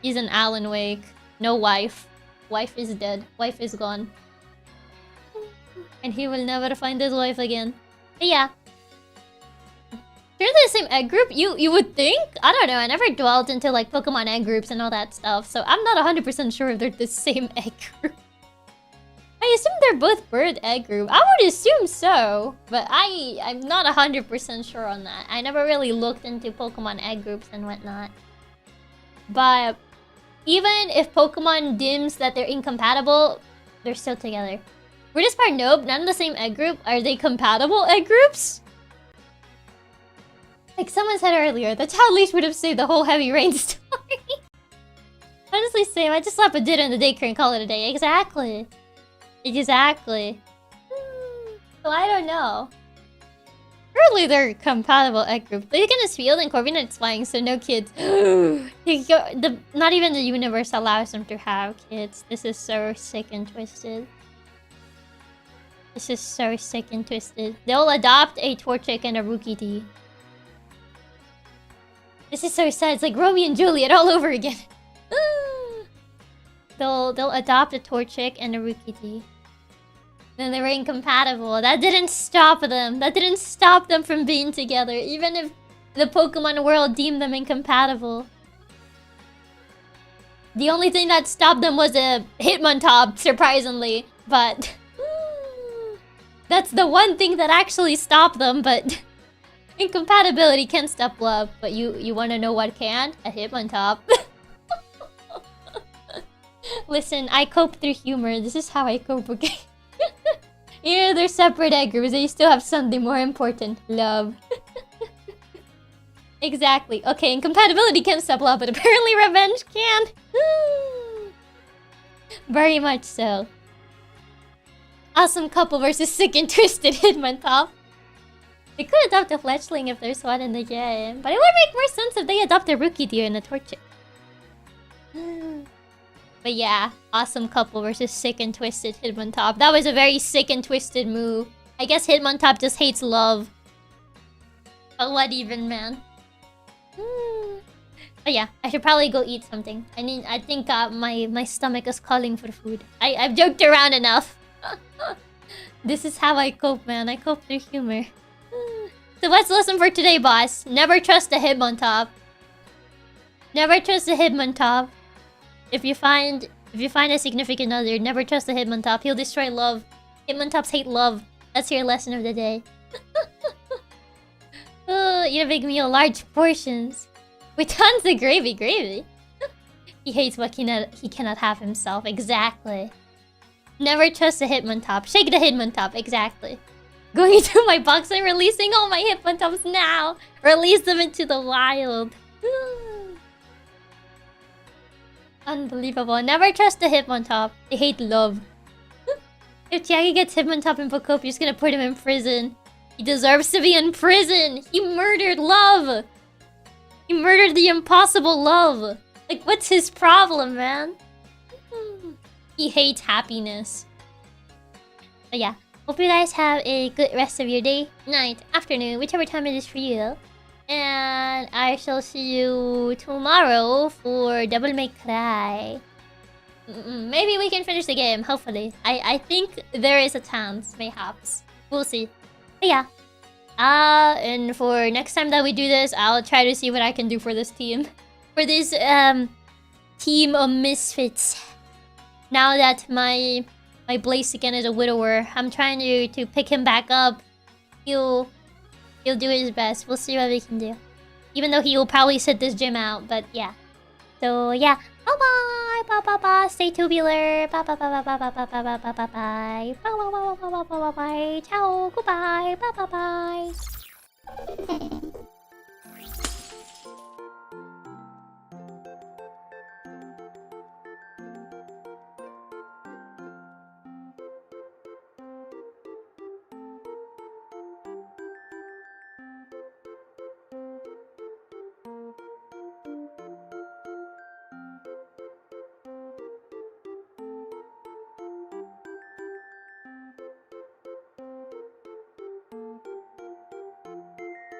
He's an Alan Wake. No wife. Wife is dead. Wife is gone. And he will never find his wife again. But yeah. They're the same egg group? You would think? I don't know. I never dwelled into like Pokemon egg groups and all that stuff. So I'm not 100% sure if they're the same egg group. I assume they're both bird egg group. I would assume so. But I'm not 100% sure on that. I never really looked into Pokemon egg groups and whatnot. But even if Pokemon deems that they're incompatible, they're still together. Weirdest part, nope. None of the same egg group. Are they compatible egg groups? Like someone said earlier, the child leash would have saved the whole Heavy Rain story. Honestly, same. I just slap a ditto in the daycare and call it a day. Exactly. Exactly. So I don't know. Surely they're compatible egg group. They can just field and Corviknight's flying, so no kids. Not even the universe allows them to have kids. This is so sick and twisted. This is so sick and twisted. They'll adopt a Torchic and a Rookie-D. This is so sad. It's like Romeo and Juliet all over again. They'll adopt a Torchic and a Rookie-D. Then they were incompatible. That didn't stop them. That didn't stop them from being together, even if the Pokemon world deemed them incompatible. The only thing that stopped them was a Hitmontop, surprisingly. But that's the one thing that actually stopped them, but incompatibility can stop love. But you want to know what can? A Hitmontop. Listen, I cope through humor. This is how I cope, okay? Yeah, they're separate egg groups. They still have something more important. Love. Exactly. Okay, incompatibility can stop love, but apparently revenge can. Very much so. Awesome couple versus sick and twisted Hitmontop. They could adopt a fletchling if there's one in the game, but it would make more sense if they adopt a Rookie-D and a Torchic. But yeah, awesome couple versus sick and twisted Hitmontop. That was a very sick and twisted move. I guess Hitmontop just hates love. But what even, man? But yeah, I should probably go eat something. I think my stomach is calling for food. I've joked around enough. This is how I cope, man. I cope through humor. So what's the lesson for today, boss? Never trust a Hitmontop. Never trust a Hitmontop. If you find a significant other, never trust a Hitmontop. He'll destroy love. Hitmontops hate love. That's your lesson of the day. Eat a big meal, large portions. With tons of gravy. He hates what he cannot have himself. Exactly. Never trust a Hitmontop. Shake the Hitmontop. Exactly. Going into my box and releasing all my Hitmontops now. Release them into the wild. Unbelievable. Never trust the Hitmontop. They hate love. If Chiaki gets Hitmontop in Bookop, you're just gonna put him in prison. He deserves to be in prison. He murdered love. He murdered the impossible love. Like, what's his problem, man? He hates happiness. But yeah, hope you guys have a good rest of your day, night, afternoon, whichever time it is for you. And I shall see you tomorrow for Double May Cry. Maybe we can finish the game, hopefully. I think there is a chance, mayhaps. We'll see. But yeah. And for next time that we do this, I'll try to see what I can do for this team. For this, team of misfits. Now that my Blaziken is a widower, I'm trying to pick him back up. He'll do his best. We'll see what we can do. Even though he will probably sit this gym out, but yeah. So yeah. Bye bye. Bye bye bye. Stay tubular. Bye bye bye bye bye bye bye bye bye bye bye. Bye bye bye bye bye bye bye bye. Ciao. Goodbye. Bye bye bye.